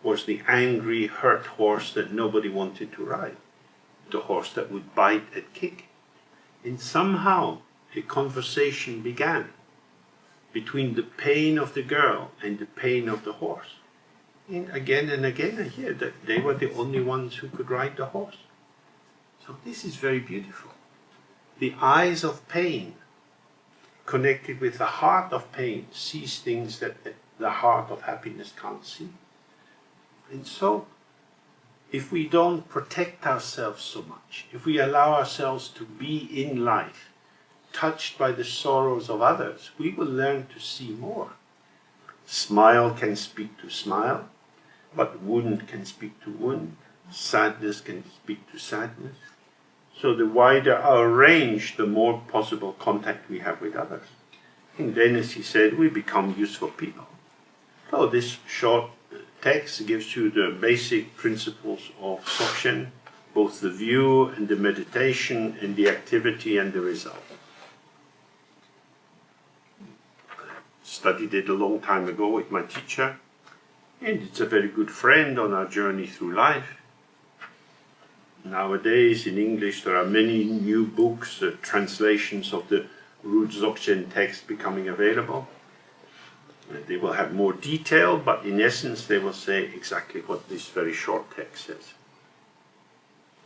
was the angry, hurt horse that nobody wanted to ride. The horse that would bite and kick. And somehow a conversation began between the pain of the girl and the pain of the horse. And again I hear that they were the only ones who could ride the horse. So this is very beautiful. The eyes of pain connected with the heart of pain sees things that the heart of happiness can't see. And so, if we don't protect ourselves so much, if we allow ourselves to be in life, touched by the sorrows of others, we will learn to see more. Smile can speak to smile, but wound can speak to wound, sadness can speak to sadness. So the wider our range, the more possible contact we have with others. And then, as he said, we become useful people. So this short text gives you the basic principles of Dzogchen, both the view and the meditation and the activity and the result. Studied it a long time ago with my teacher, and it's a very good friend on our journey through life. Nowadays in English there are many new books, translations of the root Dzogchen text becoming available. They will have more detail, but in essence they will say exactly what this very short text says.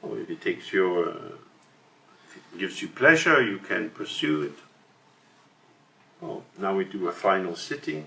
So if it takes your, if it gives you pleasure, you can pursue it. Oh, now we do a final sitting.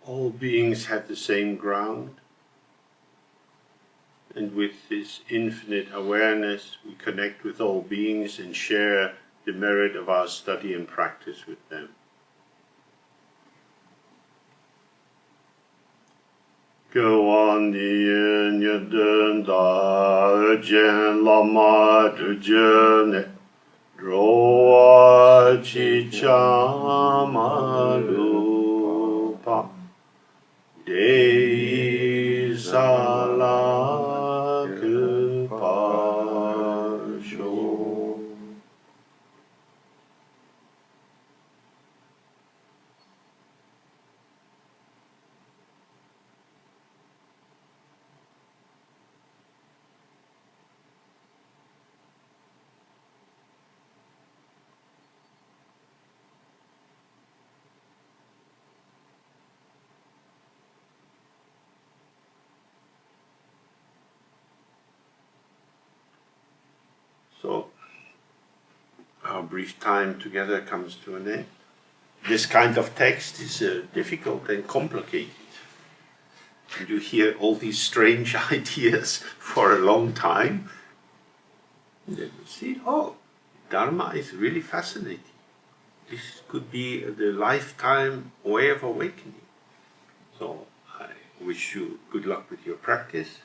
all beings have the same ground. And with this infinite awareness, we connect with all beings and share the merit of our study and practice with them. Kewani Nyadun Da Jen Lama Dujene Droa Chichamalupa Dei Salakupasho. So, our brief time together comes to an end. This kind of text is difficult and complicated. And you hear all these strange ideas for a long time. And then you see, oh, Dharma is really fascinating. This could be the lifetime way of awakening. So, I wish you good luck with your practice.